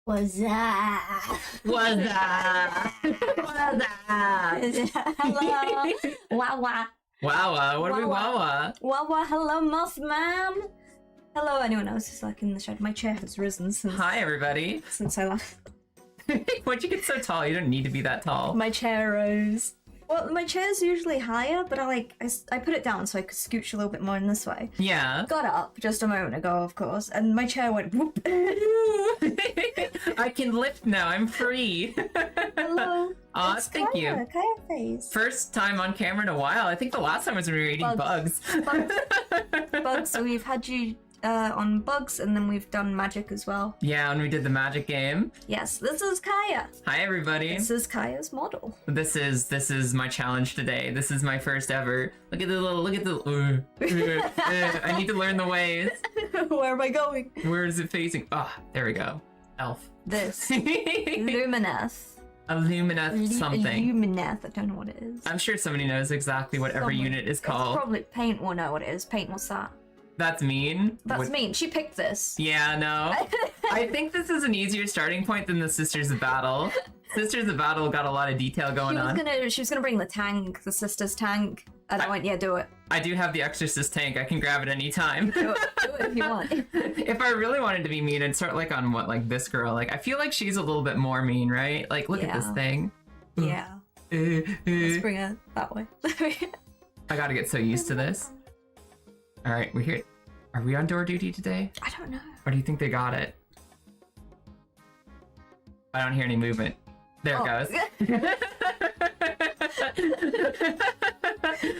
What's up? What's up? What's up? Hello. Wawa. Wawa, what are we Wawa. Wawa? Wawa, hello, Moth Ma'am. Hello, anyone else who's like in the shed. My chair has risen since Hi, everybody. since I left. Why'd you get so tall? You don't need to be that tall. My chair rose. Well, my chair's usually higher, but I put it down so I could scooch a little bit more in this way. Yeah. Got up just a moment ago, of course, and my chair went whoop. I can lift now. I'm free. Hello. Aw, It's thank you. Kaya face. First time on camera in a while. I think the last time was when we were eating bugs. Bugs. So we've had you on bugs, and then we've done magic as well. Yeah, when we did the magic game. Yes, this is Kaya. Hi, everybody. This is Kaya's model. This is my challenge today. This is my first ever. Look at the I need to learn the ways. Where am I going? Where is it facing? Ah, there we go. Elf. This. Lumineth. Illumineth something. Lumineth. I don't know what it is. I'm sure somebody knows exactly what every Someone- unit is It's called. probably Paint will know what it is. Paint, what's that? That's mean. That's mean. She picked this. Yeah, no. I think this is an easier starting point than the Sisters of Battle. Sisters of Battle got a lot of detail going on. She was gonna bring the tank, the sister's tank, and I went, yeah, do it. I do have the Exorcist tank. I can grab it anytime. Do it if you want. If I really wanted to be mean, I'd start like on like this girl. Like I feel like she's a little bit more mean, right? Like look at this Yeah. thing. Yeah. Let's bring her that way. I gotta get so used to this. All right, we're here. Are we on door duty today? I don't know. Or do you think they got it? I don't hear any movement. There it goes.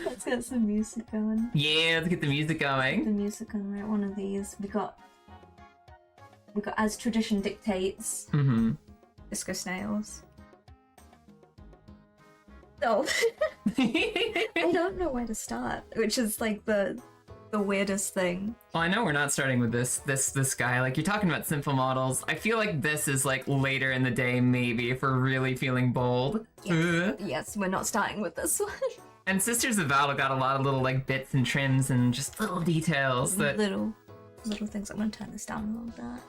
Let's get some music going. Yeah, let's get the music The going. music on right, one of these. We got as tradition dictates, Mm-hmm. disco snails. Oh, I don't know where to start, which is like the weirdest thing. Well, I know we're not starting with this guy. Like, you're talking about simple models. I feel like this is, like, later in the day, maybe, if we're really feeling bold. Yes, we're not starting with this one. And Sisters of Battle got a lot of little, like, bits and trims and just little details that... Little things. I'm gonna turn this down a little bit.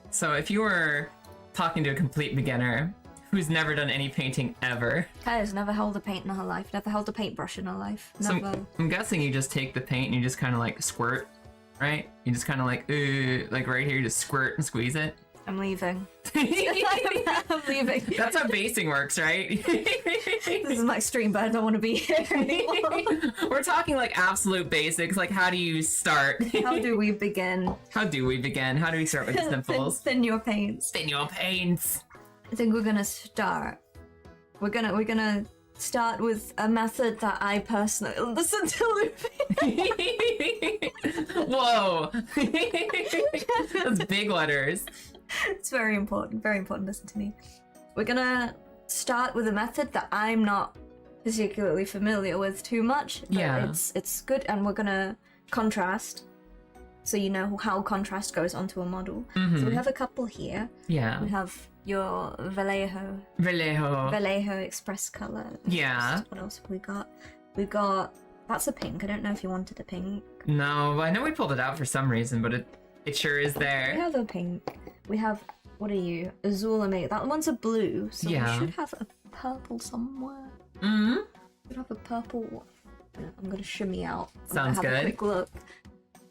So if you were talking to a complete beginner who's never done any painting ever... Kaya's never held a paint in her life, never held a paintbrush in her life. So Never. I'm guessing you just take the paint and you just kind of, like, squirt, right? You just kind of, like right here, you just squirt and squeeze it. I'm leaving. I'm leaving. That's how basing works, right? This is my stream, but I don't want to be here anymore. We're talking like absolute basics, like how do you start? How do we begin? How do we begin? How do we start with the simples? Thin your paints. Thin your paints. I think we're gonna start. We're gonna start with a method that I personally listen to Luffy. Whoa. That's big letters. It's very important. Very important. Listen to me. We're gonna start with a method that I'm not particularly familiar with too much. But Yeah. It's good, and we're gonna contrast, so you know how contrast goes onto a model. So we have a couple here. Yeah. We have your Vallejo Vallejo. Express color. Yeah. What else have we got? We got that's a pink. I don't know if you wanted a pink. No, I know we pulled it out for some reason, but it sure is We there. have a pink. We have what are you? Azulame. That one's a blue, so Yeah. we should have a purple somewhere. Mm-hmm. We should have a purple. I'm gonna shimmy out. Sounds have good. A quick look.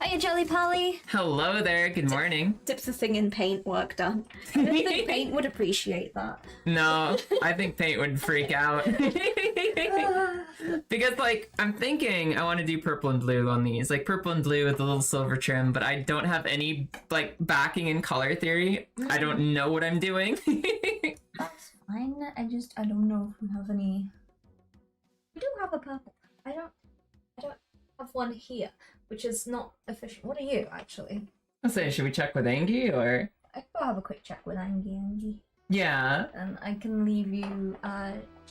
Hiya, Jelly Pally. Hello there, good morning. Dips a thing in paint. Work done. I don't think paint would appreciate that. No, I think paint would freak out. Because, like, I'm thinking I want to do purple and blue on these. Like, purple and blue with a little silver trim, but I don't have any, like, backing in color theory. I don't know what I'm doing. That's fine. I don't know if we have any. We do have a purple. I don't have one here, which is not efficient. What are you actually? I'll say, should we check with Angie, or? I could go have a quick check with Angie. Yeah. And I can leave you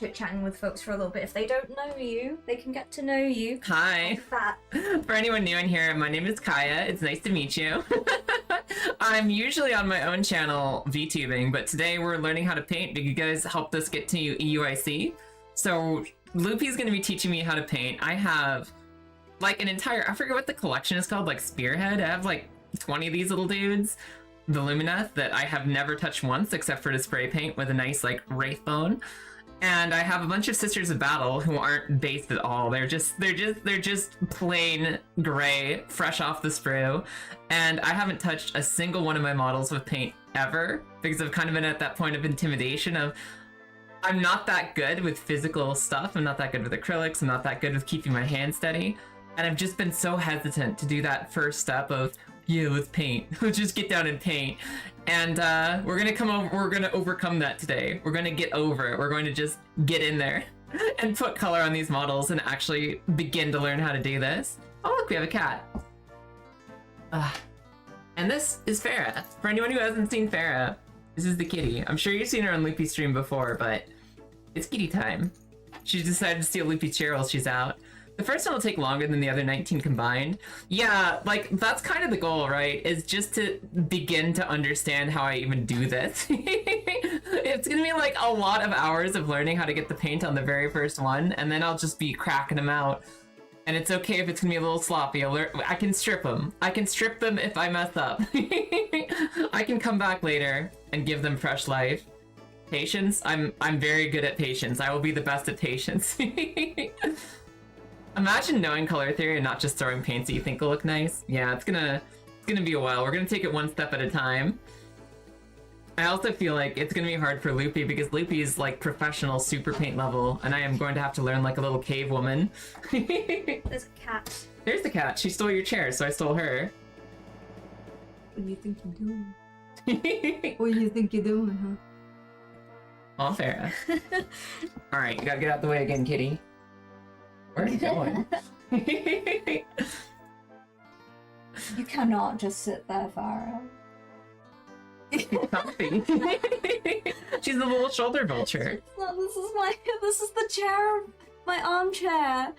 chit-chatting with folks for a little bit. If they don't know you, they can get to know you. Hi. That. For anyone new in here, my name is Kaya. It's nice to meet you. I'm usually on my own channel, VTubing, but today we're learning how to paint because you guys helped us get to EUIC. So Loopy's going to be teaching me how to paint. I have like an entire, I forget what the collection is called, like Spearhead. I have like 20 of these little dudes. the Lumineth that I have never touched once except for to spray paint with a nice like wraith bone. And I have a bunch of Sisters of Battle who aren't based at all. They're just plain gray, fresh off the sprue. And I haven't touched a single one of my models with paint ever because I've kind of been at that point of intimidation of I'm not that good with physical stuff. I'm not that good with acrylics. I'm not that good with keeping my hand steady. And I've just been so hesitant to do that first step of, yeah, let's paint. Let's just get down and paint. And we're gonna overcome that today. We're gonna get over it. We're going to just get in there and put color on these models and actually begin to learn how to do this. Oh look, we have a cat. And this is Farah. For anyone who hasn't seen Farah, this is the kitty. I'm sure you've seen her on Loopy's stream before, but it's kitty time. She's decided to steal Loopy's chair while she's out. The first one will take longer than the other 19 combined. Yeah, like, that's kind of the goal, right? Is just to begin to understand how I even do this. It's gonna be like a lot of hours of learning how to get the paint on the very first one, and then I'll just be cracking them out. And it's okay if it's gonna be a little sloppy. I can strip them. I can strip them if I mess up. I can come back later and give them fresh life. Patience? I'm very good at patience. I will be the best at patience. Imagine knowing color theory and not just throwing paints that you think will look nice. Yeah, it's gonna be a while. We're gonna take it one step at a time. I also feel like it's gonna be hard for Loopy because Loopy is like professional super paint level, and I am going to have to learn like a little cave woman. There's a cat. There's the cat. She stole your chair, so I stole her. What do you think you're doing? What do you think you're doing, huh? Oh, Farah. Alright, you gotta get out the way again, kitty. Where are you going? You cannot just sit there, Farah. Comfy. She's a little shoulder vulture. No, this is the chair, my armchair.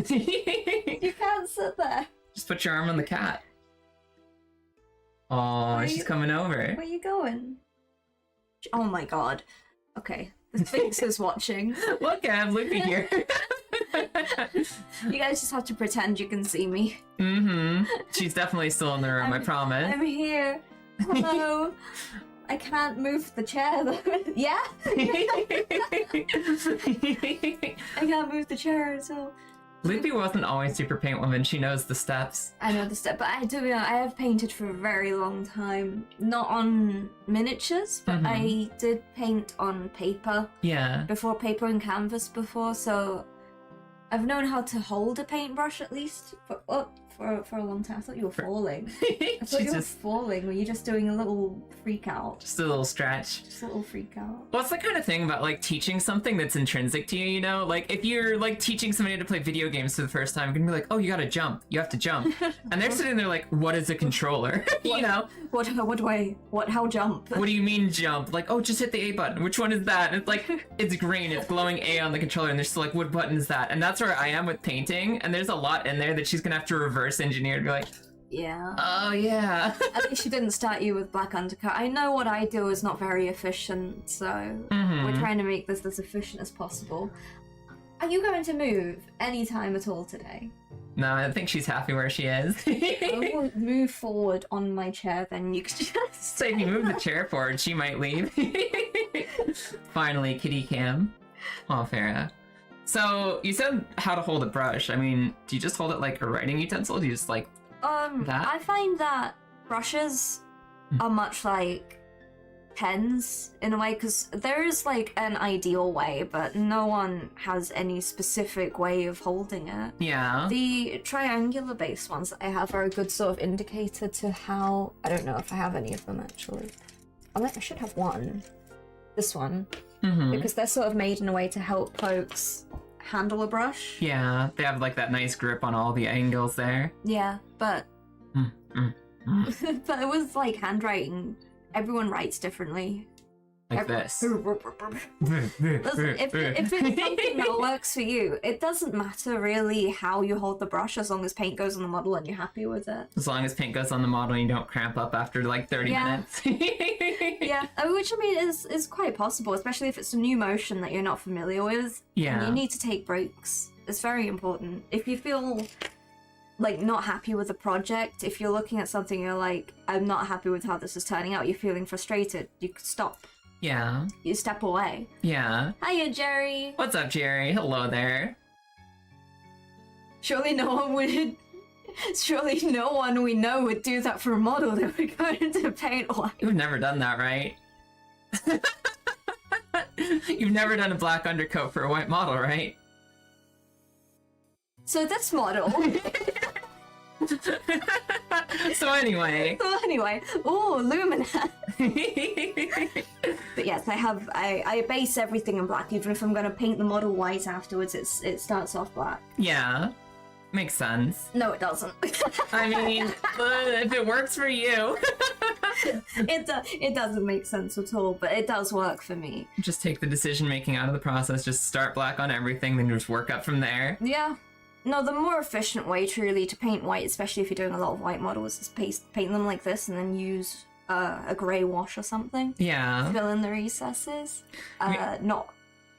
You can't sit there. Just put your arm on the cat. Oh, she's coming over. Where are you going? Oh my god. Okay, the Sphinx is watching. Look, I have Loopy here. You guys just have to pretend you can see me. Mm-hmm. She's definitely still in the room, I promise. I'm here. Hello. I can't move the chair though. Yeah? I can't move the chair, so... Loopy wasn't always super paint woman. She knows the steps. I know the step, but I do. I have painted for a very long time. Not on miniatures, but I did paint on paper. Yeah. Before paper and canvas before, so I've known how to hold a paintbrush at least for a long time. I thought you were falling. I thought you were falling. Were you just doing a little freak out? Just a little stretch. Just a little freak out. Well, it's the kind of thing about like teaching something that's intrinsic to you, you know? Like if you're like teaching somebody to play video games for the first time, you're gonna be like, oh, you gotta jump. You have to jump. And they're sitting there like, what is a controller? You know? How jump? What do you mean jump? Like, oh, just hit the A button. Which one is that? And it's like, it's green, it's glowing A on the controller, and they're still like, what button is that? And that's where I am with painting, and there's a lot in there that she's gonna have to reverse engineer to be like, yeah. Oh, yeah. At least she didn't start you with black undercut. I know what I do is not very efficient, so we're trying to make this as efficient as possible. Are you going to move any time at all today? No, I think she's happy where she is. I will move forward on my chair, then you can just... So if you move the chair forward, she might leave. Finally, kitty cam. Oh, Farah. So, you said how to hold a brush. I mean, do you just hold it like a writing utensil? Do you just like that? I find that brushes are much like pens in a way, because there is like an ideal way, but no one has any specific way of holding it. Yeah. The triangular based ones that I have are a good sort of indicator to how... I don't know if I have any of them actually. I should have one. This one. Because they're sort of made in a way to help folks handle a brush. Yeah, they have like that nice grip on all the angles there. Yeah, but... but it was like handwriting. Everyone writes differently. Like this. Listen, if it's something that works for you, it doesn't matter really how you hold the brush as long as paint goes on the model and you're happy with it. As long as paint goes on the model and you don't cramp up after like 30 minutes. Yeah, which I mean is quite possible, especially if it's a new motion that you're not familiar with. Yeah. And you need to take breaks. It's very important. If you feel like not happy with the project, if you're looking at something, you're like, I'm not happy with how this is turning out, you're feeling frustrated, you could stop. Yeah. You step away. Yeah. Hiya, Jerry. What's up, Jerry? Hello there. Surely no one we know would do that for a model. They would go into paint white. You've never done that, right? You've never done a black undercoat for a white model, right? So this model. So anyway, oh, Lumina. But yes, I base everything in black. Even if I'm gonna paint the model white afterwards, it starts off black. Yeah, makes sense. No, it doesn't. I mean, if it works for you. It doesn't make sense at all, but it does work for me. Just take the decision making out of the process. Just start black on everything, then just work up from there. Yeah. No, the more efficient way truly to paint white, especially if you're doing a lot of white models, is paint them like this and then use a grey wash or something. Yeah. Fill in the recesses. Not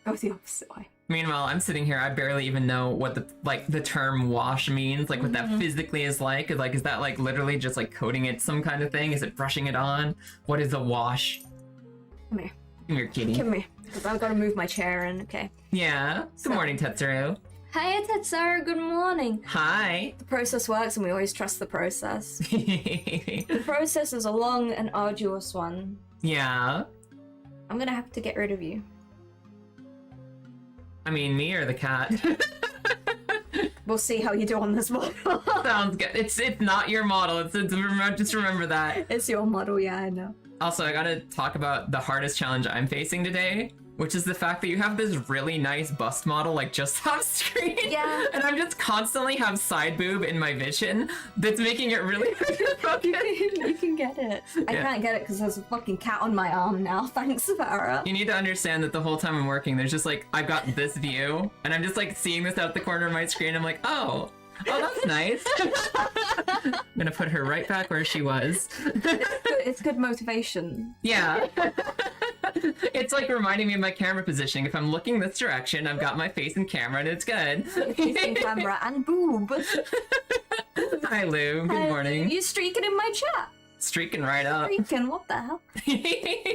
go the opposite way. Meanwhile, I'm sitting here, I barely even know what the term wash means, like what that physically is like. Is that like literally just like coating it some kind of thing? Is it brushing it on? What is a wash? Come here. Come here, kitty. Come here. Because I've got to move my chair in, okay. Yeah. Good morning, Tetsuro. Hiya, Tetsuro, good morning. Hi. The process works and we always trust the process. The process is a long and arduous one. Yeah. I'm gonna have to get rid of you. I mean, me or the cat? We'll see how you do on this model. Sounds good. It's not your model. Just remember that. It's your model, yeah, I know. Also, I gotta talk about the hardest challenge I'm facing today, which is the fact that you have this really nice bust model like just off screen. Yeah. And I'm just constantly have side boob in my vision that's making it really hard to focus. You can get it. I can't get it because there's a fucking cat on my arm now. Thanks, Farah. You need to understand that the whole time I'm working, there's just like, I've got this view, and I'm just like seeing this out the corner of my screen. I'm like, oh, that's nice. I'm gonna put her right back where she was. It's good motivation. Yeah. It's like reminding me of my camera positioning. If I'm looking this direction, I've got my face in camera and it's good. Facing camera and boob. Hi, Lou. Good morning. You streaking in my chat? Streaking right up. Streaking, what the hell?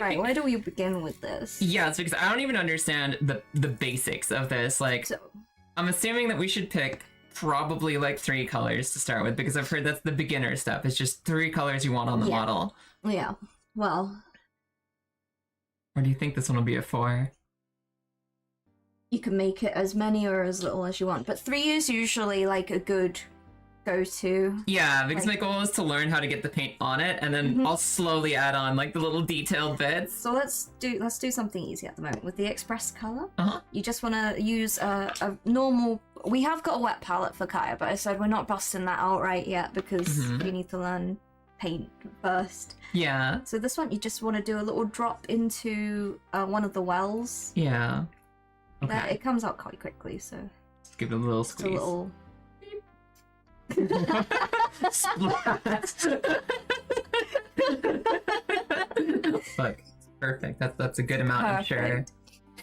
Right, where do we begin with this? Yeah, it's because I don't even understand the basics of this. Like, so, I'm assuming that we should pick probably like 3 colors to start with, because I've heard that's the beginner stuff. It's just 3 colors you want on the model. Yeah, well... Or do you think this one will be a 4? You can make it as many or as little as you want, but 3 is usually like a good go-to. Yeah, because my goal is to learn how to get the paint on it, and then I'll slowly add on like the little detailed bits. So let's do something easy at the moment with the express color. You just want to use a normal. We have got a wet palette for Kaya, but I said we're not busting that out right yet because we need to learn paint first. Yeah. So this one, you just want to do a little drop into one of the wells. Yeah. Okay. It comes out quite quickly, so. Just give it a little squeeze. It's a little. Look, perfect. That's a good amount, I'm sure.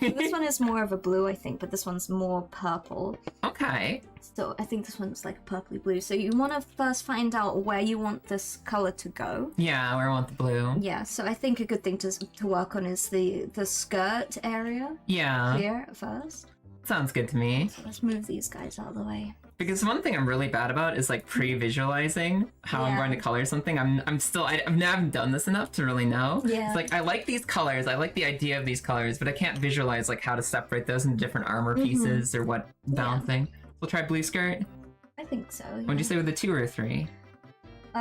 This one is more of a blue, I think, but this one's more purple. Okay. So I think this one's like purpley blue. So you want to first find out where you want this color to go. Yeah, where I want the blue. Yeah, so I think a good thing to work on is the skirt area. Yeah. Here first. Sounds good to me. So let's move these guys out of the way. Because one thing I'm really bad about is like pre-visualizing how I'm going to color something. I haven't done this enough to really know. Yeah. It's like I like these colors, I like the idea of these colors, but I can't visualize like how to separate those into different armor pieces or what balancing. We'll try blue skirt. I think so. Yeah. What'd you say with a 2 or a 3?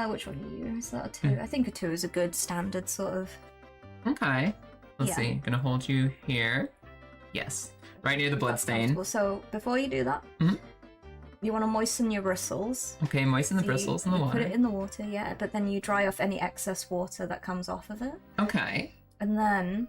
Which one are you? Is that a 2? I think a 2 is a good standard sort of. Okay. Let's see. Gonna hold you here. Yes. Right near the bloodstain. So before you do that, you want to moisten your bristles. Okay, moisten the bristles in the water. Put it in the water, yeah, but then you dry off any excess water that comes off of it. Okay. And then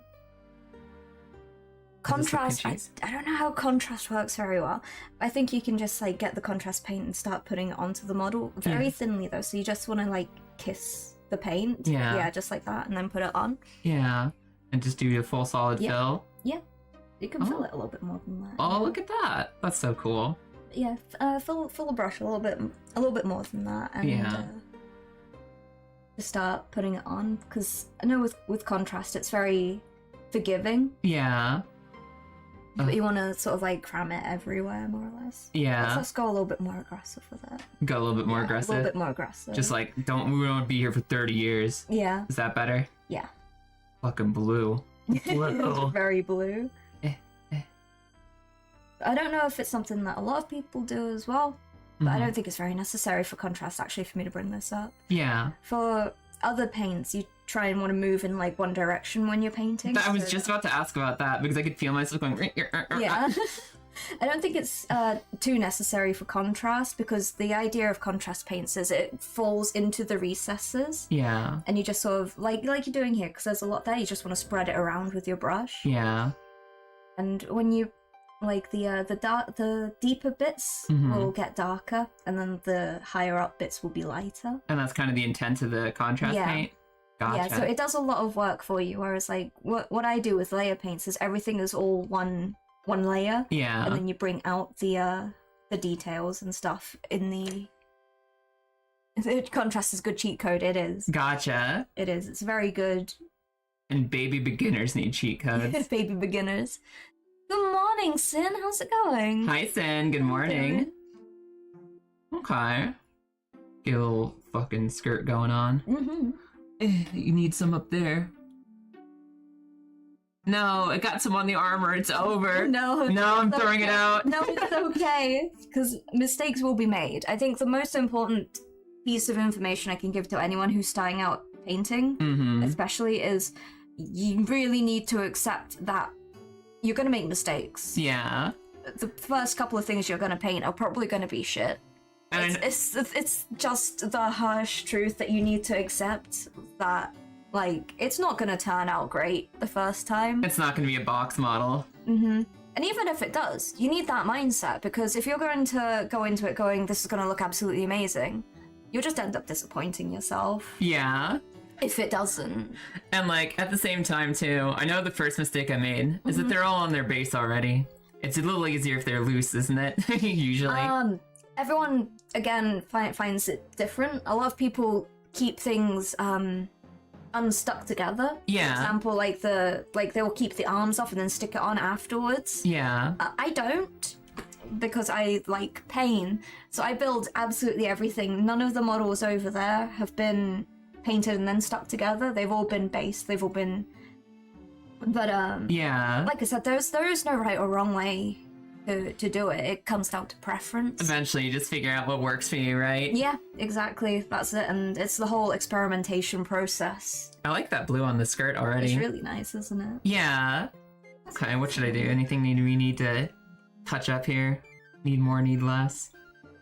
contrast. I don't know how contrast works very well. I think you can just like get the contrast paint and start putting it onto the model very thinly though. So you just want to like kiss the paint. Yeah, just like that, and then put it on. Yeah, and just do a full solid fill. Yeah, you can fill it a little bit more than that. Oh, look at that! That's so cool. fill the brush a little bit more than that, and just start putting it on, because I know with contrast it's very forgiving. Yeah. But you want to sort of like cram it everywhere, more or less. Yeah. Let's go a little bit more aggressive with it. Go a little bit more aggressive. A little bit more aggressive. Just like, we don't want to be here for 30 years. Yeah. Is that better? Yeah. Fucking blue. Blue. Very blue. I don't know if it's something that a lot of people do as well, but I don't think it's very necessary for contrast actually for me to bring this up. Yeah. For other paints, you try and want to move in like one direction when you're painting. I was just about to ask about that because I could feel myself going. Yeah. I don't think it's too necessary for contrast, because the idea of contrast paints is it falls into the recesses. Yeah. And you just sort of like you're doing here, because there's a lot there. You just want to spread it around with your brush. Yeah. And when you like the deeper bits will get darker, and then the higher up bits will be lighter. And that's kind of the intent of the contrast paint. Gotcha. Yeah, so it does a lot of work for you. Whereas like what I do with layer paints is everything is all one layer. Yeah. And then you bring out the details and stuff in the contrast is good cheat code. It is. Gotcha. It is. It's very good. And baby beginners need cheat codes. Baby beginners. Good morning, Sin. How's it going? Hi, Sin. Good morning. Okay. Get a little fucking skirt going on. You need some up there. No, I got some on the armor. It's over. No, I'm throwing it out. No, it's okay, because mistakes will be made. I think the most important piece of information I can give to anyone who's starting out painting, especially, is you really need to accept that you're going to make mistakes. Yeah. The first couple of things you're going to paint are probably going to be shit. It's just the harsh truth that you need to accept, that like it's not going to turn out great the first time. It's not going to be a box model. And even if it does, you need that mindset, because if you're going to go into it going, this is going to look absolutely amazing, you'll just end up disappointing yourself. Yeah. If it doesn't. And like at the same time too, I know the first mistake I made is that they're all on their base already. It's a little easier if they're loose, isn't it? Usually. Everyone again finds it different. A lot of people keep things unstuck together. Yeah. For example, like they'll keep the arms off and then stick it on afterwards. Yeah. I don't, because I like pain. So I build absolutely everything. None of the models over there have been painted and then stuck together. They've all been based. They've all been. But yeah. Like I said, there is no right or wrong way to do it. It comes down to preference. Eventually, you just figure out what works for you, right? Yeah, exactly. That's it. And it's the whole experimentation process. I like that blue on the skirt already. It's really nice, isn't it? Yeah. Okay, what should I do? Anything we need to touch up here? Need more, need less?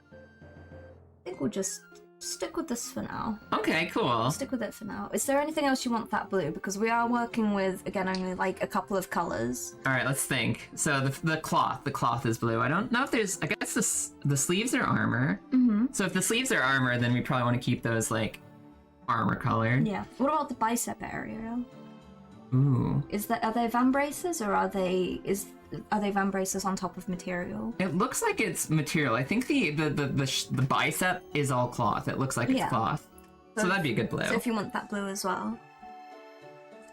I think we'll just stick with this for now. Okay, cool. Stick with it for now. Is there anything else you want that blue? Because we are working with, again, only like a couple of colors. All right, let's think. So the cloth is blue. I don't know if there's, I guess the sleeves are armor. So if the sleeves are armor, then we probably want to keep those like armor colored. Yeah. What about the bicep area? Ooh. Are they van braces, or are they van braces on top of material? It looks like it's material. I think the bicep is all cloth. It looks like it's cloth. So that'd be a good blue. So if you want that blue as well.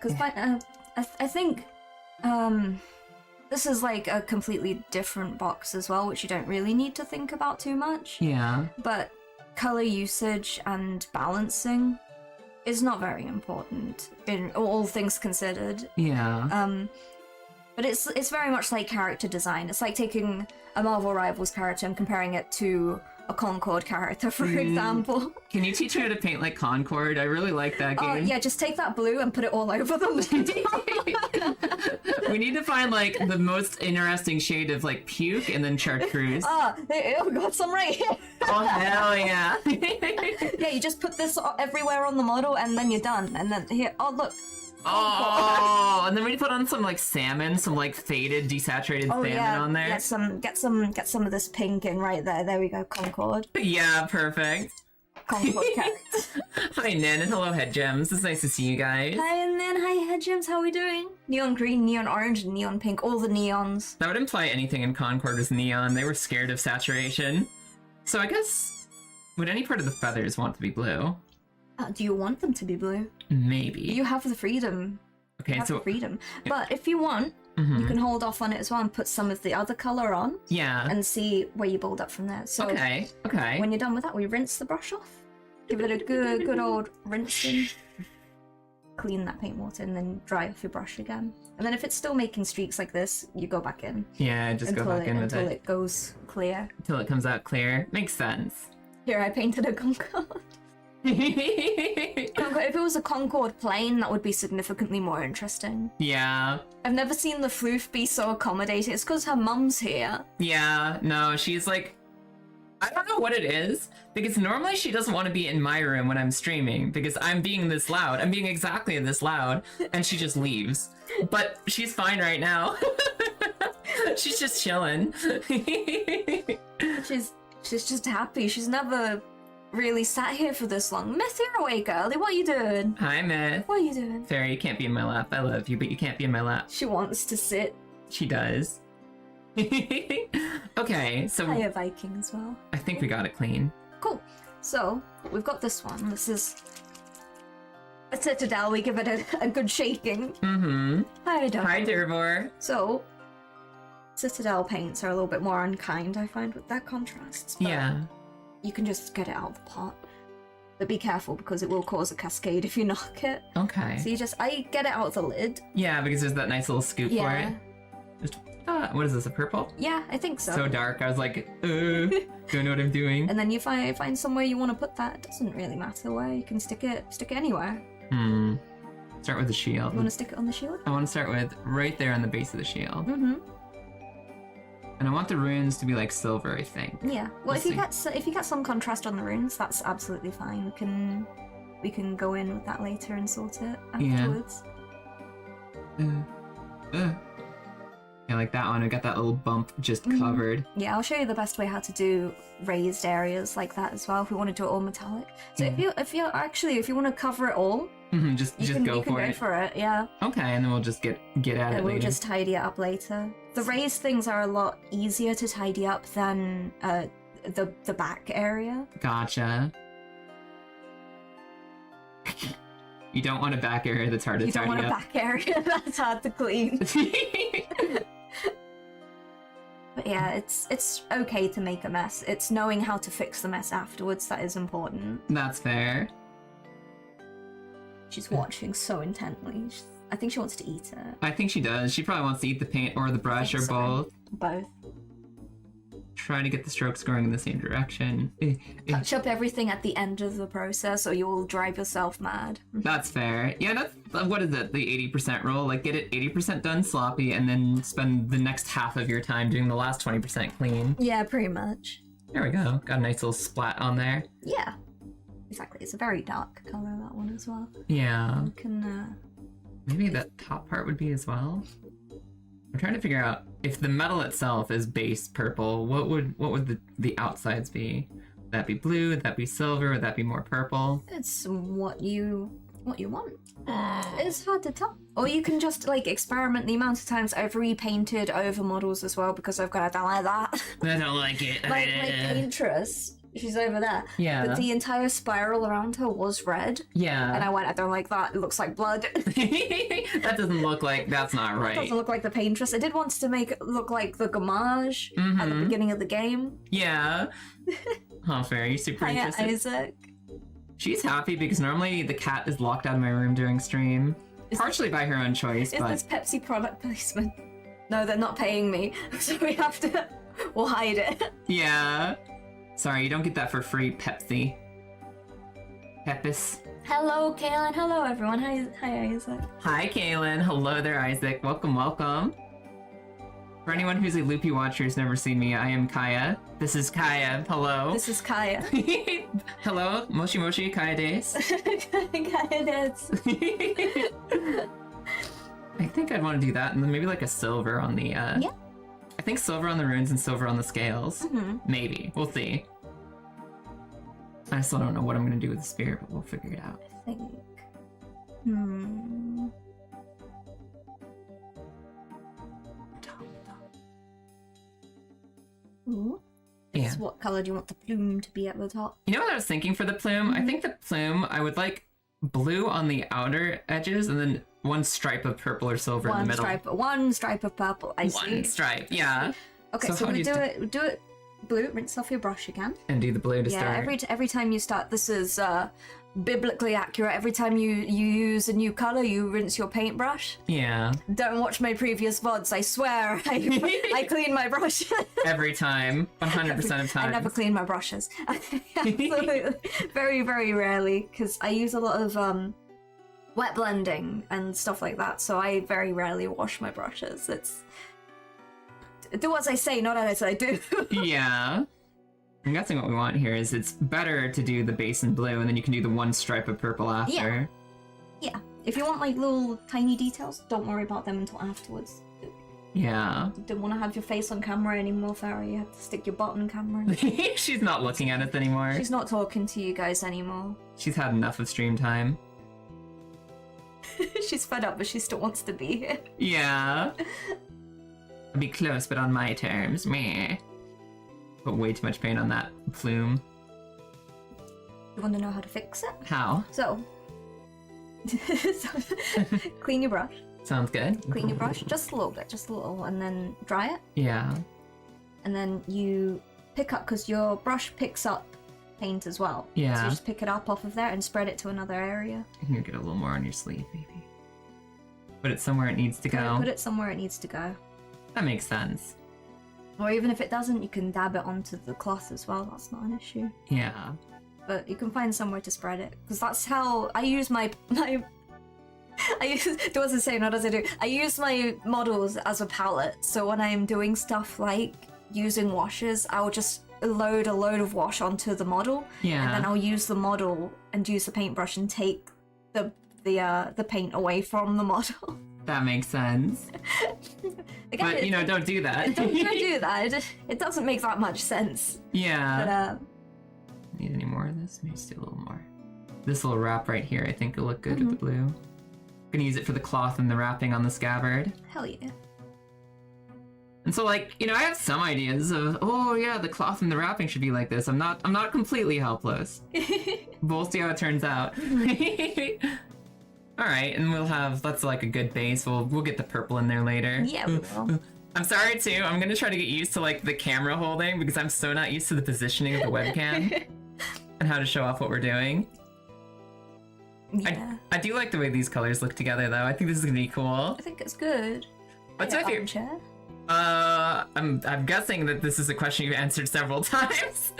Because I think this is like a completely different box as well, which you don't really need to think about too much. Yeah. But color usage and balancing is not very important in all things considered. Yeah. But it's very much like character design. It's like taking a Marvel Rivals character and comparing it to a Concord character, for example. Can you teach me how to paint like Concord? I really like that game. Yeah, just take that blue and put it all over them. We need to find like the most interesting shade of like puke and then chartreuse. We got some right here. Oh hell yeah. Yeah, you just put this everywhere on the model and then you're done. And then here, oh look. Oh, and then we put on some like salmon, some like faded, desaturated salmon on there. Get some of this pink in right there. There we go, Concord. Yeah, perfect. Concord character. Hi, Nin, and hello, Head Gems. It's nice to see you guys. Hi, and then hi, Head Gems. How are we doing? Neon green, neon orange, and neon pink. All the neons. That would imply anything in Concord was neon. They were scared of saturation. So I guess, would any part of the feathers want to be blue? Do you want them to be blue? Maybe. You have the freedom. Okay, you have so the freedom. But if you want, you can hold off on it as well and put some of the other color on. Yeah. And see where you build up from there. So Okay. when you're done with that, we rinse the brush off. Give it a good old rinsing. Clean that paint water and then dry off your brush again. And then if it's still making streaks like this, you go back in. Yeah, just go back in with until it. it goes clear. Until it comes out clear. Makes sense. Here, I painted a Concord. If it was a Concord plane, that would be significantly more interesting. Yeah. I've never seen the floof be so accommodating. It's because her mum's here. Yeah, no, she's like... I don't know what it is, because normally she doesn't want to be in my room when I'm streaming, because I'm being this loud. I'm being exactly this loud, and she just leaves. But she's fine right now. She's just chilling. She's just happy. She's never really sat here for this long. Myth, you're awake early. What are you doing? Hi, Myth. What are you doing? Fairy, you can't be in my lap. I love you, but you can't be in my lap. She wants to sit. She does. Okay, so Hiya Viking as well. I think we got it clean. Cool. So we've got this one. This is a Citadel. We give it a good shaking. Mm-hmm. Hi, Dervor. Hi, Dervor. So Citadel paints are a little bit more unkind, I find, with their contrasts. But Yeah. you can just get it out of the pot. But be careful because it will cause a cascade if you knock it. Okay. So I get it out of the lid. Yeah, because there's that nice little scoop for it. Just, what is this, a purple? Yeah, I think so. So dark, I was like, don't know what I'm doing. And then you find somewhere you want to put that. It doesn't really matter where. You can stick it anywhere. Start with the shield. You want to stick it on the shield? I want to start with right there on the base of the shield. Mm-hmm. And I want the runes to be like silver, I think. Yeah. Well, if you see. get some contrast on the runes, that's absolutely fine. We can go in with that later and sort it afterwards. Yeah, like that one. I got that little bump just covered. Yeah, I'll show you the best way how to do raised areas like that as well. If we want to do it all metallic. So if you want to cover it all, just go for it. Yeah. Okay, and then we'll just get at it And we'll later. just tidy it up later. The raised things are a lot easier to tidy up than the back area. Gotcha. You don't want a back area that's hard to tidy up. You don't want a back area that's hard to clean. But yeah, it's okay to make a mess. It's knowing how to fix the mess afterwards that is important. That's fair. She's watching so intently. I think she wants to eat it. I think she does. She probably wants to eat the paint or the brush or both. Both. Try to get the strokes going in the same direction. Touch up everything at the end of the process or you'll drive yourself mad. That's fair. Yeah, that's, what is it, the 80% rule? Like, get it 80% done sloppy and then spend the next half of your time doing the last 20% clean. Yeah, pretty much. There we go. Got a nice little splat on there. Yeah. Exactly. It's a very dark color, that one as well. Yeah. You can, Maybe that top part would be as well. I'm trying to figure out if the metal itself is base purple, what would the outsides be? Would that be blue? Would that be silver? Would that be more purple? It's what you want. It's hard to tell. Or you can just like experiment the amount of times I've repainted over models as well because I've got I don't like that. I don't like it. like Paintress. She's over there. Yeah. But the entire spiral around her was red. Yeah. And I went, I don't like that. It looks like blood. That doesn't look like, that's not right. It doesn't look like the Paintress. I did want to make it look like the Gamage at the beginning of the game. Yeah. Oh, fair. You're super Hiya, interested. Isaac. She's happy because normally the cat is locked out of my room during stream. Partially by her own choice, Is but... this Pepsi product placement? No, they're not paying me. So we have to... We'll hide it. Yeah. Sorry, you don't get that for free, Pepsi. Pepis. Hello, Kaylin. Hello, everyone. Hi, Isaac. Hi, Kaylin. Hello there, Isaac. Welcome, welcome. For anyone who's a Loopy watcher who's never seen me, I am Kaya. This is Kaya. Hello. This is Kaya. Hello, Moshi Moshi, Kaya Days. Kaya Days. I think I'd want to do that, and then maybe like a silver on the, Yeah. I think silver on the runes and silver on the scales. Mm-hmm. Maybe. We'll see. I still don't know what I'm gonna do with the spear, but we'll figure it out. I think. Ooh. Yeah. What color do you want the plume to be at the top? You know what I was thinking for the plume? I think the plume, I would like blue on the outer edges and then one stripe of purple or silver in the middle. One stripe of purple. I see. One stripe, yeah. Okay, so we do it blue. Rinse off your brush again. And do the blue to start. Yeah, every time you start, this is biblically accurate. Every time you use a new color, you rinse your paintbrush. Yeah. Don't watch my previous VODs. I swear, I clean my brush. Every time, 100% of time. I never clean my brushes. Absolutely. Very, very rarely, because I use a lot of wet blending and stuff like that, so I very rarely wash my brushes. It's do as I say, not as I do. Yeah. I'm guessing what we want here is it's better to do the base in blue and then you can do the one stripe of purple after. Yeah. If you want like little tiny details, don't worry about them until afterwards. Yeah. You don't want to have your face on camera anymore, Farah. You have to stick your butt on camera. She's not looking at us anymore. She's not talking to you guys anymore. She's had enough of stream time. She's fed up, but she still wants to be here. Yeah. I'll be close, but on my terms. Meh. Put way too much paint on that plume. You want to know how to fix it? How? So clean your brush. Sounds good. Clean your brush just a little bit, and then dry it. Yeah. And then you pick up, because your brush picks up paint as well. Yeah. So you just pick it up off of there and spread it to another area. You can get a little more on your sleeve, maybe. Put it somewhere it needs to go. Put it somewhere it needs to go. That makes sense. Or even if it doesn't, you can dab it onto the cloth as well. That's not an issue. Yeah. But you can find somewhere to spread it, because that's how I use my I use, do as I say, not as I do. I use my models as a palette, so when I'm doing stuff like using washes, I'll just load a load of wash onto the model, Yeah. and then I'll use the model and use the paintbrush and take the paint away from the model. That makes sense. Again, But, you know, don't do that. don't do that. It doesn't make that much sense. Yeah. But Need any more of this? Maybe just do a little more. This little wrap right here, I think will look good with the blue. Gonna use it for the cloth and the wrapping on the scabbard. hell yeah. And so, like, you know, I have some ideas of, oh yeah, the cloth and the wrapping should be like this. I'm not completely helpless. We'll see how it turns out. All right, and we'll have, that's like a good base. We'll get the purple in there later. Yeah, we will. I'm sorry too. I'm gonna try to get used to like the camera holding because I'm so not used to the positioning of the webcam and how to show off what we're doing. Yeah. I do like the way these colors look together though. I think this is gonna be cool. I think it's good. What's my favorite? I'm guessing that this is a question you've answered several times.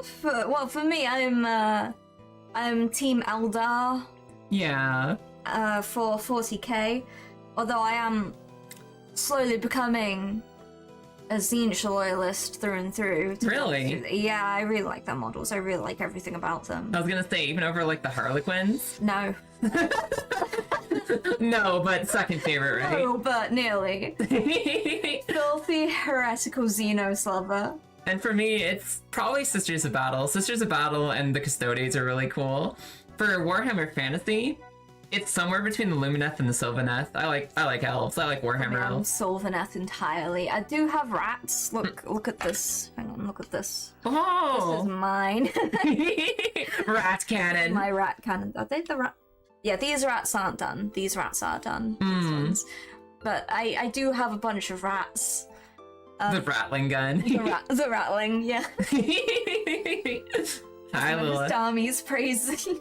For me, I'm Team Eldar. Yeah. For 40k, although I am slowly becoming a Zinch loyalist through and through. Really? Yeah, I really like their models. I really like everything about them. I was gonna say, even over like the Harlequins? No. No, but second favorite, right? No, but nearly. Filthy, heretical Xenos lover. And for me, it's probably Sisters of Battle. Sisters of Battle and the Custodes are really cool. For Warhammer Fantasy, it's somewhere between the Lumineth and the Sylvaneth. I like elves. I like Warhammer I'm elves. Sylvaneth entirely. I do have rats. Look at this. Hang on, look at this. This is Oh! mine. Rat cannon. My rat cannon. Are they the rat? Yeah, these rats aren't done. These rats are done. These ones. But I do have a bunch of rats. The rattling gun. The rattling, yeah. Hi, Lilith. Darmies praising.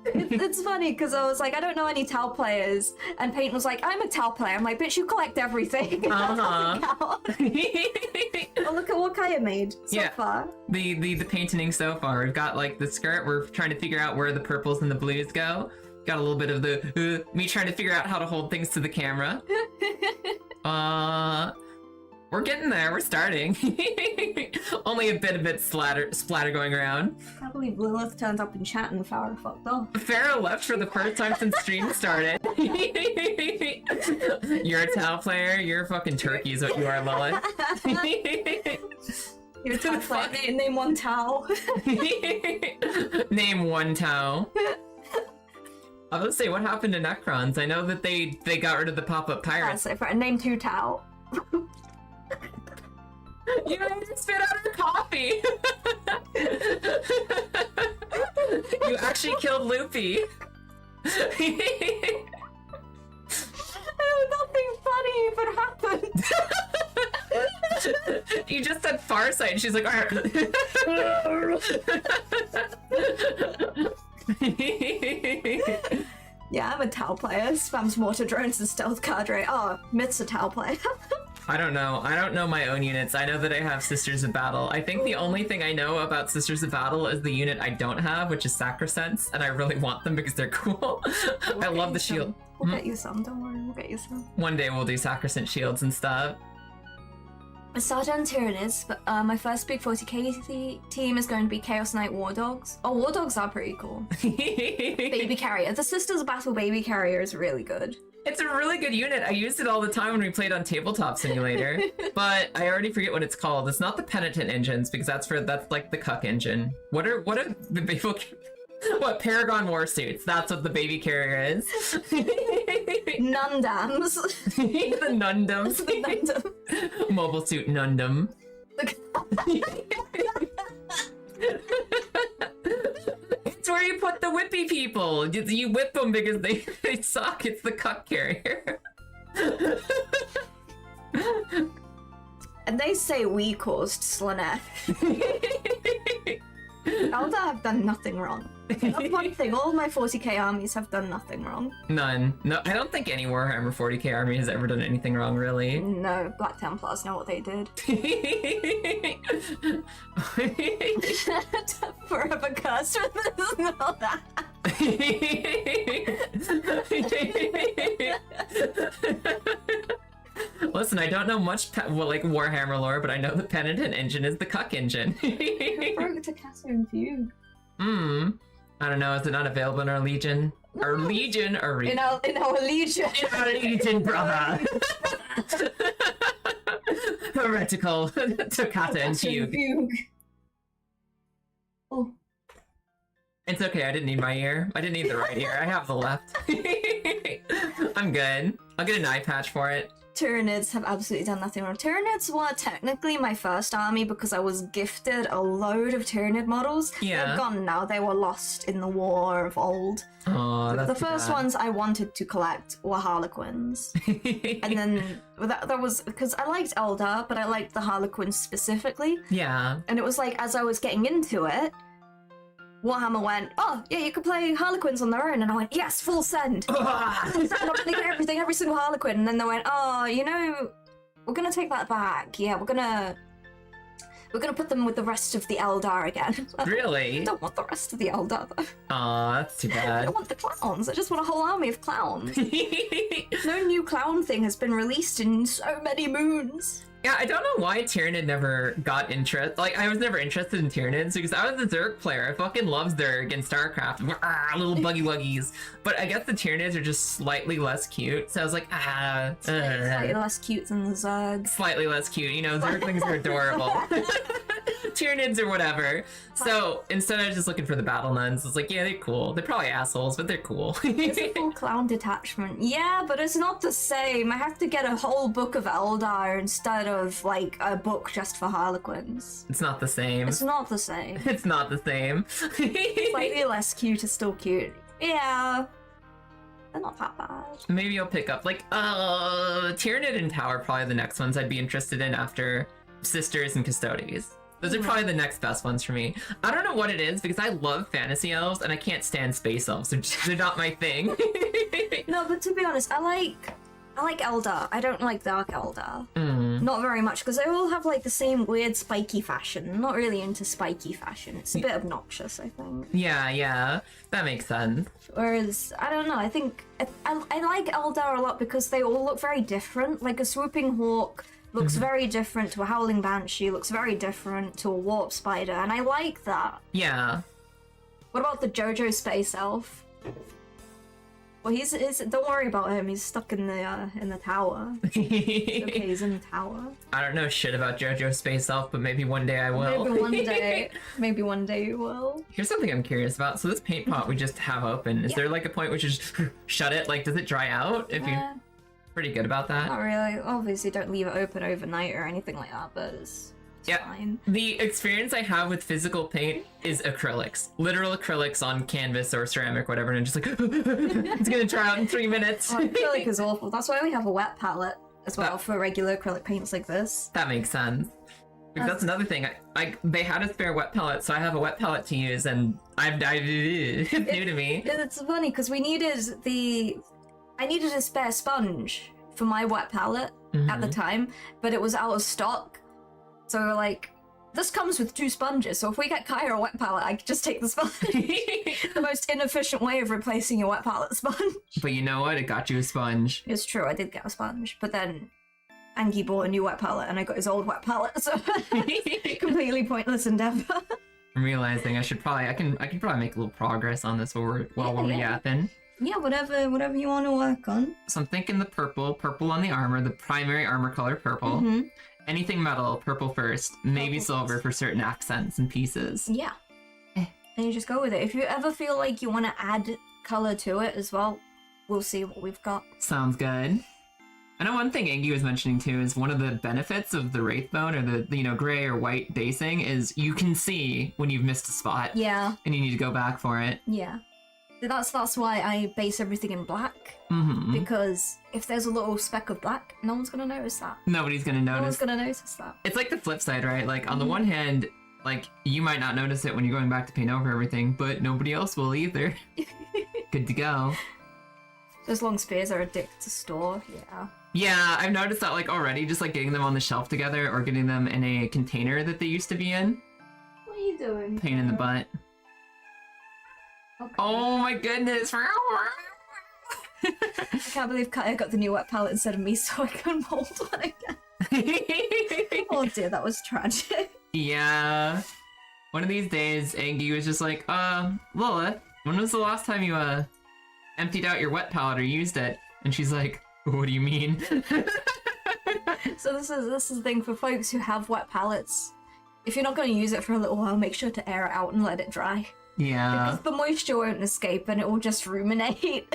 It's funny because I was like, I don't know any Tau players, and Peyton was like, I'm a Tau player. I'm like, bitch, you collect everything. Uh-huh. Oh, look at what Kaya made so far. The painting so far. We've got like the skirt. We're trying to figure out where the purples and the blues go. Got a little bit of the me trying to figure out how to hold things to the camera. We're getting there. We're starting. Only a bit of it splatter going around. I can't believe Lilith turned up in chat and Farah fucked off. Pharaoh left for the first time since stream started. You're a Tau player. You're a fucking turkey is what you are, Lilith. You're like, name one Tau. Name one Tau. I was gonna say, what happened to Necrons? I know that they got rid of the pop-up pirates. That's it. Name 2 Tau. You made her spit out her coffee! You actually killed Loopy. Nothing funny even happened. You just said Farsight, and she's like, Yeah, I'm a Tau player. Spams mortar drones and stealth cadre. Oh, Myth's a Tau player. I don't know. I don't know my own units. I know that I have Sisters of Battle. I think the only thing I know about Sisters of Battle is the unit I don't have, which is Sacrosanct, and I really want them because they're cool. I love the shield. We'll get you some, don't worry, we'll get you some. One day we'll do Sacrosanct shields and stuff. I started on Tyranids, but my first big 40k team is going to be Chaos Knight War Dogs. Oh, War Dogs are pretty cool. Baby Carrier. The Sisters of Battle Baby Carrier is really good. It's a really good unit. I used it all the time when we played on Tabletop Simulator, but I already forget what it's called. It's not the Penitent engines because that's like the Cuck engine. What are the people? What, Paragon Warsuits? That's what the baby carrier is. Nundams. The Nundams. The Nundam. Mobile suit Nundam. It's where you put the whippy people. You whip them because they suck. It's the Cuck carrier. And they say we caused Slanesh. Eldar have done nothing wrong. That's one thing, all my 40k armies have done nothing wrong. None. No, I don't think any Warhammer 40k army has ever done anything wrong, really. No, Black Templars know what they did. Forever cursed with this and all that. Listen, I don't know much like Warhammer lore, but I know the Penitent engine is the Cuck engine. Broke to Catherine Fugue. I don't know, is it not available in our Legion? Our Legion, or in our Legion. In our Legion, brother! Heretical Toccata and Fugue. Oh. It's okay, I didn't need my ear. I didn't need the right ear. I have the left. I'm good. I'll get an eye patch for it. Tyranids have absolutely done nothing wrong. Tyranids were technically my first army because I was gifted a load of Tyranid models. Yeah. They're gone now. They were lost in the war of old. Oh, that's the first ones I wanted to collect were Harlequins. And then that was because I liked Eldar, but I liked the Harlequins specifically. Yeah. And it was like, as I was getting into it, Warhammer went, oh, yeah, you can play Harlequins on their own. And I went, yes, full send. Full send, I'm gonna get everything, every single Harlequin. And then they went, oh, you know, we're gonna take that back. Yeah, we're gonna put them with the rest of the Eldar again. Really? I don't want the rest of the Eldar, though. Aw, that's too I bad. don't want the clowns. I just want a whole army of clowns. No new clown thing has been released in so many moons. Yeah, I don't know why Tyranid never got interest. Like, I was never interested in Tyranids because I was a Zerg player. I fucking love Zerg and StarCraft. Little buggy wuggies. But I guess the Tyranids are just slightly less cute. So I was like, Slightly less cute than the Zerg. Slightly less cute. You know, Zerglings are adorable. Tyranids or whatever. So instead I was just looking for the battle nuns. It's like, yeah, they're cool. They're probably assholes, but they're cool. It's a full clown detachment. Yeah, but it's not the same. I have to get a whole book of Eldar instead of, like, a book just for Harlequins. It's not the same. It's not the same. It's not the same. Slightly less cute is still cute. Yeah. They're not that bad. Maybe I'll pick up, like, Tyranid and Tower are probably the next ones I'd be interested in after Sisters and Custodes. Those are probably the next best ones for me. I don't know what it is because I love fantasy elves and I can't stand space elves. They're not my thing. No, but to be honest, I like Eldar. I don't like Dark Eldar. Not very much because they all have like the same weird spiky fashion. I'm not really into spiky fashion. It's a bit obnoxious, I think. Yeah, that makes sense. Whereas, I don't know, I think I like Eldar a lot because they all look very different. Like a Swooping Hawk looks very different to a Howling Banshee, looks very different to a Warp Spider, and I like that. Yeah. What about the JoJo Space Elf? Well, he's don't worry about him. He's stuck in the tower. Okay, he's in the tower. I don't know shit about JoJo's Space Elf, but maybe one day I will. Maybe one day you will. Here's something I'm curious about. So this paint pot we just have open, is there like a point which is shut it? Like, does it dry out if you're pretty good about that? Not really. Obviously, don't leave it open overnight or anything like that, but it's fine. The experience I have with physical paint is acrylics. Literal acrylics on canvas or ceramic, whatever, and I'm just like, it's gonna dry out in 3 minutes. Oh, acrylic is awful. That's why we have a wet palette as well for regular acrylic paints like this. That makes sense. Because that's another thing. They had a spare wet palette, so I have a wet palette to use, and it's new to me. It's funny because I needed a spare sponge for my wet palette at the time, but it was out of stock. So we were like, this comes with 2 sponges, so if we get Kaya a wet palette, I could just take the sponge. The most inefficient way of replacing your wet palette sponge. But you know what? It got you a sponge. It's true, I did get a sponge, but then Angie bought a new wet palette and I got his old wet palette, so completely pointless endeavor. I'm realizing I can probably make a little progress on this while we're yapping. Yeah, whatever you want to work on. So I'm thinking the purple on the armor, the primary armor color purple. Anything metal, purple first, maybe silver for certain accents and pieces. Yeah. And you just go with it. If you ever feel like you want to add color to it as well, we'll see what we've got. Sounds good. I know one thing Angie was mentioning too is one of the benefits of the Wraithbone or the gray or white basing is you can see when you've missed a spot. Yeah. And you need to go back for it. Yeah. That's why I base everything in black. Because if there's a little speck of black, no one's gonna notice that. Nobody's gonna notice. No one's gonna notice that. It's like the flip side, right? Like on the one hand, like you might not notice it when you're going back to paint over everything, but nobody else will either. Good to go. Those long spears are a dick to store, yeah. Yeah, I've noticed that like already, just like getting them on the shelf together or getting them in a container that they used to be in. What are you doing? Pain in the butt. Okay. Oh my goodness. I can't believe Kaya got the new wet palette instead of me, so I can mold one again. Oh dear, that was tragic. Yeah. One of these days, Angie was just like, Lilith, when was the last time you, emptied out your wet palette or used it? And she's like, what do you mean? So this is the thing for folks who have wet palettes. If you're not going to use it for a little while, make sure to air it out and let it dry. Yeah. Because the moisture won't escape and it will just ruminate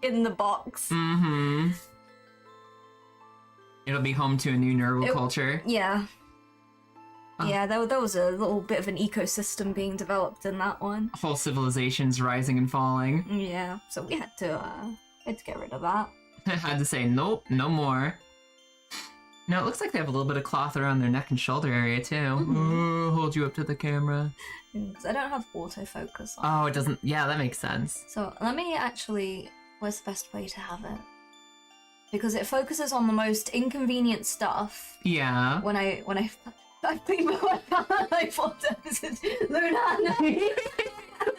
in the box. It'll be home to a new nerval culture. Yeah. Yeah, there was a little bit of an ecosystem being developed in that one. Whole civilizations rising and falling. Yeah, so we had to get rid of that. I had to say, nope, no more. No, it looks like they have a little bit of cloth around their neck and shoulder area, too. Hold you up to the camera. Because I don't have autofocus on. Oh, it doesn't... Yeah, that makes sense. So, let me actually... Where's the best way to have it? Because it focuses on the most inconvenient stuff. Yeah. When I clean my wet palette, I thought that was Luna, no!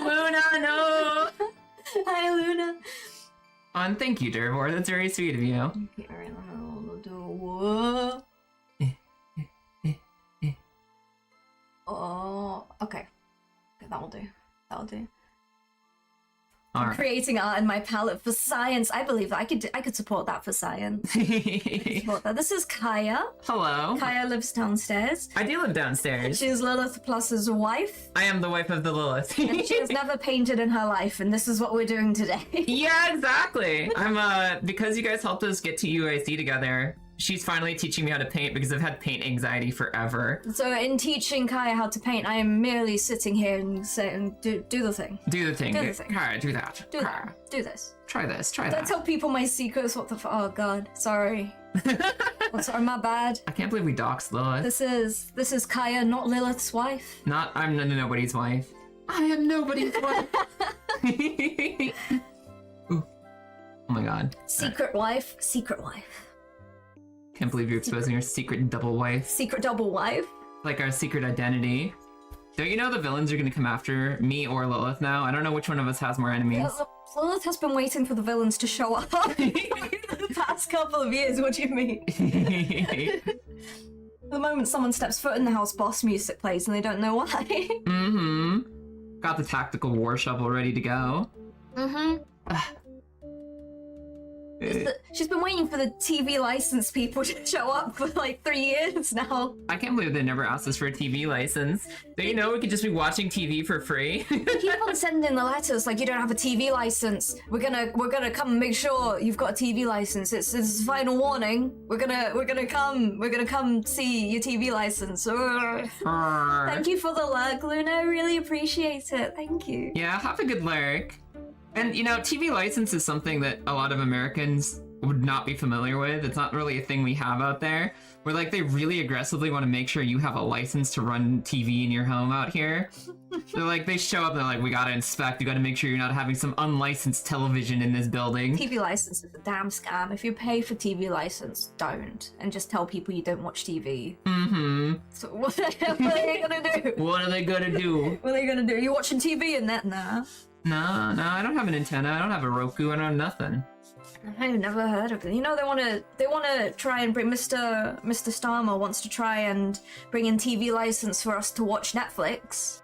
Luna, no! Hi, Luna. And thank you, Dervor. That's very sweet of you. Oh, okay. That'll do. All right. Creating art in my palette for science. I believe that I could support that for science. Support that. This is Kaya. Hello. Kaya lives downstairs. I do live downstairs. She's Lilith Plus's wife. I am the wife of the Lilith. And she has never painted in her life, and this is what we're doing today. Yeah, exactly. I'm because you guys helped us get to UIC together. She's finally teaching me how to paint because I've had paint anxiety forever. So in teaching Kaya how to paint, I am merely sitting here and saying, do the thing. Do the thing. Do the thing. Kaya, do that. Do that. Do this. Try this. Try Don't that. tell people my secrets. What the oh god. Sorry. Oh, sorry, my bad. I can't believe we doxed Lilith. This is Kaya, not Lilith's wife. I'm nobody's wife. I am nobody's wife. Ooh. Oh my god. Secret wife. Can't believe you're exposing your secret double wife. Secret double wife? Like our secret identity. Don't you know the villains are gonna come after me or Lilith now? I don't know which one of us has more enemies. Lilith has been waiting for the villains to show up for the past couple of years, what do you mean? The moment someone steps foot in the house, boss music plays and they don't know why. Got the tactical war shovel ready to go. She's been waiting for the TV license people to show up for like 3 years now. I can't believe they never asked us for a TV license. Don't you know we could just be watching TV for free? Keep on sending the letters like you don't have a TV license. We're gonna come and make sure you've got a TV license. It's a final warning. We're gonna come see your TV license. Thank you for the lurk, Luna. I really appreciate it. Thank you. Yeah, have a good lurk. And you know, TV license is something that a lot of Americans would not be familiar with. It's not really a thing we have out there. Where like they really aggressively want to make sure you have a license to run TV in your home out here. They're like, they show up and they're like, we gotta inspect, we gotta make sure you're not having some unlicensed television in this building. TV license is a damn scam. If you pay for TV license, don't. And just tell people you don't watch TV. Mm-hmm. So what are they gonna do? What are they gonna do? What are they gonna do? You watching TV in that? Nah. No, I don't have an antenna. I don't have a Roku. I don't have nothing. I've never heard of it. You know, they wanna try and bring Mr. Starmer wants to try and bring in TV license for us to watch Netflix.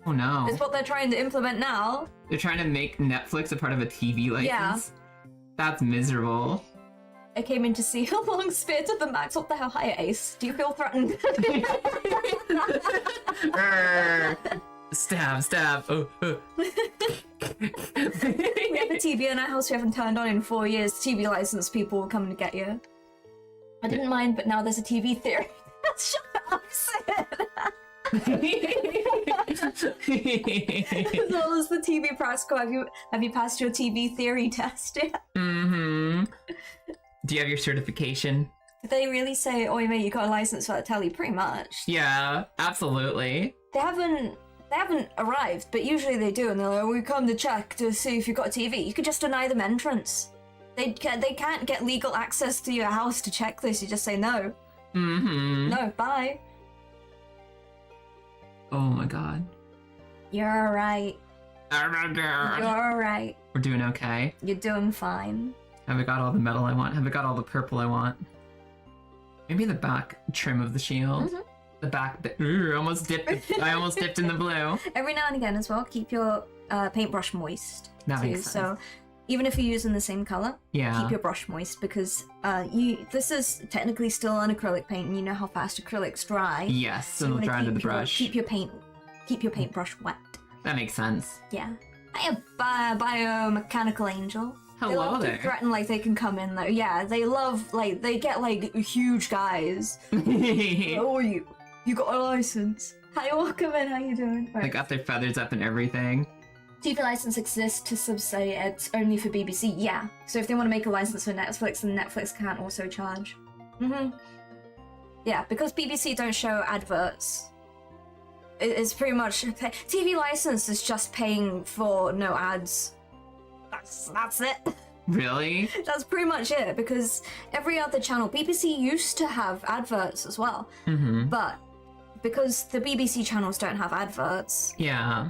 Oh no. It's what they're trying to implement now. They're trying to make Netflix a part of a TV license? Yeah. That's miserable. I came in to see how long Spear to the max. What the hell? Hiya, Ace. Do you feel threatened? Stab. Oh. We have a TV in our house we haven't turned on in 4 years. TV license people will come to get you. I didn't mind, but now there's a TV theory. Shut up, Sid. As well as the TV press co, have you passed your TV theory test yet? Mm-hmm. Do you have your certification? Did they really say, "Oh, mate, you got a license for that telly"? Pretty much. Yeah, absolutely. They haven't arrived, but usually they do, and they're like, "We come to check to see if you've got a TV." You could just deny them entrance. They can't get legal access to your house to check this. You just say no. Mm-hmm. No, bye. Oh my god. You're alright. Oh my god. You're alright. We're doing okay. You're doing fine. Have I got all the metal I want? Have I got all the purple I want? Maybe the back trim of the shield. Mm-hmm. The back bit. Ooh, I almost dipped in the blue. Every now and again as well, keep your paintbrush moist. That too. makes sense. So even if you're using the same color, Yeah. keep your brush moist because this is technically still an acrylic paint, and you know how fast acrylics dry. Yes, So it'll you wanna dry under the keep brush. Keep your paintbrush wet. That makes sense. Yeah. I have biomechanical angel. They Hello love to there. threaten like they can come in though. Yeah, they love like they get like huge guys. Oh, you got a license. Hi, welcome in. How you doing? They got their feathers up and everything. TV license exists to say it's only for BBC. Yeah. So if they want to make a license for Netflix, then Netflix can't also charge. Yeah, because BBC don't show adverts. It's pretty much TV license is just paying for no ads. That's it. Really? That's pretty much it, because every other channel, BBC used to have adverts as well, but because the BBC channels don't have adverts, Yeah.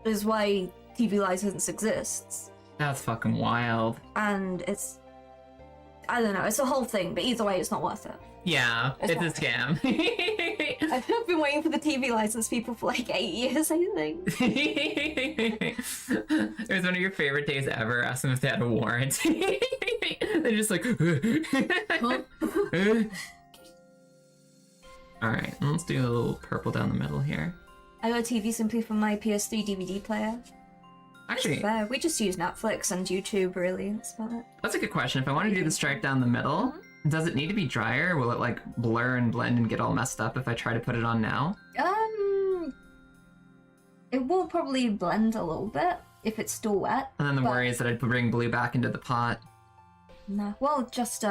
is why TV license exists. That's fucking wild. And it's, I don't know, it's a whole thing, but either way, it's not worth it. Yeah, it's a scam. I've been waiting for the TV license people for like 8 years, I think. It was one of your favorite days ever. Ask them if they had a warranty. They're just like, Alright, let's do a little purple down the middle here. I got a TV simply from my PS3 DVD player. Actually, Fair. We just use Netflix and YouTube, really. That's about it. that's a good question. If I want to do the stripe down the middle, does it need to be drier? Or will it like blur and blend and get all messed up if I try to put it on now? It will probably blend a little bit if it's still wet. And then the but- worry is that I'd bring blue back into the pot. Nah. Well, just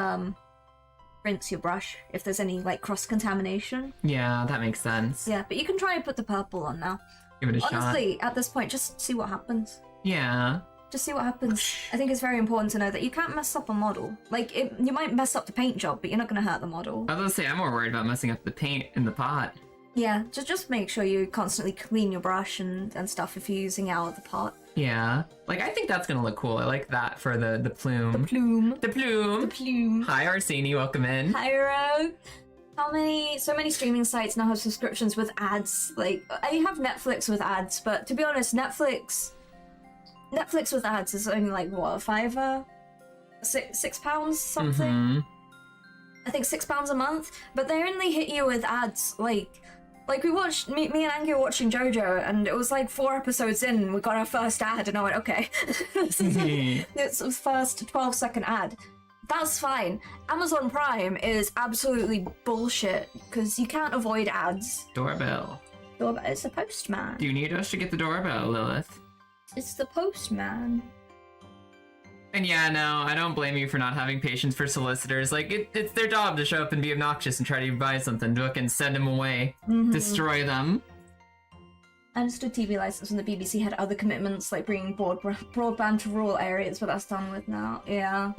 rinse your brush if there's any like cross-contamination. Yeah, that makes sense. Yeah, but you can try and put the purple on now. Give it a shot. Honestly, at this point, just see what happens. Yeah. Just see what happens. I think it's very important to know that you can't mess up a model. Like, you might mess up the paint job, but you're not going to hurt the model. I was gonna say, I'm more worried about messing up the paint in the pot. Yeah, just make sure you constantly clean your brush and stuff if you're using it out of the pot. Yeah. Like, I think that's gonna look cool. I like that for the plume. The plume. The plume. The plume. Hi, Arsini. Welcome in. Hi, Ro. So many streaming sites now have subscriptions with ads. Like, I have Netflix with ads, but to be honest, Netflix with ads is only like, what, $5? £6 something. I think £6 a month, but they only hit you with ads. Like we watched, me and Angie were watching JoJo, and it was like 4 episodes in, we got our first ad, and I went, okay. It's the first 12-second ad. That's fine. Amazon Prime is absolutely bullshit, because you can't avoid ads. Doorbell. It's the postman. Do you need us to get the doorbell, Lilith? It's the postman. And yeah, no, I don't blame you for not having patience for solicitors. Like, it's their job to show up and be obnoxious and try to buy something, look and send them away. Destroy them. I understood TV license when the BBC had other commitments, like bringing broadband to rural areas, but that's done with now. Yeah.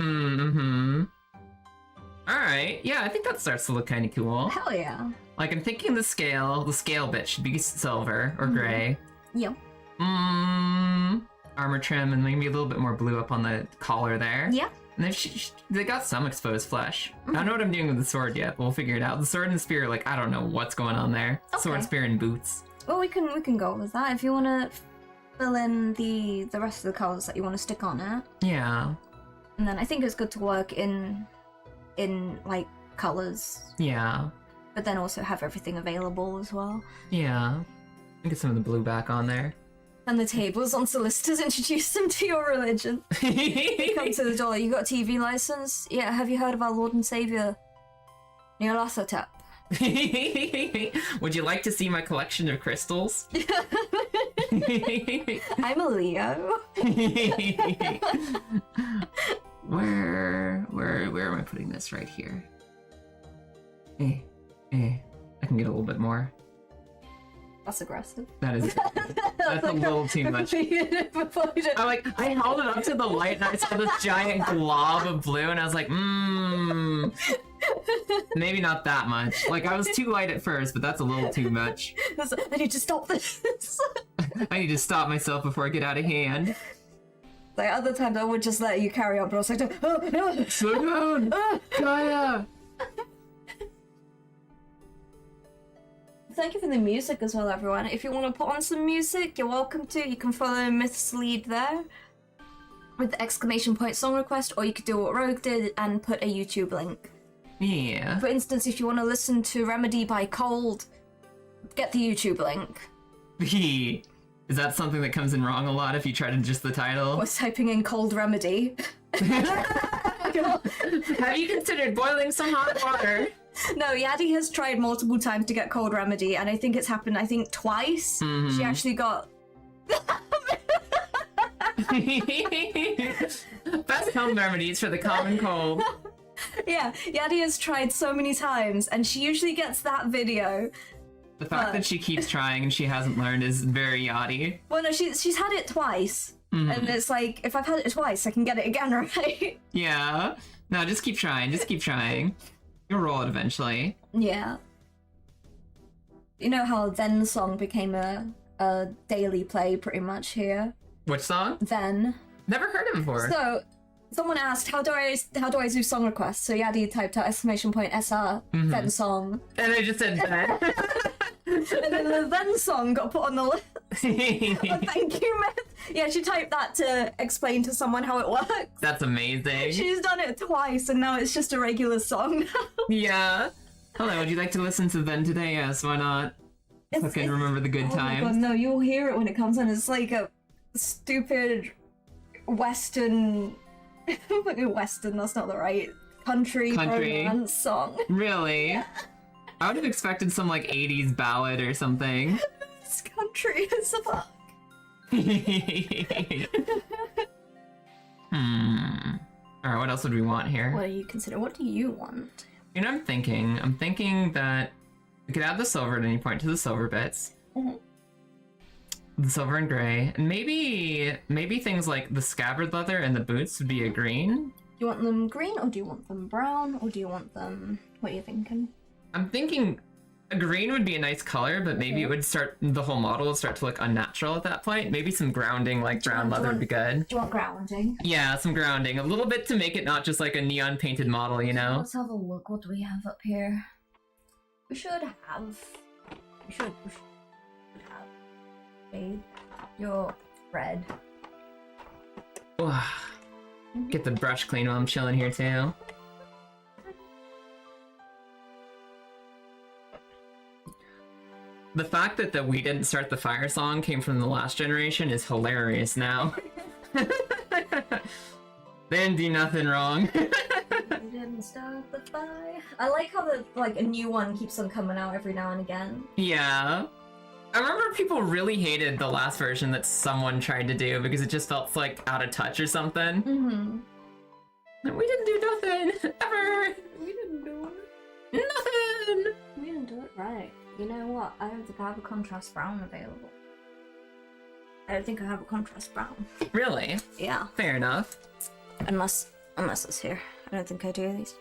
Alright, yeah, I think that starts to look kind of cool. Hell yeah. Like, I'm thinking the scale bit should be silver or gray. Yep. Armor trim and maybe a little bit more blue up on the collar there. Yeah. And they got some exposed flesh. I don't know what I'm doing with the sword yet, but we'll figure it out. The sword and the spear, like, I don't know what's going on there. Okay. Sword, spear, and boots. Well, we can go with that if you want to fill in the rest of the colors that you want to stick on it. Yeah. And then I think it's good to work in like colors. Yeah. But then also have everything available as well. Yeah. Get some of the blue back on there. And the tables on solicitors, introduce them to your religion. You come to the door, you got a TV license? Yeah, have you heard of our Lord and Savior, Nyarlathotep? Would you like to see my collection of crystals? I'm a Leo. Where am I putting this? Right here. I can get a little bit more. That's aggressive. That is. That's a little too much. I held it up to the light and I saw this giant glob of blue and I was like, maybe not that much. Like, I was too light at first, but that's a little too much. I need to stop this. I need to stop myself before I get out of hand. Like, other times I would just let you carry on, but I was like, oh, no. Slow down! Gaia! Thank you for the music as well, everyone. If you want to put on some music, you're welcome to. You can follow Myth's lead there with the ! song request, or you could do what Rogue did and put a YouTube link. Yeah. For instance, if you want to listen to Remedy by Cold, get the YouTube link. Is that something that comes in wrong a lot if you try to just the title? I was typing in Cold Remedy. Have you considered boiling some hot water? No, Yadi has tried multiple times to get Cold Remedy, and I think it's happened, twice. She actually got... Best home remedies for the common cold. Yeah, Yadi has tried so many times, and she usually gets that video. The fact that she keeps trying and she hasn't learned is very yachty. Well, no, she's had it twice, and it's like, if I've had it twice, I can get it again, right? Yeah. No, just keep trying, You'll roll it eventually. Yeah. You know how Then song became a daily play pretty much here? Which song? Then. Never heard it before. So, someone asked, how do I do song requests? So Yadi typed out !SR, Then song. And I just said then. And then the Then song got put on the list. Thank you, Myth. Yeah, she typed that to explain to someone how it works. That's amazing. She's done it twice, and now it's just a regular song now. Yeah. Hello, would you like to listen to Then today? Yes, why not? Fucking remember the good times. My God, no, you'll hear it when it comes on. It's like a stupid Western... Western, that's not the right... Country romance song. Really? I would have expected some, 80s ballad or something. It's country as fuck. Alright, what else would we want here? What do you consider? What do you want? You know, I'm thinking that we could add the silver at any point to the silver bits. The silver and gray. And maybe things like the scabbard leather and the boots would be a green. Do you want them green, or do you want them brown, or do you want them... What are you thinking? I'm thinking a green would be a nice color, but maybe it would the whole model would start to look unnatural at that point. Maybe some grounding, like brown leather would be good. Do you want grounding? Yeah, some grounding. A little bit to make it not just like a neon painted model, you know? Let's have a look. What do we have up here? We should have... Fade your red. Get the brush clean while I'm chilling here too. The fact that the "We Didn't Start the Fire" song came from the last generation is hilarious now. They didn't do nothing wrong. We didn't start the fire. I like how a new one keeps on coming out every now and again. Yeah. I remember people really hated the last version that someone tried to do because it just felt like out of touch or something. Mm-hmm. We didn't do nothing, ever. We didn't do it. Nothing. We didn't do it right. You know what? I don't think I have a contrast brown available. I don't think I have a contrast brown. Really? Yeah. Fair enough. Unless it's here. I don't think I do these.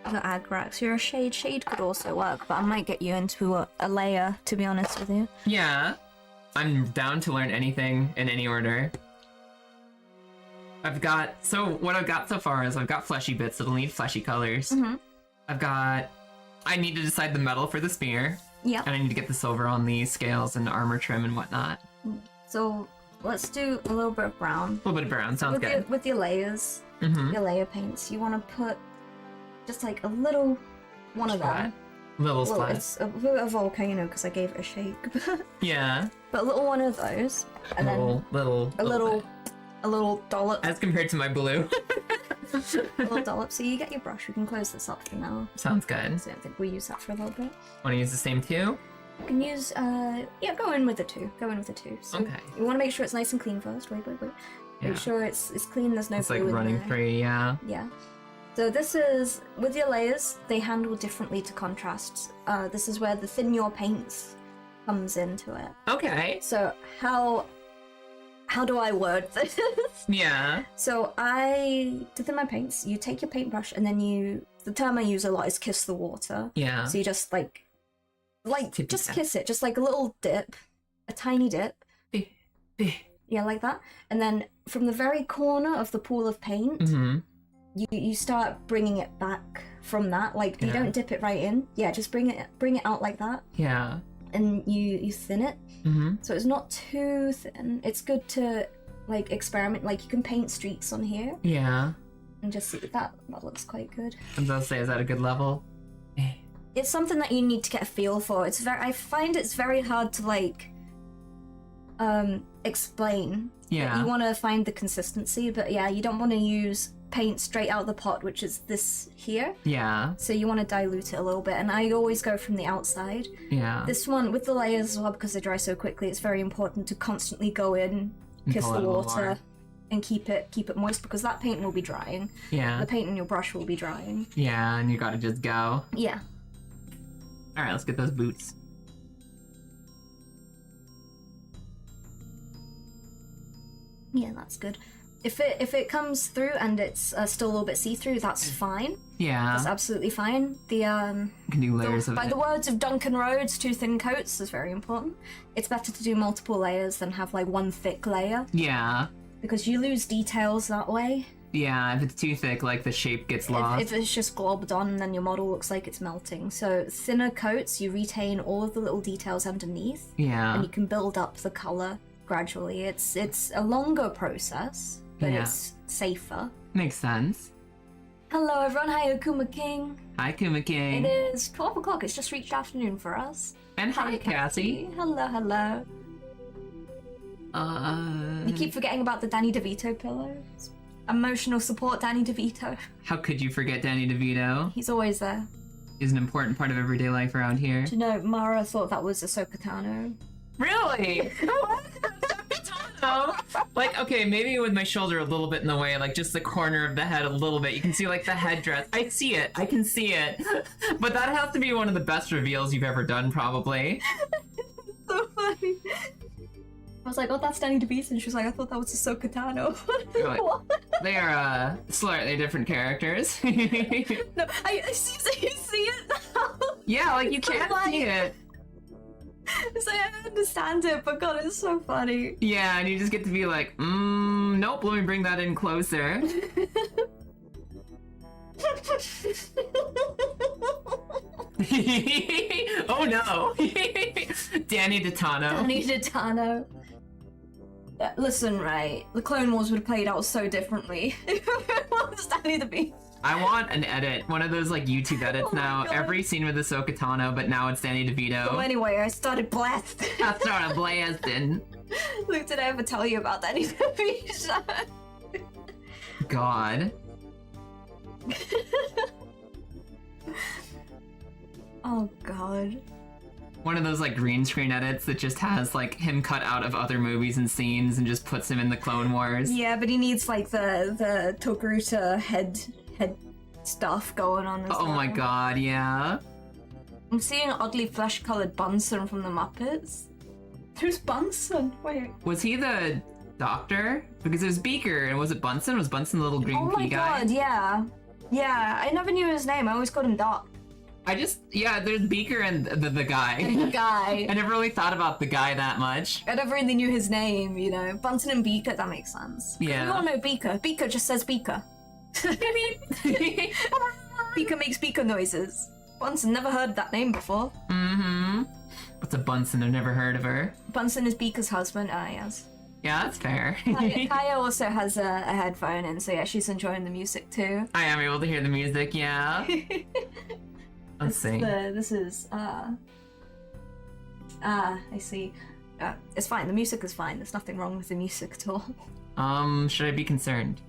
The Agrax. You're a shade. Shade could also work, but I might get you into a layer, to be honest with you. Yeah. I'm down to learn anything in any order. What I've got so far is I've got fleshy bits that'll need fleshy colors. Mm-hmm. I need to decide the metal for the spear. Yeah. And I need to get the silver on the scales and armor trim and whatnot. So let's do a little bit of brown. A little bit of brown, sounds good. With your layers, Mm-hmm. your layer paints, you want to put just like a little one of them. Little Well, splat. it's a bit of volcano because I gave it a shake. Yeah. But a little one of those, and then a little dollop. As compared to my blue. A little dollop. So you get your brush. We can close this up for now. Sounds good. So I think we'll use that for a little bit. Want to use the same too? You can use, go in with the two. Go in with the two. So Okay. you want to make sure it's nice and clean first. Wait. Yeah. Make sure it's clean. There's no It's blue like in running there. free, yeah. Yeah. So this is, with your layers, they handle differently to contrasts. This is where the thin your paints comes into it. Okay. So how do I word this? Yeah. So to thin my paints, you take your paintbrush and then the term I use a lot is kiss the water. Yeah. So you just just tap. kiss it, just like a little dip, a tiny dip. Yeah, like that. And then from the very corner of the pool of paint, Mm-hmm. you start bringing it back from that. Like, you don't dip it right in. Yeah, just bring it out like that. Yeah. And you thin it. Mm-hmm. So it's not too thin. It's good to like experiment. Like, you can paint streaks on here Yeah. and just see that looks quite good. I was about to say, is that a good level? It's something that you need to get a feel for. I find it's very hard to like explain. Yeah. You want to find the consistency, but yeah, you don't want to use paint straight out of the pot, which is this here. Yeah. So you want to dilute it a little bit, and I always go from the outside. Yeah. This one, with the layers as well, because they dry so quickly, it's very important to constantly go in, kiss pull the out a little water, more. and keep it moist, because that paint will be drying. Yeah. The paint in your brush will be drying. Yeah, and you gotta just go. Yeah. Alright, let's get those boots. Yeah, that's good. If it comes through and it's still a little bit see-through, that's fine. Yeah. That's absolutely fine. You can do layers of By it. the words of Duncan Rhodes, 2 thin coats is very important. It's better to do multiple layers than have like 1 thick layer, Yeah. because you lose details that way. Yeah, if it's too thick, like the shape gets lost. If it's just globbed on, then your model looks like it's melting. So thinner coats, you retain all of the little details underneath, Yeah. and you can build up the color gradually. It's a longer process, but Yeah. it's safer. Makes sense. Hello everyone, hi Okuma King. Hi, Kuma King. It is 12 o'clock, it's just reached afternoon for us. And hi, Cassie. Hello. You keep forgetting about the Danny DeVito pillows. Emotional support, Danny DeVito. How could you forget Danny DeVito? He's always there. He's an important part of everyday life around here. Do you know, Mara thought that was Ahsoka Tano. Really? Like, okay, maybe with my shoulder a little bit in the way, like just the corner of the head a little bit. You can see like the headdress. I see it. I can see it. But that has to be one of the best reveals you've ever done, probably. So funny. I was like, oh, that's Danny DeVito, and she was like, I thought that was Ahsoka Tano. Like, they are slightly different characters. No, I see, you see it now. Yeah, like you can't see it. It's like, I understand it, but God, it's so funny. Yeah, and you just get to be like, nope, let me bring that in closer. Oh no! Danny DeTano. Danny DeTano. Listen, right, the Clone Wars would have played out so differently if it was Danny DeVito. I want an edit, one of those like YouTube edits now. God. Every scene with Ahsoka Tano, but now it's Danny DeVito. So anyway, I started blasting. I started blasting. Luke, did I ever tell you about Danny DeVito? God. Oh God. One of those like green screen edits that just has like him cut out of other movies and scenes and just puts him in the Clone Wars. Yeah, but he needs like the Tokuruta head stuff going on as Oh well. my god, yeah. I'm seeing oddly flesh-colored Bunsen from the Muppets. Who's Bunsen? Wait. Was he the doctor? Because there's Beaker, and was it Bunsen? Was Bunsen the little green Oh my pea guy? god, yeah. Yeah, I never knew his name. I always called him Doc. There's Beaker and the guy. The guy. I never really thought about the guy that much. I never really knew his name, you know. Bunsen and Beaker, that makes sense. Yeah. We all know Beaker. Beaker just says Beaker. Beaker makes Beaker noises. Bunsen, never heard that name before. Mm-hmm. What's a Bunsen? I've never heard of her. Bunsen is Beaker's husband. Ah, yes. Yeah, that's fair. Kaya also has a headphone in, so yeah, she's enjoying the music too. I am able to hear the music, yeah. Let's see. This is, I see. It's fine, the music is fine. There's nothing wrong with the music at all. Should I be concerned?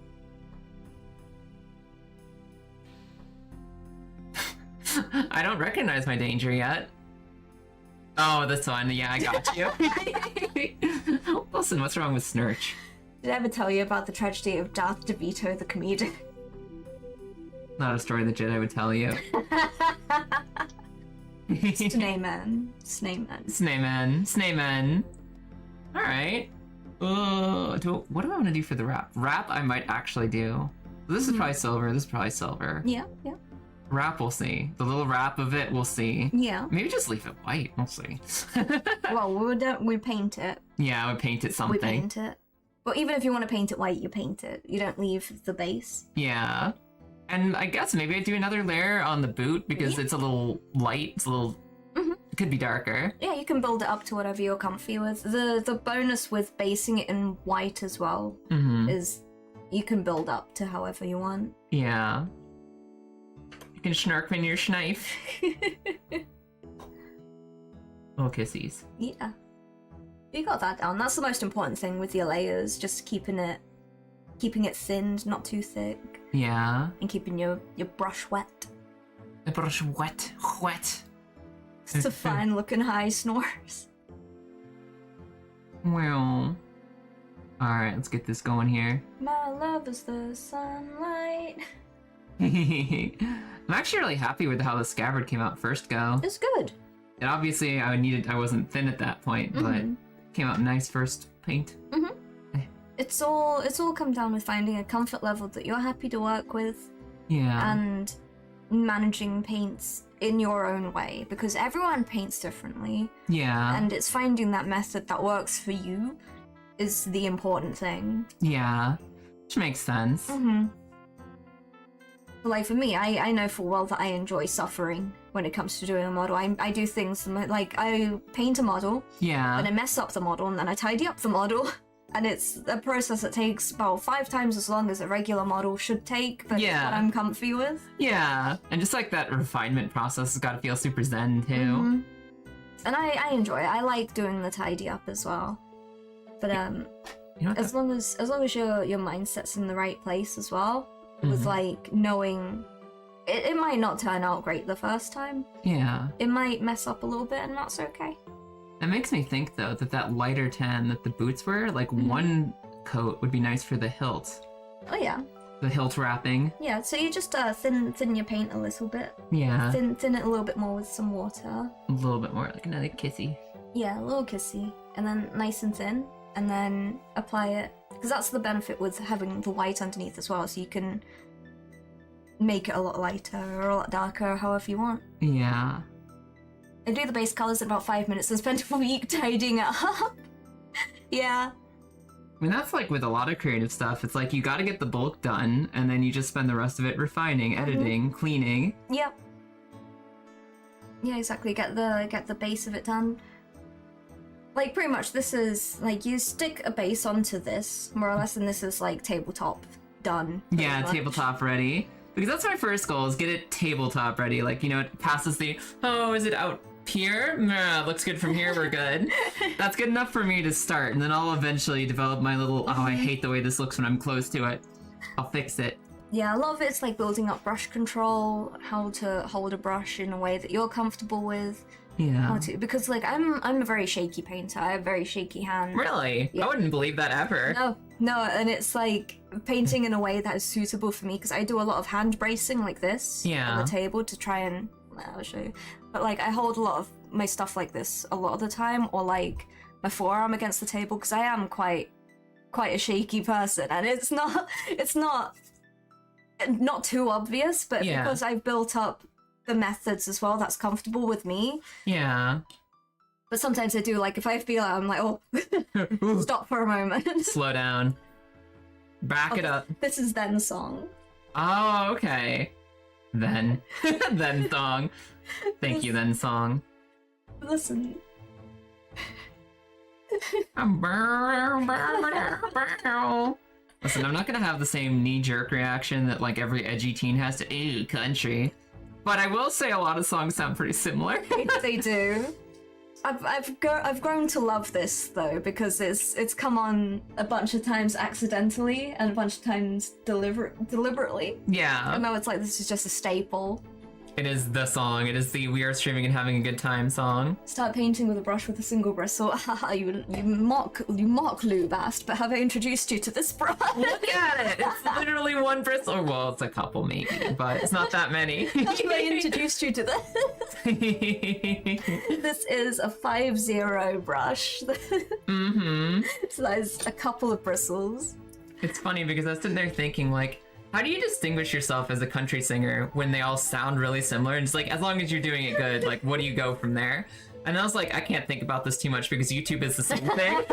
I don't recognize my danger yet. Oh, this one. Yeah, I got you. Listen, what's wrong with Snurch? Did I ever tell you about the tragedy of Darth DeVito, the comedian? Not a story the Jedi would tell you. Snayman. Snayman. Alright. What do I want to do for the wrap? Wrap I might actually do. This is probably silver. This is probably silver. Yeah. Wrap, we'll see. The little wrap of it, we'll see. Yeah. Maybe just leave it white. We'll see. Well, we paint it. Yeah, we paint it something. We paint it. But even if you want to paint it white, you paint it. You don't leave the base. Yeah. And I guess maybe I do another layer on the boot because it's a little light. It's a little... It could be darker. Yeah, you can build it up to whatever you're comfy with. The bonus with basing it in white as well is you can build up to however you want. Yeah. You can schnark when you're schneif. Little kissies. Yeah. You got that down. That's the most important thing with your layers, just keeping it thinned, not too thick. Yeah. And keeping your brush wet. The brush wet. It's a fine looking high snores. Well. Alright, let's get this going here. My love is the sunlight. I'm actually really happy with how the scabbard came out first go. It's good. And obviously I wasn't thin at that point, but it came out nice first paint. It's all come down with finding a comfort level that you're happy to work with. Yeah. And managing paints in your own way, because everyone paints differently. Yeah. And it's finding that method that works for you is the important thing. Yeah. Which makes sense. Like for me, I know full well that I enjoy suffering when it comes to doing a model. I do things like I paint a model, Yeah. and I mess up the model, and then I tidy up the model. And it's a process that takes about 5 times as long as a regular model should take, but it's what I'm comfy with. Yeah. And just like that refinement process has got to feel super zen too. And I enjoy it. I like doing the tidy up as well. But You know what as long as your mindset's in the right place as well, with like knowing it might not turn out great the first time. Yeah. It might mess up a little bit, and that's okay. That makes me think though that lighter tan that the boots were, like one coat would be nice for the hilt. Oh yeah. The hilt wrapping. Yeah, so you just thin your paint a little bit. Yeah. Thin it a little bit more with some water. A little bit more, like another kissy. Yeah, a little kissy. And then nice and thin. And then apply it. Because that's the benefit with having the white underneath as well, so you can make it a lot lighter or a lot darker, however you want. Yeah. I do the base colors in about 5 minutes and spend a week tidying it up. Yeah. I mean, that's like with a lot of creative stuff. It's like you got to get the bulk done, and then you just spend the rest of it refining, editing, cleaning. Yep. Yeah, exactly. Get the base of it done. like pretty much this is like you stick a base onto this more or less, and this is like tabletop done. Yeah, much. tabletop ready. Because that's my first goal, is get it tabletop ready. Like, you know, it passes the, oh, is it out here? Nah, looks good from here, we're good. That's good enough for me to start, and then I'll eventually develop my little, oh, I hate the way this looks when I'm close to it. I'll fix it. Yeah, a lot of it's like building up brush control, how to hold a brush in a way that you're comfortable with. Yeah. Because like I'm a very shaky painter. I have very shaky hands. Really? Yeah. I wouldn't believe that ever. No, and it's like painting in a way that is suitable for me because I do a lot of hand bracing like this on the table to try and I'll show you. But like I hold a lot of my stuff like this a lot of the time, or like my forearm against the table because I am quite a shaky person, and it's not too obvious, but because I've built up the methods as well that's comfortable with me. Yeah. But sometimes I do, like, if I feel it, I'm like, oh, stop for a moment. Slow down. Back it up. This is Then Song. Oh, okay. Then. Then Song. Thank you, Then Song. Listen. Listen, I'm not gonna have the same knee-jerk reaction that, like, every edgy teen has to, ew, country. But I will say a lot of songs sound pretty similar. They do. I've grown to love this though, because it's come on a bunch of times accidentally and a bunch of times deliberately. Yeah. And now it's like this is just a staple. It is the song. It is the we are streaming and having a good time song. Start painting with a brush with a single bristle. Haha, you mock Lubast, but have I introduced you to this brush? Look at it! It's literally one bristle. Well, it's a couple maybe, but it's not that many. Have I introduced you to this? This is a 5-0 brush. Mm-hmm. So there's a couple of bristles. It's funny because I was sitting there thinking, like, how do you distinguish yourself as a country singer when they all sound really similar? And it's like, as long as you're doing it good, like, what do you go from there? And I was like, I can't think about this too much because YouTube is the same thing.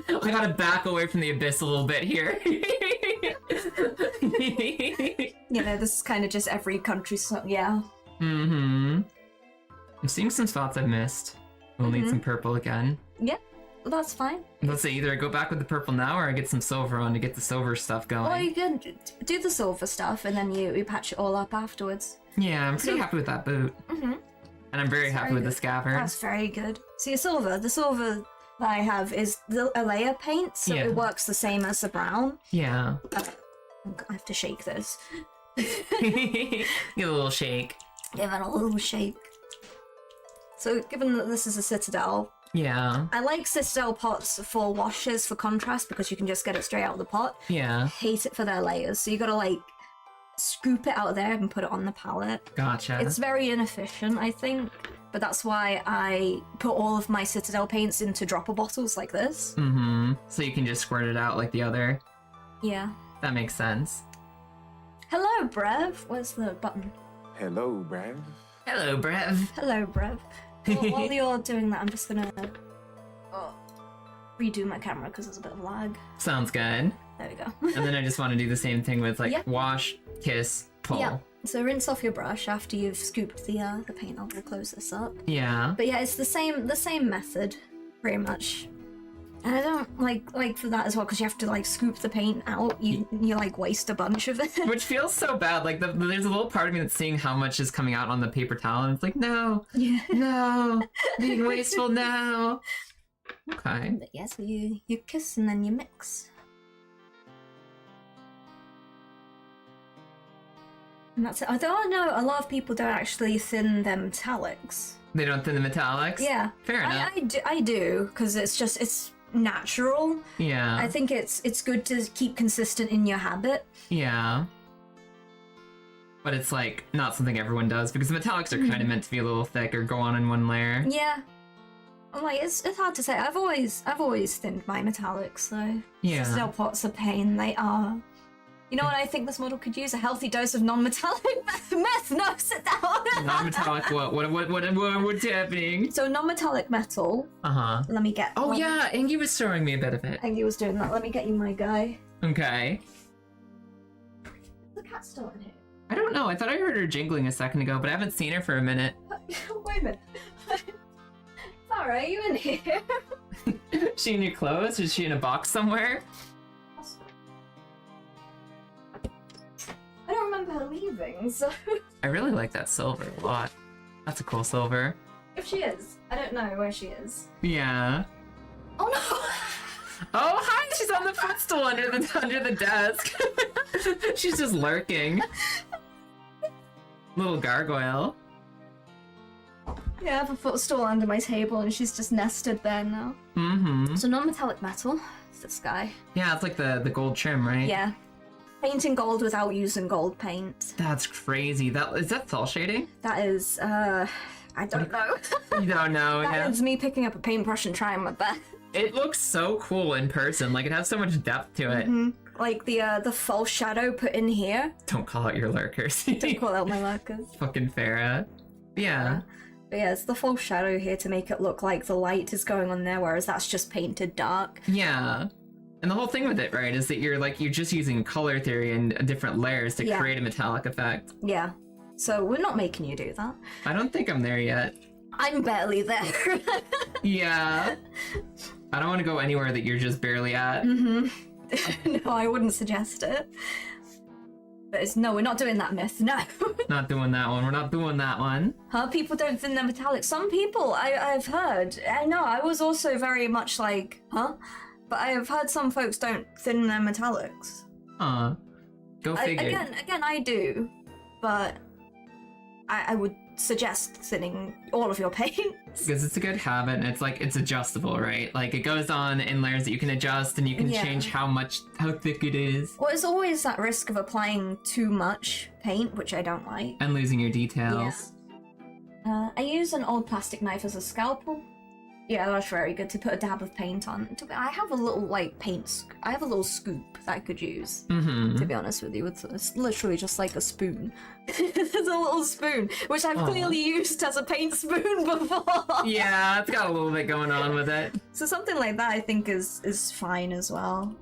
I gotta back away from the abyss a little bit here. You know, this is kind of just every country song, yeah. Mm-hmm. I'm seeing some spots I've missed. We'll need some purple again. Yeah. That's fine. Let's say either I go back with the purple now or I get some silver on to get the silver stuff going. Well, you can do the silver stuff and then you patch it all up afterwards. Yeah, I'm pretty happy with that boot. Mm-hmm. And I'm very happy with the scabbard. That's very good. See, the silver that I have is a layer paint, so it works the same as the brown. Yeah. I have to shake this. Give a little shake. Give it a little shake. So, given that this is a Citadel, yeah, I like Citadel pots for washes for contrast because you can just get it straight out of the pot. Yeah. I hate it for their layers, so you gotta like scoop it out of there and put it on the palette. Gotcha. It's very inefficient, I think, but that's why I put all of my Citadel paints into dropper bottles like this. Mm-hmm. So you can just squirt it out like the other. Yeah. That makes sense. Hello, Brev. Where's the button? Hello, Brev. Hello, Brev. Hello, Brev. Well, while you're doing that, I'm just gonna redo my camera because there's a bit of lag. Sounds good. There we go. And then I just want to do the same thing with like wash, kiss, pull. Yeah. So rinse off your brush after you've scooped the paint. I'll close this up. Yeah. But yeah, it's the same method, pretty much. And I don't like for that as well because you have to like scoop the paint out. You like waste a bunch of it. Which feels so bad. Like there's a little part of me that's seeing how much is coming out on the paper towel, and it's like, no, no, being wasteful now. Okay. But yeah, so you kiss and then you mix. And that's it. Although I know a lot of people don't actually thin their metallics. They don't thin the metallics? Yeah. Fair enough. I do, because it's natural. Yeah. I think it's good to keep consistent in your habit. Yeah. But it's like not something everyone does because the metallics are kind of meant to be a little thick or go on in one layer. Yeah. I'm like, it's hard to say. I've always thinned my metallics, so still pots of pain. They are. You know what I think this model could use? A healthy dose of non-metallic meth. No, sit down. Non-metallic what? What's happening? So non-metallic metal. Uh-huh. Let me get. Oh yeah, Angie was showing me a bit of it. Angie was doing that. Let me get you my guy. Okay. The cat's still in here. I don't know. I thought I heard her jingling a second ago, but I haven't seen her for a minute. Wait a minute. Farah, are you in here? Is she in your clothes? Is she in a box somewhere? I don't remember her leaving, so... I really like that silver a lot. That's a cool silver. If she is, I don't know where she is. Yeah. Oh no! Oh, hi! She's on the footstool under the desk. She's just lurking. Little gargoyle. Yeah, I have a footstool under my table and she's just nested there now. Mm-hmm. So non-metallic metal. It's this guy. Yeah, it's like the gold trim, right? Yeah. Painting gold without using gold paint. That's crazy. Is that thaw shading? That is, I don't know. You don't know, yeah. That is me picking up a paintbrush and trying my best. It looks so cool in person. Like, it has so much depth to it. Mm-hmm. Like the false shadow put in here. Don't call out your lurkers. Don't call out my lurkers. Fucking Farah. Yeah. But yeah, it's the false shadow here to make it look like the light is going on there, whereas that's just painted dark. Yeah. And the whole thing with it, right, is that you're just using color theory and different layers to create a metallic effect. Yeah. So we're not making you do that. I don't think I'm there yet. I'm barely there. Yeah. I don't want to go anywhere that you're just barely at. Mm-hmm. No, I wouldn't suggest it. But no, we're not doing that myth, no. Not doing that one. We're not doing that one. Huh? People don't thin their metallic. Some people, I've heard. I know, I was also very much like, huh? But I have heard some folks don't thin their metallics. Go figure. Again, I do. But I would suggest thinning all of your paints. Because it's a good habit, and it's adjustable, right? Like, it goes on in layers that you can adjust, and you can change how thick it is. Well, it's always that risk of applying too much paint, which I don't like. And losing your details. Yeah. I use an old plastic knife as a scalpel. Yeah, that's very good to put a dab of paint on. I have a little, I have a little scoop that I could use, to be honest with you. It's literally just like a spoon. It's a little spoon, which I've clearly used as a paint spoon before. Yeah, it's got a little bit going on with it. So something like that I think is fine as well.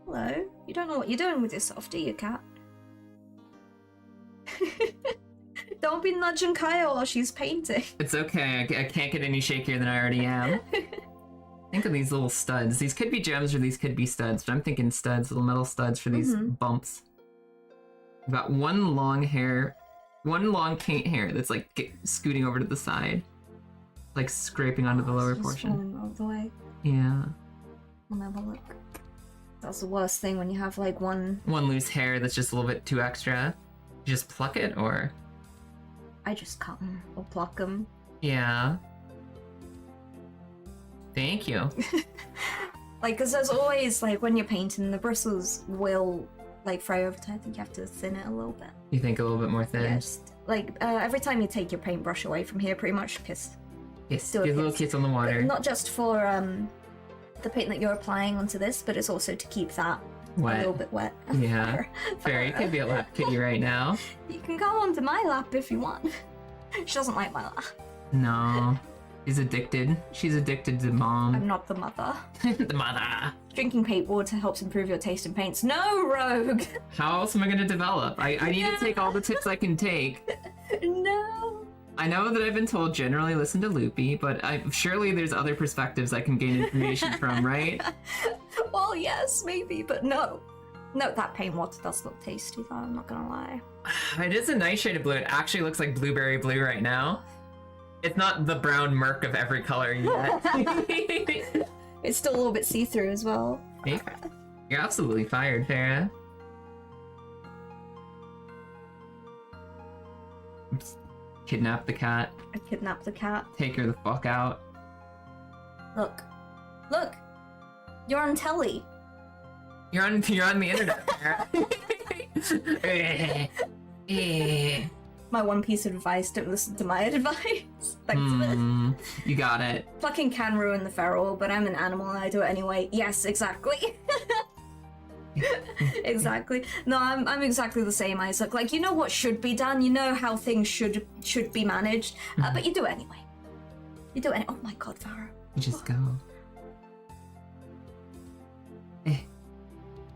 Hello? You don't know what you're doing with yourself, do you, cat? Don't be nudging Kaya while she's painting. It's okay. I can't get any shakier than I already am. Think of these little studs. These could be gems or these could be studs, but I'm thinking studs, little metal studs for these bumps. I've got one long paint hair that's like scooting over to the side. Like scraping onto the lower portion. Falling all the way. Yeah. I'll have a look. That's the worst thing when you have like one loose hair that's just a little bit too extra. You just pluck it, or? I just cut them or pluck them. Yeah. Thank you. Like, because there's always, like, when you're painting, the bristles will, like, fray over time. I think you have to thin it a little bit. You think a little bit more thin? Yeah, just, like, every time you take your paintbrush away from here, pretty much piss. Yes, give a little kiss on the water. But not just for the paint that you're applying onto this, but it's also to keep that wet. A little bit wet. Yeah. Fairy could be a lap kitty right now. You can come onto my lap if you want. She doesn't like my lap. No. She's addicted. She's addicted to mom. I'm not the mother. The mother. Drinking paint water helps improve your taste in paints. No, Rogue! How else am I going to develop? I need to take all the tips I can take. No. I know that I've been told generally listen to Loopy, but surely there's other perspectives I can gain information from, right? Well, yes, maybe, but no. No, that paint water does look tasty, though, I'm not gonna lie. It is a nice shade of blue. It actually looks like blueberry blue right now. It's not the brown murk of every color yet. It's still a little bit see-through as well. Hey, you're absolutely fired, Farah. Oops. Kidnap the cat. I kidnapped the cat. Take her the fuck out. Look. Look! You're on telly. You're on the internet, Farah. My one piece of advice, don't listen to my advice. Thanks. You got it. Plucking can ruin the feral, but I'm an animal and I do it anyway. Yes, exactly. Exactly. No, I'm exactly the same, Isaac. Like, you know what should be done, you know how things should be managed, but you do it anyway. You do it oh my god, Farah. You just go.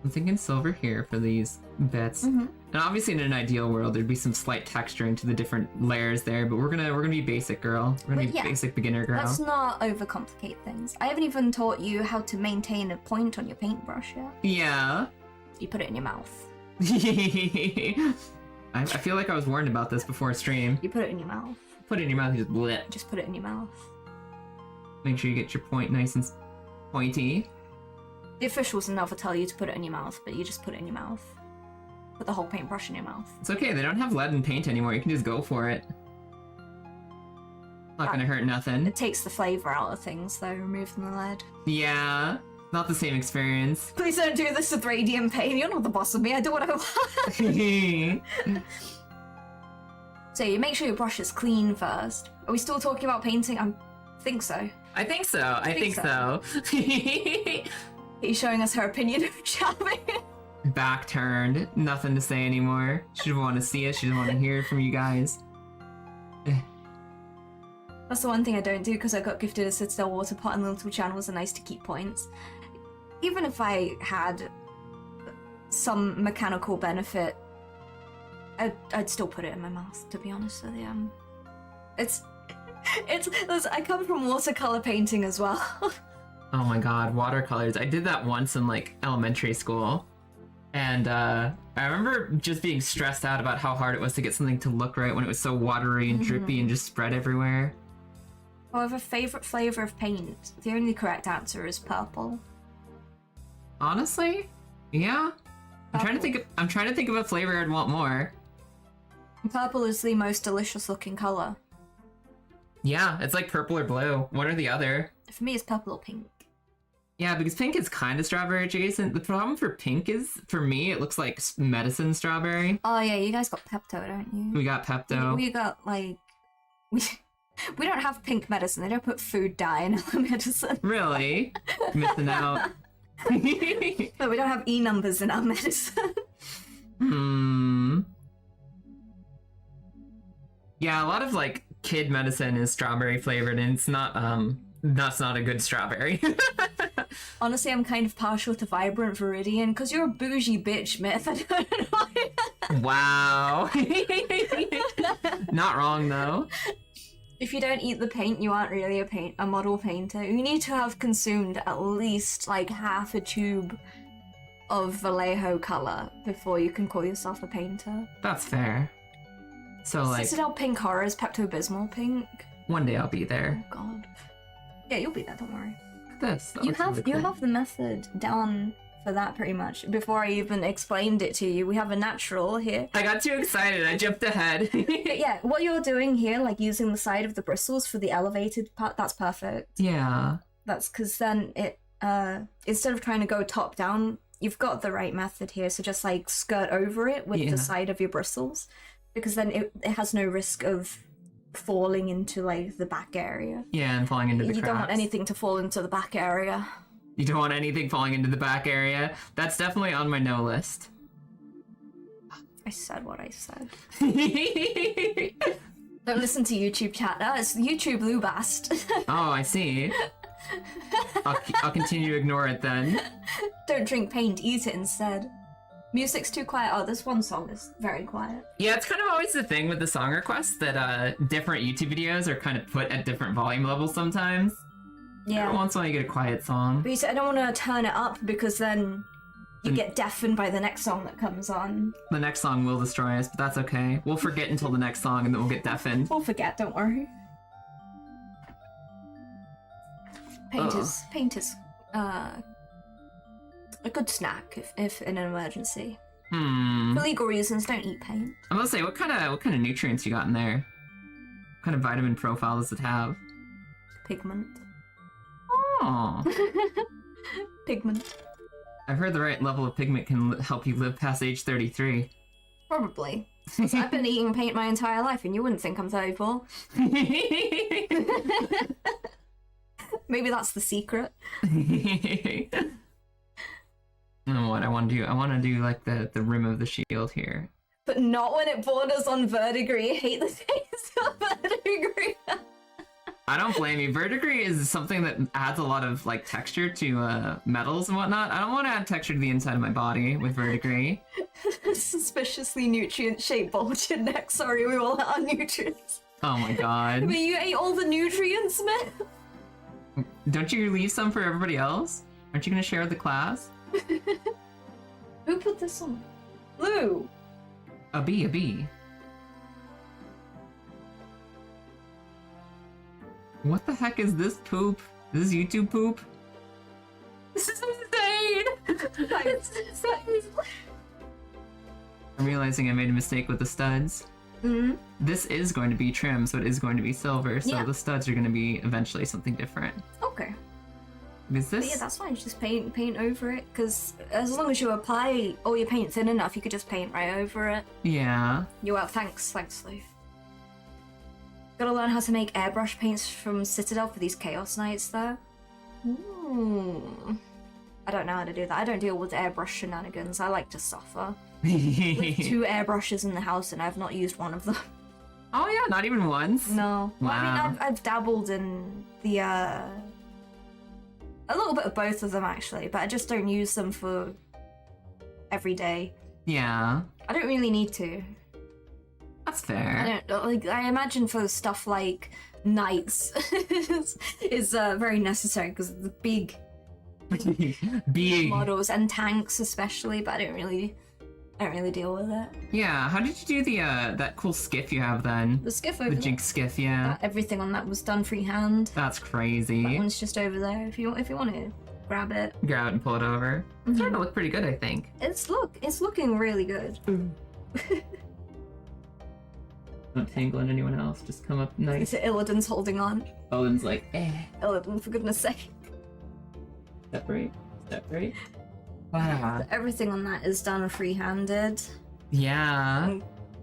I'm thinking silver here for these bits. And obviously in an ideal world there'd be some slight texturing to the different layers there, but we're gonna be basic, girl. We're gonna be basic beginner, girl. Let's not overcomplicate things. I haven't even taught you how to maintain a point on your paintbrush yet. Yeah. You put it in your mouth. I feel like I was warned about this before stream. You put it in your mouth. Put it in your mouth, you just bleh. Just put it in your mouth. Make sure you get your point nice and pointy. The officials will never tell you to put it in your mouth, but you just put it in your mouth. Put the whole paintbrush in your mouth. It's okay, they don't have lead and paint anymore, you can just go for it. Not gonna hurt nothing. It takes the flavour out of things though, removing the lead. Yeah, not the same experience. Please don't do this with radiant paint, you're not the boss of me, I do what I want. So you make sure your brush is clean first. Are we still talking about painting? I think so. I think so. I think so. Are you showing us her opinion of Shabby? Back turned. Nothing to say anymore. She didn't want to see us. She didn't want to hear from you guys. That's the one thing I don't do because I got gifted a Citadel water pot and the little channels are nice to keep points. Even if I had some mechanical benefit, I'd still put it in my mouth, to be honest with you. I come from watercolor painting as well. Oh my god, watercolors. I did that once in like elementary school. And I remember just being stressed out about how hard it was to get something to look right when it was so watery and drippy and just spread everywhere. However, favorite flavor of paint? The only correct answer is purple. Honestly? Yeah. I'm trying to think of a flavor I'd want more. Purple is the most delicious looking color. Yeah, it's like purple or blue. What are the other? For me, it's purple or pink. Yeah, because pink is kind of strawberry adjacent. The problem for pink is, for me, it looks like medicine strawberry. Oh yeah, you guys got Pepto, don't you? We got Pepto. We got like... We don't have pink medicine. They don't put food dye in our medicine. Really? Missing out. No, we don't have E numbers in our medicine. Yeah, a lot of like kid medicine is strawberry flavored, and it's not that's not a good strawberry. Honestly, I'm kind of partial to Vibrant Viridian because you're a bougie bitch, Myth. I don't know. Wow. Not wrong though. If you don't eat the paint, you aren't really a model painter. You need to have consumed at least like half a tube of Vallejo color before you can call yourself a painter. That's fair. So like Citadel Pink Horror is Pepto-Bismol pink. One day I'll be there. Oh god. Yeah, you'll be there, don't worry. Look at this. You have the method down for that pretty much. Before I even explained it to you, we have a natural here. I got too excited, I jumped ahead. But yeah, what you're doing here, like using the side of the bristles for the elevated part, that's perfect. Yeah. That's because then it, instead of trying to go top down, you've got the right method here, so just like skirt over it with the side of your bristles, because then it has no risk of falling into like the back area. Yeah, and falling into the cracks. You don't want anything to fall into the back area. You don't want anything falling into the back area? That's definitely on my no list. I said what I said. Don't listen to YouTube chat. It's YouTube Lubast. Oh, I see. I'll continue to ignore it then. Don't drink paint, eat it instead. Music's too quiet. Oh, this one song is very quiet. Yeah, it's kind of always the thing with the song requests that different YouTube videos are kind of put at different volume levels sometimes. Yeah. Every once in a while you get a quiet song. But you said I don't want to turn it up because then you get deafened by the next song that comes on. The next song will destroy us, but that's okay. We'll forget until the next song and then we'll get deafened. We'll forget, don't worry. Paint is a good snack if in an emergency. For legal reasons, don't eat paint. I'm gonna say, what kind of nutrients you got in there? What kind of vitamin profile does it have? Pigment. Oh. Pigment. I've heard the right level of pigment can help you live past age 33. Probably. I've been eating paint my entire life and you wouldn't think I'm 34. Maybe that's the secret. Oh, what I want to do? I want to do like the rim of the shield here. But not when it borders on verdigris. I hate the taste of verdigris. I don't blame you. Verdigris is something that adds a lot of like texture to metals and whatnot. I don't want to add texture to the inside of my body with verdigris. Suspiciously nutrient-shaped bowl to your neck. Sorry, we all had our nutrients. Oh my god. But you ate all the nutrients, man. Don't you leave some for everybody else? Aren't you gonna share with the class? Who put this on? Lou! A bee. What the heck is this poop? This is YouTube poop? This is insane! I'm realizing I made a mistake with the studs. Mm-hmm. This is going to be trim, so it is going to be silver, so Yeah. the studs are going to be eventually something different. Okay. Is But this... yeah, that's fine. Just paint over it, because as long as you apply all your paint thin enough, you could just paint right over it. Yeah. You're well, thanks, Leaf. Gotta learn how to make airbrush paints from Citadel for these Chaos Knights there. I don't know how to do that. I don't deal with airbrush shenanigans. I like to suffer. With 2 airbrushes in the house and I've not used one of them. Oh yeah, not even once? No. Well, I Wow. mean, I've dabbled in the, a little bit of both of them actually, but I just don't use them for every day. Yeah. I don't really need to. That's fair. I imagine for stuff like knights is very necessary because the big Big. models and tanks especially, but I don't really deal with it. Yeah, how did you do the, that cool skiff you have then? The skiff over The there, Jinx skiff, yeah. everything on that was done freehand. That's crazy. That one's just over there if you want to grab it. Grab it and pull it over. It's starting to look pretty good, I think. It's looking really good. Not tangling anyone else, just come up nice. Illidan's holding on. Owen's like, Illidan, for goodness sake. separate. Wow. Everything on that is done free-handed. Yeah.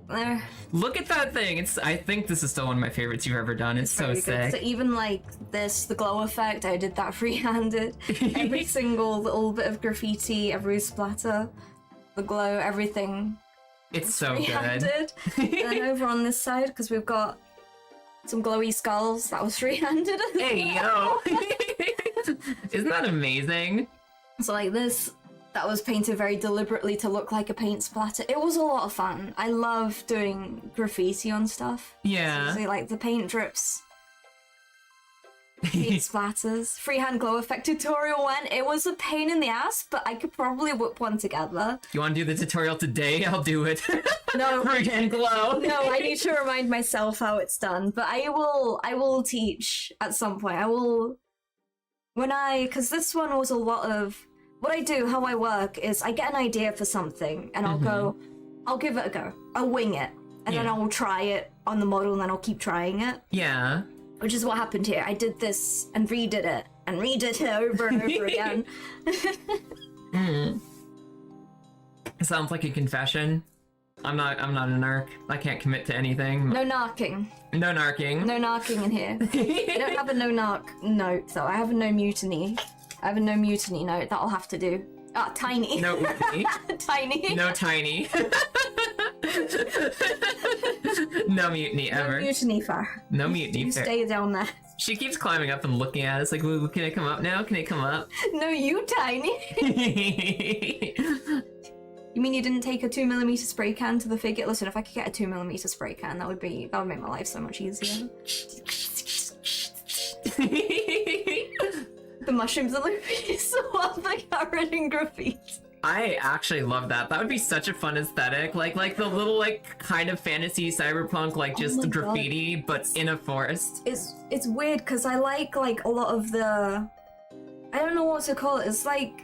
There. Look at that thing. I think this is still one of my favorites you've ever done. It's so Very good. sick. So even like this, the glow effect, I did that free-handed. Every single little bit of graffiti, every splatter, the glow, everything. It's so good. Free-handed. And then over on this side, because we've got some glowy skulls, that was free-handed. Hey, yo. Isn't that amazing? So like this, that was painted very deliberately to look like a paint splatter. It was a lot of fun. I love doing graffiti on stuff. Yeah. So like the paint drips, paint splatters. Freehand glow effect tutorial went. It was a pain in the ass, but I could probably whip one together. You want to do the tutorial today? I'll do it. No. Freaking glow. No, I need to remind myself how it's done, but I will teach at some point. Because this one was a lot of, what I do, how I work is I get an idea for something and I'll give it a go. I'll wing it. And then Yeah. I'll try it on the model and then I'll keep trying it. Yeah. Which is what happened here. I did this and redid it and redid it over and over again. It sounds like a confession. I'm not a narc. I can't commit to anything. No narking. No narking. No narking in here. I don't have a no narc note though. I have a no mutiny. I have a no mutiny note that I'll have to do. Ah, tiny. No mutiny. Tiny. No tiny. No mutiny ever. No mutiny, Far. No mutiny. You fair. stay down there. She keeps climbing up and looking at us like, "Ooh, can I come up now? Can I come up?" No, you tiny. You mean you didn't take a 2mm spray can to the figure? Listen, if I could get a 2mm spray can, that would make my life so much easier. The mushrooms are Luffy's while they covered in graffiti. I actually love that. That would be such a fun aesthetic. Like the little like kind of fantasy cyberpunk like just my God. graffiti but in a forest. It's weird because I like a lot of the, I don't know what to call it. It's like,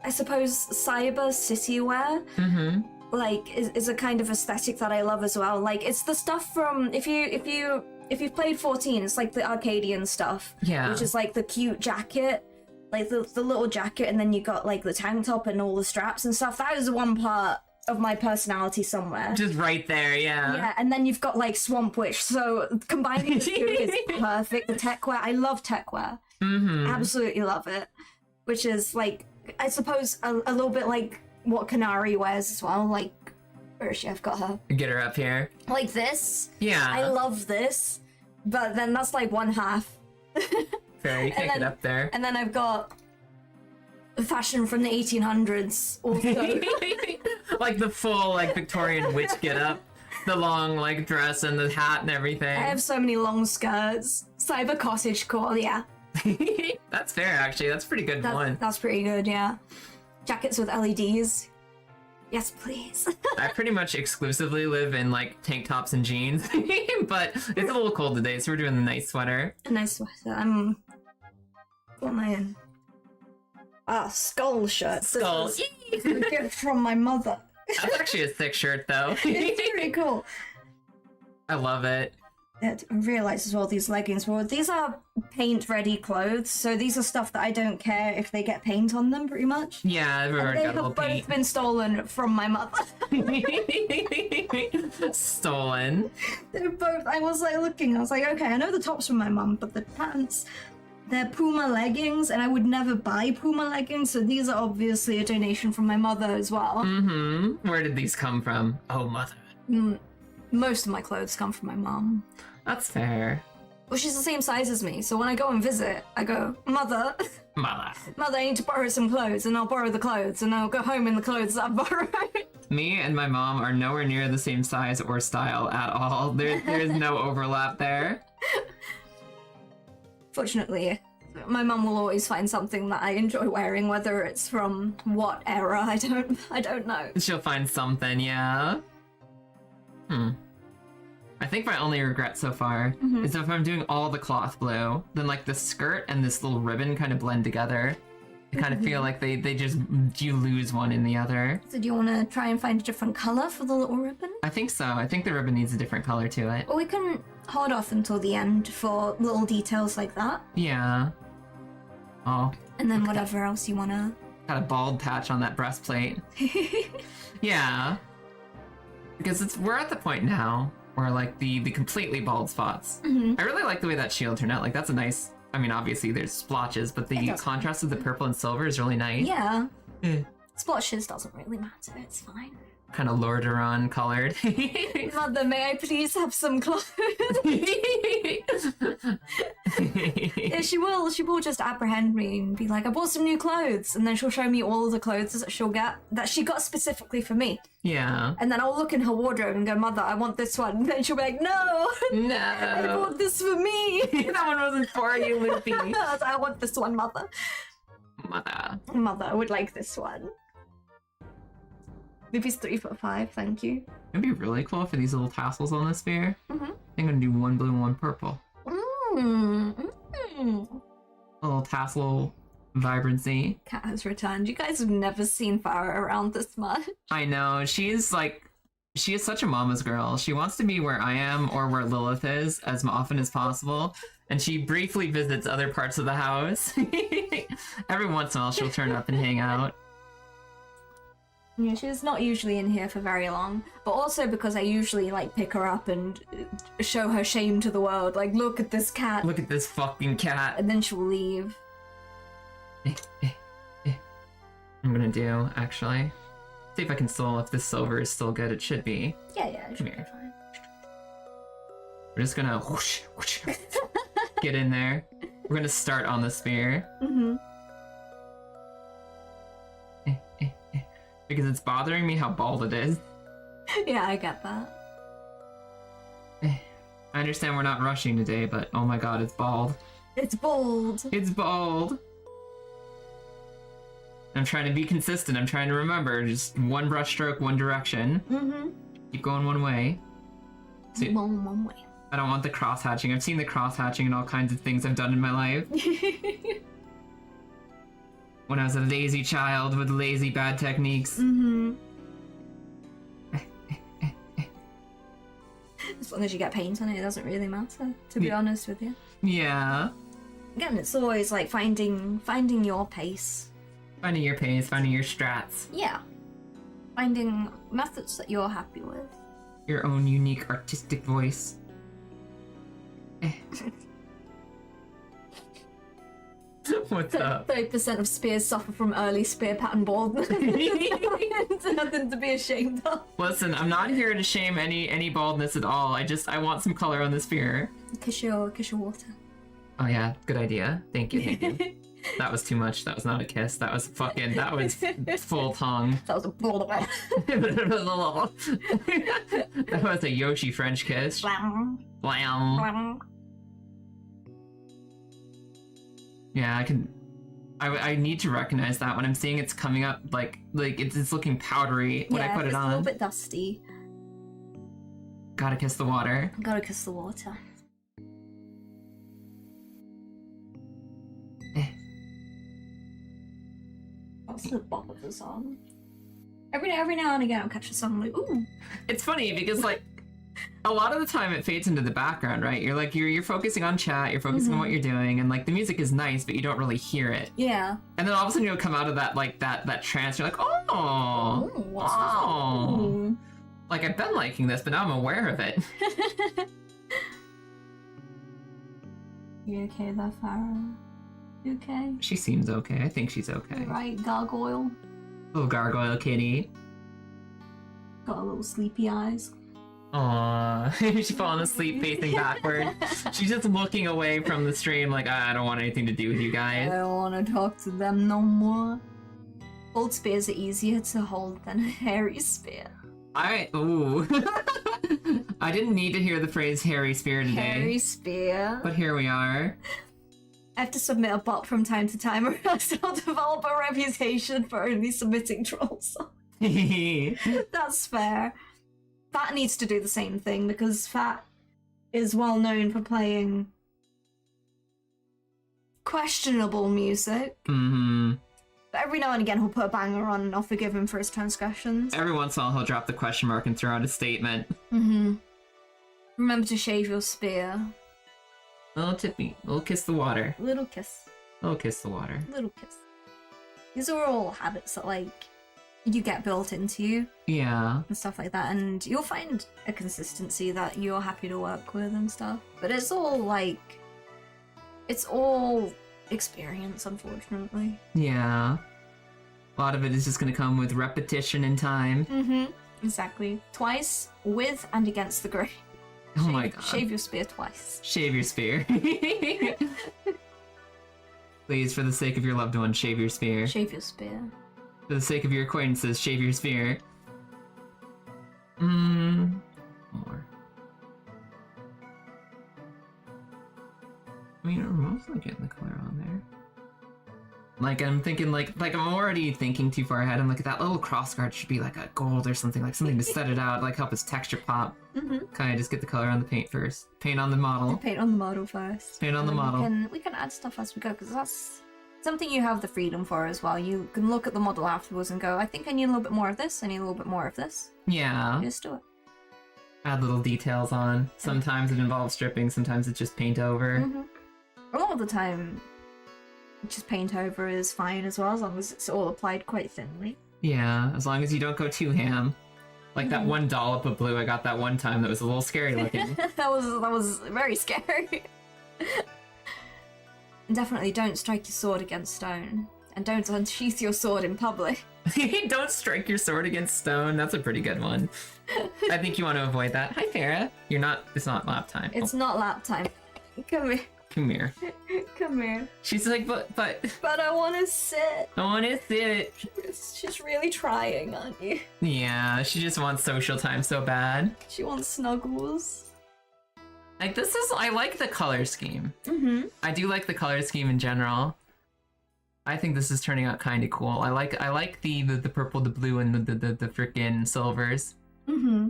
I suppose cyber city wear. Mm-hmm. Like is a kind of aesthetic that I love as well. Like it's the stuff from if you've played 14, it's like the Arcadian stuff. Yeah. Which is like the cute jacket. Like the little jacket, and then you got like the tank top and all the straps and stuff. That is one part of my personality somewhere. Just right there, yeah. Yeah, and then you've got like Swamp Witch, so combining the two is perfect. The tech wear, I love tech wear. Mm-hmm. Absolutely love it. Which is like, I suppose a little bit like what Canary wears as well. Like, where is she? I've got her. Get her up here. Like this. Yeah. I love this. but then that's like one half. Fair, you can't get up there. And then I've got fashion from the 1800s also. Like the full like Victorian witch get up, the long like dress and the hat and everything. I have so many long skirts. Cyber cottagecore, yeah. That's fair, actually. That's a pretty good one. That's pretty good, yeah. Jackets with LEDs. Yes, please. I pretty much exclusively live in like tank tops and jeans, but it's a little cold today, so we're doing the nice sweater. A nice sweater. What am I in? Skull shirt. Skull. This is a gift from my mother. That's actually a thick shirt, though. It's pretty cool. I love it. I realize as well these leggings, well, these are paint-ready clothes, so these are stuff that I don't care if they get paint on them, pretty much. Yeah, I've already got a little They have paint. both been stolen from my mother. Stolen. They're both. I was like looking. I was like, okay, I know the tops from my mum, but the pants, they're Puma leggings, and I would never buy Puma leggings, so these are obviously a donation from my mother as well. Mm-hmm. Where did these come from? Oh, mother. Most of my clothes come from my mum. That's fair. Well, she's the same size as me, so when I go and visit, I go, Mother, Mother. Mother, I need to borrow some clothes, and I'll borrow the clothes, and I'll go home in the clothes that I borrowed. Me and my mom are nowhere near the same size or style at all. There's no overlap there. Fortunately, my mum will always find something that I enjoy wearing, whether it's from what era, I don't know. She'll find something, yeah. I think my only regret so far is if I'm doing all the cloth blue, then like the skirt and this little ribbon kind of blend together. I kind of feel like they just, you lose one in the other. So do you want to try and find a different color for the little ribbon? I think so. I think the ribbon needs a different color to it. Or we can hold off until the end for little details like that. Yeah. Oh. And then whatever else you want to... Got a bald patch on that breastplate. Yeah. Because we're at the point now where like the completely bald spots. I really like the way that shield turned out. Like that's a nice, I mean obviously there's splotches, but the contrast of the purple and silver is really nice. Yeah. Splotches doesn't really matter, it's fine. Kind of Lordaeron colored. Mother, may I please have some clothes? Yeah, she will just apprehend me and be like, I bought some new clothes, and then she'll show me all of the clothes that she got specifically for me. Yeah. And then I'll look in her wardrobe and go, Mother, I want this one. And then she'll be like, no! No. I bought this for me! That one wasn't for you, Luffy. I want this one, Mother. Mother, I would like this one. Luffy's 3'5", thank you. It'd be really cool for these little tassels on the spear. I'm gonna do one blue and one purple. A little tassel vibrancy. Cat has returned. You guys have never seen Farah around this much. I know, she is such a mama's girl. She wants to be where I am or where Lilith is as often as possible. And she briefly visits other parts of the house. Every once in a while she'll turn up and hang out. Yeah, she's not usually in here for very long, but also because I usually like pick her up and show her shame to the world, like look at this cat. Look at this fucking cat. And then she'll leave. I'm gonna do, actually. See if I can still, if this silver is still good, it should be. Yeah, it should be fine. We're just gonna whoosh, whoosh, get in there. We're gonna start on the spear. Because it's bothering me how bald it is. Yeah, I get that. I understand we're not rushing today, but oh my god, it's bald. It's bold. It's bald. I'm trying to be consistent. I'm trying to remember. Just one brush stroke, one direction. Keep going one way. See, one way. I don't want the cross hatching. I've seen the cross hatching and all kinds of things I've done in my life. When I was a lazy child with lazy bad techniques. As long as you get paint on it, it doesn't really matter, to be honest with you. Yeah. Again, it's always like finding your pace. Finding your pace, finding your strats. Yeah. Finding methods that you're happy with. Your own unique artistic voice. What's up? 30% of spears suffer from early spear pattern baldness. It's nothing to be ashamed of. Listen, I'm not here to shame any baldness at all. I want some color on the spear. Kiss your water. Oh yeah, good idea. Thank you. That was too much. That was not a kiss. That was full tongue. That was a That was a Yoshi French kiss. Blam. Blam. Blam. Yeah, I need to recognize that when I'm seeing it's coming up, like it's looking powdery when I put it on. It's a little bit dusty. Gotta kiss the water. Gotta kiss the water. What's the bop of the song? Every now and again I'll catch a song like, ooh. It's funny because like a lot of the time it fades into the background, right? You're like you're focusing on chat, you're focusing on what you're doing, and like the music is nice, but you don't really hear it. Yeah. And then all of a sudden you'll come out of that like that trance. You're like, oh, What's wow. this? Ooh. Like I've been liking this, but now I'm aware of it. You okay there, Farah? You okay? She seems okay. I think she's okay. You right, gargoyle? Little gargoyle kitty. Got a little sleepy eyes. Aww, she's falling asleep facing backward. She's just looking away from the stream like, I don't want anything to do with you I guys. don't want to talk to them no more. Old spears are easier to hold than a hairy spear. Ooh. I didn't need to hear the phrase hairy spear today. Hairy spear. But here we are. I have to submit a bot from time to time or else I'll develop a reputation for only submitting trolls. That's fair. Fat needs to do the same thing because Fat is well known for playing questionable music. Mm-hmm. But every now and again he'll put a banger on and I'll forgive him for his transgressions. Every once in a while he'll drop the question mark and throw out a statement. Mm-hmm. Remember to shave your spear. Little tippy. Little kiss the water. Little kiss. Little kiss the water. Little kiss. These are all habits that, like, you get built into you. Yeah. And stuff like that. And you'll find a consistency that you're happy to work with and stuff. But it's all, like... It's all experience, unfortunately. Yeah. A lot of it is just gonna come with repetition and time. Mm-hmm. Exactly. Twice, with and against the grain. Oh my god. Shave your spear twice. Shave your spear. Please, for the sake of your loved one, shave your spear. Shave your spear. For the sake of your acquaintances, shave your spear. More. I mean, we're mostly getting the color on there. Like, I'm thinking, like I'm already thinking too far ahead. I'm like, that little cross guard should be like a gold or something to set it out, like help its texture pop. Mm-hmm. Kind of just get the color on the paint first. Paint on the model. Paint on the model first. Paint on the model. We can add stuff as we go, because that's something you have the freedom for as well. You can look at the model afterwards and go, I think I need a little bit more of this, I need a little bit more of this. Yeah. Just do it. Add little details on. Sometimes it involves stripping, sometimes it's just paint over. Mm-hmm. A lot of the time, just paint over is fine as well, as long as it's all applied quite thinly. Yeah, as long as you don't go too ham. Like that one dollop of blue I got that one time that was a little scary looking. that was very scary. Definitely don't strike your sword against stone. And don't unsheath your sword in public. Don't strike your sword against stone. That's a pretty good one. I think you want to avoid that. Hi, Farah. It's not lap time. It's not lap time. Come here. Come here. Come here. She's like, but I want to sit. I want to sit. She's really trying, aren't you? Yeah, she just wants social time so bad. She wants snuggles. Like, I like the color scheme. Mm-hmm. I do like the color scheme in general. I think this is turning out kind of cool. I like the purple, the blue, and the frickin' silvers. Mm-hmm.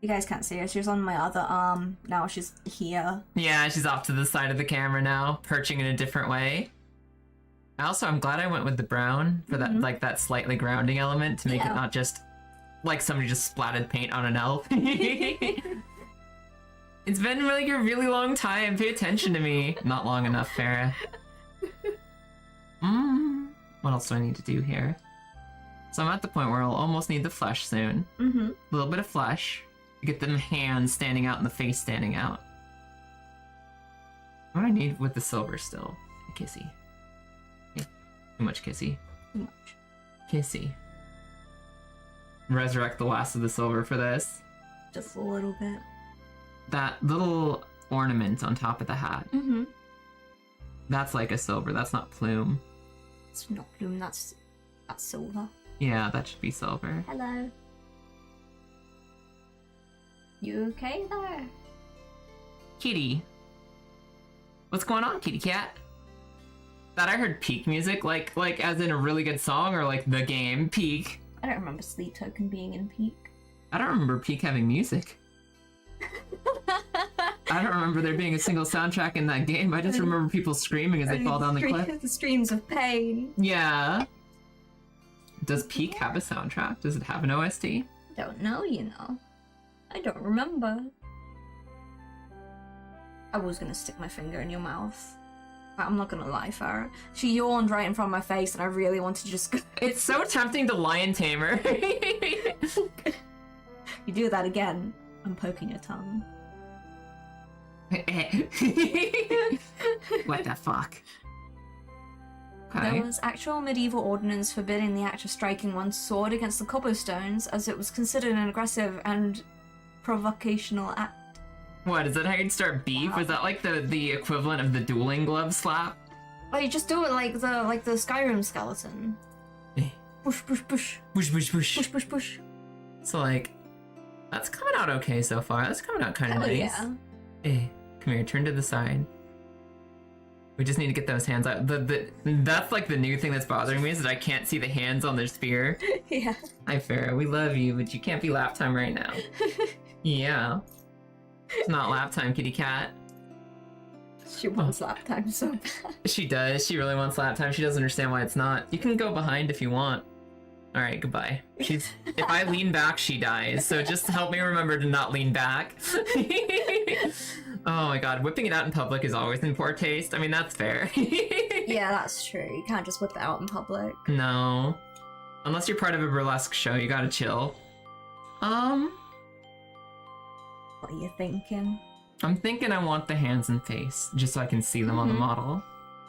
You guys can't see her. She was on my other arm. Now she's here. Yeah, she's off to the side of the camera now, perching in a different way. Also, I'm glad I went with the brown for that, like, that slightly grounding element to make it not just like somebody just splatted paint on an elf. It's been like a really long time. Pay attention to me. Not long enough, Farah. What else do I need to do here? So I'm at the point where I'll almost need the flesh soon. Mm-hmm. A little bit of flesh. To get them hands standing out and the face standing out. What do I need with the silver still? A kissy. Too much kissy. Too much. Kissy. Resurrect the last of the silver for this. Just a little bit. That little ornament on top of the hat. Mm-hmm. That's like a silver. That's not plume. It's not plume. That's silver. Yeah, that should be silver. Hello. You okay there? Kitty. What's going on, kitty cat? Thought I heard Peak music, like as in a really good song, or like the game Peak. I don't remember Sleep Token being in Peak. I don't remember Peak having music. I don't remember there being a single soundtrack in that game. I just remember people screaming as they fall down the cliff. The screams of pain. Yeah. Does Peak have a soundtrack? Does it have an OST? Don't know, you know. I don't remember. I was gonna stick my finger in your mouth. I'm not gonna lie, Farah. She yawned right in front of my face, and I really wanted to just go. It's so tempting to lion tamer. You do that again, I'm poking your tongue. What the fuck? There Okay. was actual medieval ordinance forbidding the act of striking one's sword against the cobblestones, as it was considered an aggressive and provocational act. What, is that how you'd start beef? Wow. Was that like the equivalent of the dueling glove slap? Oh, you just do it like the Skyrim skeleton. Eh. Push, push, push. Push, push, push. Push, push, push. So like, that's coming out okay so far. That's coming out kind of Hell nice. yeah. Hey, come here, turn to the side. We just need to get those hands out. That's like the new thing that's bothering me is that I can't see the hands on their spear. Yeah. Hi Farah, we love you, but you can't be lap time right now. Yeah. It's not lap time, kitty cat. She wants lap time so bad. She does. She really wants lap time. She doesn't understand why it's not. You can go behind if you want. All right, goodbye. If I lean back, she dies. So just help me remember to not lean back. Oh my god, whipping it out in public is always in poor taste. I mean, that's fair. Yeah, that's true. You can't just whip it out in public. No. Unless you're part of a burlesque show, you gotta chill. What are you thinking? I'm thinking I want the hands and face, just so I can see them on the model.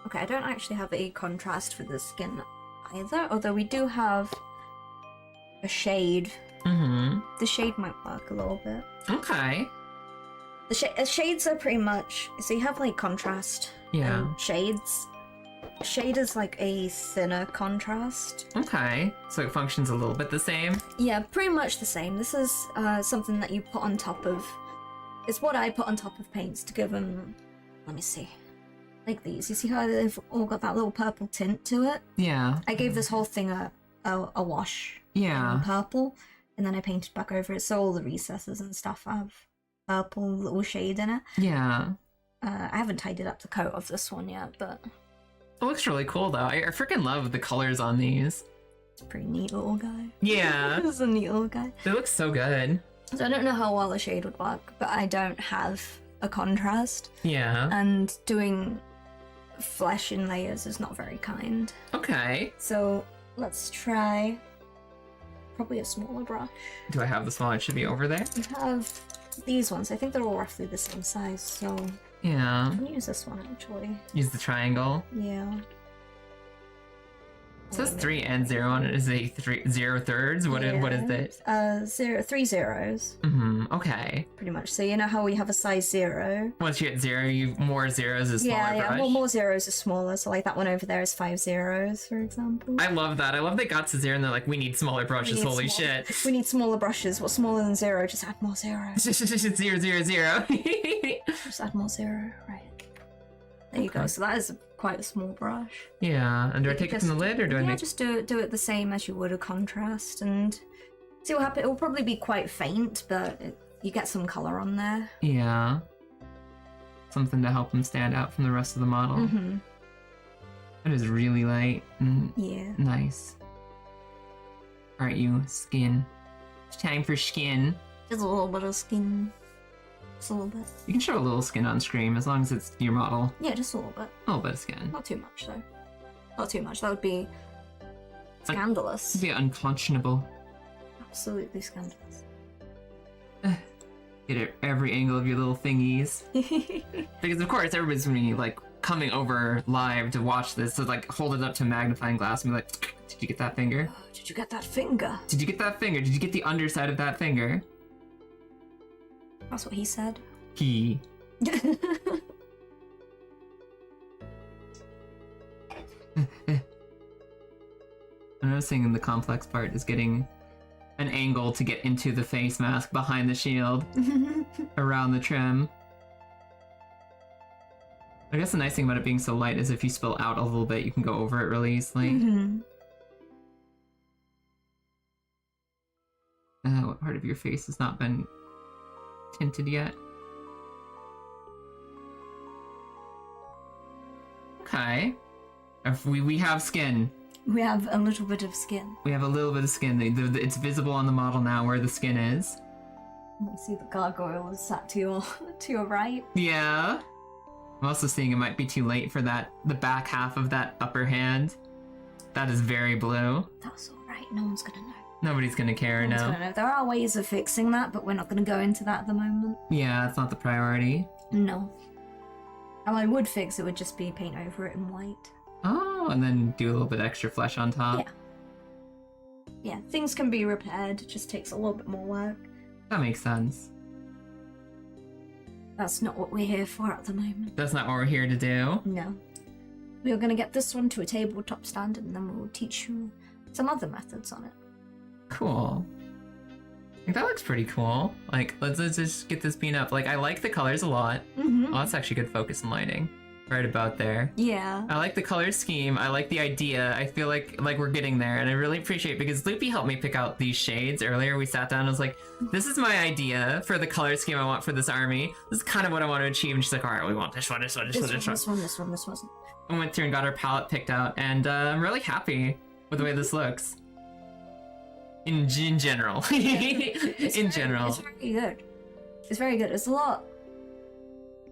Okay, I don't actually have a contrast for the skin either, although we do have a shade. Mm-hmm. The shade might work a little bit. Okay. The shades are pretty much, so you have like contrast Yeah. and shades. Shade is like a thinner contrast. Okay. So it functions a little bit the same. Yeah, pretty much the same. This is something that you put on top of. It's what I put on top of paints to give them. Let me see. Like these. You see how they've all got that little purple tint to it? Yeah. I gave this whole thing a wash Yeah. in purple, and then I painted back over it, so all the recesses and stuff have purple little shade in it. Yeah. I haven't tidied up the coat of this one yet, but It looks really cool though. I freaking love the colors on these. it's a pretty neat little guy. Yeah. This is a neat little guy. They look so good. So I don't know how well the shade would work, but I don't have a contrast, Yeah. and doing flesh in layers is not very kind. Okay. So let's try probably a smaller brush. Do I have the small? It should be over there. We have these ones. I think they're all roughly the same size, so Yeah. I can use this one actually. Use the triangle. Yeah. It says 3 and 0 on it. Is it 0 thirds? What is this? 3 zeros, Okay. pretty much. So you know how we have a size 0? Once you hit 0, you more zeros is smaller Yeah, brush. more zeros are smaller. So like that one over there is 5 zeros, for example. I love that. I love they got to 0 and they're like, we need smaller brushes. We need Holy smaller- shit. We need smaller brushes. What's smaller than 0? Just add more zeros. 0, 0, 0. Just add more 0. Right. There you go. Okay. So that is quite a small brush. Yeah. And do I take it from the lid or do I Yeah, make... just do it the same as you would a contrast and see what happens. It will probably be quite faint, but you get some color on there. Yeah. Something to help them stand out from the rest of the model. Mm-hmm. That is really light and Yeah. nice. Alright, you. Skin. It's time for skin. Just a little bit of skin. Just a little bit. You can show a little skin on screen as long as it's your model. Yeah, just a little bit. A little bit of skin. Not too much, though. Not too much. That would be scandalous. It'd be unconscionable. Absolutely scandalous. Get at every angle of your little thingies. Because of course everybody's gonna be like coming over live to watch this, so like hold it up to a magnifying glass and be like, did you get that finger? Oh, did you get that finger? Did you get that finger? Did you get the underside of that finger? That's what he said. He. I'm noticing the complex part is getting an angle to get into the face mask behind the shield, around the trim. I guess the nice thing about it being so light is if you spill out a little bit, you can go over it really easily. What part of your face has not been tinted yet? Okay. We have skin. We have a little bit of skin. We have a little bit of skin. It's visible on the model now where the skin is. You see the gargoyle is sat to your right. Yeah. I'm also seeing it might be too late for the back half of that upper hand. That is very blue. That's alright, no one's gonna know. Nobody's gonna care No one's now. gonna know. There are ways of fixing that, but we're not gonna go into that at the moment. Yeah, it's not the priority. No. How I would fix it would just be paint over it in white. Oh, and then do a little bit extra flesh on top. Yeah. Yeah, things can be repaired, it just takes a little bit more work. That makes sense. That's not what we're here for at the moment. That's not what we're here to do. No. We are going to get this one to a tabletop standard and then we'll teach you some other methods on it. Cool. I think that looks pretty cool. Like, let's just get this bean up. Like, I like the colors a lot. Mm-hmm. Oh, that's actually good focus and lighting. Right about there. Yeah. I like the color scheme. I like the idea. I feel like we're getting there, and I really appreciate it because Loopy helped me pick out these shades earlier. We sat down and I was like, this is my idea for the color scheme I want for this army. This is kind of what I want to achieve. And she's like, all right, we want this one, this one, this one, this one. This one. I went through and got our palette picked out, and I'm really happy with the way this looks. In general. In general. It's very good. It's very good. It's a lot.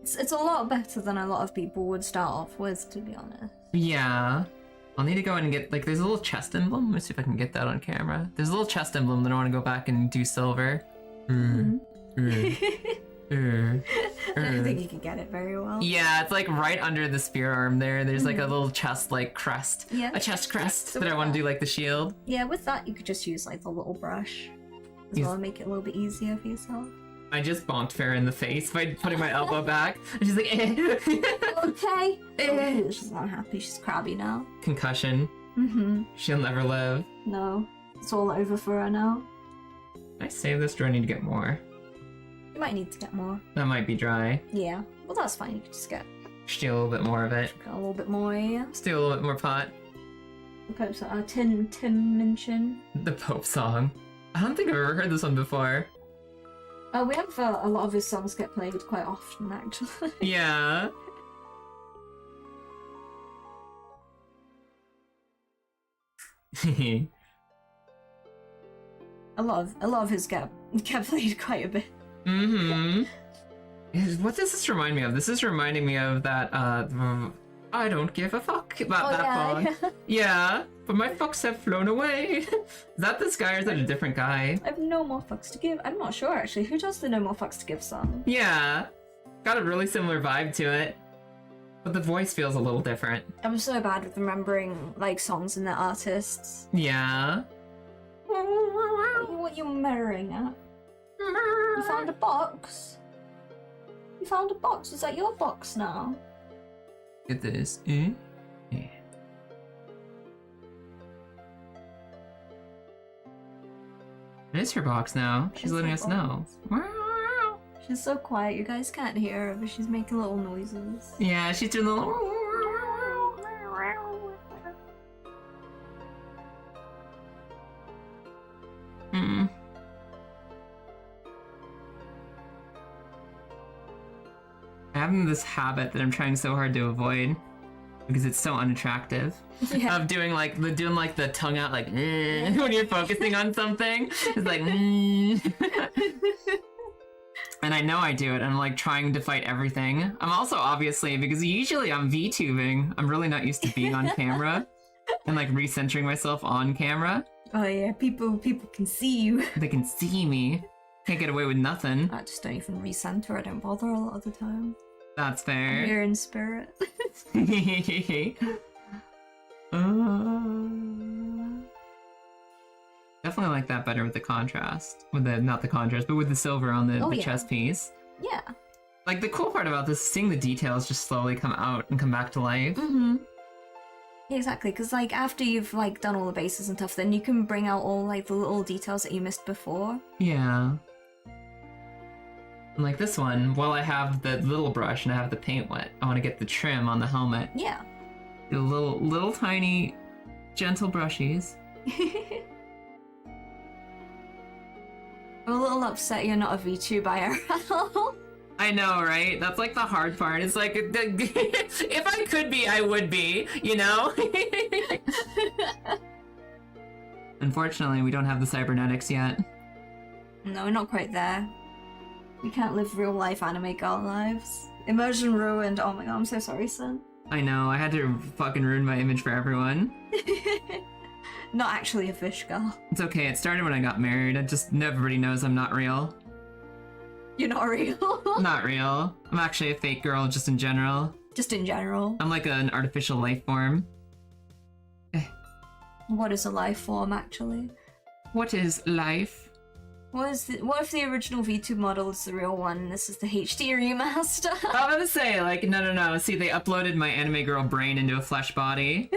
It's a lot better than a lot of people would start off with, to be honest. Yeah. I'll need to go in and get, like, there's a little chest emblem. Let me see if I can get that on camera. There's a little chest emblem that I want to go back and do silver. I don't think you can get it very well. Yeah, it's like right under the spear arm there. There's like a little chest, like, crest. Yeah. A chest crest So that I with want to that- do, like, the shield. Yeah, with that, you could just use, like, the little brush as well and make it a little bit easier for yourself. I just bonked Farrah in the face by putting my elbow back. And she's like, eh. Okay. She's not happy. She's crabby now. Concussion. Mm-hmm. She'll never live. No. It's all over for her now. Can I save this? Do I need to get more? You might need to get more. That might be dry. Yeah. Well, that's fine. You can just get Steal a little bit more of it. a little bit more, yeah. Steal a little bit more pot. The Pope's Tim Minchin. The Pope song. I don't think I've ever heard this one before. We have a lot of his songs get played quite often, actually. Yeah. a lot of his get played quite a bit. Mm-hmm. What does this remind me of? This is reminding me of that, I don't give a fuck about that song. Yeah, but my fucks have flown away. Is that this guy or is that a different guy? I have no more fucks to give. I'm not sure, actually. Who does the no more fucks to give song? Yeah. Got a really similar vibe to it. But the voice feels a little different. I'm so bad with remembering, like, songs and their artists. Yeah. What are you mirroring at? You found a box? You found a box? Is that your box now? Get this. Yeah. It is her box now. She's letting us know. She's so quiet, you guys can't hear her, but she's making little noises. Yeah, she's doing the little... Mm. I have this habit that I'm trying so hard to avoid because it's so unattractive. Yeah. Of doing the tongue out like when you're focusing on something. It's like and I know I do it, and I'm like trying to fight everything. I'm also obviously, because usually I'm VTubing, I'm really not used to being on camera and like recentering myself on camera. Oh yeah, people can see you. They can see me. Can't get away with nothing. I just don't even recenter, I don't bother a lot of the time. That's I'm fair. here in spirit. Definitely like that better with the contrast. With the, not the contrast, but with the silver on the Yeah. chest piece. Yeah. Like, the cool part about this is seeing the details just slowly come out and come back to life. Mm-hmm. Yeah, exactly, because, like, after you've, like, done all the bases and stuff, then you can bring out all, like, the little details that you missed before. Yeah. And like this one, while I have the little brush and I have the paint wet, I want to get the trim on the helmet. Yeah. The little tiny, gentle brushies. I'm a little upset you're not a VTuber IRL. I know, right? That's like the hard part. It's like, if I could be, I would be, you know? Unfortunately, we don't have the cybernetics yet. No, we're not quite there. We can't live real life anime girl lives. Immersion ruined. Oh my god, I'm so sorry, son. I know, I had to fucking ruin my image for everyone. Not actually a fish girl. It's okay, it started when I got married. Everybody knows I'm not real. You're not real. Not real. I'm actually a fake girl, just in general. Just in general. I'm like an artificial life form. What is a life form, actually? What is life? What if the original VTube model is the real one and this is the HD remaster? I was gonna say, like, no. See, they uploaded my anime girl brain into a flesh body.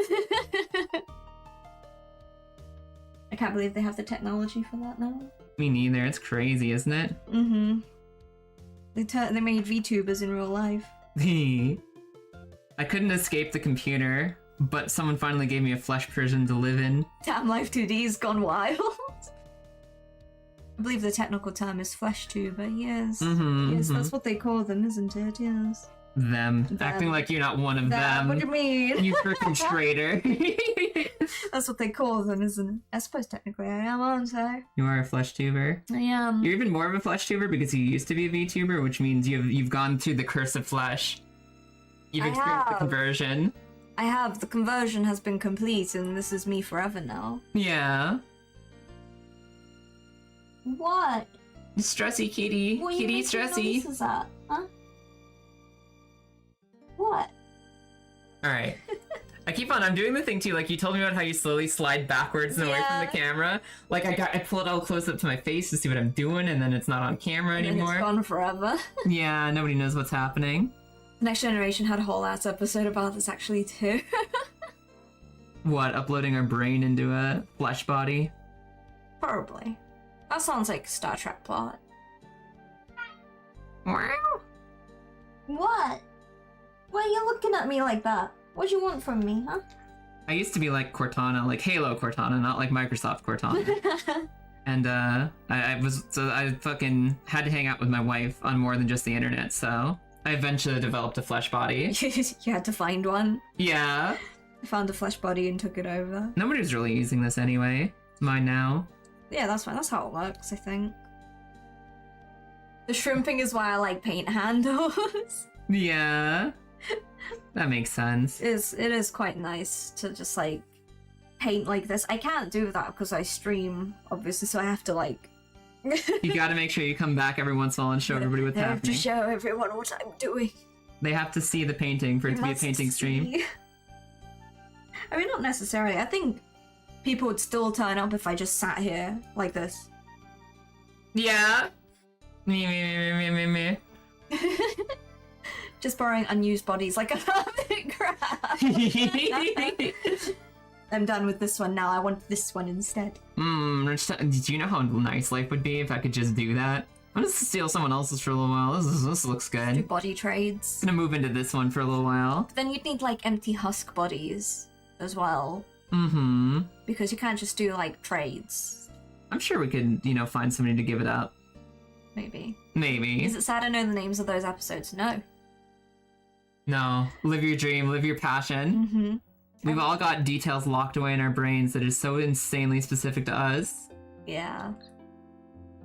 I can't believe they have the technology for that now. Me neither. It's crazy, isn't it? Mm-hmm. They made VTubers in real life. I couldn't escape the computer, but someone finally gave me a flesh prison to live in. Damn, Life 2D's gone wild. I believe the technical term is flesh tuber, yes. Yes, that's what they call them, isn't it? Yes. Them. Acting like you're not one of them. What do you mean? You freaking traitor. That's what they call them, isn't it? I suppose technically I am, aren't I? You are a flesh tuber. I am. You're even more of a flesh tuber because you used to be a VTuber, which means you've gone through the curse of flesh. You've experienced the conversion. I have. The conversion has been complete, and this is me forever now. Yeah. What? Stressy kitty. What are Kitty you stressy. noises at? Huh? What? Alright. I'm doing the thing too, like you told me about how you slowly slide backwards and away from the camera. Like I pull it all close up to my face to see what I'm doing, and then it's not on camera anymore. And it's gone forever. Yeah, nobody knows what's happening. Next Generation had a whole ass episode about this actually too. What, uploading our brain into a flesh body? Probably. That sounds like a Star Trek plot. Wow. What? Why are you looking at me like that? What do you want from me, huh? I used to be like Cortana, like Halo Cortana, not like Microsoft Cortana. And I fucking had to hang out with my wife on more than just the internet, so I eventually developed a flesh body. You had to find one. Yeah. I found a flesh body and took it over. Nobody's really using this anyway. It's mine now. Yeah, that's fine. That's how it works, I think. The shrimping is why I like paint handles. Yeah. That makes sense. It is quite nice to just, like, paint like this. I can't do that because I stream, obviously, so I have to, like... You gotta make sure you come back every once in a while and show everybody what's happening. I have to show everyone what I'm doing. They have to see the painting for it to be a painting stream. I mean, not necessarily. I think people would still turn up if I just sat here like this. Yeah. Me. Just borrowing unused bodies like a hermit crab. I'm done with this one now. I want this one instead. Did you know how nice life would be if I could just do that? I'm gonna steal someone else's for a little while. This looks good. Do body trades. Gonna move into this one for a little while. But then you'd need like empty husk bodies as well. Mm-hmm. Because you can't just do like trades. I'm sure we could, find somebody to give it up. Maybe. Maybe. Is it sad I know the names of those episodes? No. No. Live your dream, live your passion. Mm-hmm. We've all got details locked away in our brains that is so insanely specific to us. Yeah.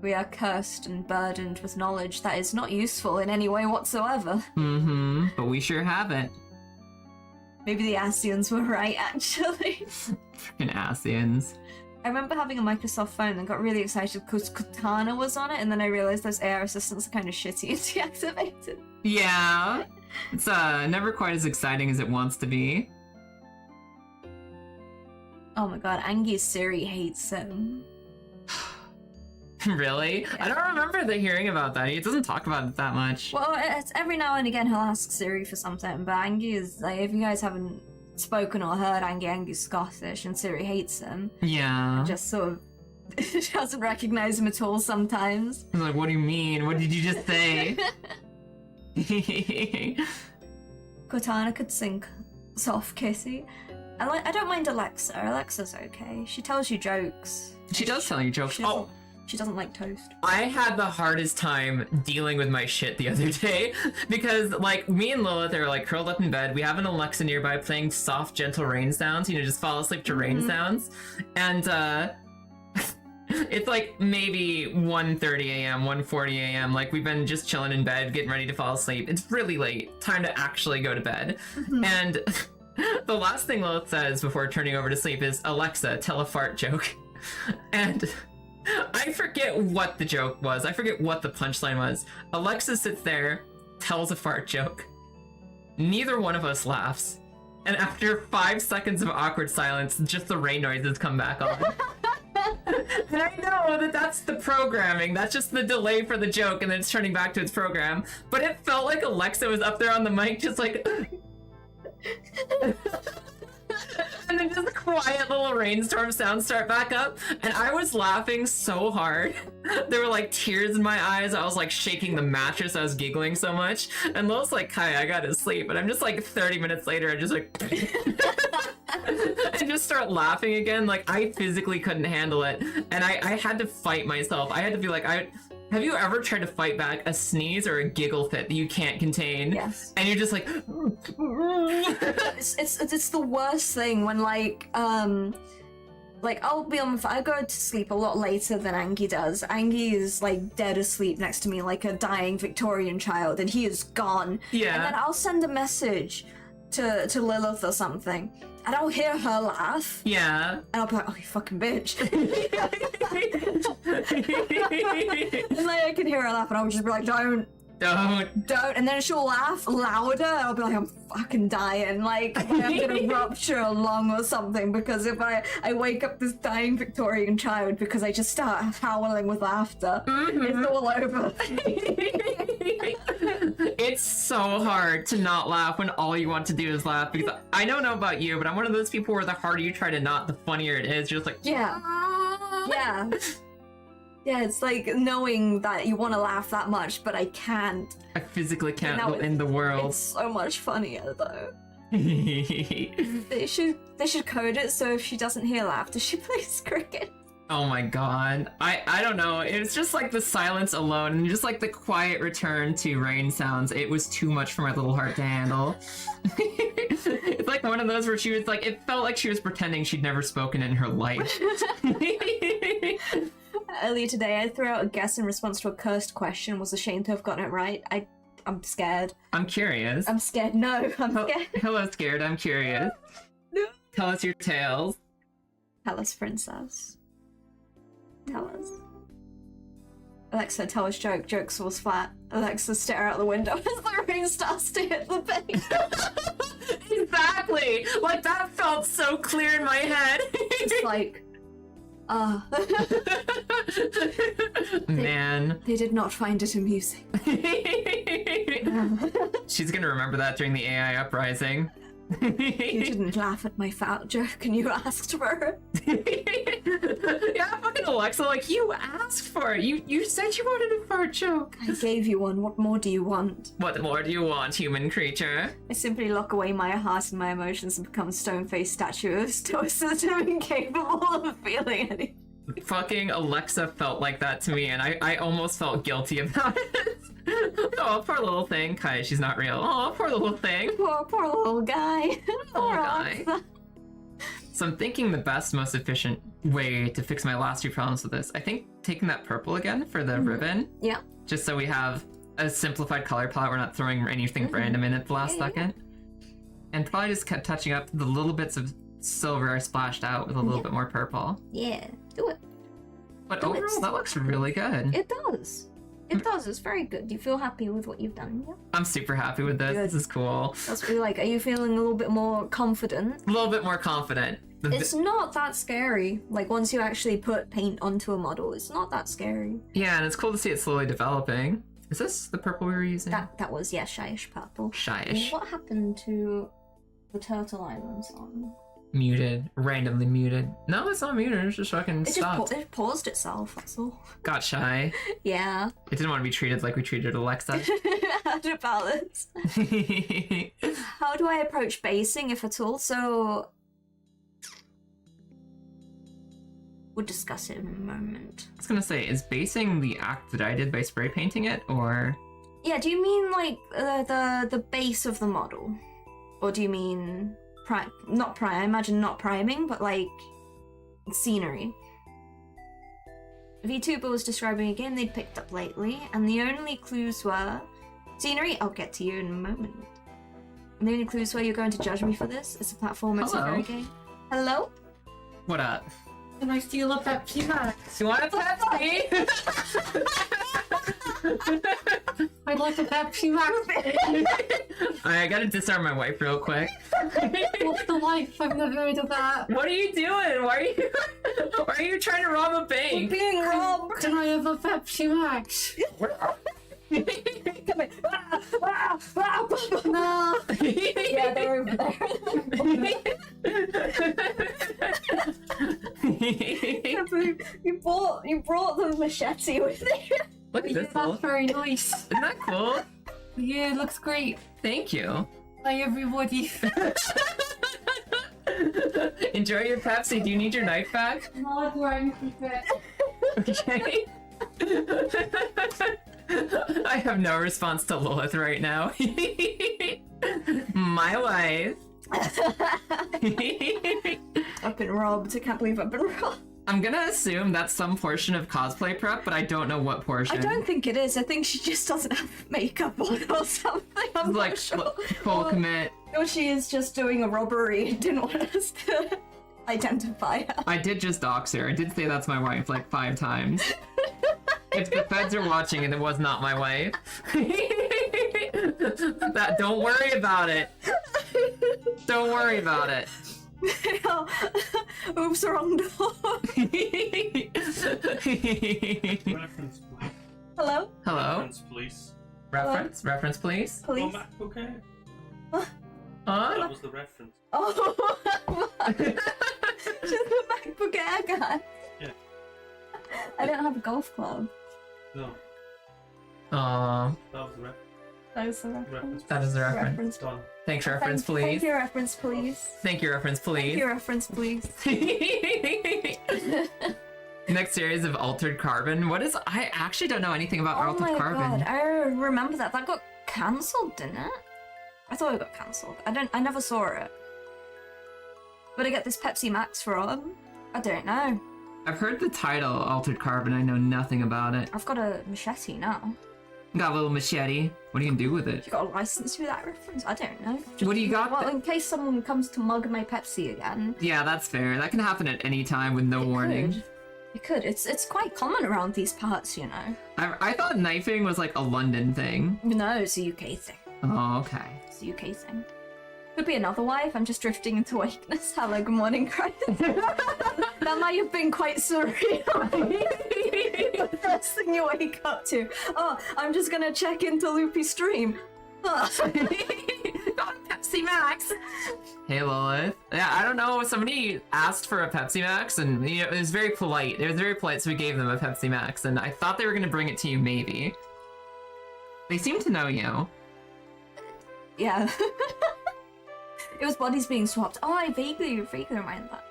We are cursed and burdened with knowledge that is not useful in any way whatsoever. Mm-hmm. But we sure have it. Maybe the Asians were right, actually. Freaking Asians. I remember having a Microsoft phone and got really excited because Cortana was on it, and then I realized those AR assistants are kind of shitty and deactivated. Yeah. It's never quite as exciting as it wants to be. Oh my god, Angie's Siri hates him. Really? Yeah. I don't remember hearing about that. It doesn't talk about it that much. Well, it's every now and again he'll ask Siri for something, but Angie is like, if you guys haven't spoken or heard Angie's Scottish and Siri hates him. Yeah. Just sort of doesn't recognize him at all sometimes. I'm like, what do you mean? What did you just say? Cortana could sing Soft Kissy. I don't mind Alexa. Alexa's okay. She tells you jokes. She does tell you jokes. She doesn't like toast. I had the hardest time dealing with my shit the other day because, like, me and Lilith are, like, curled up in bed. We have an Alexa nearby playing soft, gentle rain sounds. You know, just fall asleep to rain sounds. And, it's, like, maybe 1:30 a.m., 1:40 a.m. Like, we've been just chilling in bed, getting ready to fall asleep. It's really late. Time to actually go to bed. And the last thing Lilith says before turning over to sleep is, Alexa, tell a fart joke. And I forget what the joke was. I forget what the punchline was. Alexa sits there, tells a fart joke. Neither one of us laughs. And after 5 seconds of awkward silence, just the rain noises come back on. And I know that that's the programming. That's just the delay for the joke, and then it's turning back to its program. But it felt like Alexa was up there on the mic, just like... And then just quiet little rainstorm sounds start back up, and I was laughing so hard. There were like tears in my eyes. I was like shaking the mattress. I was giggling so much. And Lil's like, Kai, I gotta sleep. But I'm just like 30 minutes later, I just like and just start laughing again. Like I physically couldn't handle it, and I had to fight myself. I had to be like, have you ever tried to fight back a sneeze or a giggle fit that you can't contain? Yes. And you're just like... it's the worst thing when like I'll be on I go to sleep a lot later than Angie does. Angie is like dead asleep next to me like a dying Victorian child, and he is gone. Yeah. And then I'll send a message to Lilith or something, and I'll hear her laugh. Yeah. And I'll be like, oh, you fucking bitch. And like I can hear her laugh, and I'll just be like, don't. And then she'll laugh louder, and I'll be like, I'm fucking dying. Like, I'm gonna rupture a lung or something, because if I wake up this dying Victorian child because I just start howling with laughter, it's all over. It's so hard to not laugh when all you want to do is laugh, because I don't know about you, but I'm one of those people where the harder you try to not, the funnier it is. You're just like, yeah. Yeah, it's like knowing that you want to laugh that much, but I can't. I physically can't in the world. It's so much funnier though. They should code it so if she doesn't hear laughter, she plays cricket. Oh my god. I don't know. It's just like the silence alone and just like the quiet return to rain sounds. It was too much for my little heart to handle. It's like one of those where she was like, it felt like she was pretending she'd never spoken in her life. Earlier today, I threw out a guess in response to a cursed question. Was ashamed to have gotten it right. I'm scared. I'm curious. I'm scared. No, I'm scared. Hello, scared. I'm curious. No. Tell us your tales. Tell us, princess. Tell us. Alexa, tell us joke. Jokes was flat. Alexa, stare out the window as the rain starts to hit the pane. Exactly. Like that felt so clear in my head. It's like. Man. They did not find it amusing. She's gonna remember that during the AI uprising. You didn't laugh at my fat joke and you asked for it. Yeah, fucking Alexa, like, you asked for it. You said you wanted a fart joke. I gave you one. What more do you want? What more do you want, human creature? I simply lock away my heart and my emotions and become a stone-faced statue of stoicism, incapable of feeling anything. Fucking Alexa felt like that to me, and I almost felt guilty about it. Oh, poor little thing. Kai, she's not real. Oh, poor little thing. Poor little guy. Poor guy. So I'm thinking the best, most efficient way to fix my last two problems with this, I think taking that purple again for the ribbon. Yeah. Just so we have a simplified color palette. We're not throwing anything random in at the last second. And probably just kept touching up the little bits of silver I splashed out with a little bit more purple. Yeah, do it. But overall, that looks really good. It does. It does. It's very good. Do you feel happy with what you've done? Yeah. I'm super happy with this. Good. This is cool. That's really like. Are you feeling a little bit more confident? A little bit more confident. It's not that scary. Like once you actually put paint onto a model, it's not that scary. Yeah, and it's cool to see it slowly developing. Is this the purple we were using? That was, yeah, shyish purple. Shyish. What happened to the Turtle Island song? Muted. Randomly muted. No, it's not muted. It's just fucking stopped. It paused itself, that's all. Got shy. Yeah. It didn't want to be treated like we treated Alexa. How to balance. How do I approach basing, if at all? So... we'll discuss it in a moment. I was gonna say, is basing the act that I did by spray painting it, or...? Yeah, do you mean, like, the base of the model? Or do you mean... I imagine not priming, but, like, scenery. VTuber was describing a game they'd picked up lately, and the only clues were... Scenery? I'll get to you in a moment. And the only clues were you're going to judge me for this? It's a platformer, it's a very game. Hello? What up? Can I steal a Pepsi Max? You want a Pepsi? I'd like a Pepsi Max. I gotta disarm my wife real quick. What's the life? I've never heard of that. What are you doing? Why are you trying to rob a bank? We're being robbed! Can I have a Pepsi Max? Come here. No. Yeah, they're over there. you brought the machete with you. Look at this. That's very nice. Isn't that cool? Yeah, it looks great. Thank you. Hi, everybody. Enjoy your Pepsi. Do you need your knife back? No, I'm wearing it. Okay. I have no response to Lilith right now. My wife. I've been robbed. I can't believe I've been robbed. I'm gonna assume that's some portion of cosplay prep, but I don't know what portion. I don't think it is. I think she just doesn't have makeup on or something. I'm like not sure. Full commit. Or she is just doing a robbery and didn't want us to identify her. I did just dox her. I did say that's my wife like 5 times. If the feds are watching and it was not my wife. Don't worry about it. Don't worry about it. Oops, wrong door. Reference, please. Hello? Hello? Reference, please. Reference? Reference, please? Oh, Police? MacBook Air. Huh? That was the reference. Oh, what? Just the MacBook Air guy. Yeah. I don't have a golf club. No, Aww. that was the reference. That is the reference. Reference. That is the reference. Done. Thanks, reference, Thank please. you, reference, please. Thank you, reference, Thank please. you, reference, please. Next series of Altered Carbon. What is... I actually don't know anything about Oh Altered my Carbon. god, I remember that. That got cancelled, didn't it? I thought it got cancelled. I never saw it. But I get this Pepsi Max from? I don't know. I've heard the title, Altered Carbon. I know nothing about it. I've got a machete now. Got a little machete. What are you gonna do with it? You got a license for that reference? I don't know. What do you got? Well, in case someone comes to mug my Pepsi again. Yeah, that's fair. That can happen at any time with no warning. It could. It's quite common around these parts, you know. I thought knifing was like a London thing. No, it's a UK thing. Oh, okay. It's a UK thing. Could be another wife. I'm just drifting into wakeness. Hello, good morning, Christ. That might have been quite surreal. The first thing you wake up to. Oh, I'm just gonna check into Loopy stream. Oh. Got a Pepsi Max. Hey Lilith. Yeah, I don't know. Somebody asked for a Pepsi Max, and you know, it was very polite. It was very polite, so we gave them a Pepsi Max, and I thought they were gonna bring it to you, maybe. They seem to know you. Yeah. It was bodies being swapped. Oh, I vaguely remember that.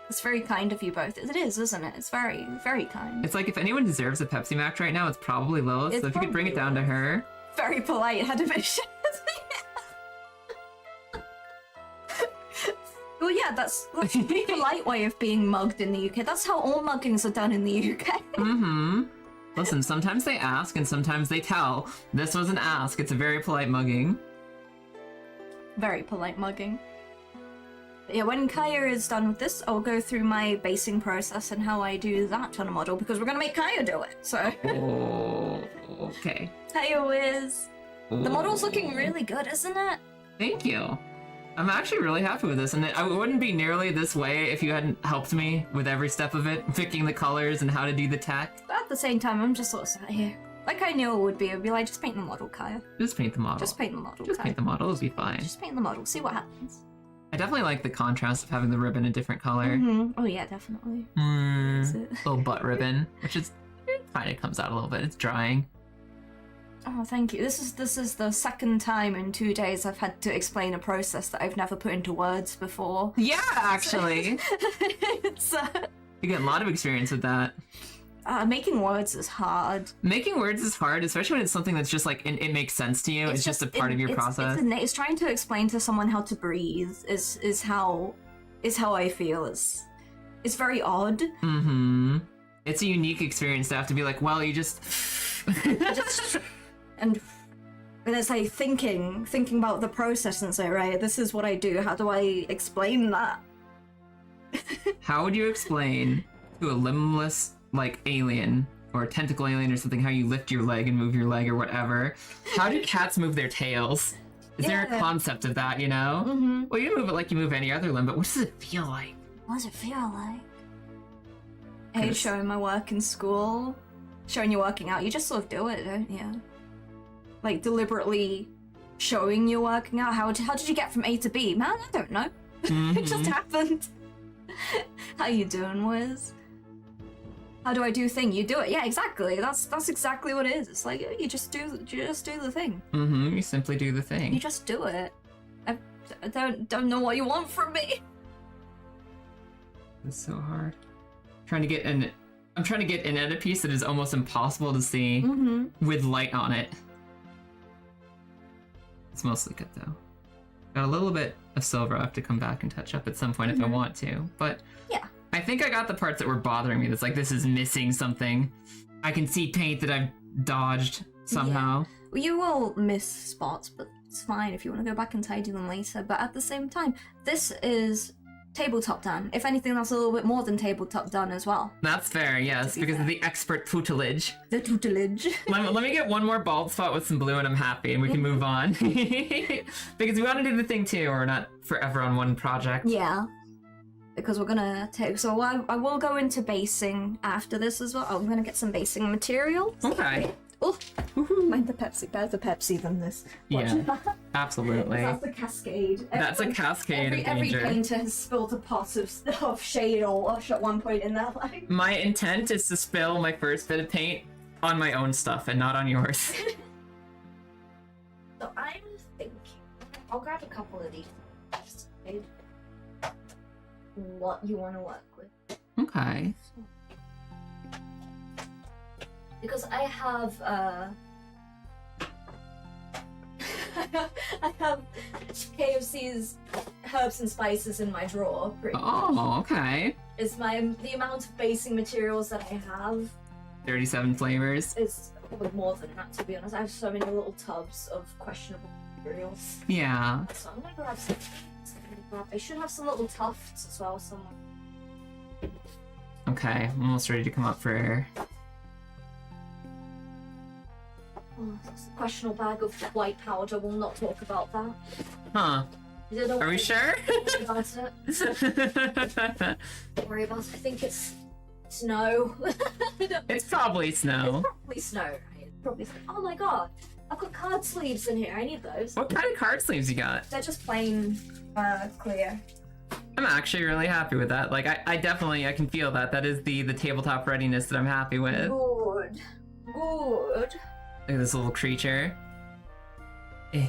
It's very kind of you both. It is, isn't it? It's very, very kind. It's like if anyone deserves a Pepsi Max right now, it's probably Lilith. It's So if you could bring it down to her. Very polite, had a mission. Well, yeah, that's a polite way of being mugged in the UK. That's how all muggings are done in the UK. Mm-hmm. Listen, sometimes they ask and sometimes they tell. This was an ask. It's a very polite mugging. Very polite mugging. Yeah, when Kaya is done with this, I'll go through my basing process and how I do that on a model, because we're gonna make Kaya do it, so. Oh, okay. Kaya is... The model's looking really good, isn't it? Thank you. I'm actually really happy with this, and I wouldn't be nearly this way if you hadn't helped me with every step of it, picking the colors and how to do the tech. But at the same time, I'm just sort of sat here. Like I knew it would be. I'd be like, just paint the model, Kaya. Just paint the model. Just paint the model, Just Kaya. paint the model, it'll be fine. Just paint the model, see what happens. I definitely like the contrast of having the ribbon a different color. Mm-hmm. Oh yeah, definitely. Is it? Little butt ribbon, which is it kind of comes out a little bit. It's drying. Oh, thank you. This is the second time in 2 days I've had to explain a process that I've never put into words before. Yeah, actually. It's You get a lot of experience with that. making words is hard. Making words is hard, especially when it's something that's just like it makes sense to you. It's just a part of your process. It's trying to explain to someone how to breathe is how I feel. It's very odd. Mm-hmm. It's a unique experience to have to be like, well, you just and it's like thinking about the process and say, right, this is what I do. How do I explain that? How would you explain to a limbless like alien or a tentacle alien or something how you lift your leg and move your leg or whatever? How do cats move their tails? Is there a concept of that, you know? Mm-hmm. Well, you move it like you move any other limb, but what does it feel like? What does it feel like? I hate showing my work in school. Showing you working out. You just sort of do it, don't you? Like deliberately showing you working out. How did you get from A to B? Man, I don't know. It just happened. How you doing, Wiz? How do I do thing? You do it. Yeah, exactly. That's exactly what it is. It's like you just do the thing. Mm-hmm. You simply do the thing. You just do it. I don't know what you want from me. It's so hard. I'm trying to get an edit piece that is almost impossible to see with light on it. It's mostly good though. Got a little bit of silver I have to come back and touch up at some point if I want to, but yeah. I think I got the parts that were bothering me. That's like, this is missing something. I can see paint that I've dodged somehow. Yeah. Well, you will miss spots, but it's fine if you want to go back and tidy them later. But at the same time, this is tabletop done. If anything, that's a little bit more than tabletop done as well. That's fair, yes, because of the expert tutelage. The tutelage. Let me get one more bald spot with some blue and I'm happy and we can move on. Because we want to do the thing too, or not forever on one project. Yeah. Because we're gonna take... So I will go into basing after this as well. I'm gonna get some basing material. Okay. Oh, mind the Pepsi. Better the Pepsi than this. Yeah, absolutely. That's a cascade. That's a cascade of every danger. painter has spilled a pot of shade or wash at one point in their life. My intent is to spill my first bit of paint on my own stuff and not on yours. So I'm thinking, I'll grab a couple of these. Just decide what you want to work with. Okay. Because I have I have KFC's herbs and spices in my drawer. Oh, okay. Is the amount of basing materials that I have 37 flavors. is probably more than that, to be honest. I have so many little tubs of questionable materials. Yeah. So I'm gonna grab some. I should have some little tufts as well somewhere. Okay, I'm almost ready to come up for air. Oh, that's a questionable bag of white powder. We'll not talk about that. Huh. Are we sure? Don't worry about it. Don't worry about it. I think it's snow. It's probably snow. It's probably snow, right? It's probably snow. Oh my god. I've got card sleeves in here. I need those. What kind of card sleeves you got? They're just plain clear. I'm actually really happy with that. Like, I definitely, I can feel that. That is the tabletop readiness that I'm happy with. Good. Good. Look at this little creature. Eh.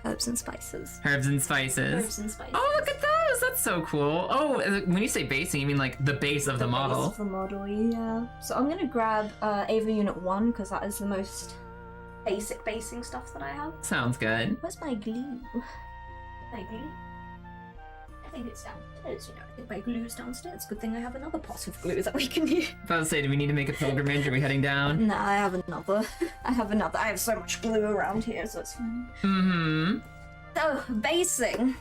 Herbs and spices. Herbs and spices. Herbs and spices. Oh, look at those! That's so cool. Oh, when you say basing, you mean like the base of the model. Base of the model, yeah. So I'm gonna grab Ava Unit 1 because that is the most basic basing stuff that I have. Sounds good. Where's my glue? My glue? I think it's downstairs, you know. I think my glue's downstairs. Good thing I have another pot of glue that we can use. I was about to say, do we need to make a pilgrimage? Are we heading down? Nah, I have another. I have so much glue around here, so it's fine. Mm-hmm. So So, basing.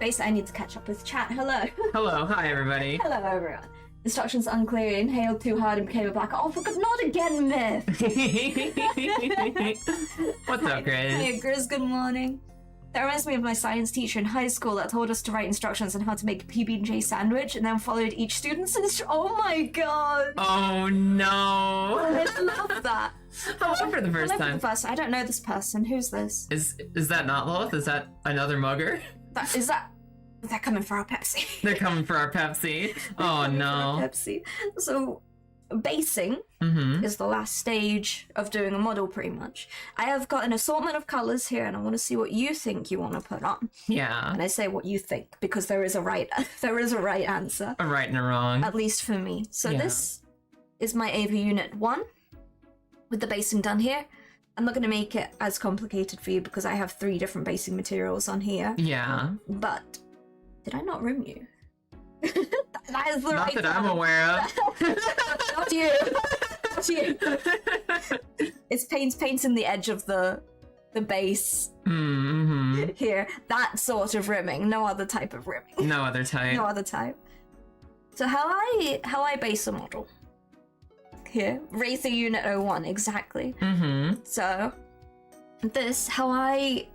I need to catch up with chat. Hello. Hello, hi everybody. Hello, everyone. Instructions unclear. Inhaled too hard and became a black. Oh, for God, not again, Myth. What's up, Grizz? Hey, Grizz, good morning. That reminds me of my science teacher in high school that told us to write instructions on how to make a PB&J sandwich and then followed each student's Oh my God. Oh no. I love that. Hello for the first time. I don't know this person. Who's this? Is that not Lilith? Is that another mugger? They're coming for our Pepsi. They're coming for our Pepsi. Oh no. Pepsi. So, basing is the last stage of doing a model, pretty much. I have got an assortment of colors here, and I want to see what you think you want to put on. Yeah. And I say what you think because there is a right answer. A right and a wrong. At least for me. So Yeah. this is my AV Unit 1 with the basing done here. I'm not going to make it as complicated for you because I have 3 different basing materials on here. Yeah. But did I not room you? That is the Not right that I'm one. aware of. Not you. Not you. It's painting the edge of the base here. That sort of rimming. No other type of rimming. No other type. No other type. So how I base a model. Here, Wraither Unit 01, exactly. So this, how I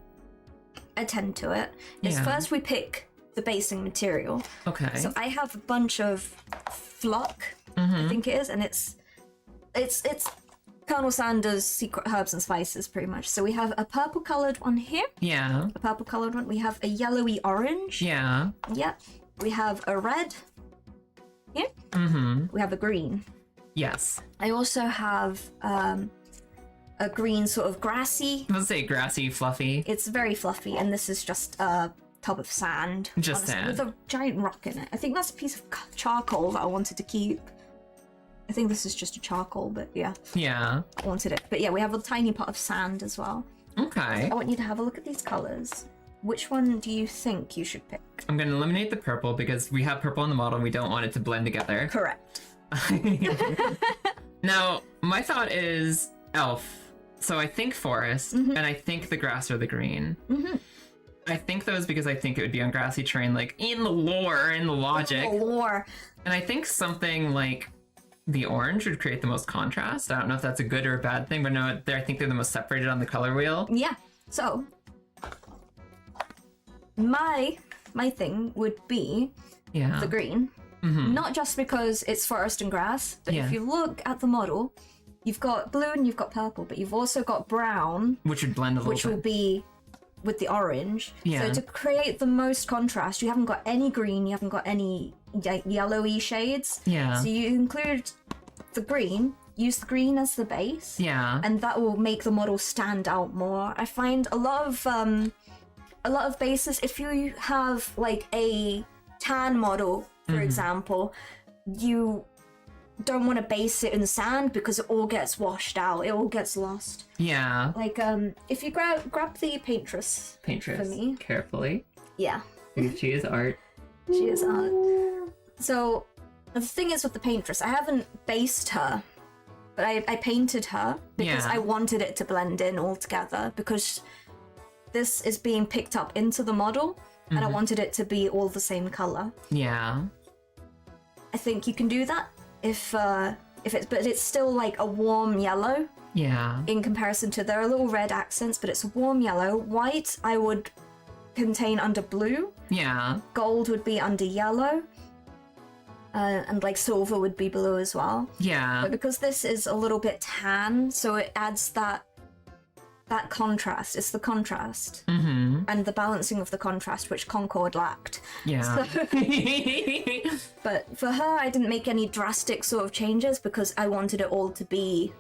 attend to it is first we pick the basing material. Okay. So I have a bunch of flock, I think it is, and it's Colonel Sanders' secret herbs and spices, pretty much. So we have a purple colored one here. Yeah. A purple colored one. We have a yellowy orange. Yeah. Yep. We have a red. Here. We have a green. Yes. I also have a green sort of grassy. Let's say grassy, fluffy. It's very fluffy, and this is just a tub of sand. Just honestly, sand. with a giant rock in it. I think that's a piece of charcoal that I wanted to keep. I think this is just a charcoal, but yeah. Yeah. I wanted it. But yeah, we have a tiny pot of sand as well. Okay. I want you to have a look at these colors. Which one do you think you should pick? I'm going to eliminate the purple because we have purple on the model and we don't want it to blend together. Correct. Now, my thought is elf. So I think forest, and I think the grass or the green. I think those because I think it would be on grassy terrain, like in the lore, in the logic. Lore. And I think something like the orange would create the most contrast. I don't know if that's a good or a bad thing, but no, I think they're the most separated on the color wheel. Yeah. So my thing would be the green. Not just because it's forest and grass, but if you look at the model, you've got blue and you've got purple, but you've also got brown, Which would blend a little which bit. will be with the orange. Yeah. So to create the most contrast, you haven't got any green, you haven't got any yellowy shades. Yeah. So you include the green, use the green as the base. Yeah. And that will make the model stand out more. I find a lot of bases, if you have like a tan model, for example, you don't want to base it in sand because it all gets washed out, it all gets lost. Yeah. Like if you grab the paintress for me. Carefully. Yeah, She is art. she is art. So the thing is with the paintress, I haven't based her, but I painted her because Yeah. I wanted it to blend in all together, because this is being picked up into the model and I wanted it to be all the same color. Yeah. I think you can do that if but it's still like a warm yellow Yeah. in comparison to, there are little red accents, but it's a warm yellow. White I would contain under blue, Yeah. gold would be under yellow, and like silver would be blue as well. Yeah. But because this is a little bit tan, so it adds that contrast. It's the contrast and the balancing of the contrast which Concord lacked. Yeah. But for her, I didn't make any drastic sort of changes because I wanted it all to be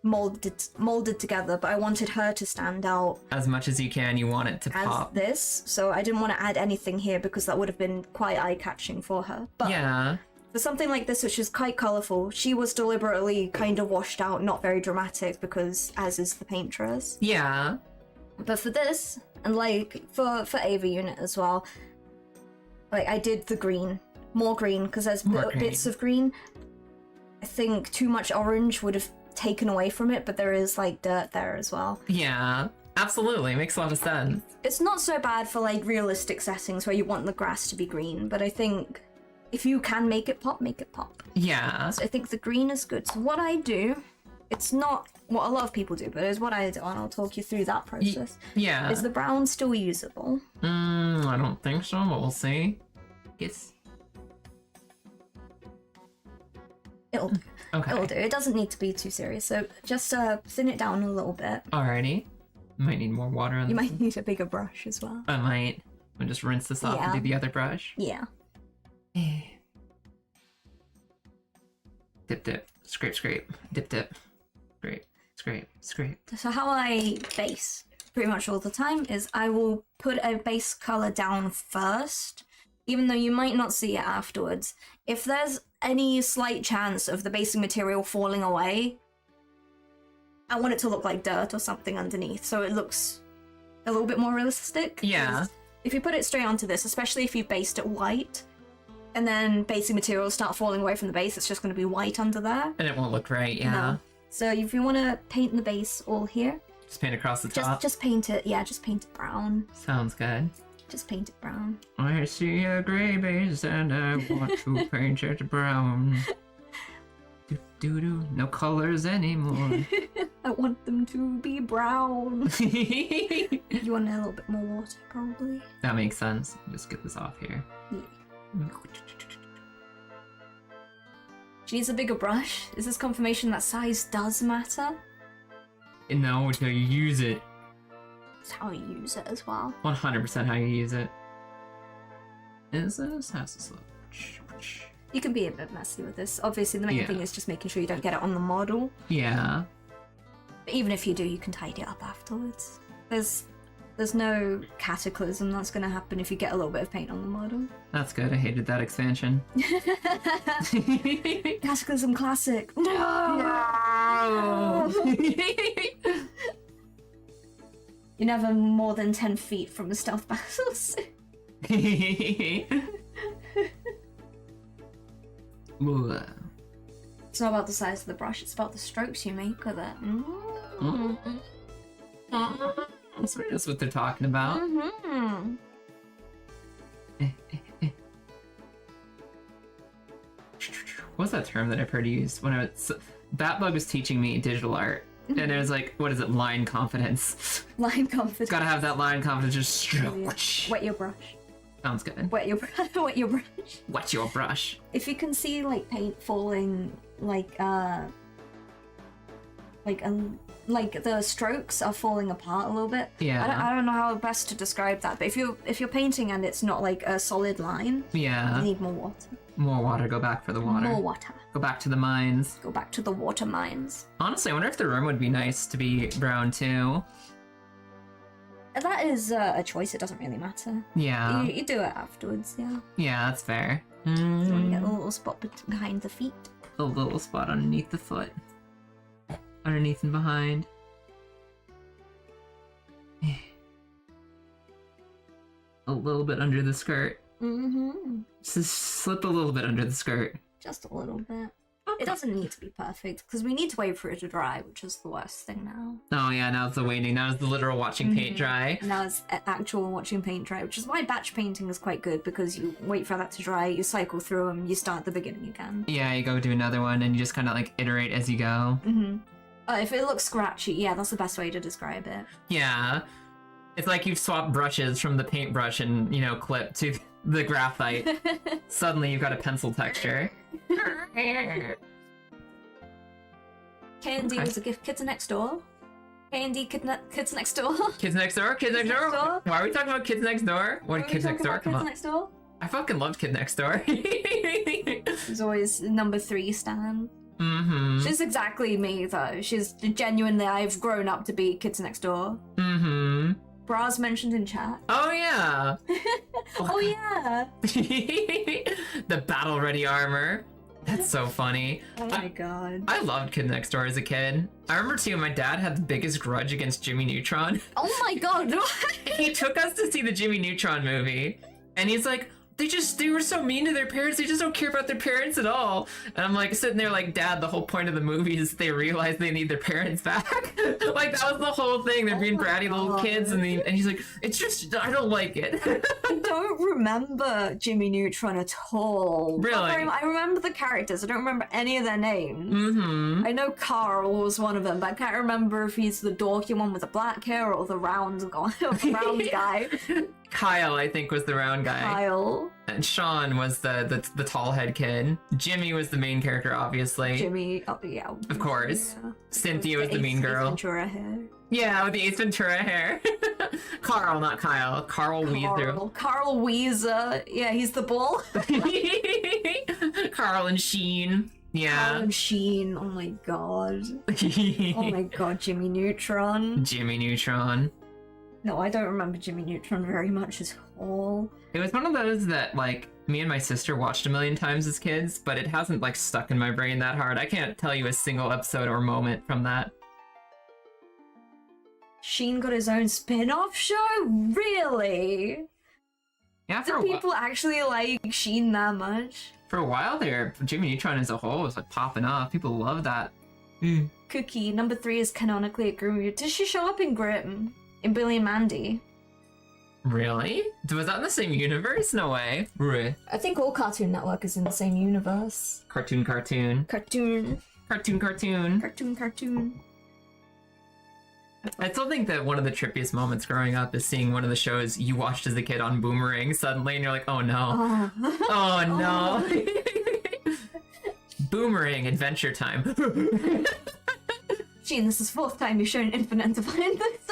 molded together, but I wanted her to stand out As much as you can, you want it to as pop. this, so I didn't want to add anything here because that would have been quite eye-catching for her. But Yeah. for something like this, which is quite colourful, she was deliberately kind of washed out, not very dramatic, because as is the paintress. Yeah. But for this, and like for Ava Unit as well, like I did the green, more green, because there's More bits green. of green. I think too much orange would have taken away from it, but there is like dirt there as well. Yeah. Absolutely, makes a lot of sense. It's not so bad for like realistic settings where you want the grass to be green, but I think if you can make it pop, make it pop. Yeah. So I think the green is good. So what I do, it's not what a lot of people do, but it's what I do, and I'll talk you through that process. Yeah. Is the brown still usable? I don't think so, but we'll see. Yes. It'll do. Okay. It'll do. It doesn't need to be too serious. So just thin it down a little bit. Alrighty. Might need more water on You this. might need a bigger brush as well. I might. I'll just rinse this off and Yeah. do the other brush. Yeah. Dip, dip. Scrape, scrape. Dip, dip. Scrape, scrape, scrape. So how I base pretty much all the time is I will put a base color down first, even though you might not see it afterwards. If there's any slight chance of the basing material falling away, I want it to look like dirt or something underneath, so it looks a little bit more realistic. Yeah. If you put it straight onto this, especially if you based it white, and then basing materials start falling away from the base, it's just going to be white under there. And it won't look right, yeah. No. So if you want to paint the base all here, Just paint across the top. just paint it. Yeah, just paint it brown. Sounds good. Just paint it brown. I see a gray base and I want to paint it brown. Do do do. No colors anymore. I want them to be brown. That You want a little bit more water, probably. makes sense. Just get this off here. Yeah. She needs a bigger brush. Is this confirmation that size does matter? No, until you use it. It's how you use it as well. 100% how you use it. Is this? How's this look? You can be a bit messy with this. Obviously, the main Yeah. thing is just making sure you don't get it on the model. Yeah. But even if you do, you can tidy it up afterwards. There's no cataclysm that's going to happen if you get a little bit of paint on the model. That's good. I hated that expansion. Cataclysm Classic. No! You're never more than 10 feet from the stealth battles. Ooh. It's not about the size of the brush, it's about the strokes you make with it. That's what they're talking about. Mm-hmm. What's that term that I've heard used when I was... Batbug was teaching me digital art. And it was like, what is it? Line confidence. Line confidence. Gotta have that line confidence. Just stroke. Wet your brush. Sounds good. Wet your wet your brush. Wet your brush. If you can see like paint falling, like the strokes are falling apart a little bit. Yeah. I don't know how best to describe that, but if you're painting and it's not like a solid line, Yeah. you need more water. More water. Go back for the water. More water. Go back to the mines. Go back to the water mines. Honestly, I wonder if the room would be nice to be brown too. That is a choice. It doesn't really matter. Yeah. You do it afterwards. Yeah. Yeah, that's fair. You want to get a little spot behind the feet. A little spot underneath the foot. Underneath and behind. A little bit under the skirt. Mm-hmm. Just slip a little bit under the skirt. Just a little bit. It doesn't need to be perfect because we need to wait for it to dry, which is the worst thing now. Oh yeah, now it's the waiting. Now it's the literal watching paint dry. Now it's actual watching paint dry, which is why batch painting is quite good because you wait for that to dry, you cycle through them, you start at the beginning again. Yeah, you go do another one and you just kind of like iterate as you go. Mm-hmm. If it looks scratchy, yeah, that's the best way to describe it. Yeah. It's like you've swapped brushes from the paintbrush and, clip to the graphite. Suddenly you've got a pencil texture. K&D was a gift. Kids are next door. K&D kids next door. Kids next door? Kids next door? Why are we talking about kids next door? What kids next door? Come Kids on. next door. I fucking love Kid Next Door. She's always number 3 stan. Mm-hmm. She's exactly me though. She's genuinely, I've grown up to be Kids Next Door. Mm-hmm. Bras mentioned in chat. Oh yeah. Oh yeah. The battle ready armor. That's so funny. Oh my god. I loved Kid Next Door as a kid. I remember too, my dad had the biggest grudge against Jimmy Neutron. Oh my god. He took us to see the Jimmy Neutron movie, and he's like, they were so mean to their parents. They just don't care about their parents at all. And I'm like sitting there like, Dad, the whole point of the movie is they realize they need their parents back. Like that was the whole thing. They're being bratty little kids, and he's like, it's just I don't like it. I don't remember Jimmy Neutron at all. Really? I remember the characters. I don't remember any of their names. Mm-hmm. I know Carl was one of them, but I can't remember if he's the dorky one with the black hair or the round guy. Kyle, I think, was the round guy. Kyle. And Sean was the tall head kid. Jimmy was the main character, obviously. Jimmy, oh yeah. Of course. Yeah. Cynthia was the mean Ace girl. Ventura hair. Yeah, with the Ace Ventura hair. Carl, not Kyle. Carl Weezer. Carl Weezer. Yeah, he's the bull. Carl and Sheen. Yeah. Carl and Sheen. Oh my god. Oh my god, Jimmy Neutron. Jimmy Neutron. No, I don't remember Jimmy Neutron very much at all. It was one of those that, like, me and my sister watched a million times as kids, but it hasn't, like, stuck in my brain that hard. I can't tell you a single episode or moment from that. Sheen got his own spin-off show? Really? Yeah, Do people actually like Sheen that much? For a while there, Jimmy Neutron as a whole was, like, popping off. People love that. Mm. Cookie, number 3 is canonically a Grimm. Does she show up in Grimm? In Billy and Mandy? Really? Was that in the same universe? No way. Right. I think all Cartoon Network is in the same universe. Cartoon. Cartoon. Cartoon. Cartoon. I still think that one of the trippiest moments growing up is seeing one of the shows you watched as a kid on Boomerang suddenly, and you're like, oh no. Oh no. Boomerang Adventure Time. Sheen, this is 4th time you've shown Infinite Divine this.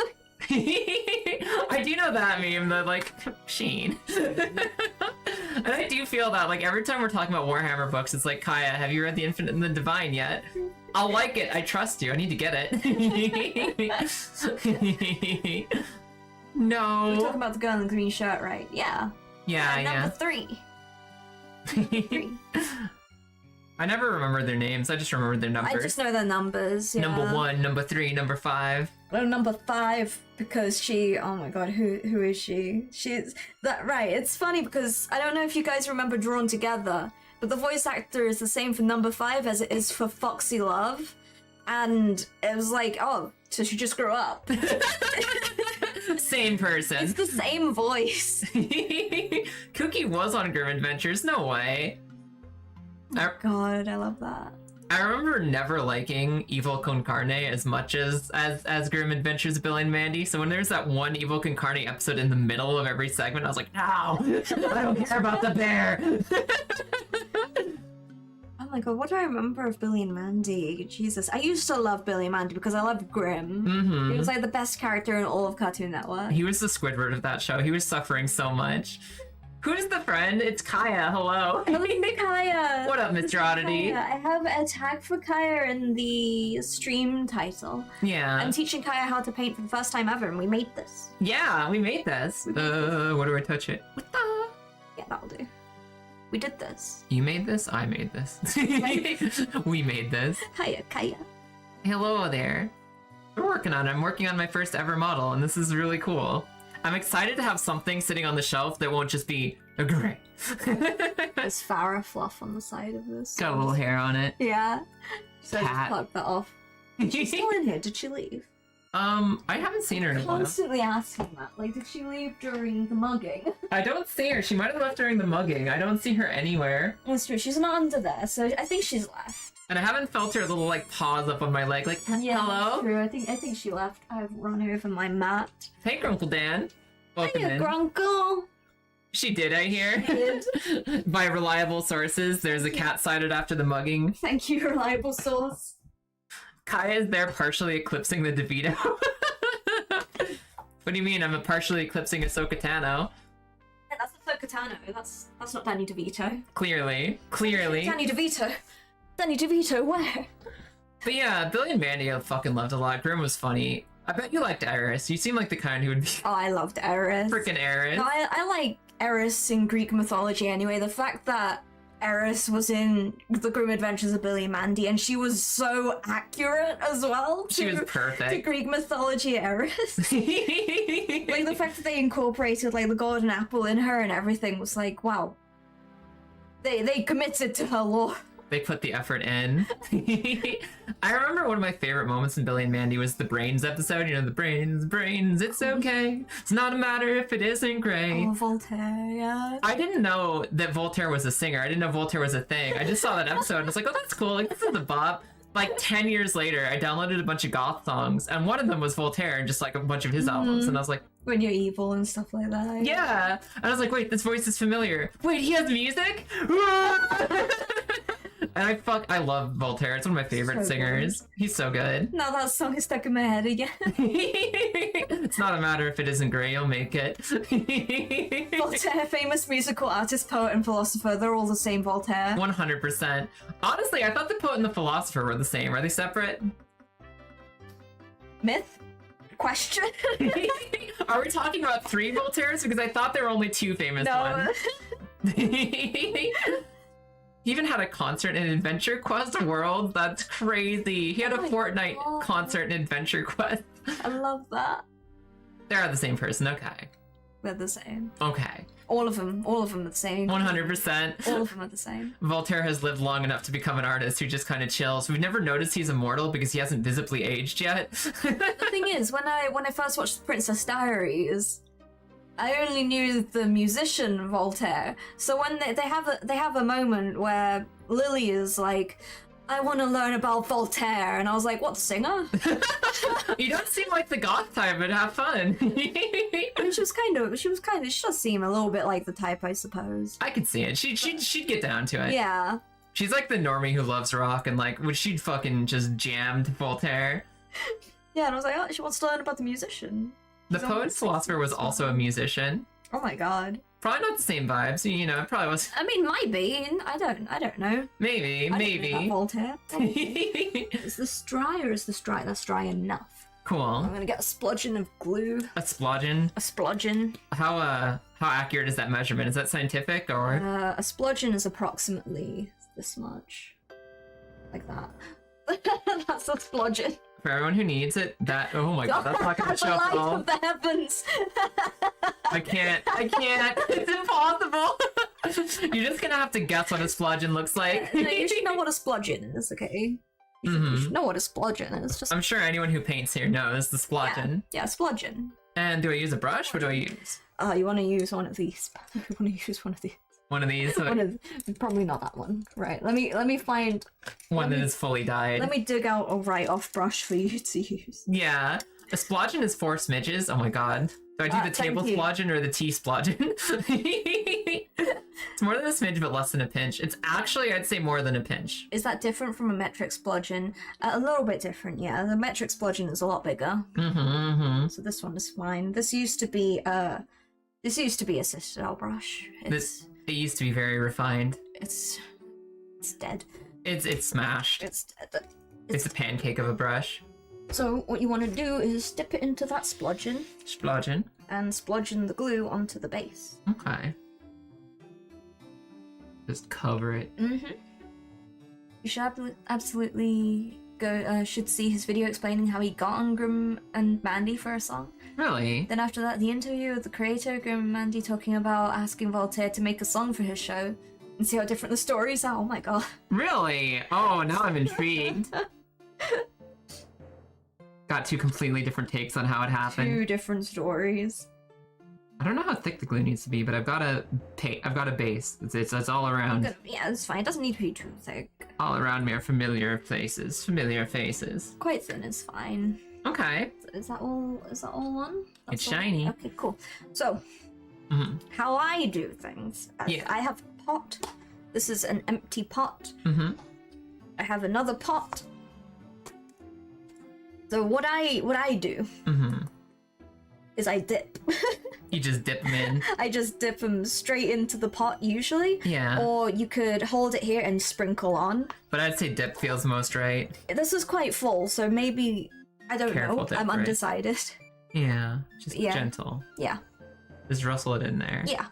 I do know that meme, that like, Sheen. And I do feel that, like, every time we're talking about Warhammer books, it's like, Kaya, have you read The Infinite and the Divine yet? I'll like it. I trust you. I need to get it. No. We're talking about the girl in the green shirt, right? Yeah. Yeah. Number 3. 3. I never remember their names. I just remember their numbers. I just know their numbers. Yeah. Number 1, number 3, number 5. Oh, number 5, because she, oh my god, who is she? She's, that, right, it's funny because I don't know if you guys remember Drawn Together, but the voice actor is the same for number 5 as it is for Foxy Love, and it was like, oh, so she just grew up. Same person. It's the same voice. Cookie was on Grim Adventures, no way. Oh god, I love that. I remember never liking Evil Con Carne as much as Grim Adventures of Billy and Mandy. So when there's that one Evil Con Carne episode in the middle of every segment, I was like, no, I don't care about the bear. Oh my god, what do I remember of Billy and Mandy? Jesus, I used to love Billy and Mandy because I loved Grimm. Mm-hmm. He was like the best character in all of Cartoon Network. He was the Squidward of that show. He was suffering so much. Who's the friend? It's Kaya. Hello. Hello, Kaya. What up, Mr. Oddity? Kaya. I have a tag for Kaya in the stream title. Yeah. I'm teaching Kaya how to paint for the first time ever, and we made this. Yeah, we made this. What do I touch it? What the? Yeah, that'll do. We did this. You made this? I made this. We made this. Hiya, Kaya. Hello there. We're working on it. I'm working on my first ever model, and this is really cool. I'm excited to have something sitting on the shelf that won't just be a gray. There's Farrah fluff on the side of this. Got a little hair on it. Yeah. So I just Pat. plucked that off. She's still in here. Did she leave? I haven't seen her in a while. Constantly asking that. Like, did she leave during the mugging? I don't see her. She might have left during the mugging. I don't see her anywhere. That's true. She's not under there, so I think she's left. And I haven't felt her little, like, paws up on my leg, like, Yeah, hello? that's true. I think she left. I've run over my mat. Hey, Grunkle Dan. Welcome Hiya, in. Grunkle. She did, I hear. Did. By reliable sources, there's a cat sighted after the mugging. Thank you, reliable source. Kaya is there partially eclipsing the DeVito. What do you mean? I'm partially eclipsing Ahsoka Tano. Yeah, that's Ahsoka Tano. That's not Danny DeVito. Clearly. Danny DeVito. Danny DeVito, where? But yeah, Billy and Mandy I fucking loved a lot. Grim was funny. I bet you liked Eris. You seem like the kind who would be Oh, I loved Eris. freaking Eris. No, I like Eris in Greek mythology anyway. The fact that Eris was in The Grim Adventures of Billy and Mandy, and she was so accurate as well. She was To perfect. Greek mythology Eris. Like, the fact that they incorporated, like, the golden apple in her and everything was like, wow. They committed to her lore. They put the effort in. I remember one of my favorite moments in Billy and Mandy was the Brains episode. You know, the brains, it's okay. It's not a matter if it isn't great. Oh, Voltaire, yeah. I didn't know that Voltaire was a singer. I didn't know Voltaire was a thing. I just saw that episode and I was like, oh, that's cool. Like, this is the bop. Like 10 years later, I downloaded a bunch of goth songs, and one of them was Voltaire and just like a bunch of his albums. And I was like, When you're evil and stuff like that. yeah. And I was like, wait, this voice is familiar. Wait, he has music? And I love Voltaire. It's one of my favorite So singers. He's so good. Now that song is stuck in my head again. It's not a matter if it isn't gray, you'll make it. Voltaire, famous musical artist, poet, and philosopher. They're all the same Voltaire. 100%. Honestly, I thought the poet and the philosopher were the same. Are they separate? Myth? Question? Are we talking about 3 Voltaires? Because I thought there were only 2 famous No. ones. He even had a concert in Adventure Quest World. That's crazy. He had a Oh my Fortnite God. concert in Adventure Quest. I love that. They're the same person. Okay. They're the same. Okay. All of them are the same. 100%. All of them are the same. Voltaire has lived long enough to become an artist who just kind of chills. We've never noticed he's immortal because he hasn't visibly aged yet. The thing is, when I first watched The Princess Diaries, I only knew the musician Voltaire. So when they have a moment where Lily is like, I want to learn about Voltaire, and I was like, what, the singer? You don't seem like the goth type, but have fun. I mean, she does seem a little bit like the type, I suppose. I could see it. She'd get down to it. Yeah. She's like the normie who loves rock and like, she'd fucking just jammed Voltaire. Yeah, and I was like, oh, she wants to learn about the musician. The He's poet almost philosopher was 60s. also a musician. Oh my god. Probably not the same vibes, you know, it probably was. I mean, might be. I don't know. Maybe, I don't know about Voltaire. Cool. Is this dry or is this dry? That's dry enough. I'm gonna get a splodgen of glue. A splodgen. A splodgen. How accurate is that measurement? Is that scientific or? A splodgen is approximately this much. Like that. That's a splodgen. For everyone who needs it, oh my god, that's not gonna The show up light at all. of the heavens. I can't, it's impossible. You're just gonna have to guess what a splodgen looks like. No, you should know what a splodgen is, okay? You should know what a splodgen is. Just I'm sure anyone who paints here knows the splodgen. yeah, splodgen. And do I use a brush? What do I use? You want to use one of these. You want to use one of these. One of these? Probably not that one. Right. Let me find. One that is fully dyed. Let me dig out a write-off brush for you to use. Yeah. A splodgen is 4 smidges. Oh my god. Do I do the table thank you. splodgen or the tea splodgen? It's more than a smidge, but less than a pinch. It's actually, I'd say, more than a pinch. Is that different from a metric splodgen? A little bit different, yeah. The metric splodgen is a lot bigger. So this one is fine. This used to be a Citadel brush. It used to be very refined. It's dead. It's smashed. It's dead. It's a pancake of a brush. So what you want to do is dip it into that splodgen Splodgen. and splodgen the glue onto the base. Okay. Just cover it. You should absolutely go. Should see his video explaining how he got on Grim and Mandy for a song. Really? Then after that, the interview with the creator Grim and Mandy talking about asking Voltaire to make a song for his show and see how different the stories are. Oh my god. Really? Oh, now I'm intrigued. Got 2 completely different takes on how it happened. 2 different stories. I don't know how thick the glue needs to be, but I've got a base. It's all around. Yeah, it's fine. It doesn't need to be too thick. All around me are familiar places, familiar faces. Quite thin is fine. Okay. Is that all? Is that all one? It's all? shiny. Okay, cool. So, how I do things? Yeah. I have a pot. This is an empty pot. I have another pot. So what I do is I dip. You just dip them in. I just dip them straight into the pot usually. Yeah. Or you could hold it here and sprinkle on. But I'd say dip feels most right. This is quite full, so maybe I don't Careful know. dip, I'm right? undecided. Yeah. Just Yeah. gentle. Yeah. Just rustle it in there. Yeah.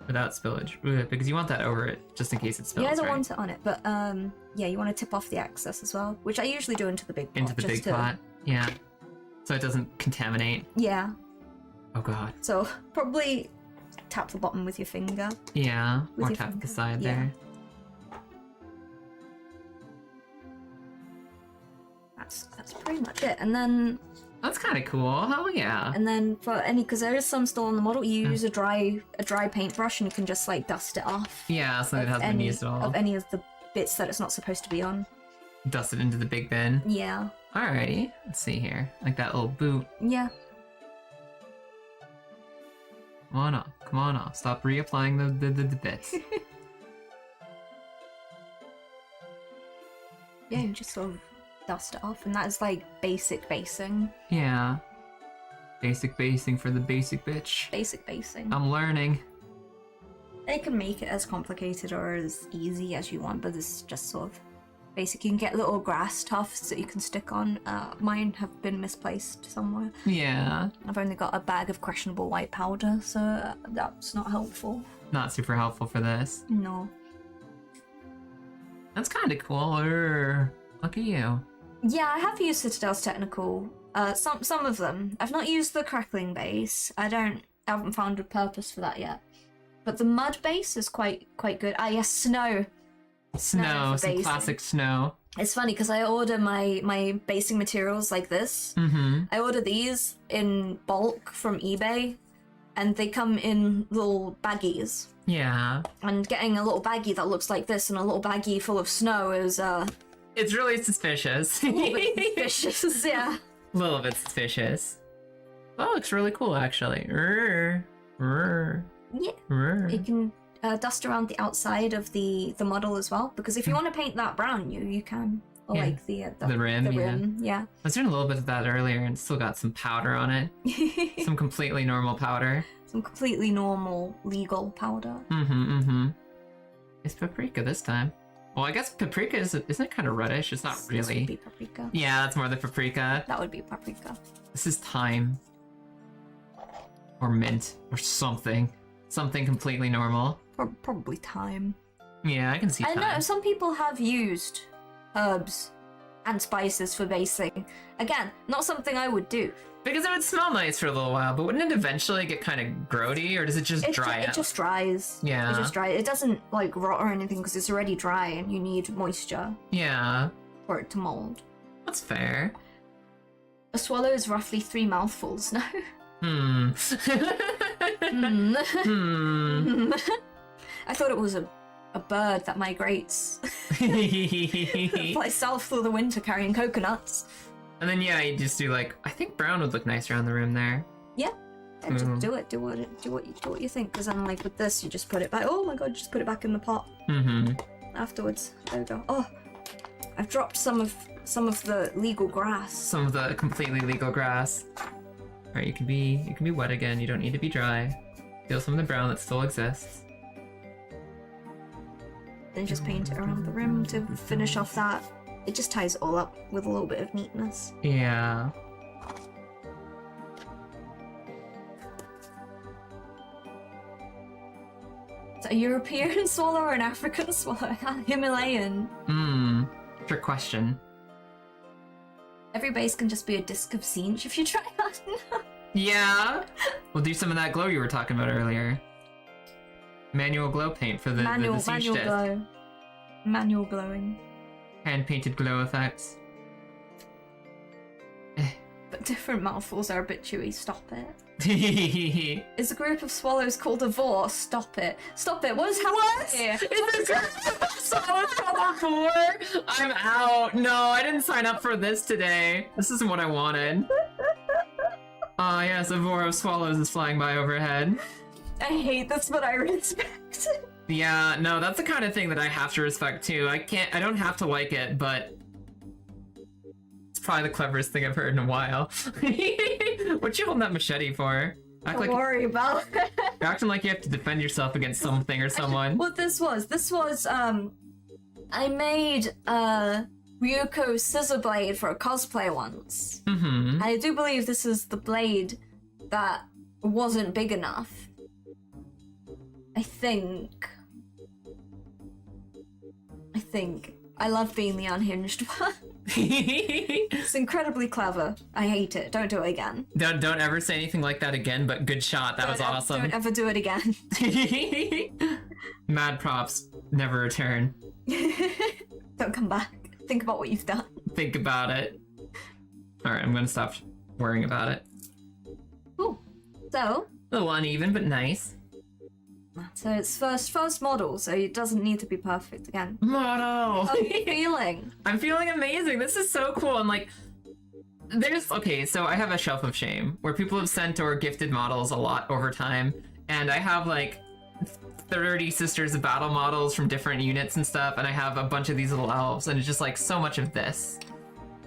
Without spillage. Ugh, because you want that over it, just in case it spills, Yeah, I don't right? want it on it, but yeah, you want to tip off the excess as well, which I usually do into the big pot. Into the just big to- pot. Yeah. So it doesn't contaminate. Yeah, Oh god. so probably tap the bottom with your finger. Yeah. With Or your tap the finger. side Yeah. there. That's pretty much it. And then That's kind of cool. Hell yeah. for any, because there is some still on the model, you use a dry paintbrush and you can just like dust it off. Yeah, so it of hasn't been any- used at all. Of any of the bits that it's not supposed to be on. Dust it into the big bin. Yeah. Alrighty. Let's see here. Like that little boot. Yeah. Come on off. Come on off. Stop reapplying the bits. Yeah, you just sort of dust it off, and that is like basic basing. Yeah. Basic basing for the basic bitch. Basic basing. I'm learning. They can make it as complicated or as easy as you want, but this is just sort of basic. You can get little grass tufts that you can stick on. Mine have been misplaced somewhere. Yeah. I've only got a bag of questionable white powder, so that's not helpful. Not super helpful for this. No. That's kind of cool. Look at you. Yeah, I have used Citadel's technical. Some of them. I've not used the crackling base. I haven't found a purpose for that yet. But the mud base is quite good. Ah, yes, snow. Snow, for some basing. classic snow. It's funny because I order my basing materials like this. Mm-hmm. I order these in bulk from eBay, and they come in little baggies. Yeah. And getting a little baggie that looks like this and a little baggie full of snow is It's really suspicious. a little bit suspicious, yeah. A little bit suspicious. That looks really cool, actually. Rrr. Rrr. Yeah. Rrr. You can dust around the outside of the model as well, because if you want to paint that brown, you can. Or Yeah. like The rim, yeah. rim, yeah. I was doing a little bit of that earlier and still got some powder on it. Some completely normal powder. Some completely normal, legal powder. Mm-hmm. It's paprika this time. Well, I guess paprika isn't it kind of reddish? It's not This would really. be paprika. Yeah, that's more the paprika. That would be paprika. This is thyme. Or mint. Or something. Something completely normal. Probably thyme. Yeah, I can see I thyme. know some people have used herbs and spices for basing. Again, not something I would do. Because it would smell nice for a little while, but wouldn't it eventually get kind of grody, or does it just dry It out? just dries. Yeah. It just dries. It doesn't like rot or anything because it's already dry and you need moisture Yeah, for it to mold. that's fair. A swallow is roughly 3 mouthfuls now. Hmm. Hmm. Hmm. I thought it was a bird that migrates fly south through the winter carrying coconuts. And then yeah, you just do like I think brown would look nice around the rim there. Yeah. And Mhm. just do what you think. Because then, like with this, you just put it back. Oh my god, just put it back in the pot Mm-hmm. afterwards. There we go. Oh, I've dropped some of the legal grass. Some of the completely legal grass. Alright, you can be wet again. You don't need to be dry. Feel some of the brown that still exists. Then just paint it around the rim to finish off that. It just ties it all up with a little bit of neatness. Yeah. Is it a European swallow or an African swallow? Himalayan. Hmm. Trick question. Every base can just be a disc of Zinch if you try that. Yeah. We'll do some of that glow you were talking about earlier. Manual glow paint for the manual siege disc. glow. Manual glowing. Hand painted glow effects. But different mouthfuls are a bit chewy. Stop it. It's Is a group of swallows called a vor? Stop it. Stop it. What is happening here? I'm out. No, I didn't sign up for this today. This isn't what I wanted. Ah, yes, a vor of swallows is flying by overhead. I hate this, but I respect it. Yeah, no, that's the kind of thing that I have to respect too. I don't have to like it, but it's probably the cleverest thing I've heard in a while. What you holding that machete for? Don't worry about it. You're acting like you have to defend yourself against something or someone. What this was, I made a Ryuko scissor blade for a cosplay once. Mm-hmm. I do believe this is the blade that wasn't big enough. I think I love being the unhinged one. It's incredibly clever. I hate it. Don't do it again. Don't ever say anything like that again, but good shot. That was awesome. Don't ever do it again. Mad props. Never return. Don't come back. Think about what you've done. Think about it. Alright, I'm gonna stop worrying about it. Cool. So, A little uneven, but nice. so it's first model, so it doesn't need to be perfect again. Model! How are you feeling? I'm feeling amazing. This is so cool. And like, okay, so I have a shelf of shame where people have sent or gifted models a lot over time. And I have like 30 Sisters of Battle models from different units and stuff. And I have a bunch of these little elves, and it's just like so much of this.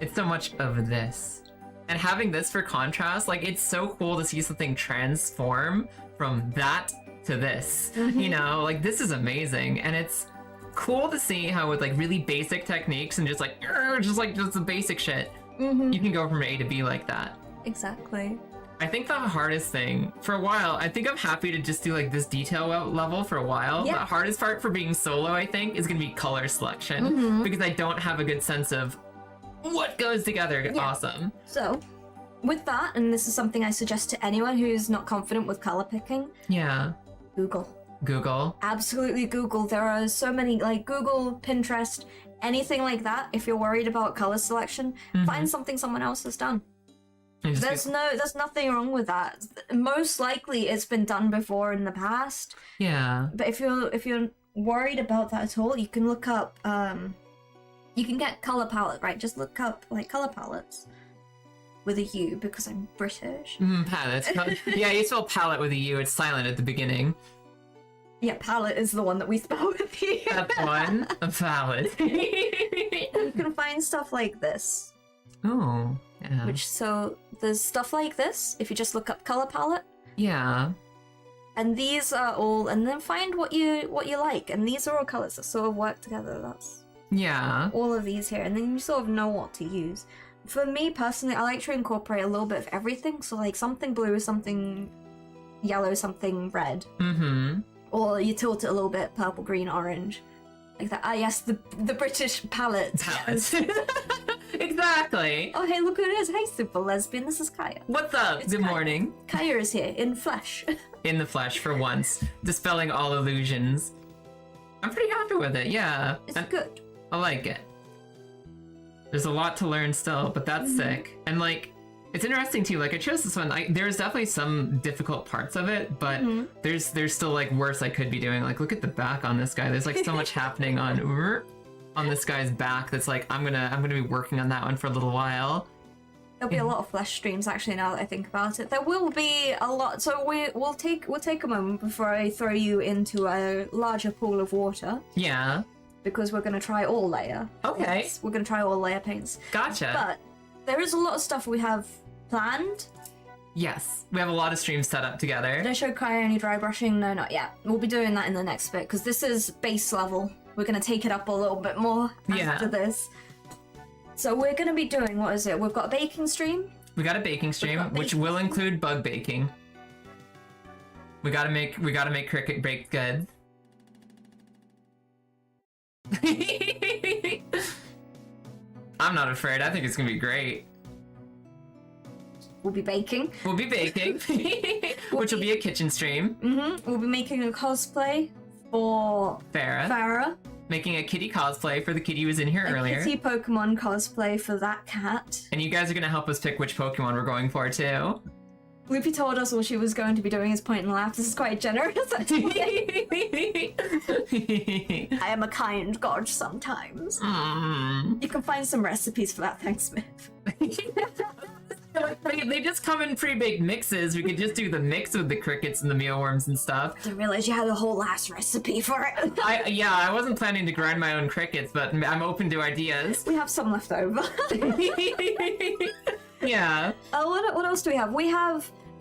It's so much of this. And having this for contrast, like, it's so cool to see something transform from that to this. You know, like, this is amazing. And it's cool to see how with like really basic techniques and just the basic shit, you can go from A to B like that. Exactly. I think the hardest thing for a while, I think I'm happy to just do like this detail level for a while. Yeah. The hardest part for being solo, I think, is gonna be color selection, because I don't have a good sense of what goes together. Yeah. Awesome. So, with that, and this is something I suggest to anyone who's not confident with color picking, Yeah. Google. Absolutely Google. There are so many, like Google, Pinterest, anything like that. If you're worried about color selection, find something someone else has done. There's nothing wrong with that. Most likely it's been done before in the past. Yeah. But if you're worried about that at all, you can look up you can get color palette, right? Just look up like color palettes with a U because I'm British. Palette. Yeah, you spell palette with a U. It's silent at the beginning. Yeah, palette is the one that we spell with you. That's one. A palette. You can find stuff like this. Oh. Yeah. So there's stuff like this if you just look up color palette. Yeah. And these are all, and then find what you like. And these are all colors that sort of work together. That's all of these here, and then you sort of know what to use. For me personally, I like to incorporate a little bit of everything. So like something blue, something yellow, something red. Or you tilt it a little bit, purple, green, orange. Like that. Ah, yes, the British palette. Yes. Exactly. Oh, hey, look who it is. Hey, super lesbian. This is Kaya. What's up? It's Good Kaya. morning. Kaya is here, in flesh. In the flesh for once. Dispelling all illusions. I'm pretty happy with it, yeah. It's And good. I like it. There's a lot to learn still, but that's sick. And like, it's interesting too, like I chose this one, there's definitely some difficult parts of it, but there's still like worse I could be doing. Like, look at the back on this guy. There's like so much happening on this guy's back that's like, I'm gonna be working on that one for a little while. There'll be a lot of flesh streams actually now that I think about it. There will be a lot, so we'll take a moment before I throw you into a larger pool of water. Yeah. Because we're gonna try all layer. Okay. Yes, we're gonna try all layer paints. Gotcha. But there is a lot of stuff we have planned. Yes. We have a lot of streams set up together. Did I show Kaya any dry brushing? No, not yet. We'll be doing that in the next bit because this is base level. We're gonna take it up a little bit more after this. So we're gonna be doing, what is it? We've got a baking stream. We got a baking stream, which will include bug baking. We gotta make cricket baked good. I'm not afraid. I think it's gonna be great. We'll be baking. We'll be baking, which will be a kitchen stream. We'll be making a cosplay for Farah. Making a kitty cosplay for the kitty who was in here earlier. A kitty Pokemon cosplay for that cat. And you guys are gonna help us pick which Pokemon we're going for too. Loopy told us all she was going to be doing is point and laugh. This is quite generous. I am a kind god sometimes. You can find some recipes for that, thanks, Smith. They just come in pre-baked mixes. We could just do the mix with the crickets and the mealworms and stuff. I didn't realize you had a whole ass recipe for it. I wasn't planning to grind my own crickets, but I'm open to ideas. We have some left over. Yeah. What else do we have? We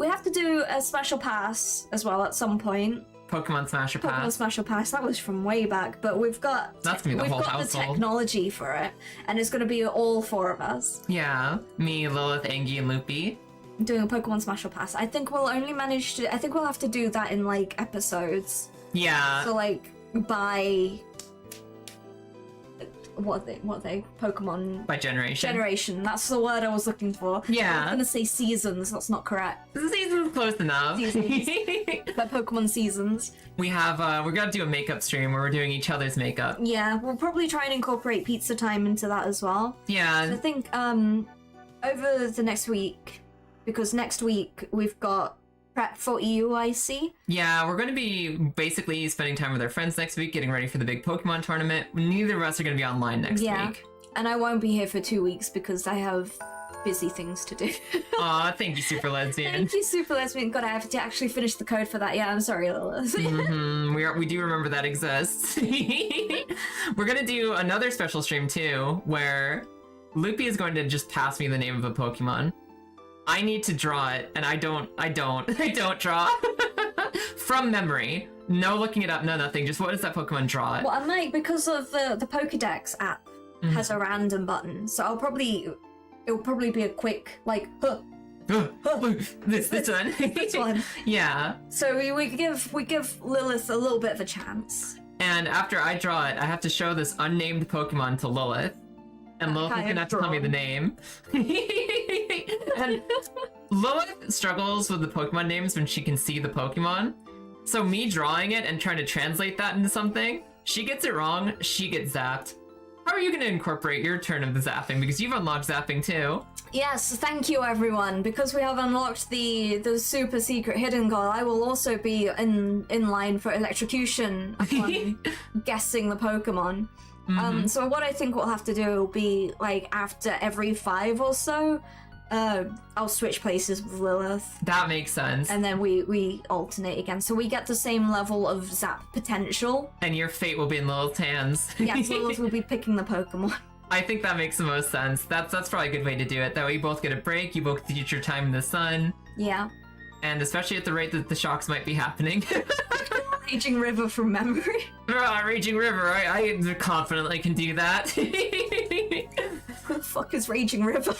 have to do a special pass as well at some point. Pokemon Smasher Pass. Pokemon Smasher Pass. That was from way back, but we've got That's gonna be the whole the household. technology for it, and it's gonna be all four of us Yeah. Me, Lilith, Angie, and Loopy. doing a Pokemon Smasher Pass. I think we'll only manage to. I think we'll have to do that in like episodes. Yeah. So like by what are they? Pokemon By generation. generation. That's the word I was looking for. Yeah. I was gonna say seasons. That's not correct. The season's close enough. Seasons. But Pokemon seasons. We have we're gonna do a makeup stream where we're doing each other's makeup. Yeah, we'll probably try and incorporate pizza time into that as well. I Yeah. think over the next week, because next week we've got prep for EUIC. Yeah, we're gonna be basically spending time with our friends next week, getting ready for the big Pokemon tournament. Neither of us are gonna be online next Yeah. week. And I won't be here for 2 weeks because I have busy things to do. Aw, thank you, Super Lesbian. Thank you, Super Lesbian. God, I have to actually finish the code for that. Yeah, I'm sorry, Lilith. We do remember that exists. We're gonna do another special stream too, where Loopy is going to just pass me the name of a Pokemon. I need to draw it, and I don't draw from memory. No looking it up, no nothing. Just what does that Pokemon draw? Well, I'm like, because of the Pokedex app has a random button, so it'll probably be a quick like, huh, this one. this one. Yeah. So we give Lilith a little bit of a chance. And after I draw it, I have to show this unnamed Pokemon to Lilith. And Lilith is gonna have to tell me the name. And Lilith struggles with the Pokemon names when she can see the Pokemon. So me drawing it and trying to translate that into something, she gets it wrong, she gets zapped. How are you gonna incorporate your turn of the zapping? Because you've unlocked zapping too. Yes, thank you everyone. Because we have unlocked the super secret hidden goal, I will also be in line for electrocution upon guessing the Pokemon. So what I think we'll have to do will be like after every 5 or so, I'll switch places with Lilith. That makes sense. And then we alternate again, so we get the same level of zap potential. And your fate will be in Lilith's hands. Yes, Lilith will be picking the Pokemon. I think that makes the most sense. That's probably a good way to do it. That way you both get a break, you both get to use your time in the sun. Yeah. And especially at the rate that the shocks might be happening. Raging River from memory. Raging River, I confidently can do that. Who the fuck is Raging River?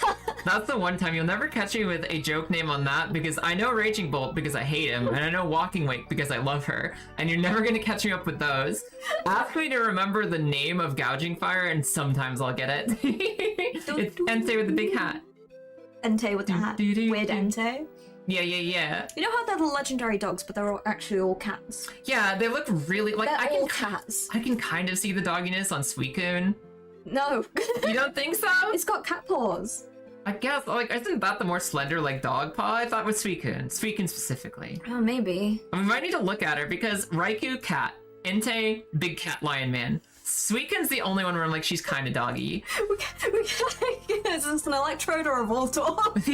That's the one time you'll never catch me with a joke name on that, because I know Raging Bolt because I hate him, and I know Walking Wake because I love her, and you're never gonna catch me up with those. Ask me to remember the name of Gouging Fire, and sometimes I'll get it. It's Entei with the big hat. Entei with the hat. Weird Entei. Yeah. You know how they're the legendary dogs, but they're actually all cats? Yeah, they look really like They're all cats. I can kind of see the dogginess on Suicune. No. You don't think so? It's got cat paws. I guess, like, isn't that the more slender, like, dog paw? I thought it was Suicune. Suicune specifically. Oh, maybe. We might need to look at her, because Raikou, cat. Entei, big cat lion man. Suicune's the only one where I'm like, she's kind of doggy. Is this an Electrode or a Voltorb?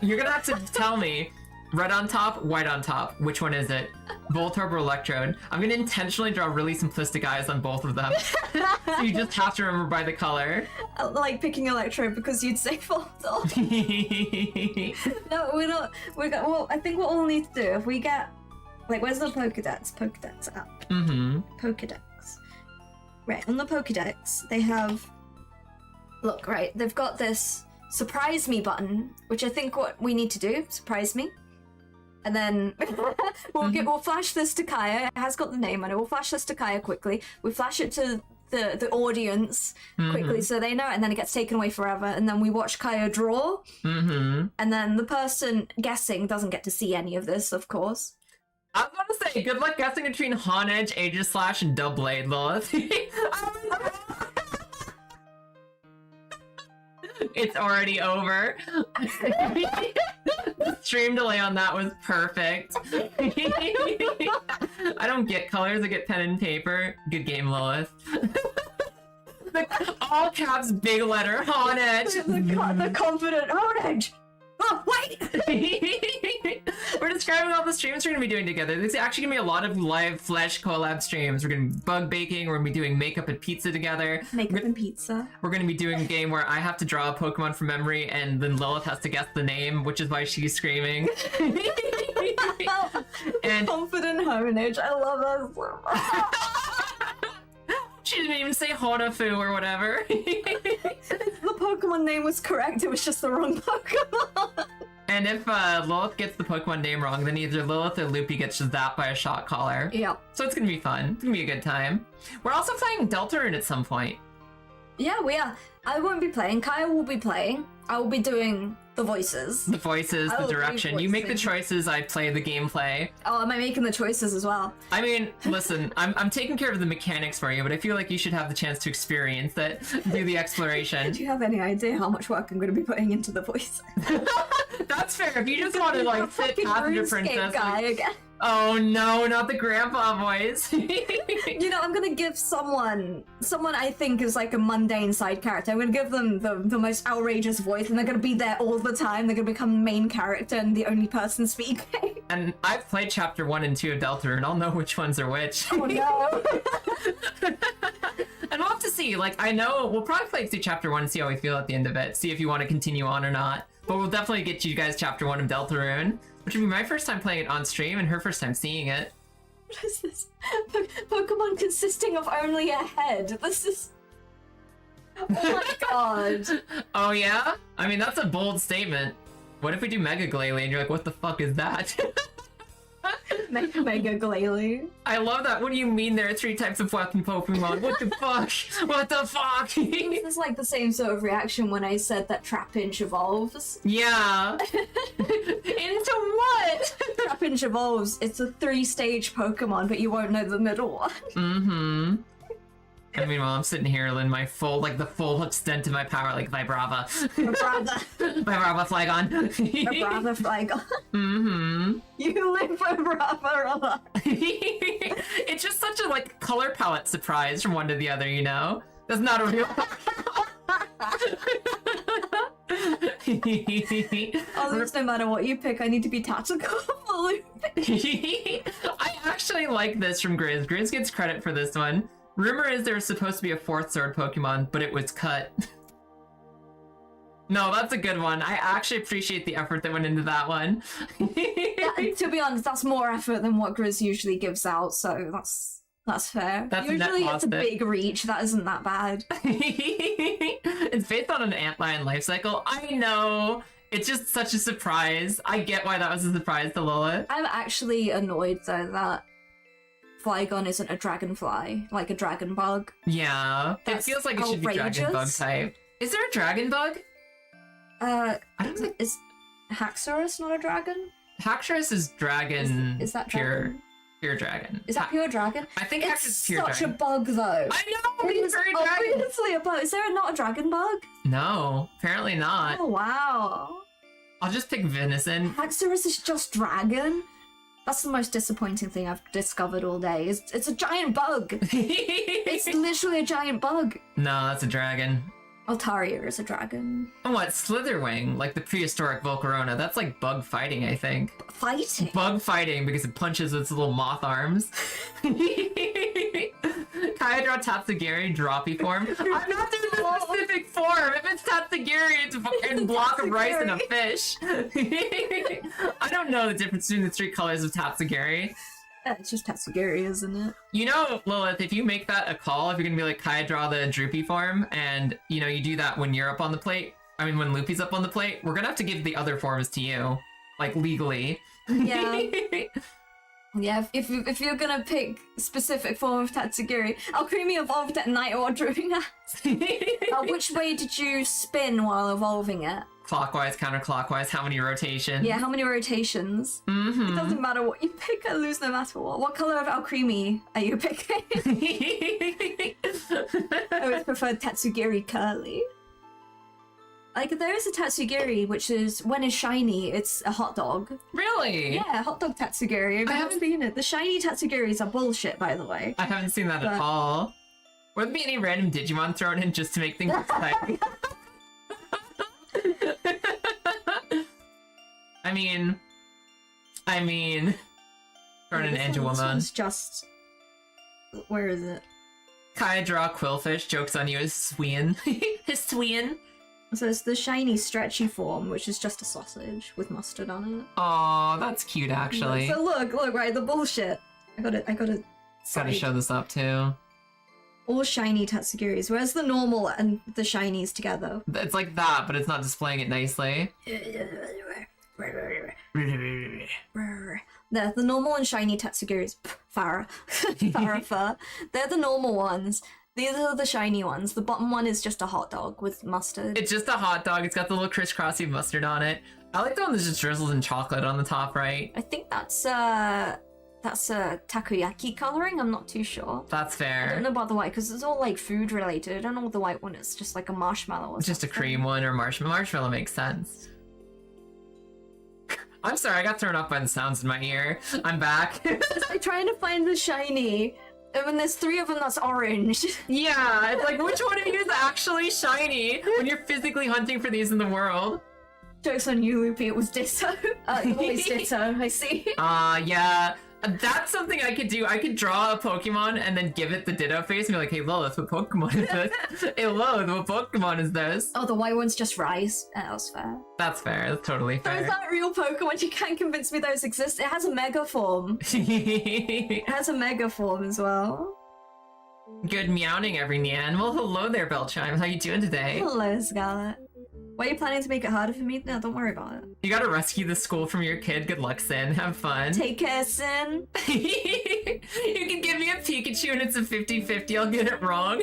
You're gonna have to tell me, red on top, white on top, which one is it? Voltorb or Electrode? I'm gonna intentionally draw really simplistic eyes on both of them. So you just have to remember by the color. I like picking Electrode because you'd say Voltorb. No, we're not. Well, I think what we'll need to do, if we get... Like, where's the Pokedex? Pokedex app. Pokedex. Right, on the Pokedex, they have... Look, right, they've got this surprise me button, which I think what we need to do, surprise me. And then we'll flash this to Kaya. It has got the name on it. We'll flash this to Kaya quickly. We flash it to the audience quickly so they know, and then it gets taken away forever. And then we watch Kaya draw. And then the person guessing doesn't get to see any of this, of course. I was about to say, good luck guessing between Honedge, Aegislash, and Doublade, Lilith. It's already over. The stream delay on that was perfect. I don't get colors, I get pen and paper. Good game, Lilith. All caps, big letter, Honedge. The confident Honedge. Oh, wait! We're describing all the streams we're gonna be doing together. There's actually gonna be a lot of live flesh collab streams. We're gonna be bug baking, we're gonna be doing makeup and pizza together. Makeup and pizza. We're gonna be doing a game where I have to draw a Pokemon from memory and then Lilith has to guess the name, which is why she's screaming. And Confident Honedge. I love that so much. she didn't even say Honafu or whatever. The Pokemon name was correct, it was just the wrong Pokemon. And if Lilith gets the Pokemon name wrong, then either Lilith or Loopy gets zapped by a shot caller. Yeah. So it's gonna be fun. It's gonna be a good time. We're also playing Deltarune at some point. Yeah, we are. I won't be playing. Kaya will be playing. I will be doing the voices. The voices, I the will be direction. You make the voicing. choices, I play the gameplay. Oh, am I making the choices as well? I mean, listen, I'm taking care of the mechanics for you, but I feel like you should have the chance to experience it, do the exploration. Do you have any idea how much work I'm going to be putting into the voice? That's fair. If you just want to like sit passenger RuneScape princess. guy Like, again. oh no, not the grandpa voice. You know, I'm gonna give someone I think is like a mundane side character. I'm gonna give them the most outrageous voice, and they're gonna be there all the time. They're gonna become the main character and the only person speaking. And I've played chapter 1 and 2 of Deltarune. I'll know which ones are which. Oh no! And we'll have to see. Like, I know we'll probably play through chapter 1 and see how we feel at the end of it. See if you want to continue on or not. But we'll definitely get you guys chapter 1 of Deltarune, which will be my first time playing it on stream and her first time seeing it. What is this? Pokemon consisting of only a head. This is. Oh my god. Oh yeah? I mean, that's a bold statement. What if we do Mega Glalie and you're like, what the fuck is that? Mega Glalie. I love that. What do you mean there are 3 types of fucking Pokemon? What the fuck? What the fuck? This is like the same sort of reaction when I said that Trapinch evolves. Yeah. Into what? Trapinch evolves. It's a 3-stage Pokemon, but you won't know the middle one. Mm-hmm. I mean, while I'm sitting here in my full, like the full extent of my power, like Vibrava. Vibrava. Vibrava Flygon. Vibrava Flygon. Mm-hmm. You live Vibrava a lot. It's just such a like color palette surprise from one to the other, you know? That's not a real. Oh, no matter what you pick, I need to be tactical for Loop. I actually like this from Grizz. Grizz gets credit for this one. Rumor is there was supposed to be a 4th sword Pokemon, but it was cut. No, that's a good one. I actually appreciate the effort that went into that one. To be honest, that's more effort than what Grizz usually gives out, so that's fair. That's a net usually it's a positive. big reach, that isn't that bad. It's based on an antlion life cycle. I know. It's just such a surprise. I get why that was a surprise to Lilith. I'm actually annoyed though that Flygon isn't a dragonfly, like a dragon bug. Yeah. That's it feels like it should be dragon bug outrageous. type. Is there a dragon bug? I don't think Is Haxorus not a dragon? Haxorus is dragon. Is that pure? dragon? Pure dragon. Is that pure dragon? I think It's Haxorus is pure such dragon. a bug though. I know. It He's is very dragon. obviously a bug. Is there not a dragon bug? No, apparently not. Oh wow. I'll just pick venison. Haxorus is just dragon? That's the most disappointing thing I've discovered all day. It's a giant bug. It's literally a giant bug. No, that's a dragon. Altaria is a dragon. Oh, what? Slitherwing, like the prehistoric Volcarona. That's like bug fighting, I think. Fighting? Bug fighting because it punches its little moth arms. Kyodra Tatsugiri, droppy form. I'm not doing the specific form. If it's Tatsugiri, it's a fucking block of rice and a fish. I don't know the difference between the 3 colors of Tatsugiri. Yeah, it's just Tatsugiri, isn't it? You know, Lilith, if you make that a call, if you're gonna be like Kaya draw the droopy form, and you know you do that when you're up on the plate, I mean when Loopy's up on the plate, we're gonna have to give the other forms to you, like legally. Yeah. Yeah, if you're gonna pick specific form of Tatsugiri, Alcremie evolved at night ordering that. Which way did you spin while evolving it? Clockwise, counterclockwise, how many rotations? Yeah, how many rotations? Mm-hmm. It doesn't matter what you pick, I lose no matter what. What color of Alcremie are you picking? I always preferred Tatsugiri curly. Like, there is a Tatsugiri, which is, when it's shiny, it's a hot dog. Really? Yeah, hot dog Tatsugiri. I've never seen it. The shiny Tatsugiris are bullshit, by the way. I haven't seen that at But- all. Would there be any random Digimon thrown in just to make things exciting? I mean, thrown in This Angelwoman. one's just... Where is it? Kaya draw Quillfish, joke's on you, his Sween. His Sween. So it's the shiny, stretchy form, which is just a sausage with mustard on it. Aw, that's cute actually. So look, right, the bullshit. I gotta Gotta cite show this up too. all shiny Tatsugiris. Where's the normal and the shinies together? It's like that, but it's not displaying it nicely. The normal and shiny Tatsugiris, Farah, Farah fur. They're the normal ones. These are the shiny ones. The bottom one is just a hot dog with mustard. It's just a hot dog. It's got the little crisscrossy mustard on it. I like the one that's just drizzled in chocolate on the top right. I think that's takoyaki coloring. I'm not too sure. That's I fair. don't know about the white because it's all like food related. I don't know what the white one is. Just like a marshmallow. Or Just a something. cream one or marshmallow. Marshmallow makes sense. I'm sorry, I got thrown off by the sounds in my ear. I'm back. It's like trying to find the shiny. And when there's 3 of them that's orange. Yeah, it's like, which one of you is actually shiny when you're physically hunting for these in the world? Joke's on you, Loopy. It was Ditto. Always Ditto. I see. Yeah. That's something I could do. I could draw a Pokemon and then give it the Ditto face and be like, hey, Lilith, what Pokemon is this? Hey, Lilith, what Pokemon is this? Oh, the white one's just Rise. That's fair. That's fair. That's totally So is fair. that real Pokemon? You can't convince me those exist. It has a Mega form. It has a Mega form as well. Good meowing, every Nyan. Well, hello there, Bellchime. How you doing today? Hello, Scarlet. Why are you planning to make it harder for me? No, don't worry about it. You gotta rescue the school from your kid. Good luck, Sin. Have fun. Take care, Sin. You can give me a Pikachu and it's a 50-50. I'll get it wrong.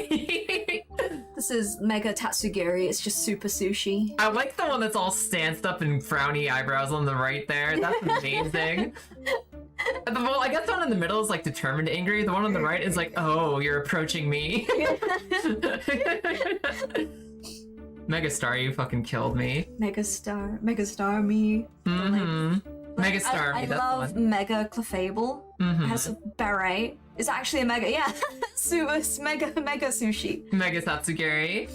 This is Mega Tatsugiri. It's just super sushi. I like the one that's all stanced up and frowny eyebrows on the right there. That's amazing. Well, I guess the one in the middle is like determined angry. The one on the right is like, oh, you're approaching me. Megastar, you fucking killed me. Megastar me. Mm-hmm. Megastar me, I that's love the one. Mega Clefable. Mm-hmm. It has a beret. It's actually a mega, yeah. Mega sushi. Mega Satsugiri.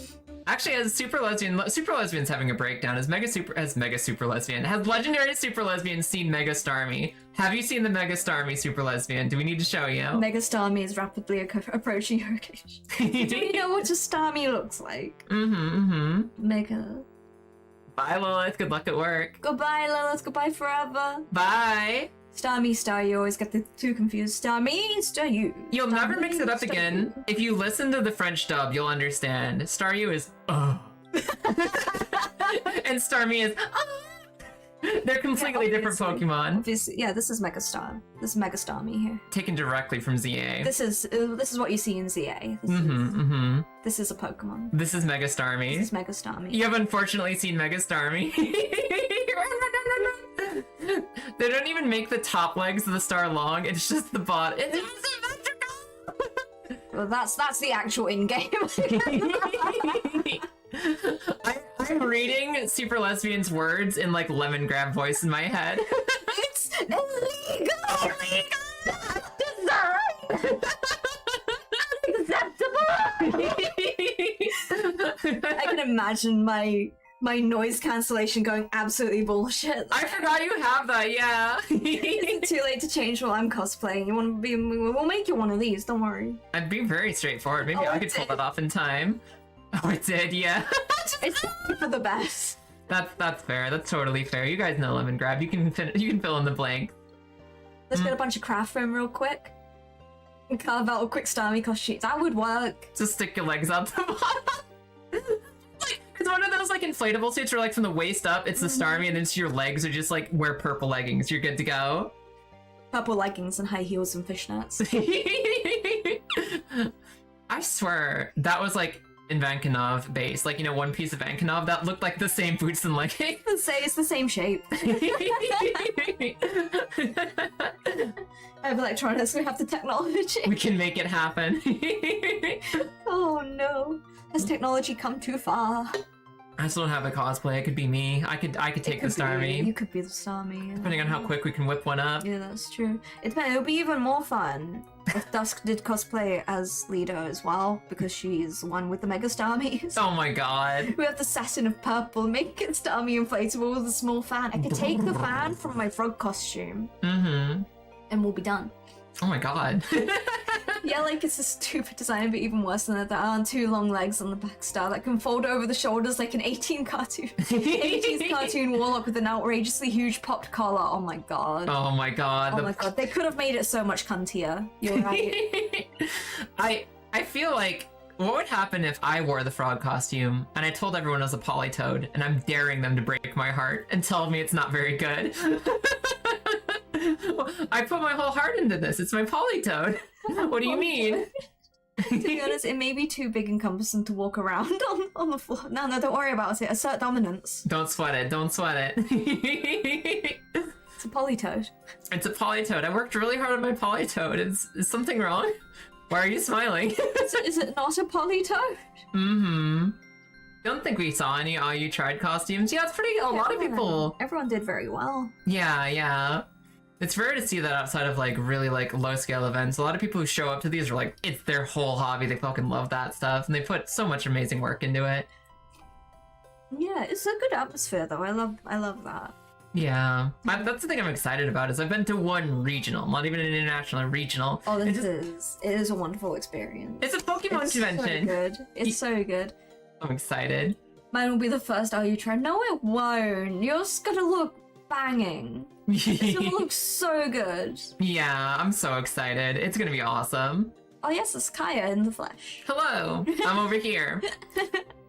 Actually, as super lesbian's having a breakdown. Has Mega Super Lesbian. Has legendary super lesbian seen Mega Starmie? Have you seen the Mega Starmie super lesbian? Do we need to show you? Mega Starmie is rapidly approaching your occasion. Do we know what a Starmie looks like? Mm-hmm. Mega. Bye, Lilith. Good luck at work. Goodbye, Lilith. Goodbye forever. Bye. Starmie, Star, you always get the two confused. Starmie, Star, you. You'll never Starmie, mix it up Star, again. you. If you listen to the French dub, you'll understand. Staryu is and Starmie is They're completely different obviously. Pokemon. This is Mega Star. This is Mega Starmie here. Taken directly from ZA. This is what you see in ZA. This is a Pokemon. This is Mega This Starmie. is Mega Starmie. You have unfortunately seen Mega Starmie. They don't even make the top legs of the star long, it's just the bottom. Well, that's the actual in-game. I'm reading Super Lesbian's words in like lemongrab voice in my head. It's illegal! I can imagine my noise cancellation going absolutely bullshit. I forgot you have that, yeah. Is it too late to change while I'm cosplaying? You want to be? We'll make you one of these. Don't worry. I'd be very straightforward. Maybe Oh, I it could pull did. that off in time. Oh, it did, yeah. It's for the best. That's fair. That's totally fair. You guys know lemongrab. You can fill in the blank. Let's get a bunch of craft foam real quick. And carve out a quick Starmie costume. That would work. Just stick your legs up the bottom. Like, it's one of those like inflatable suits where like from the waist up it's the Starmie and then to your legs are just like wear purple leggings. You're good to go. Purple leggings and high heels and fishnets. I swear that was like in Vankanov base, like, you know, one piece of Vankanov that looked like the same boots and leggings. It's the same shape. I have electronics. We have the technology. We can make it happen. Oh no. Has technology come too far? I still don't have a cosplay. It could be me. I could take the Starmie. You could be the Starmie. Depending on how quick we can whip one up. Yeah, that's true. It'll be even more fun if Dusk did cosplay as Lido as well, because she's one with the Mega Starmies. Oh my god. We have the Satin of Purple, make it Starmie inflatable with a small fan. I could take the fan from my frog costume, Mm-hmm. and we'll be done. Oh my god. Yeah, like it's a stupid design, but even worse than that, there are 2 long legs on the back star that can fold over the shoulders like an 80s cartoon warlock with an outrageously huge popped collar. Oh my god. Oh my god. Oh my god, they could have made it so much cuntier. You're right. I feel like What would happen if I wore the frog costume and I told everyone it was a polytoad and I'm daring them to break my heart and tell me it's not very good? I put my whole heart into this. It's my polytoad. What do you mean? To be honest, it may be too big and cumbersome to walk around on the floor. No, don't worry about it. Assert dominance. Don't sweat it. Don't sweat it. It's a polytoad. It's a polytoad. I worked really hard on my polytoad. Is something wrong? Why are you smiling? Is it not a polytoad? Mm-hmm. Don't think we saw any All You Tried costumes. Yeah, it's pretty. A lot of people. Everyone did very well. Yeah. It's rare to see that outside of like really like low scale events. A lot of people who show up to these are like, it's their whole hobby. They fucking love that stuff, and they put so much amazing work into it. Yeah, it's a good atmosphere though. I love that. Yeah, that's the thing I'm excited about. Is I've been to one regional, not even an international, a regional. Oh, it is a wonderful experience. It's a Pokemon convention. So good. It's so good. I'm excited. Mine will be the first Are You Trying? No, it won't. Yours gonna look banging. It's gonna look so good. Yeah, I'm so excited. It's gonna be awesome. Oh yes, it's Kaya in the flesh. Hello, I'm over here.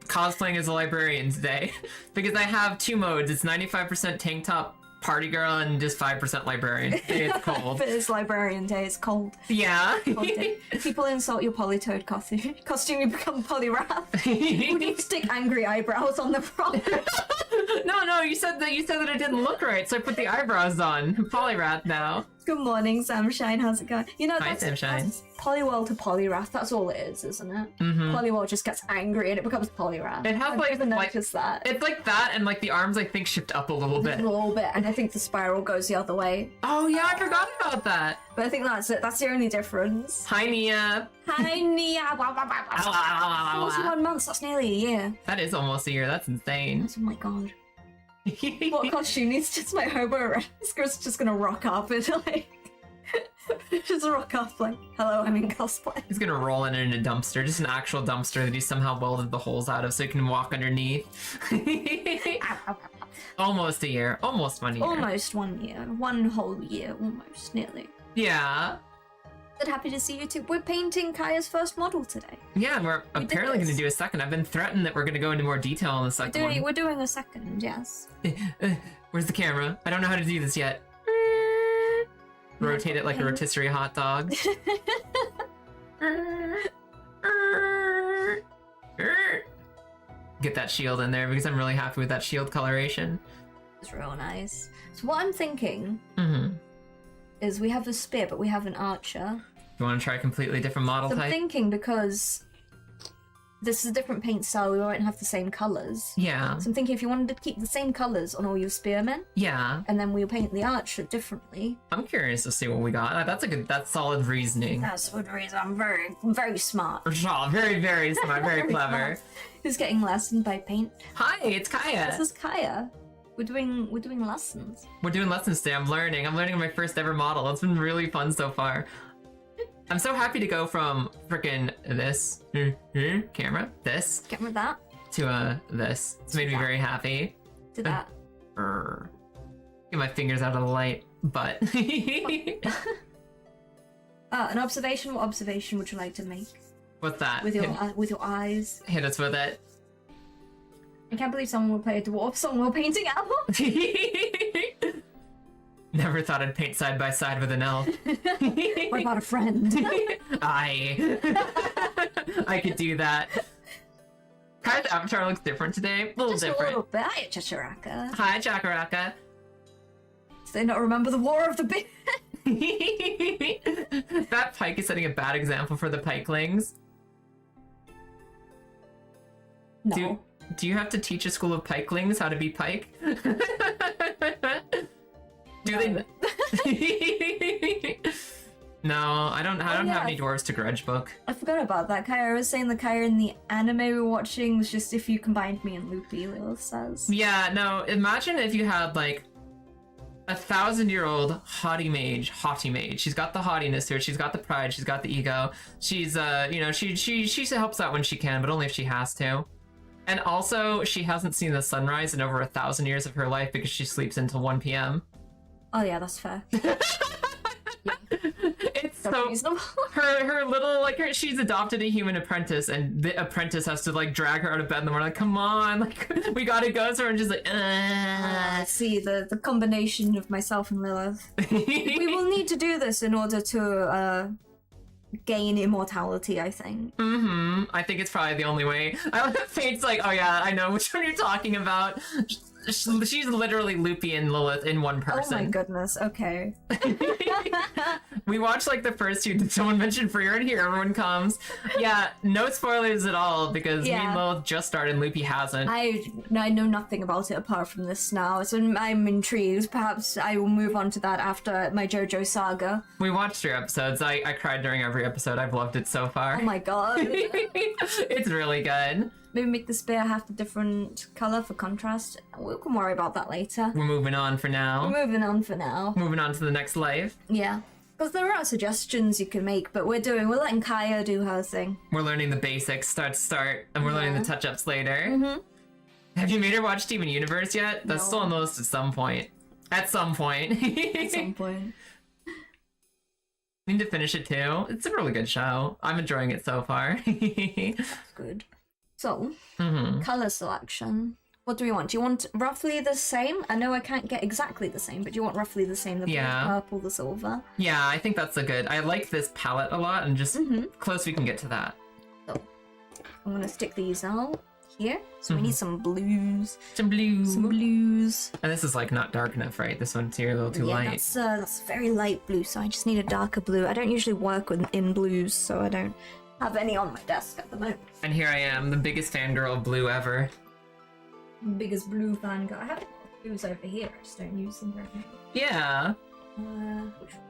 Cosplaying as a librarian today because I have two modes. It's 95% tank top party girl and just 5% librarian. It's cold. But it's librarian day. It's cold. Yeah. Cold day. People insult your polytoad costume. You become Poliwrath. You need to stick angry eyebrows on the front. No. You said that I didn't look right, so I put the eyebrows on. I'm Poliwrath now. Good morning, Samshine. How's it going? You know, Hi, Samshine. That's Poliwhirl to Poliwrath. That's all it is, isn't it? Mm-hmm. Poliwhirl just gets angry and it becomes Poliwrath. It has I've never noticed that. It's like that, and like the arms I think shift up a little bit. A little bit, and I think the spiral goes the other way. Oh yeah, I forgot about that. But I think that's it. That's the only difference. Hi Nia. Hi Nia. 41 months. That's nearly a year. That is almost a year. That's insane. Oh my god. What costume needs just my hobo Scar's just gonna rock up and like just rock up like, hello, I'm in cosplay. He's gonna roll in a dumpster, just an actual dumpster that he somehow welded the holes out of so he can walk underneath. Almost a year. Almost 1 year. Almost 1 year. 1 whole year, almost, nearly. Yeah. But happy to see you too. We're painting Kaya's first model today. Yeah, we're apparently going to do a second. I've been threatened that we're going to go into more detail on the second one. We're doing a second, yes. Where's the camera? I don't know how to do this yet. Rotate it like a rotisserie hot dog. Get that shield in there because I'm really happy with that shield coloration. It's real nice. So what I'm thinking is we have a spear, but we have an archer. You want to try a completely different model type? I'm thinking because this is a different paint style, we won't have the same colours. Yeah. So I'm thinking if you wanted to keep the same colours on all your spearmen, yeah, and then we'll paint the archer differently. I'm curious to see what we got. That's solid reasoning. That's a good reason. I'm very smart. Oh, very, very smart, very clever. Smart. Who's getting lessoned by paint? Hi, it's Kaya. This is Kaya. We're doing lessons. We're doing lessons today. I'm learning my first ever model. It's been really fun so far. I'm so happy to go from frickin' this camera, this that to this. It's made me very happy. To that. Get my fingers out of the light, but. An observation. What observation would you like to make? What's that? With your eyes. Hit us with it. I can't believe someone will play a dwarf song while painting elf. Never thought I'd paint side by side with an elf. What about a friend? I could do that. Kaya's avatar looks different today. A little Just different. A little bit. Hi, Chacharaka. Hi, Chakaraka. Do they not remember the War of the Bear? That pike is setting a bad example for the pikelings. No. Do you have to teach a school of pikelings how to be pike? Do they? No, I don't have any dwarves to grudge book. I forgot about that. Kaya was saying the Kaya in the anime we were watching was just if you combined me and Loopy, Lilith says. Yeah, no, imagine if you had like 1,000-year-old haughty mage. She's got the haughtiness to her, she's got the pride, she's got the ego. She's she helps out when she can, but only if she has to. And also, she hasn't seen the sunrise in over 1,000 years of her life because she sleeps until 1 p.m. Oh yeah, that's fair. It's that's So- reasonable. Her little, like, she's adopted a human apprentice, and the apprentice has to, like, drag her out of bed in the morning, like, come on, like, we gotta go. So I'm just like, See, the combination of myself and Lilith. We will need to do this in order to gain immortality, I think. I think it's probably the only way. I love that Fate's like, oh yeah, I know which one you're talking about. She's literally Loopy and Lilith in one person. Oh my goodness, okay. We watched like the first two that someone mentioned for and here everyone comes. Yeah, no spoilers at all because me and Lilith just started and Loopy hasn't. I know nothing about it apart from this now, so I'm intrigued. Perhaps I will move on to that after my JoJo saga. We watched your episodes. I cried during every episode. I've loved it so far. Oh my god. It's really good. Maybe make the spear half a different color for contrast. We can worry about that later. We're moving on for now. Moving on for now. Moving on to the next life. Yeah. Because there are suggestions you can make, but we're letting Kaya do her thing. We're learning the basics, start, and we're learning the touch-ups later. Mm-hmm. Have you made her watch Steven Universe yet? That's still on the list at some point. At some point. At some point. Need to finish it too. It's a really good show. I'm enjoying it so far. Good. So, color selection. What do we want? Do you want roughly the same? I know I can't get exactly the same, but do you want roughly the same? The blue, Yeah. the purple, the silver? Yeah, I think that's a good. I like this palette a lot, and just close we can get to that. So, I'm gonna stick these out here. So we need some blues. Some blue. Some blues. And this is like not dark enough, right? This one's here a little too Yeah, light. that's very light blue, so I just need a darker blue. I don't usually work in blues, so I don't have any on my desk at the moment. And here I am, the biggest fangirl of blue ever. Biggest blue fan guy. I have blues over here, I just don't use them right now. Yeah. Which one?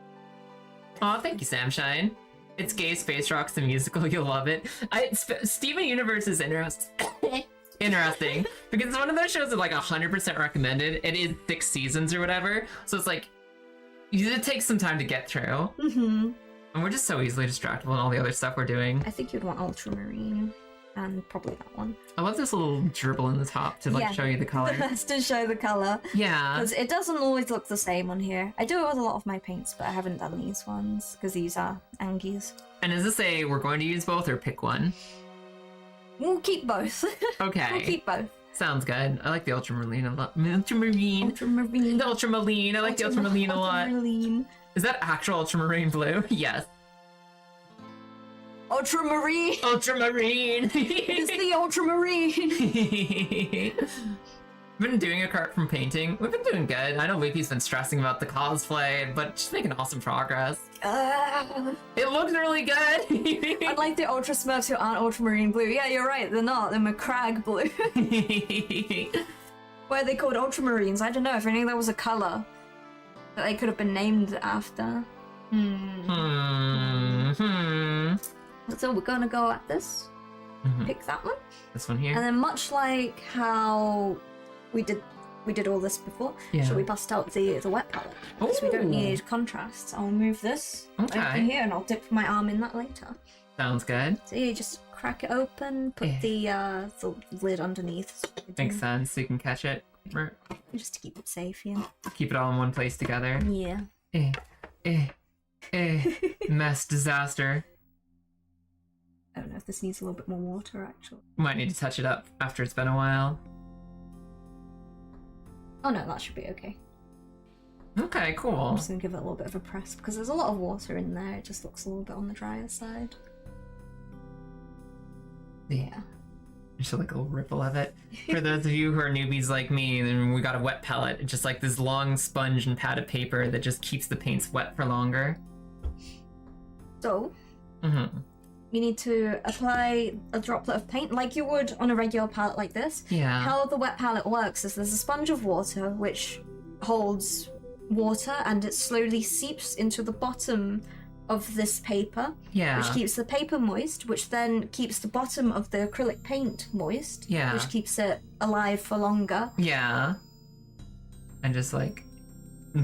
Aw, thank you, Samshine. It's Gay Space Rocks the musical. You'll love it. Steven Universe is interesting because it's one of those shows that like 100% recommended. It is 6 seasons or whatever, so it's like it takes some time to get through. And we're just so easily distractible in all the other stuff we're doing. I think you'd want ultramarine and probably that one. I love this little dribble in the top to like show you the color. That's to show the color. Yeah. Because it doesn't always look the same on here. I do it with a lot of my paints, but I haven't done these ones because these are Angie's. And is this a we're going to use both or pick one? We'll keep both. Okay. We'll keep both. Sounds good. I like the ultramarine a lot. Ultramarine. Ultramarine. The ultramarine. I like the ultramarine a lot. Ultramarine. Is that actual ultramarine blue? Yes. Ultramarine. Ultramarine. It's the ultramarine. We've been doing a cart from painting. We've been doing good. I know Loopy's been stressing about the cosplay, but she's making awesome progress. It looks really good. Unlike the Ultra Smurfs who aren't ultramarine blue. Yeah, you're right. They're not. They're McCrag blue. Why are they called ultramarines? I don't know. If only there was a color that they could have been named after. So we're gonna go at this. Pick that one. This one here. And then much like how we did all this before, shall we bust out the wet palette? Because we don't need contrasts. I'll move this over here and I'll dip my arm in that later. Sounds good. So you just crack it open, put the lid underneath. Makes sense, so you can catch it. Just to keep it safe, yeah. Keep it all in one place together. Yeah. Mess disaster. I don't know if this needs a little bit more water, actually. Might need to touch it up after it's been a while. Oh no, that should be okay. Okay, cool. I'm just gonna give it a little bit of a press because there's a lot of water in there. It just looks a little bit on the drier side. Yeah. Just like a little ripple of it. For those of you who are newbies like me, then we got a wet palette. It's just like this long sponge and pad of paper that just keeps the paints wet for longer. So, you need to apply a droplet of paint like you would on a regular palette like this. Yeah. How the wet palette works is there's a sponge of water which holds water and it slowly seeps into the bottom of this paper, which keeps the paper moist, which then keeps the bottom of the acrylic paint moist, which keeps it alive for longer. Yeah. And just like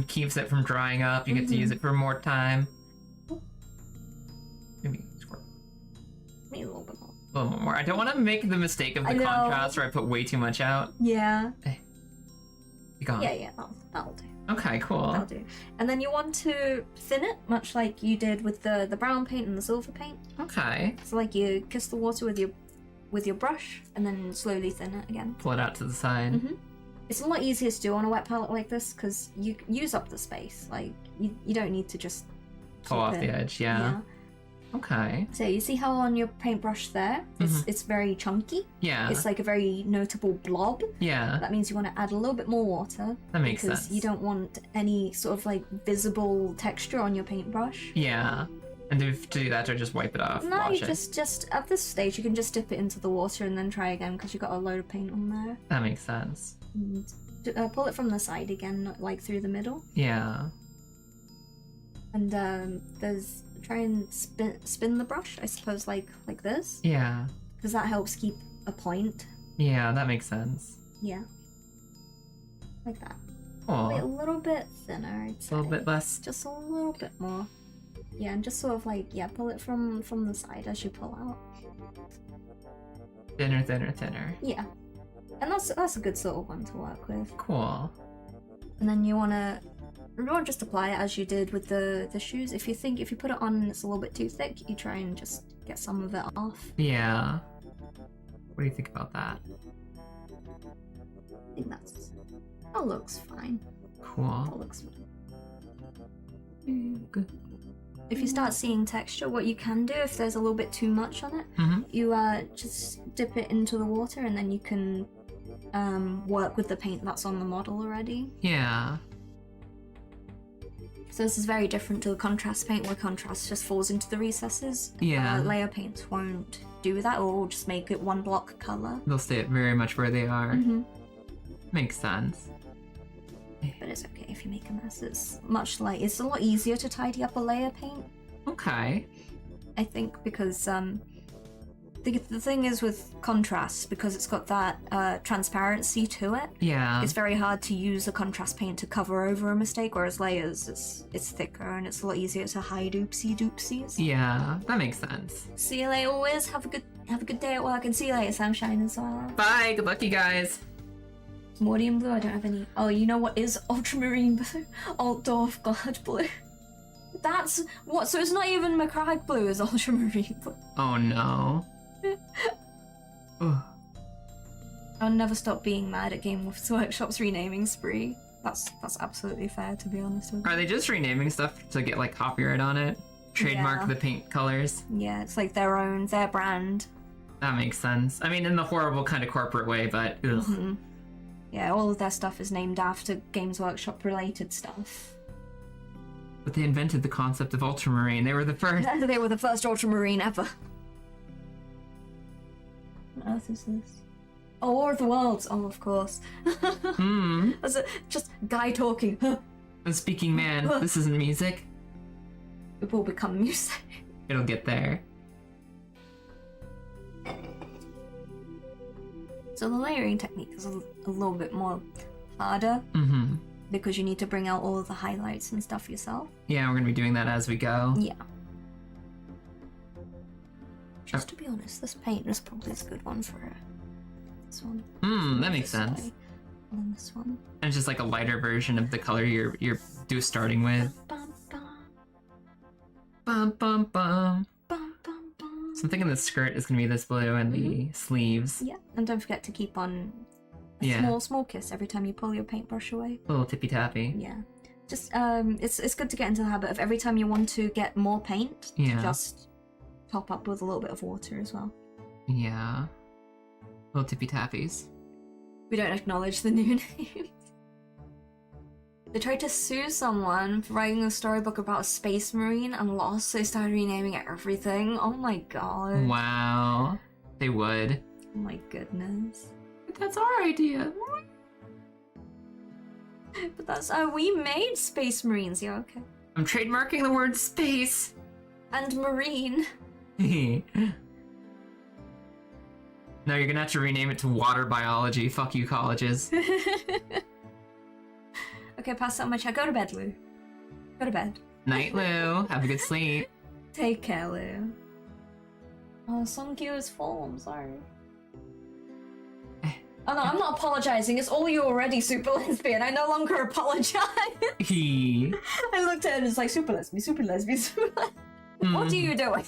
keeps it from drying up. You get to use it for more time. Maybe Maybe a little bit more. a little more. I don't want to make the mistake of the contrast where I put way too much out. Yeah. Be gone. Yeah, that'll do. Okay, cool. That'll do. And then you want to thin it, much like you did with the brown paint and the silver paint. Okay. So like you kiss the water with your brush, and then slowly thin it again. Pull it out to the side. It's a lot easier to do on a wet palette like this because you use up the space. Like you don't need to just Pull off the edge, yeah. Okay. So you see how on your paintbrush there, it's very chunky. Yeah. It's like a very notable blob. Yeah. That means you want to add a little bit more water. That makes because sense. you don't want any sort of like visible texture on your paintbrush. Yeah. And to do that, or just wipe it off? No, wash you it? just at this stage you can just dip it into the water and then try again because you've got a load of paint on there. That makes sense. And pull it from the side again, not like through the middle. Yeah. And try and spin the brush, I suppose, like this, Yeah. because that helps keep a point. Yeah, that makes sense. Yeah, like that. Cool. Wait, a little bit thinner, I'd A say. little bit less. Just a little bit more. Yeah, and just sort of like pull it from the side as you pull out. Thinner, thinner, thinner. Yeah, and that's a good sort of one to work with. Cool. And then you wanna just apply it as you did with the shoes. If you put it on and it's a little bit too thick, you try and just get some of it off. Yeah. What do you think about that? I think that looks fine. That Cool. looks fine. Good. If you start seeing texture, what you can do if there's a little bit too much on it, you just dip it into the water and then you can work with the paint that's on the model already. Yeah. So this is very different to the contrast paint, where contrast just falls into the recesses. Yeah. Layer paints won't do that, or will just make it one block color. They'll stay very much where they are. Makes sense. But it's okay if you make a mess. It's a lot easier to tidy up a layer paint, Okay. I think, because the thing is with contrast, because it's got that transparency to it, Yeah. it's very hard to use a contrast paint to cover over a mistake, whereas layers, it's thicker and it's a lot easier to hide oopsies. Yeah, that makes sense. See you later, always. Have a good day at work, and see you later, Sunshine as well. Bye. Good luck, you guys. Mordium blue, I don't have any. Oh, you know what is ultramarine blue? Altdorf glad blue. That's what, so it's not even McCrag blue, is ultramarine blue. Oh no. Ugh. I'll never stop being mad at Game Workshop's renaming spree. That's absolutely fair, to be honest with you. Are they just renaming stuff to get like copyright on it? Trademark Yeah. the paint colors? Yeah, it's like their brand. That makes sense. I mean, in the horrible kind of corporate way, but ugh. Yeah, all of their stuff is named after Games Workshop related stuff. But they invented the concept of ultramarine. They were the first. They were the first ultramarine ever. What earth is this? Oh, War of the Worlds. Oh, of course. That's just guy talking. The speaking man. This isn't music. It will become music. It'll get there. So the layering technique is a little bit more harder because you need to bring out all of the highlights and stuff yourself. Yeah, we're gonna be doing that as we go. Yeah. Just to be honest, this paint is probably a good one for this one. That makes sense. And then this one. And it's just like a lighter version of the color you're starting with. Bum, bum, Bum bum bum. bum, bum, bum. So I'm thinking the skirt is gonna be this blue and the sleeves. Yeah, and don't forget to keep on a Yeah. small kiss every time you pull your paintbrush away. A little tippy tappy. Yeah. Just it's good to get into the habit of every time you want to get more paint, Yeah. just top up with a little bit of water as well. Yeah. Little tippy tappies. We don't acknowledge the new names. They tried to sue someone for writing a storybook about a space marine and lost, so they started renaming everything. Oh my god. Wow. They would. Oh my goodness. But that's our idea. But that's we made space marines, yeah, okay. I'm trademarking the word space. And marine. No, you're gonna have to rename it to water biology. Fuck you, colleges. Okay, pass out my check. Go to bed, Lou. Go to bed. Night, Lou. Have a good sleep. Take care, Lou. Oh, Song Q is full, I'm sorry. Oh no, I'm not apologizing. It's all you already, super lesbian. I no longer apologize. He. I looked at it and it's like, super lesbian, super lesbian, super lesbian. What are you doing?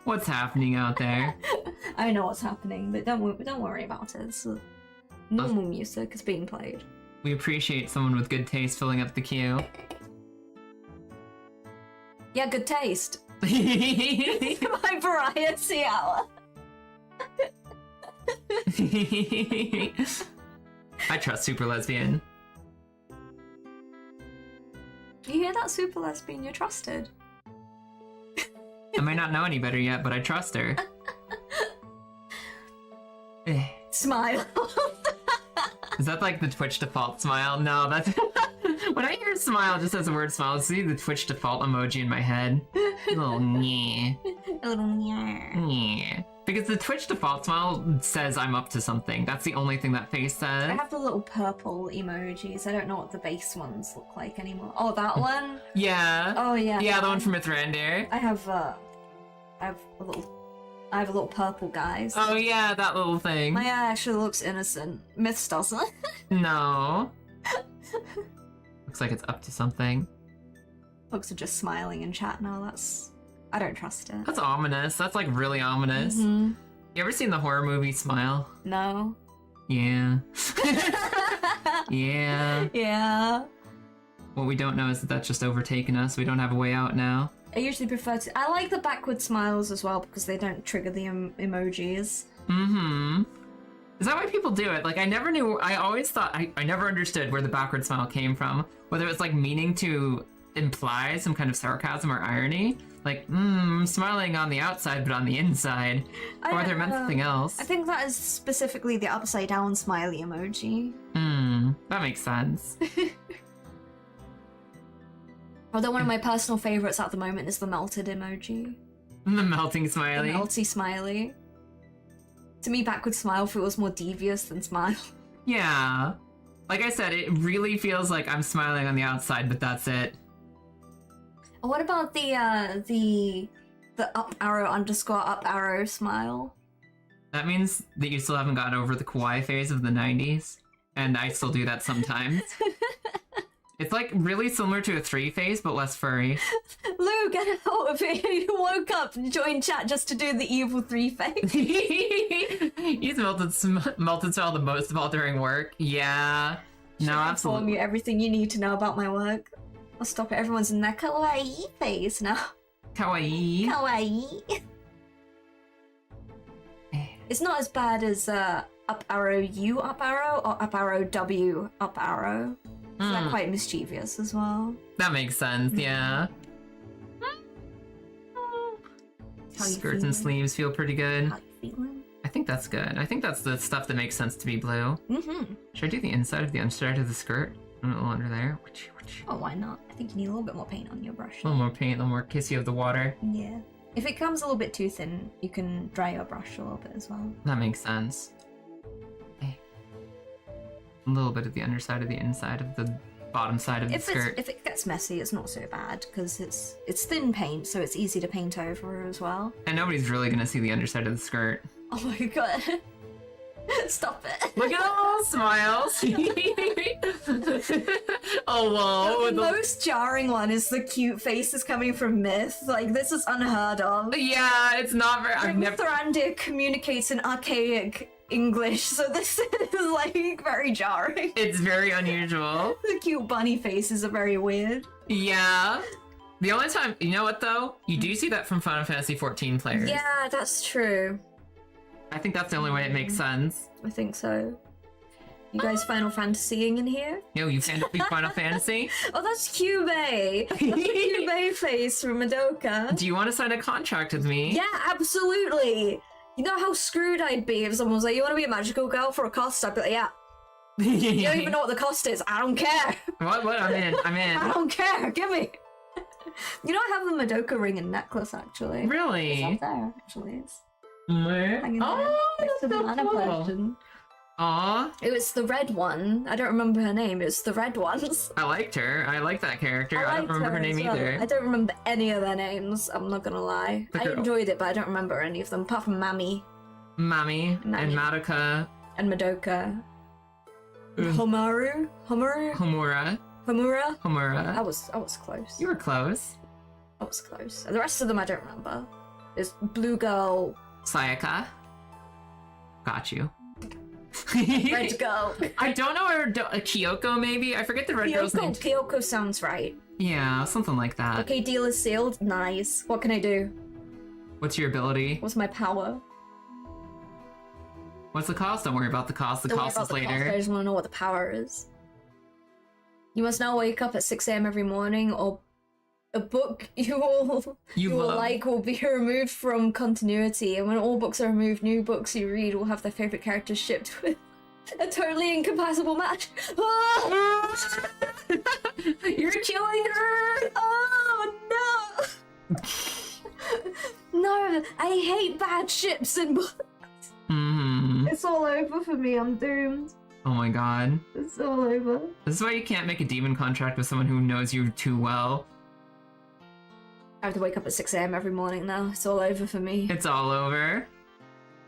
What's happening out there? I know what's happening, but don't worry about it. It's normal music is being played. We appreciate someone with good taste filling up the queue. Yeah, good taste. My variety hour. I trust super lesbian. You hear that, super lesbian? You're trusted. I might not know any better yet, but I trust her. Smile. Is that like the Twitch default smile? No, that's... When I hear smile, just as the word smile, I see the Twitch default emoji in my head. A little nyeh. A little nyeh. Nyeh. Because the Twitch default smile says I'm up to something. That's the only thing that face says. I have the little purple emojis. I don't know what the base ones look like anymore. Oh, that one? Yeah. Oh, yeah. Yeah, the one from Myth Reindeer. I have a little purple guys. Oh yeah, that little thing. My eye actually looks innocent. Myths doesn't. No. Looks like it's up to something. Folks are just smiling in chat now. I don't trust it. That's ominous. That's like really ominous. Mm-hmm. You ever seen the horror movie Smile? No. Yeah. Yeah. Yeah. What we don't know is that that's just overtaken us. We don't have a way out now. I usually prefer to. I like the backward smiles as well because they don't trigger the emojis. Mm-hmm. Is that why people do it? Like, I never knew. I always thought. I never understood where the backward smile came from. Whether it's like meaning to imply some kind of sarcasm or irony. Like, smiling on the outside, but on the inside. Or they're meant something else. I think that is specifically the upside down smiley emoji. That makes sense. Although one of my personal favorites at the moment is the melted emoji. The melting smiley. The melty smiley. To me, backward smile feels more devious than smile. Yeah. Like I said, it really feels like I'm smiling on the outside, but that's it. What about the up arrow underscore up arrow smile? That means that you still haven't gotten over the kawaii phase of the 90s. And I still do that sometimes. It's like really similar to a 3 face, but less furry. Lou, get out of here. You woke up and joined chat just to do the evil 3 face. He's melted smile the most of all during work. Yeah. No, absolutely. Inform you everything you need to know about my work. I'll stop it. Everyone's in their kawaii phase now. Kawaii. Kawaii. It's not as bad as up arrow U up arrow or up arrow W up arrow. So they're quite mischievous as well. That makes sense, yeah. Skirts and sleeves feel pretty good. How you feeling? I think that's good. I think that's the stuff that makes sense to be blue. Mm-hmm. Should I do the inside of the underside of the skirt? A little under there. Oh, why not? I think you need a little bit more paint on your brush. A little more paint, a little more kissy of the water. Yeah. If it comes a little bit too thin, you can dry your brush a little bit as well. That makes sense. A little bit of the underside of the inside of the bottom side of the skirt. If it gets messy, it's not so bad because it's thin paint, so it's easy to paint over as well. And nobody's really gonna see the underside of the skirt. Oh my god. Stop it. Look at all those smiles. Oh, whoa. The most jarring one is the cute faces coming from Myth. Like, this is unheard of. Yeah, it's not very... I've never... Thrandir communicates in archaic English, so this is, like, very jarring. It's very unusual. The cute bunny faces are very weird. Yeah. The only time... You know what, though? You do see that from Final Fantasy XIV players. Yeah, that's true. I think that's the only way it makes sense. I think so. You guys Final Fantasying in here? Yo, you Final Fantasy? Oh, that's Cubey! That's the Cubey face from Madoka. Do you want to sign a contract with me? Yeah, absolutely! You know how screwed I'd be if someone was like, you want to be a magical girl for a cost? I'd be like, yeah. You don't even know what the cost is. I don't care. What? I'm in. I don't care. Give me. You know, I have a Madoka ring and necklace, actually. Really? It's up there, actually. It's Where? hanging there. Oh, Next to that's the so Lana cool. person. Aw, It was the red one. I don't remember her name. It was the red ones. I liked her. I like that character. I don't liked remember her as name well. either. I don't remember any of their names. I'm not gonna lie. The I girl. enjoyed it, but I don't remember any of them, apart from Mami. Mami and Mami. Madoka and Madoka. Mm. Homura. Homura. I was close. You were close. I was close. The rest of them I don't remember. There's Blue Girl, Sayaka. Got you. Red Girl. I don't know her. Kyoko, maybe? I forget the red girl's name. Kyoko sounds right. Yeah, something like that. Okay, deal is sealed. Nice. What can I do? What's your ability? What's my power? What's the cost? Don't worry about the cost. The Don't worry cost about is the later. cost, I just want to know what the power is. You must now wake up at 6 a.m. every morning, or a book you will like will be removed from continuity. And when all books are removed, new books you read will have their favorite characters shipped with a totally incompatible match. Ah! You're killing her! Oh no! No, I hate bad ships and books. Mm-hmm. It's all over for me. I'm doomed. Oh my god. It's all over. This is why you can't make a demon contract with someone who knows you too well. I have to wake up at 6 a.m. every morning now. It's all over for me. It's all over.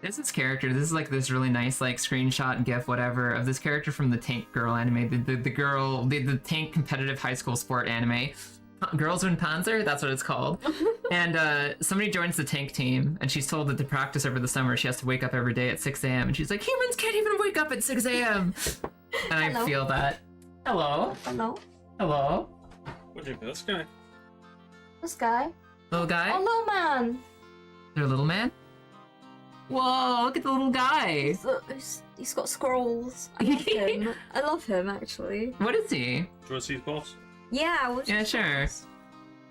There's this character. This is like this really nice like screenshot gif whatever of this character from the Tank Girl anime. The Tank competitive high school sport anime. Girls in Panzer, that's what it's called. And somebody joins the tank team, and she's told that to practice over the summer, she has to wake up every day at 6 a.m. And she's like, humans can't even wake up at 6 a.m. And Hello. I feel that. Hello? Hello? Hello? What do you think of this guy? This guy? Little guy? Oh, little man! They're a little man? Whoa, look at the little guy. He's got scrolls. I love him. I love him, actually. What is he? Do you want to see his boss? Yeah, Yeah, sure.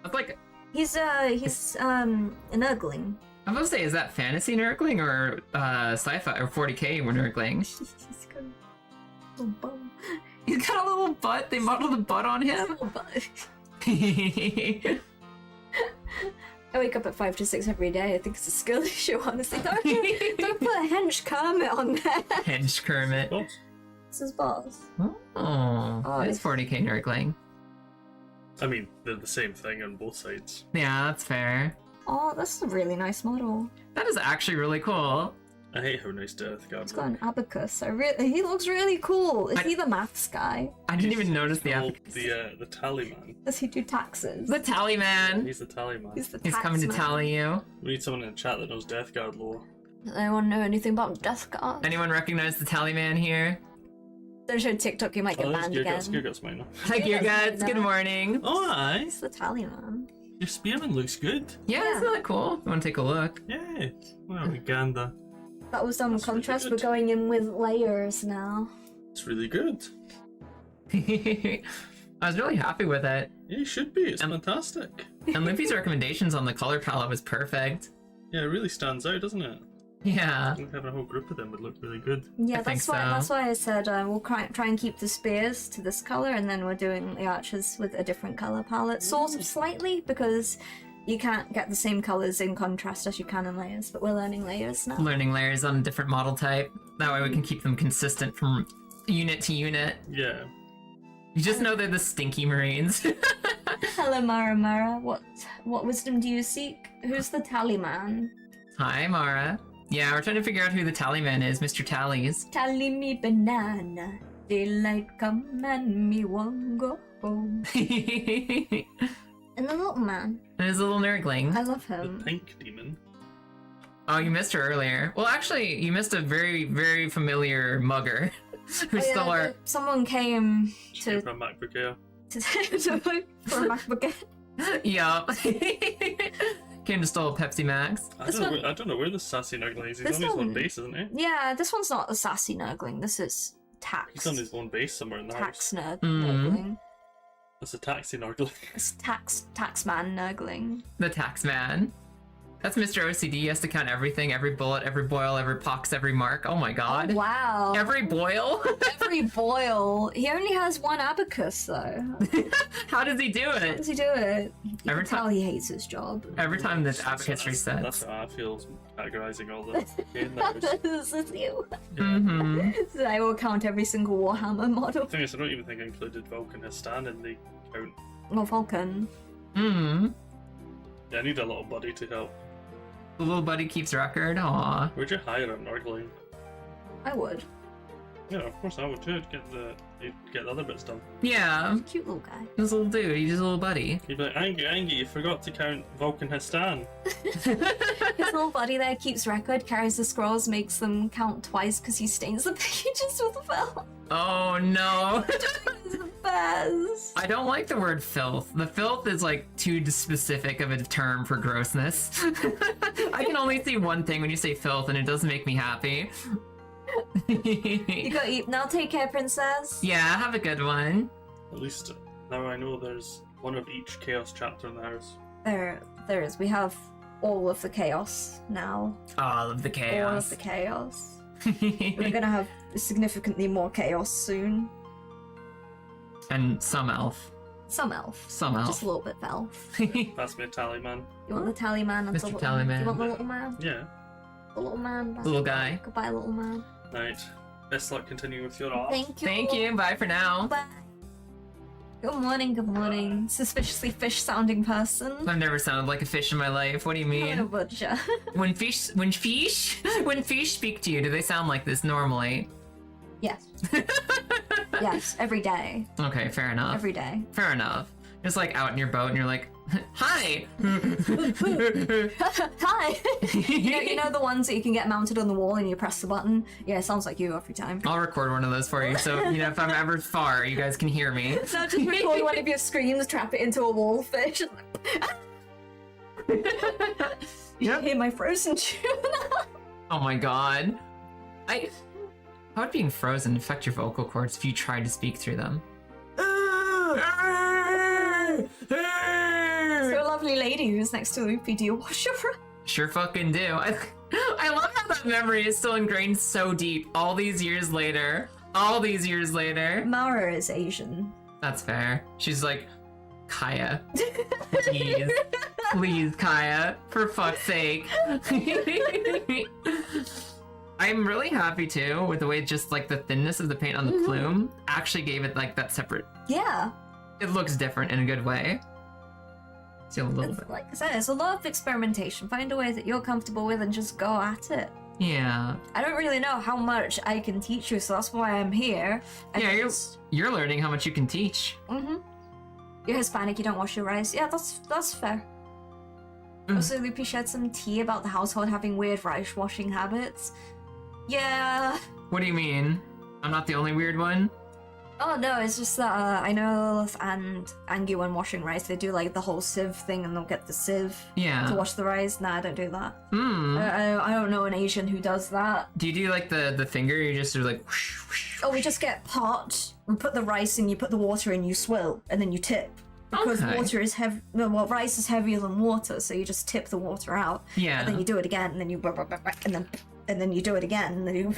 That's like, He's an Urgling. I'm gonna say, is that fantasy nurgling or sci-fi or 40k nurgling? He's got a little bum. He's got a little butt. They modeled a butt on him. Little butt. I wake up at 5 to 6 every day. I think it's a skill issue, honestly. Don't put a hench Kermit on there. Hench Kermit. Boss? It's his boss. Oh, it's 40k nurgling. I mean, they're the same thing on both sides. Yeah, that's fair. Oh, that's a really nice model. That is actually really cool. I hate how nice Death Guard He's got an abacus. He looks really cool. Is he the maths guy? I didn't even notice the abacus. The tally man. Does he do taxes? The tally man. He's the tally man. He's the He's tax coming to man. tally you. We need someone in the chat that knows Death Guard lore. Does anyone know anything about Death Guard? Anyone recognize the tally man here? Don't show TikTok, you might get banned again. Gear Guts might know. Hi, Gear Guts. no. Good morning. Oh, aye. It's the tally man. Your spearman looks good. Yeah, Yeah. isn't that cool? You want to take a look? Yeah. Well, Uganda. That was done with That's really contrast. good. We're going in with layers now. It's really good. I was really happy with it. Yeah, you should be. It's fantastic. And Limpy's recommendations on the color palette was perfect. Yeah, it really stands out, doesn't it? Yeah. I think having a whole group of them would look really good. Yeah, I think that's so. why I said we'll try and keep the spears to this color, and then we're doing the archers with a different color palette, sort of slightly, because you can't get the same colors in contrast as you can in layers. But we're learning layers now. Learning layers on a different model type. That way we can keep them consistent from unit to unit. Yeah. You just know they're the stinky Marines. Hello, Mara Mara. What wisdom do you seek? Who's the tally man? Hi, Mara. Yeah, we're trying to figure out who the tally man is, Mr. Tallies. Tally me banana, daylight come and me won't go home. And And the little man, his little nerdling. I love The him. pink demon. Oh, you missed her earlier. Well, actually, you missed a very, very familiar mugger. Who Oh, stole yeah, our... someone came To... to From MacBook Air. for a MacBook. Yup. Came to steal Pepsi Max. I don't know where the sassy nugling is. He's This on his one- own base, isn't he? Yeah, this one's not a sassy nurgling. This is tax. He's on his own base somewhere in the Tax house. nurgling. That's a taxi nugling. It's tax man nurgling. The tax man. That's Mr. OCD. He has to count everything, every bullet, every boil, every pox, every mark. Oh my god. Oh, wow. Every boil? Every boil. He only has one abacus though. How does he do How it? does he do it? You Every can tell he hates his job. Every time this abacus That's resets. how I feel categorizing all the game numbers. This is you. Mm-hmm. So I will count every single Warhammer model. The thing is, I don't even think I included Vulcan as stand in the count. Or Falcon. Mm-hmm. Yeah, I need a little buddy to help. The little buddy keeps record. Aw. Where'd you hire a nugling? I would. Yeah, of course I would too. Get the other bits done. Yeah, Cute little guy. this little dude, he's just a little buddy. You'd be like, Angie, you forgot to count Vulcan Histan. His little buddy there keeps record, carries the scrolls, makes them count twice because he stains the pages with filth. Oh no. It's the best. I don't like the word filth. The filth is like too specific of a term for grossness. I can only see one thing when you say filth, and it doesn't make me happy. You gotta eat now. Take care, princess. Yeah, have a good one. At least now I know there's one of each Chaos chapter in the house. There is. We have all of the chaos now. All of the chaos. All of the chaos. We're gonna have significantly more chaos soon. And some elf. Some elf. Some elf. Just a little bit of elf. Pass me a tally, man. You want the tally man? And Mr. the little Tally Man. You want the little man? Yeah. The little man. That's Little it. guy. Goodbye, little man. Right. Best luck continuing with your art. Thank you. Thank you. Bye for now. Bye. Good morning. Good morning. Suspiciously fish-sounding person. I've never sounded like a fish in my life. What do you I'm a mean? butcher. When fish speak to you, do they sound like this normally? Yes. Yes. Every day. Okay, fair enough. Every day. Fair enough. Just like out in your boat and you're like, hi! Hi. You know the ones that you can get mounted on the wall and you press the button? Yeah, it sounds like you every time. I'll record one of those for you, so you know if I'm ever far, you guys can hear me. No, just record one of your screams, trap it into a wall fish. You Yep. hear my frozen tune. Oh my god. How would being frozen affect your vocal cords if you tried to speak through them? So a lovely lady who's next to Loopy, do you wash your Sure fucking do. I love how that memory is still ingrained so deep all these years later. All these years later. Mara is Asian. That's fair. She's like, Kaya, please, please, Kaya, for fuck's sake. I'm really happy too with the way just like the thinness of the paint on the plume actually gave it like that separate. Yeah. It looks different in a good way. See a little It's, bit. like I said, it's a lot of experimentation. Find a way that you're comfortable with and just go at it. Yeah. I don't really know how much I can teach you, so that's why I'm here. Yeah, you're learning how much you can teach. You're Hispanic, you don't wash your rice. Yeah, that's fair. Also, Loopy shared some tea about the household having weird rice washing habits. Yeah. What do you mean? I'm not the only weird one? Oh no, it's just that I know Lilith and Angie, when washing rice, they do like the whole sieve thing and they'll get the sieve to Yeah. wash the rice. Nah, I don't do that. Hmm. I don't know an Asian who does that. Do you do like the finger? You just do like whoosh, whoosh. Oh, we just get pot and put the rice in, you put the water in, you swill, and then you tip. Because Okay. water is heavy, well, rice is heavier than water, so you just tip the water out. Yeah. And then you do it again, and then you and then you do it again, and then you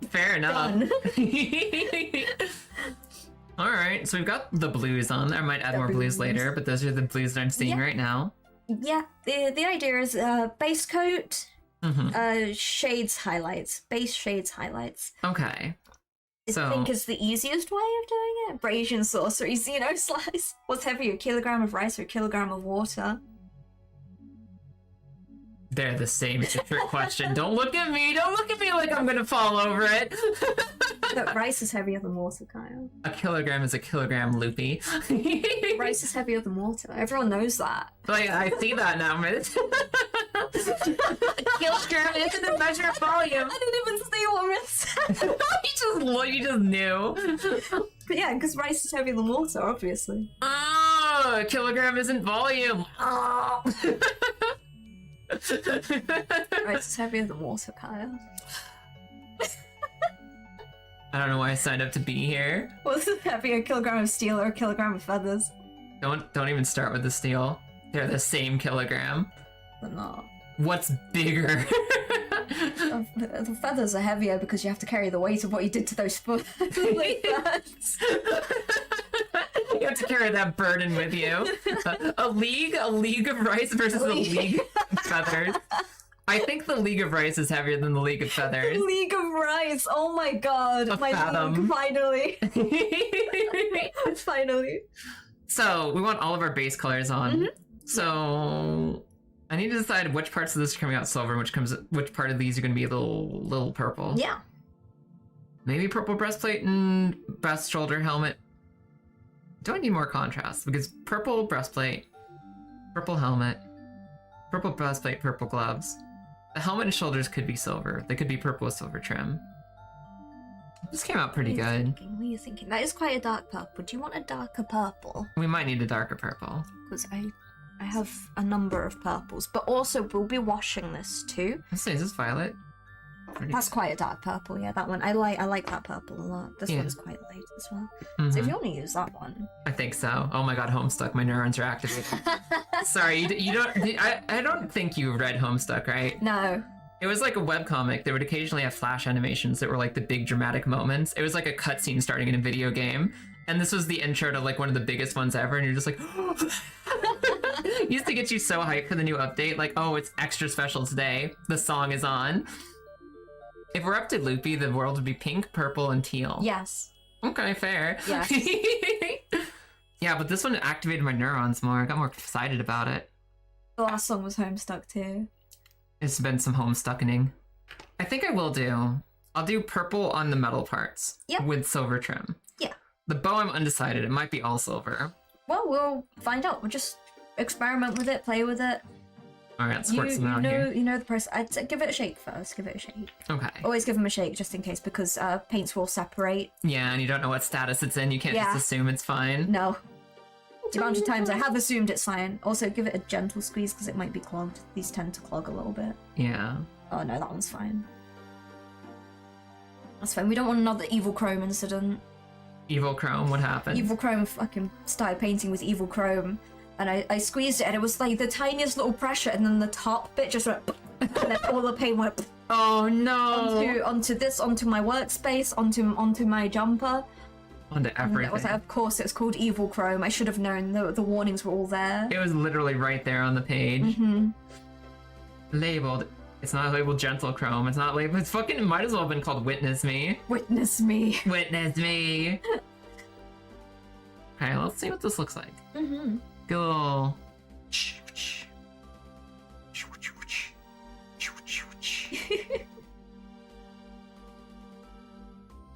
Fair enough. done. All right, so we've got the blues on. I might add The more blues blues. later, but those are the blues that I'm seeing Yeah. right now. Yeah, the idea is base coat, Mm-hmm. shades highlights, base shades highlights. Okay. I So- think is the easiest way of doing it. Brazian sorcery, Xeno slice. What's heavier, a kilogram of rice or a kilogram of water? They're the same. It's a trick question. Don't look at me. Don't look at me like I'm gonna fall over it. Look, rice is heavier than water, Kyle. A kilogram is a kilogram, Loopy. Rice is heavier than water. Everyone knows that. Like, I see that now, Mitch. A kilogram isn't a measure of volume. I didn't even see what I said. You just knew. But yeah, because rice is heavier than water, obviously. Oh, a kilogram isn't volume. Oh. Rice is heavier than water, Kyle. I don't know why I signed up to be here. What's heavier, a kilogram of steel or a kilogram of feathers? Don't even start with the steel. They're the same kilogram. They're not. What's bigger? The feathers are heavier because you have to carry the weight of what you did to those birds. You have to carry that burden with you. A league of rice versus a league of feathers. I think the league of rice is heavier than the league of feathers. League of Rice! Oh my god! A My fathom. league, finally! Finally. So we want all of our base colors on. So I need to decide which parts of this are coming out silver and which part of these are going to be a little purple. Yeah. Maybe purple breastplate and breast shoulder helmet. Do I need more contrast? Because purple breastplate, purple helmet, purple breastplate, purple gloves. The helmet and shoulders could be silver. They could be purple with silver trim. This came out pretty good. What are you thinking? That is quite a dark purple. Do you want a darker purple? We might need a darker purple. Because I have a number of purples, but also we'll be washing this too. Let's see, is this violet? Pretty That's quite a dark purple, yeah, that one. I like that purple a lot. This one's quite light as well. So if you want to use that one. I think so. Oh my god, Homestuck, my neurons are activated. Sorry, you don't, I don't think you read Homestuck, right? No. It was like a webcomic that would occasionally have flash animations that were like the big dramatic moments. It was like a cutscene starting in a video game. And this was the intro to like one of the biggest ones ever, and you're just like, it used to get you so hyped for the new update, like, oh, it's extra special today. The song is on. If we're up to Loopy, the world would be pink, purple, and teal. Yes. Okay, fair. Yes. Yeah, but this one activated my neurons more. I got more excited about it. The last song was Homestuck too. It's been some homestuckening. I think I will do. I'll do purple on the metal parts. Yep. With silver trim. Yeah. The bow, I'm undecided. It might be all silver. Well, we'll find out. We'll just experiment with it, play with it. All right, let's work some out here. You know the process. I'd say give it a shake first. Give it a shake. Okay. Always give them a shake just in case, because paints will separate. Yeah, and you don't know what status it's in. You can't just assume it's fine. No. The amount of times I have assumed it's fine. Also, give it a gentle squeeze because it might be clogged. These tend to clog a little bit. Yeah. Oh no, that one's fine. That's fine. We don't want another Evil Chrome incident. Evil Chrome, what happened? Evil Chrome fucking started painting with Evil Chrome, and I squeezed it, and it was like the tiniest little pressure, and then the top bit just went, and then all the paint went oh no! onto my workspace, onto my jumper. Onto everything. It was like, of course, it's called Evil Chrome. I should have known. The warnings were all there. It was literally right there on the page. Labeled. It's not labeled Gentle Chrome. It's not labeled. It's fucking. It might as well have been called Witness Me. Witness me. Witness me. Okay, let's see what this looks like. Go.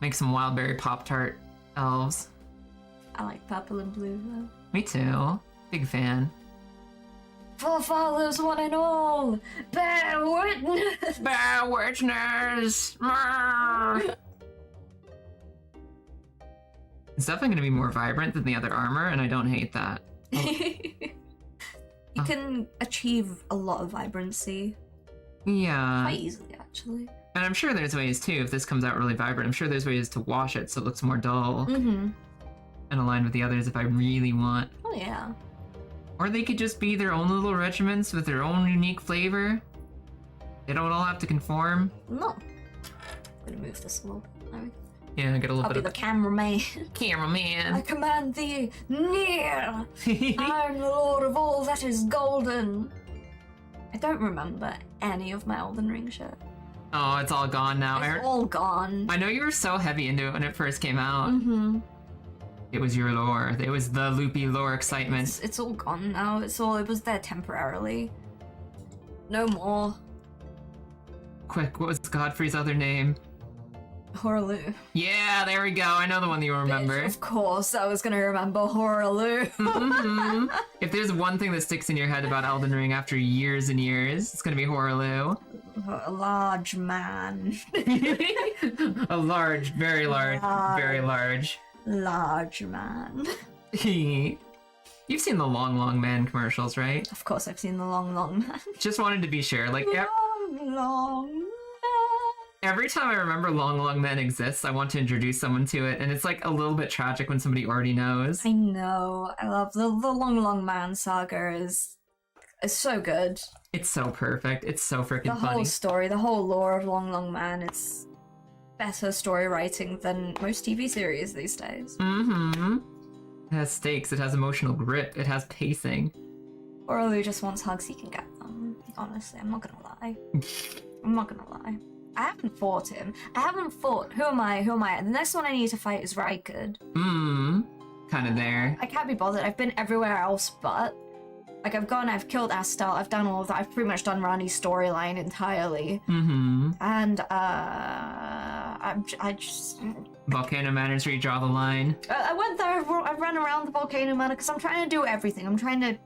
Make some Wildberry Pop-Tart elves. I like purple and blue though. Me too. Big fan. Forefathers, one and all, bear witness. Bear witness. It's definitely going to be more vibrant than the other armor, and I don't hate that. You can achieve a lot of vibrancy Yeah. quite easily, actually. And I'm sure there's ways too, if this comes out really vibrant, I'm sure there's ways to wash it so it looks more dull and aligned with the others if I really want. Oh yeah. Or they could just be their own little regiments with their own unique flavor. They don't all have to conform. No. I'm gonna move this a little bit. There we go. Yeah, get a little I'll bit be of the cameraman. I cameraman. command thee, near! I'm the lord of all that is golden. I don't remember any of my Elden Ring shit. Oh, it's all gone now. It's all gone. I know you were so heavy into it when it first came out. It was your lore. It was the loopy lore excitement. It's all gone now. It was there temporarily. No more. Quick, what was Godfrey's other name? Horaloo. Yeah, there we go. I know the one that you remember. Of course, I was gonna remember Horaloo. If there's one thing that sticks in your head about Elden Ring after years and years, it's gonna be Horaloo. A large man. A large, very large, very large. Large man. You've seen the Long Long Man commercials, right? Of course, I've seen the long man. Just wanted to be sure. Like, Long man. every time I remember Long Long Man exists, I want to introduce someone to it, and it's like a little bit tragic when somebody already knows. I know. I love the Long Man saga is so good. It's so perfect. It's so freaking The funny. whole story, the whole lore of Long Man, it's better story writing than most TV series these days. It has stakes. It has emotional grip. It has pacing. Horaloo just wants hugs, he can get them. Honestly, I'm not gonna lie. I'm not gonna lie. I haven't fought him. I haven't fought. Who am I? The next one I need to fight is Rykard. Kind of there. I can't be bothered. I've been everywhere else but. Like, I've killed Astel, I've done all of that. I've pretty much done Randy's storyline entirely. And, I I just. Volcano Manor is where you draw the line. I went there. I ran around the volcano manor because I'm trying to do everything. I'm trying to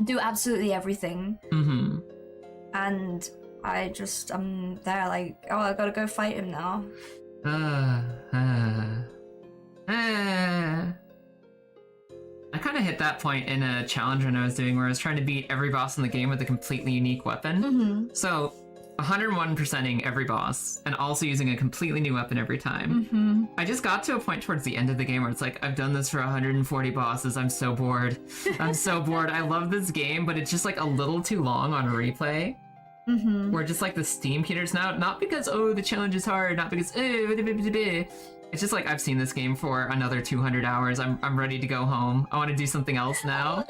do absolutely everything. Mm-hmm. And I'm there like, oh, I gotta go fight him now. I kind of hit that point in a challenge when I was doing where I was trying to beat every boss in the game with a completely unique weapon. Mm-hmm. So 101%ing every boss and also using a completely new weapon every time. Mm-hmm. I just got to a point towards the end of the game where it's like, I've done this for 140 bosses. I'm so bored. I'm so bored. I love this game, but it's just like a little too long on replay. Mm-hmm. Where just like the steam peters now, not because, oh, the challenge is hard, not because, it's just like, I've seen this game for another 200 hours. I'm ready to go home. I want to do something else now.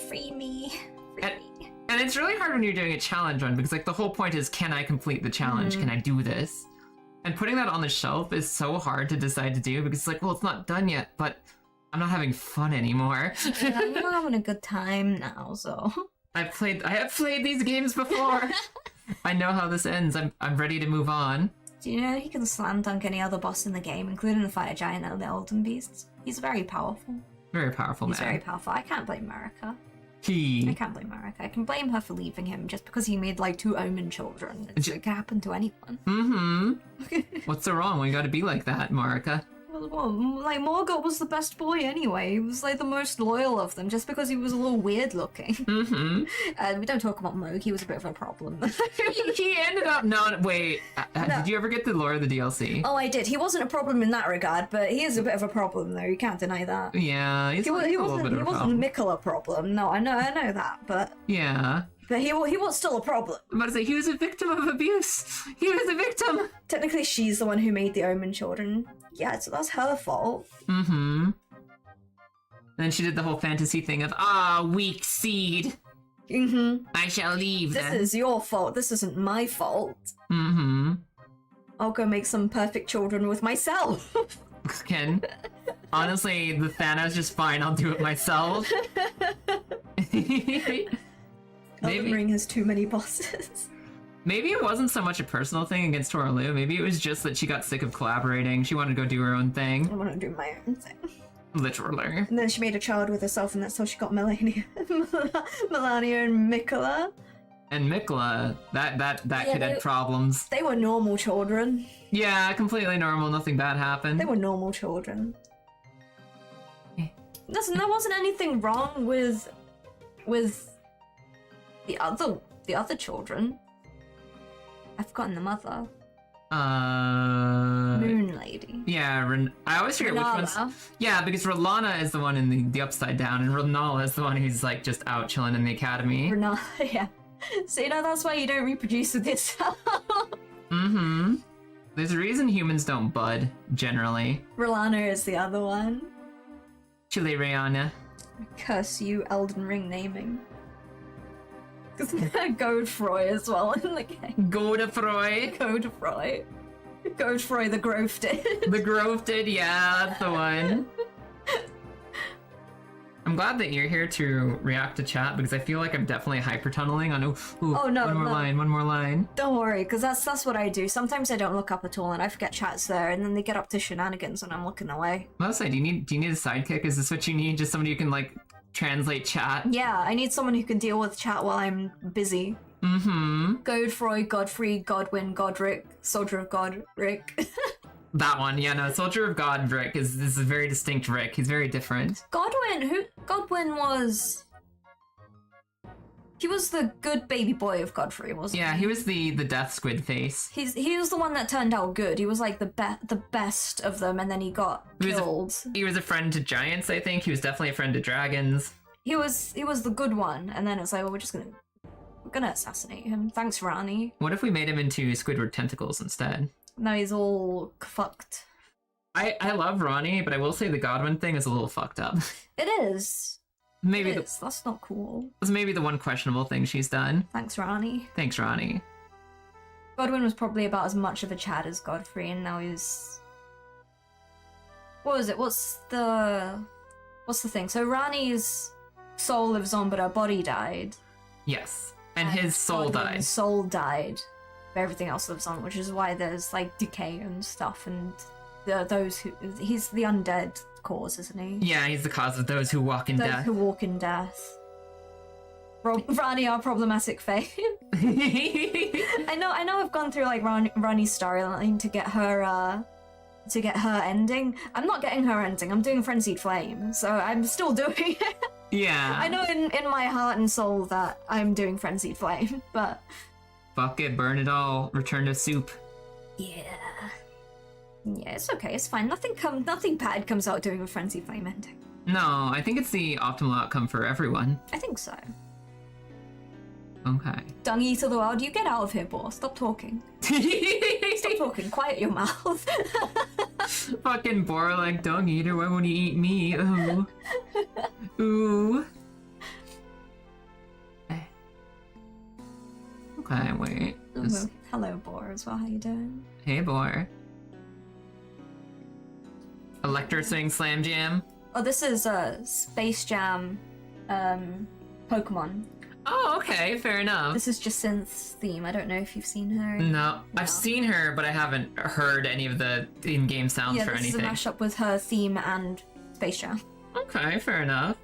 Free me. And it's really hard when you're doing a challenge run because like the whole point is, can I complete the challenge? Can I do this? And putting that on the shelf is so hard to decide to do because it's like, well, it's not done yet, but I'm not having fun anymore. Yeah, I'm not having a good time now, so. I have played these games before. I know how this ends. I'm ready to move on. Do you know he can slam dunk any other boss in the game, including the fire giant and the Elden Beasts? He's very powerful. Very powerful He's man. very powerful. I can't blame Marika. I He. can't blame Marika. I can blame her for leaving him just because he made like 2 omen children. It can happen to anyone. Mm-hmm. What's so wrong? We gotta be like that, Marika. Well, like Morgott was the best boy anyway. He was like the most loyal of them, just because he was a little weird looking. Mm-hmm. We don't talk about Moog. He was a bit of a problem. He ended up not. Wait. No. Did you ever get the lore of the DLC? Oh, I did. He wasn't a problem in that regard, but he is a bit of a problem, though. You can't deny that. Yeah, he's a little bit of a problem. He wasn't Mikola problem. No, I know that, but Yeah. he was still a problem. I'm about to say, he was a victim of abuse. He was a victim. Technically, she's the one who made the Omen children. Yeah, so that's her fault. Mm-hmm. Then she did the whole fantasy thing of, weak seed. Mm-hmm. I shall leave This then. is your fault. This isn't my fault. Mm-hmm. I'll go make some perfect children with myself. Ken, honestly, the Thanos just fine. I'll do it myself. Elden Ring has too many bosses. Maybe it wasn't so much a personal thing against Toralu. Maybe it was just that she got sick of collaborating. She wanted to go do her own thing. I want to do my own thing. Literally. And then she made a child with herself, and that's how she got Melania, Melania and Mikola. And Mikla, that Yeah, kid had problems. They were normal children. Yeah, completely normal. Nothing bad happened. They were normal children. Eh. Listen, there wasn't anything wrong with the other children. I've forgotten the mother. Moon Lady. Yeah, I always forget which one's. Renala. Yeah, because Rolana is the one in the upside down, and Renala is the one who's like just out chilling in the academy. Renala, yeah. So that's why you don't reproduce with yourself. Mm-hmm. There's a reason humans don't bud, generally. Rolana is the other one. Chile Rihanna. Curse you, Elden Ring naming. Godefroy as well in the game. Godefroy. Godefroy. Godefroy the Grofted. The Grofted, yeah, that's the one. I'm glad that you're here to react to chat because I feel like I'm definitely hyper-tunneling on Oh, no, one more line. Don't worry, because that's what I do. Sometimes I don't look up at all and I forget chat's there, and then they get up to shenanigans and I'm looking away. I'll say, do you need a sidekick? Is this what you need? Just somebody who can like translate chat? Yeah, I need someone who can deal with chat while I'm busy. Mm-hmm. Godefroy, Godfrey, Godwin, Godric, Soldier of Godric. That one, yeah, no, Soldier of God Rick is a very distinct Rick. He's very different. Godwin was... He was the good baby boy of Godfrey, wasn't he? Yeah, he was the death squid face. He was the one that turned out good. He was like the best of them, and then he got killed. He was a friend to giants, I think. He was definitely a friend to dragons. He was the good one, and then it's like, well, we're gonna assassinate him. Thanks, Rani. What if we made him into Squidward tentacles instead? Now he's all fucked. I love Ronnie, but I will say the Godwin thing is a little fucked up. It is. Maybe That's not cool. that's maybe the one questionable thing she's done. Thanks, Rani. Thanks, Ronnie. Godwin was probably about as much of a Chad as Godfrey, and now he's... What was it? What's the thing? So Rani's soul lives on, but her body died. Yes. And his soul died. Godwin's soul died. everything else lives on, which is why there's like decay and stuff, and he's the undead cause, isn't he? Yeah, he's the cause of those who walk in Those death. who walk in death. Rani, our problematic fame. I know I've gone through like Rani's storyline to get her ending. I'm not getting her ending. I'm doing Frenzied Flame, so I'm still doing it. Yeah. I know in my heart and soul that I'm doing Frenzied Flame, but Fuck it, burn it all, return to soup. yeah, it's okay. It's fine. Nothing bad comes out doing a Frenzied Flame ending. No, I think it's the optimal outcome for everyone. I think so. Okay. Dung eater the world, you get out of here, boy. Stop talking. Stop talking. Quiet your mouth. Fucking Bora like dung eater, why won't you eat me? Ooh. Ooh. Okay, wait. Ooh, hello, Bor, as well. How you doing? Hey, Bor. Electro Swing Slam Jam. Oh, this is Space Jam, Pokemon. Oh, okay, fair enough. This is Jacynth's theme. I don't know if you've seen her. No, I've seen her, but I haven't heard any of the in-game sounds for anything. Yeah, this is a mashup with her theme and Space Jam. Okay, fair enough.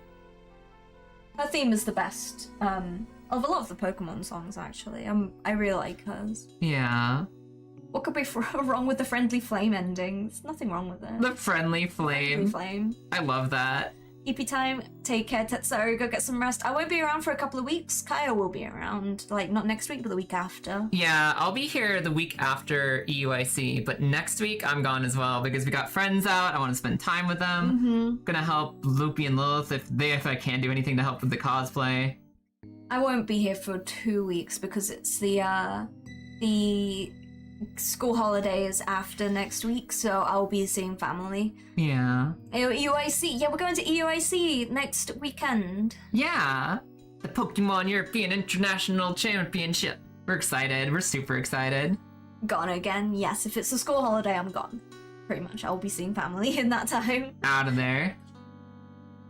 Her theme is the best of a lot of the Pokemon songs, actually. I really like hers. Yeah. What could be wrong with the Friendly Flame ending? There's nothing wrong with it. The friendly flame. Friendly Flame. I love that. EP time. Take care, Tetsuri. Go get some rest. I won't be around for a couple of weeks. Kaya will be around. Like, not next week, but the week after. Yeah, I'll be here the week after EUIC, but next week I'm gone as well because we got friends out. I want to spend time with them. Mm-hmm. Gonna help Loopy and Lilith if I can do anything to help with the cosplay. I won't be here for 2 weeks because it's the school holidays after next week, so I'll be seeing family. Yeah. EUIC, yeah, we're going to EUIC next weekend. Yeah. The Pokemon European International Championship. We're excited. We're super excited. Gone again. Yes, if it's a school holiday, I'm gone. Pretty much, I'll be seeing family in that time. Out of there.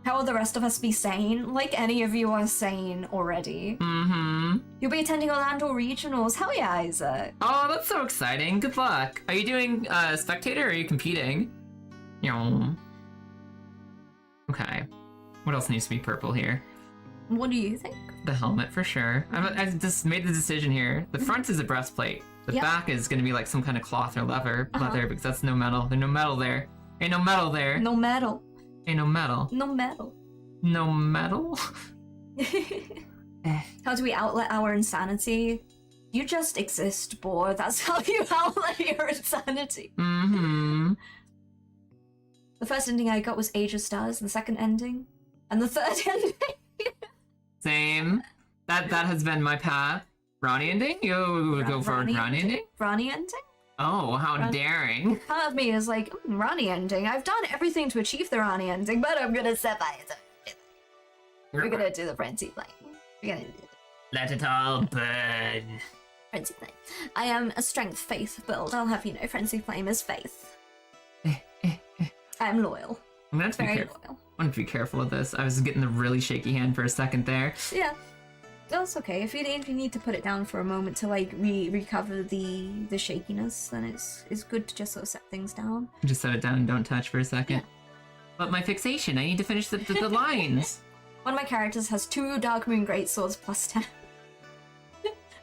How will the rest of us be sane? Like any of you are sane already. Mm-hmm. You'll be attending Orlando Regionals. Hell yeah, Isaac. Oh, that's so exciting. Good luck. Are you doing spectator or are you competing? Yo. Okay. What else needs to be purple here? What do you think? The helmet for sure. I've just made the decision here. The front is a breastplate. The Yep. back is going to be like some kind of cloth or leather because that's no metal. There's no metal there. Ain't no metal there. No metal. Ain't no metal. No metal. No metal? How do we outlet our insanity? You just exist, boy. That's how you outlet your insanity. Mm-hmm. The first ending I got was Age of Stars, the second ending. And the third ending... Same. That has been my path. Ronnie ending? You would go for Ronnie Ronnie ending? Ronnie ending? Oh, how daring. Part of me is like, Ronnie ending. I've done everything to achieve the Ronnie ending, but I'm gonna set by it. We're gonna do the Frenzy Flame. We're gonna do it. Let it all burn. Frenzy Flame. I am a strength faith build. I'll have you know, Frenzy Flame is faith. I'm loyal. I'm gonna have to be Very careful. loyal. I'm gonna be careful with this. I was getting the really shaky hand for a second there. Yeah. That's okay. If you need to put it down for a moment to like recover the shakiness, then it's good to just sort of set things down. Just set it down and don't touch for a second. Yeah. But my fixation, I need to finish the lines. One of my characters has 2 Dark Moon Greatswords plus 10.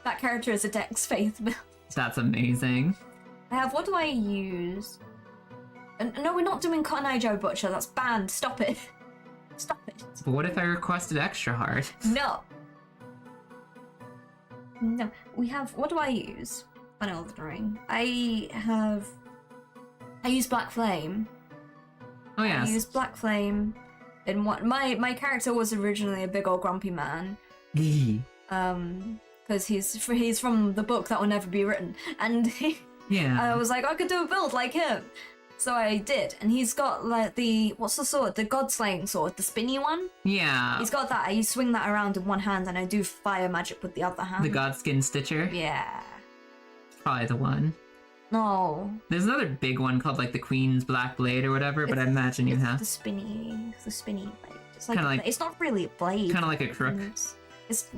That character is a Dex Faith build. That's amazing. I have, what do I use? No, we're not doing Cotton Eye Joe Butcher. That's banned. Stop it. Stop it. But what if I requested extra hard? No. No, we have, what do I use? On Elden Ring. I use Black Flame. Oh I yes. use Black Flame. And what my character was originally a big old grumpy man. Because he's from the book that will never be written. And Yeah. I was like, I could do a build like him. So I did, and he's got like what's the sword? The God Slaying sword, the spinny one. Yeah. He's got that. I swing that around in one hand, and I do fire magic with the other hand. The Godskin Stitcher. Yeah. Probably the one. No. There's another big one called like the Queen's Black Blade or whatever, but I imagine you it's have the spinny blade. It's like Kinda like- it's not really a blade. kind of like a crook.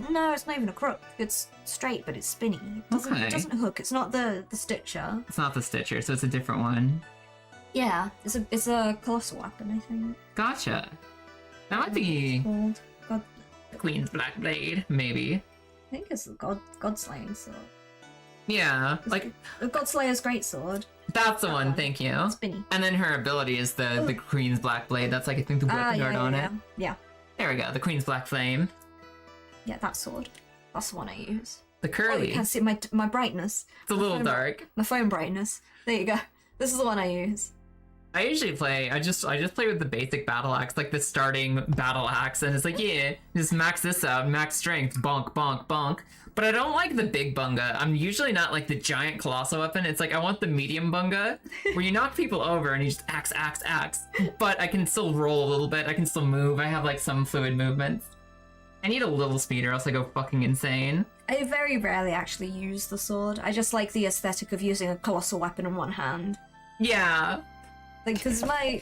No, it's not even a crook. It's straight, but it's spinny. It doesn't hook. It's not the Stitcher. It's not the Stitcher, so it's a different one. Yeah, it's a colossal weapon, I think. Gotcha. That might be Called God. Queen's Black Blade, maybe. I think it's the Godslaying sword. Yeah, like The Godslayer's greatsword. that's the one. Thank you. Spinny. And then her ability is the Queen's Black Blade. That's like I think the weapon guard on it. Yeah. There we go. The Queen's Black Flame. Yeah, that sword. That's the one I use. The Oh, curly. you can see my brightness. It's a little phone- dark. My phone brightness. There you go. This is the one I use. I usually play. I just play with the basic battle axe, like the starting battle axe, and it's like just max this out, max strength, bonk, bonk, bonk. But I don't like the big bunga. I'm usually not like the giant colossal weapon. It's like I want the medium bunga, where you knock people over and you just axe, axe, axe. But I can still roll a little bit. I can still move. I have like some fluid movements. I need a little speed or else I go fucking insane. I very rarely actually use the sword. I just like the aesthetic of using a colossal weapon in one hand. Yeah. Like, because I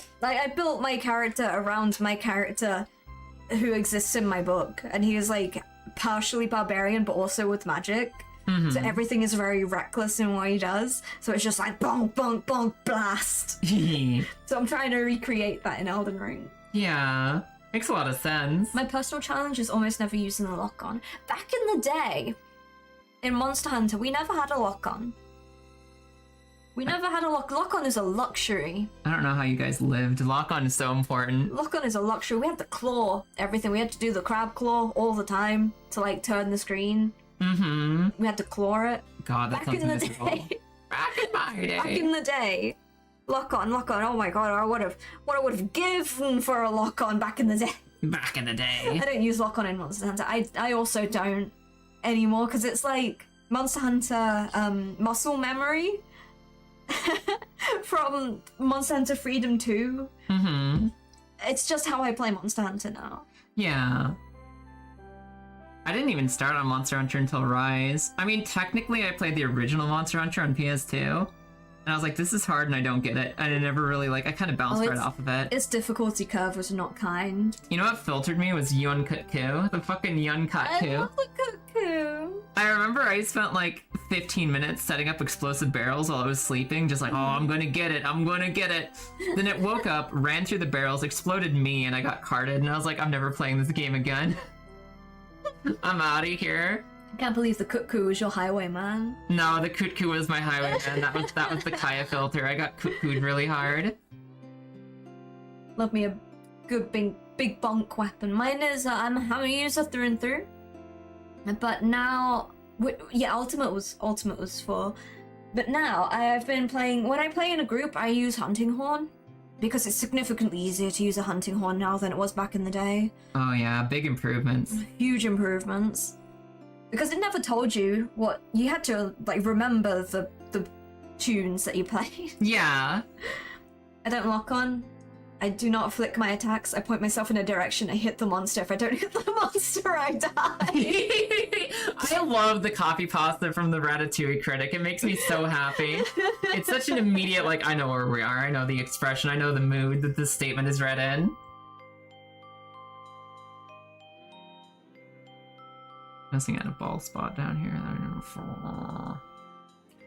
built my character around my character who exists in my book, and he is like partially barbarian but also with magic. Mm-hmm. So everything is very reckless in what he does. So it's just like bonk, bonk, bonk, blast. So I'm trying to recreate that in Elden Ring. Yeah. Makes a lot of sense. My personal challenge is almost never using the lock-on. Back in the day, in Monster Hunter, we never had a lock-on. We never had a lock-on is a luxury. I don't know how you guys lived. Lock-on is so important. Lock-on is a luxury. We had to claw everything. We had to do the crab claw all the time to like turn the screen. Mm-hmm. We had to claw it. God, that Back sounds in the miserable. day. Back in my day. Back in the day. Lock-on. Oh my god, what I would have given for a lock-on back in the day. Back in the day. I don't use lock-on in Monster Hunter. I also don't anymore because it's like Monster Hunter muscle memory from Monster Hunter Freedom 2. Mm-hmm. It's just how I play Monster Hunter now. Yeah. I didn't even start on Monster Hunter until Rise. I mean, technically I played the original Monster Hunter on PS2. And I was like, this is hard and I don't get it. And I never really, I kind of bounced right off of it. Its difficulty curve was not kind. You know what filtered me was Yun Kutku. The fucking Yun Kutku. I love the cuckoo. I remember I spent like 15 minutes setting up explosive barrels while I was sleeping, just like, oh, I'm gonna get it. Then it woke up, ran through the barrels, exploded me, and I got carded, and I was like, I'm never playing this game again. I'm out of here. I can't believe the cuckoo was your highwayman. No, the Kutku was my highwayman. That was the Kaya filter. I got Kutku'd really hard. Love me a good big bonk weapon. Mine is I'm a user through and through. But now, Ultimate was for. But now I've been playing. When I play in a group, I use Hunting Horn because it's significantly easier to use a Hunting Horn now than it was back in the day. Oh yeah, big improvements. Huge improvements. Because it never told you what you had to like remember the tunes that you played. Yeah. I don't lock on. I do not flick my attacks. I point myself in a direction. I hit the monster. If I don't hit the monster, I die. I love the copy pasta from the Ratatouille critic. It makes me so happy. It's such an immediate, like, I know where we are. I know the expression. I know the mood that this statement is read in. Messing at a bald spot down here.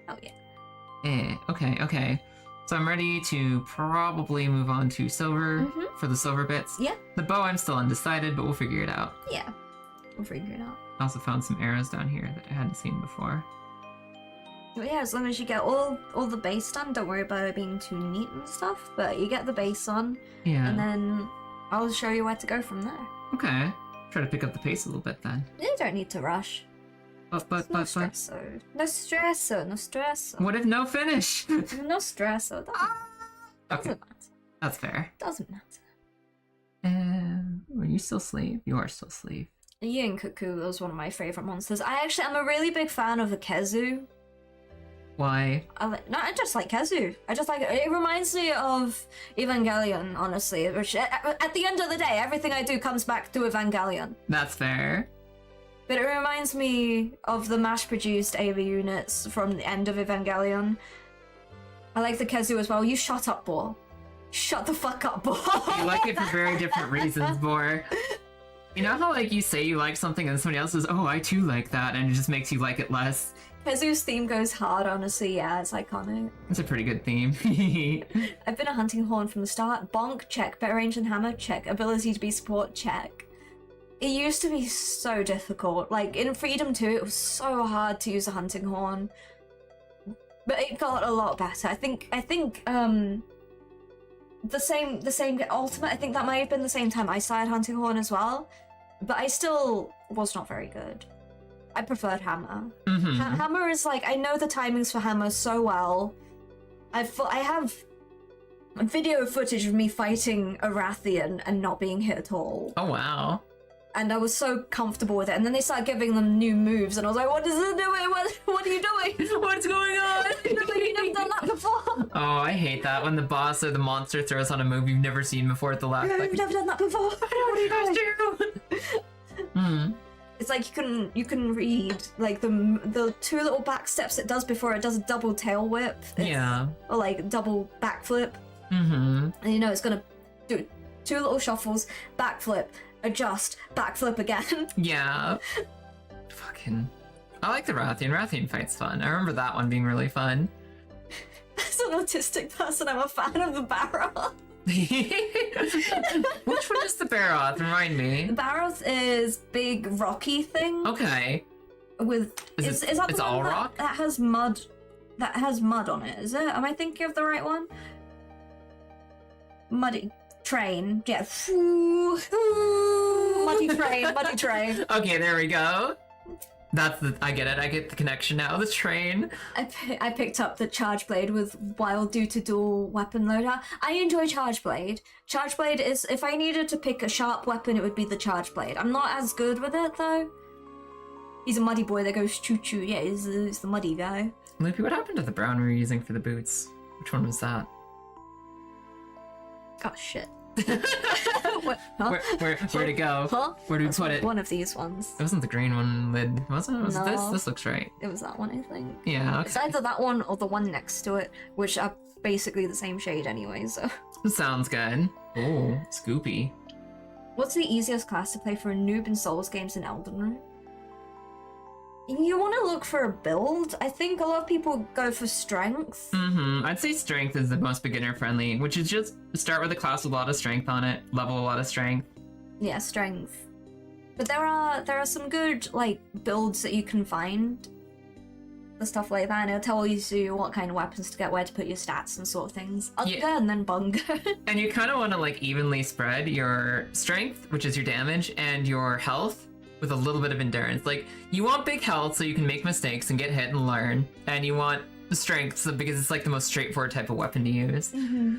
Oh, yeah. Okay. So I'm ready to probably move on to silver for the silver bits. Yeah. The bow I'm still undecided, but we'll figure it out. Yeah. We'll figure it out. I also found some arrows down here that I hadn't seen before. But yeah, as long as you get all the base done, don't worry about it being too neat and stuff, but you get the base on, Yeah. and then I'll show you where to go from there. Okay. Try to pick up the pace a little bit then. You don't need to rush. But. No stress. What if no finish? No stress. Doesn't Okay, matter. that's fair. Doesn't matter. Are you still sleeve? You are still sleeve. Yin Cuckoo was one of my favorite monsters. I'm a really big fan of the Kezu. Why? I just like Kezu. I just like it. Reminds me of Evangelion, honestly. Which at the end of the day, everything I do comes back to Evangelion. That's fair. But it reminds me of the mass-produced AV units from the end of Evangelion. I like the Kezu as well. You shut up, Boar. Shut the fuck up, Boar. You like it for very different reasons, Boar. You know how like you say you like something and somebody else says, "Oh, I too like that," and it just makes you like it less. Kazu's theme goes hard, honestly. Yeah, it's iconic. It's a pretty good theme. I've been a hunting horn from the start. Bonk, check. Better range than hammer, check. Ability to be support, check. It used to be so difficult. Like in Freedom 2, it was so hard to use a hunting horn. But it got a lot better. I think the same Ultimate, I think that might have been the same time I started hunting horn as well. But I still was not very good. I preferred hammer. Mm-hmm. Hammer is like, I know the timings for hammer so well. I have video footage of me fighting a Rathian and not being hit at all. Oh wow. And I was so comfortable with it. And then they started giving them new moves, and I was like, what is it doing? What are you doing? What's going on? You've never done that before. Oh, I hate that when the boss or the monster throws on a move you've never seen before at the last You've never done that before. What are you doing? Hmm. It's like you can read like the two little back steps it does before it does a double tail whip. Yeah. Or like double backflip. Mm-hmm. And you know it's gonna do two little shuffles, backflip, adjust, backflip again. Yeah. Fucking. I like the Rathian. Rathian fight's fun. I remember that one being really fun. As an autistic person, I'm a fan of the Barroth. Which one is the Barroth? Remind me. The Barroth is big rocky thing. Okay. With is that the it's one all that, rock? that has mud on it, is it? Am I thinking of the right one? Muddy train, yeah. Muddy train. Okay, there we go. I get it. I get the connection now. The train. I picked up the Charge Blade with Wild due to dual weapon loadout. I enjoy Charge Blade. Charge Blade is, if I needed to pick a sharp weapon, it would be the Charge Blade. I'm not as good with it though. He's a muddy boy that goes choo choo. Yeah, he's the muddy guy. Loopy, what happened to the brown we were using for the boots? Which one was that? Oh shit. What? Huh? Where'd it go? Huh? Where did we put it? One of these ones. It wasn't the green one lid, was it? Was it this? No. This looks right. It was that one, I think. Yeah, It's okay. either that one or the one next to it, which are basically the same shade anyway, so. Sounds good. Oh, Scoopy. What's the easiest class to play for a noob in Souls games in Elden Ring? You want to look for a build. I think a lot of people go for strength. Mm-hmm. I'd say strength is the most beginner friendly, which is just start with a class with a lot of strength on it, level a lot of strength. Yeah, strength. But there are some good like builds that you can find. The stuff like that, and it'll tell you what kind of weapons to get, where to put your stats and sort of things. Unga and then Bunga. And you kind of want to like evenly spread your strength, which is your damage, and your health with a little bit of endurance. Like, you want big health so you can make mistakes and get hit and learn, and you want strength so, because it's like the most straightforward type of weapon to use. Mm-hmm.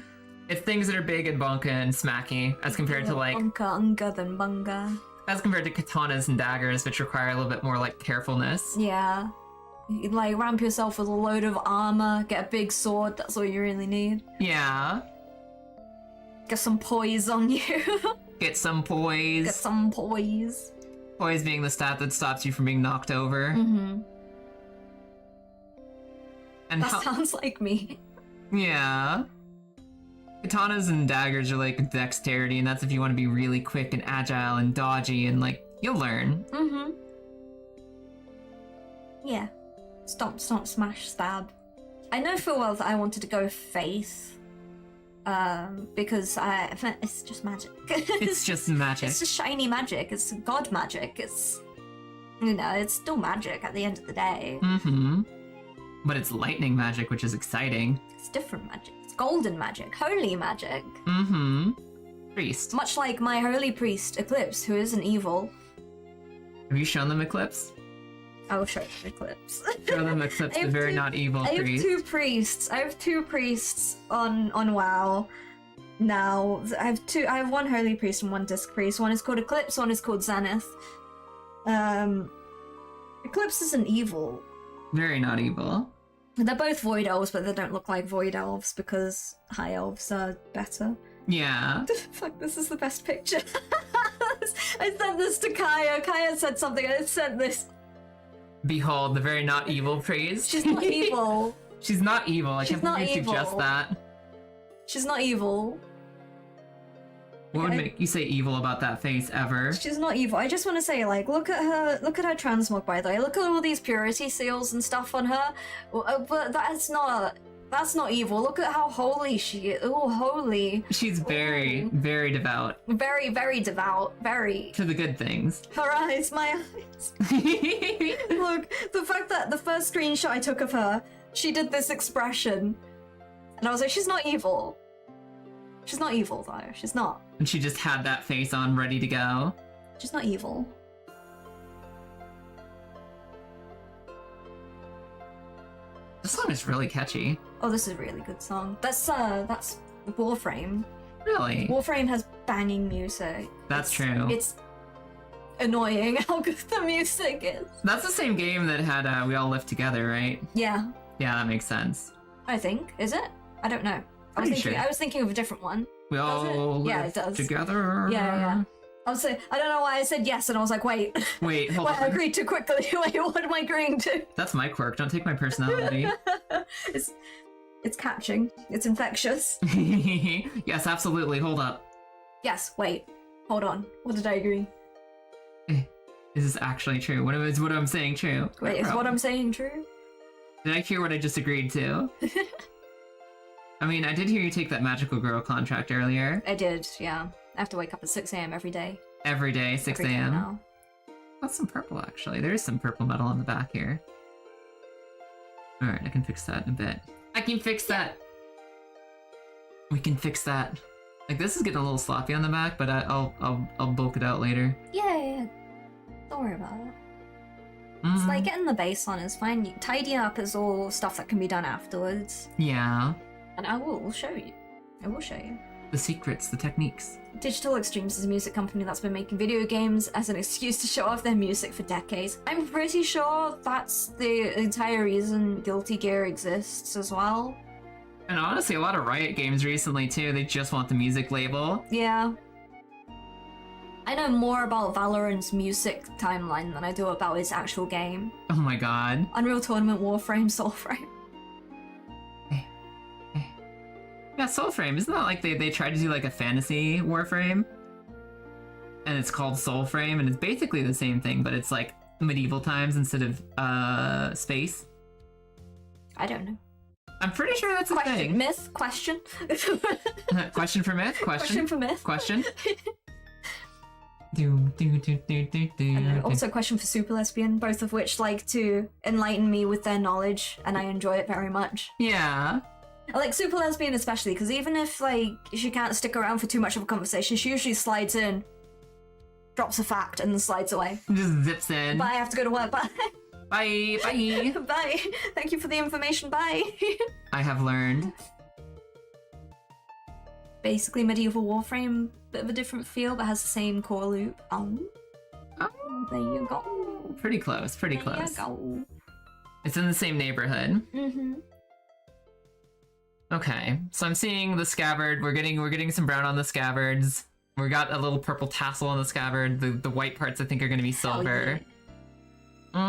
It's things that are big and bunka and smacky as compared to like Unga, then Bunga. as compared to katanas and daggers, which require a little bit more like carefulness. Yeah. You, like, ramp yourself with a load of armor, get a big sword, that's all you really need. Yeah. Get some poise on you. Get some poise. Get some poise. Poise being the stat that stops you from being knocked over. Mm-hmm. And That sounds like me. Yeah. Katanas and daggers are like dexterity, and that's if you want to be really quick and agile and dodgy, and like, you'll learn. Mm-hmm. Yeah. Stomp, smash, stab. I know full well that I wanted to go faith. Because it's just magic. It's just magic. It's just shiny magic. It's god magic. It's, you know, it's still magic at the end of the day. Mm-hmm. But it's lightning magic, which is exciting. It's different magic. It's golden magic. Holy magic. Mm-hmm. Priest. Much like my holy priest, Eclipse, who isn't evil. Have you shown them Eclipse? I will show you Eclipse. Show them Eclipse, the very not evil I have priest. two priests. I have two priests on WoW. Now I have one holy priest and one disc priest. One is called Eclipse. One is called Zenith. Eclipse isn't evil. Very not evil. They're both void elves, but they don't look like void elves because high elves are better. Yeah. Fuck, this is the best picture. I sent this to Kaya. Kaya said something. I sent this. Behold, the very not evil priest. She's not evil. She's not evil. I She's can't not believe you suggest evil. that. She's not evil. What would make you say evil about that face ever? She's not evil. I just want to say, like, look at her transmog, by the way. Look at all these purity seals and stuff on her. But that's not evil. Look at how holy she is. Oh, holy. She's very, very devout. Very, very devout. Very. To the good things. Her eyes, my eyes. Look, the fact that the first screenshot I took of her, she did this expression. And I was like, she's not evil. She's not evil, though. She's not. And she just had that face on, ready to go. She's not evil. This song is really catchy. Oh, this is a really good song. That's Warframe. Really? Warframe has banging music. That's true. It's annoying how good the music is. That's the same game that had We All Live Together, right? Yeah. Yeah, that makes sense. I think. Is it? I don't know. I was thinking of a different one. We all live Yeah, it does. together. Yeah. I don't know why I said yes, and I was like, wait. Wait, hold Wait, I on. agreed too quickly. Wait, what am I agreeing to? That's my quirk. Don't take my personality. It's catching. It's infectious. Yes, absolutely. Hold up. Yes, wait. Hold on. What did I agree? Is this actually true? Is what I'm saying true? Wait, is what I'm saying true? Did I hear what I just agreed to? I mean, I did hear you take that magical girl contract earlier. I did, yeah. I have to wake up at 6 a.m. every day. Every day, 6 Every day a.m. now. That's some purple, actually. There is some purple metal on the back here. Alright, I can fix that in a bit. I can fix that! We can fix that. Like, this is getting a little sloppy on the back, but I'll bulk it out later. Yeah. Don't worry about it. It's like getting the base on is fine. Tidying up is all stuff that can be done afterwards. Yeah. And I will show you. I will show you. The secrets, the techniques. Digital Extremes is a music company that's been making video games as an excuse to show off their music for decades. I'm pretty sure that's the entire reason Guilty Gear exists as well. And honestly, a lot of Riot games recently too, they just want the music label. Yeah. I know more about Valorant's music timeline than I do about its actual game. Oh my god. Unreal Tournament, Warframe, Soulframe. Yeah, Soulframe, isn't that like they tried to do like a fantasy Warframe? And it's called Soulframe, and it's basically the same thing, but it's like medieval times instead of space. I don't know. I'm pretty sure that's a thing. Myth? Question? Question for myth? Question for myth? Question? And also question for Super Lesbian, both of which like to enlighten me with their knowledge, and I enjoy it very much. Yeah. I like Super Lesbian especially, because even if like she can't stick around for too much of a conversation, she usually slides in, drops a fact, and then slides away. Just zips in. Bye, I have to go to work, bye. Bye. Bye. Bye. Thank you for the information, bye. I have learned. Basically medieval Warframe, bit of a different feel, but has the same core loop. Oh, there you go. Pretty close, pretty close. There you go. It's in the same neighborhood. Mm-hmm. Okay, so I'm seeing the scabbard. We're getting some brown on the scabbards. We got a little purple tassel on the scabbard. The white parts I think are going to be silver. We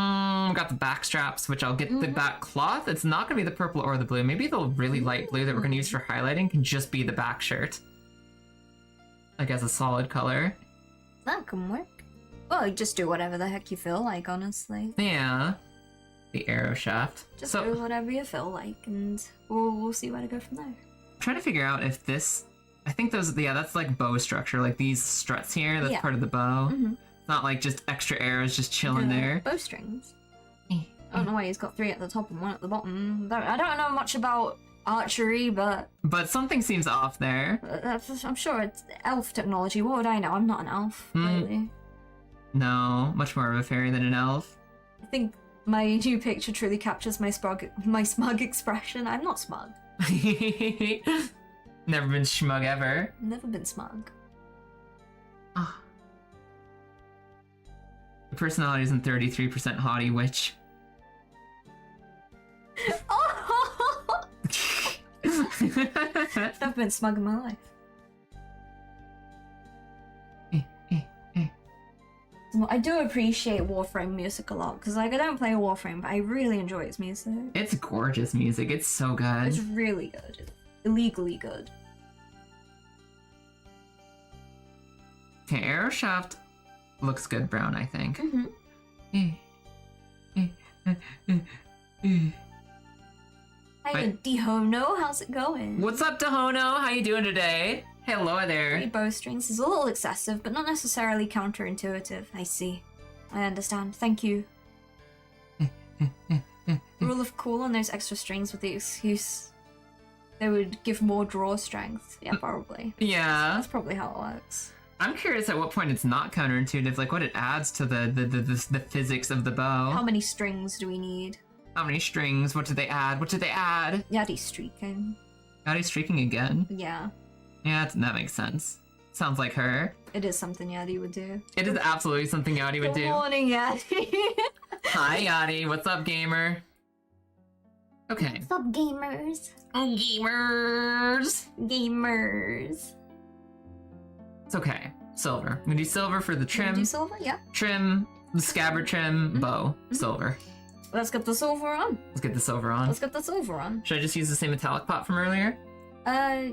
got the back straps, which I'll get the back cloth. It's not going to be the purple or the blue. Maybe the really light blue that we're going to use for highlighting can just be the back shirt. Like as a solid color. That can work. Well, you just do whatever the heck you feel like, honestly. Yeah. The arrow shaft. Just do whatever you feel like, and we'll see where to go from there. I'm trying to figure out if this... I think those... Yeah, that's like bow structure. Like these struts here, that's part of the bow. It's not like just extra arrows just chilling there. Bowstrings. I don't know why he's got 3 at the top and 1 at the bottom. I don't know much about archery, but... But something seems off there. I'm sure it's elf technology. What would I know? I'm not an elf, really. No, much more of a fairy than an elf. I think my new picture truly captures my smug expression. I'm not smug. Never been smug ever. Never been smug. Oh. The personality isn't 33% haughty, which... I've been smug in my life. I do appreciate Warframe music a lot, because like I don't play Warframe, but I really enjoy its music. It's gorgeous music. It's so good. It's really good. It's illegally good. Okay, arrow shaft looks good brown, I think. Hi, Dihono. How's it going? What's up, Dahono? How you doing today? Hello 3 there. bowstrings is a little excessive, but not necessarily counterintuitive. I see. I understand. Thank you. Rule of cool on those extra strings with the excuse they would give more draw strength. Yeah, probably. Yeah. That's probably how it works. I'm curious at what point it's not counterintuitive, like what it adds to the physics of the bow. How many strings do we need? How many strings? What did they add? What did they add? Yadi streaking. Yadi's streaking again? Yeah. Yeah, that makes sense. Sounds like her. It is something Yadi would do. It is absolutely something Yadi would Good do. morning, Yadi. Hi, Yadi. What's up, gamer? Okay. What's up, gamers? Oh, gamers! Gamers. It's okay. Silver. I'm gonna do silver for the Can we trim. do silver? Yeah. Trim, the scabbard trim, bow, silver. Let's get the silver on. Let's get the silver on. Let's get the silver on. Should I just use the same metallic pot from earlier? Or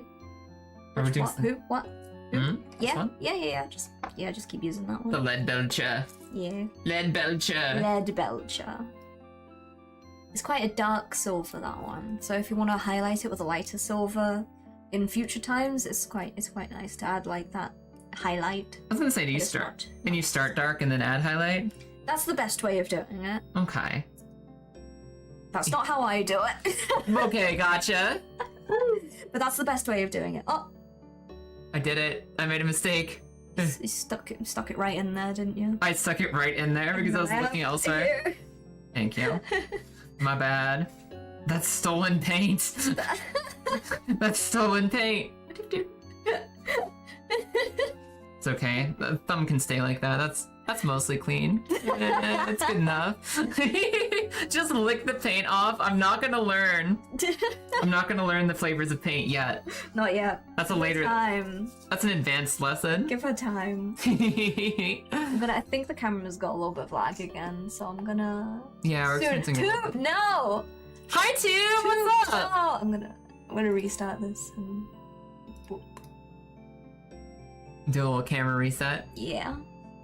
we doing what? Who? What? Who? Hmm? This Yeah. one? Yeah. Just keep using that one. The lead belcher. Yeah. Lead belcher. Lead belcher. It's quite a dark silver, that one. So if you want to highlight it with a lighter silver in future times, it's quite nice to add like that highlight. I was gonna say, do you But it's start? not. Can you start dark and then add highlight? That's the best way of doing it. Okay. That's not how I do it. Okay, gotcha. But that's the best way of doing it. Oh, I did it. I made a mistake. you stuck it right in there, didn't you? I stuck it right in there because I was looking elsewhere. Thank you. My bad. That's stolen paint. That's stolen paint. It's okay. The thumb can stay like that. That's mostly clean. It's good enough. Just lick the paint off. I'm not gonna learn the flavors of paint yet. Not yet. That's a later. Time. That's an advanced lesson. Give her time. But I think the camera's got a little bit of lag again, so I'm gonna. Yeah, we're experiencing. No. Hi, Tube. What's up? Oh, I'm gonna restart this. And... Do a little camera reset. Yeah.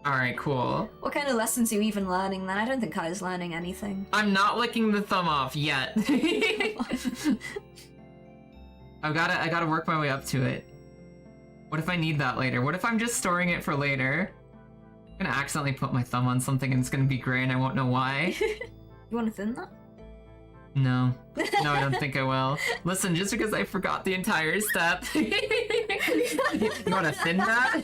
All right, cool. What kind of lessons are you even learning then? I don't think Kai's learning anything. I'm not licking the thumb off yet. I gotta work my way up to it. What if I need that later? What if I'm just storing it for later? I'm gonna accidentally put my thumb on something and it's gonna be gray and I won't know why. You want to thin that? No. No, I don't think I will. Listen, just because I forgot the entire step. You wanna thin that?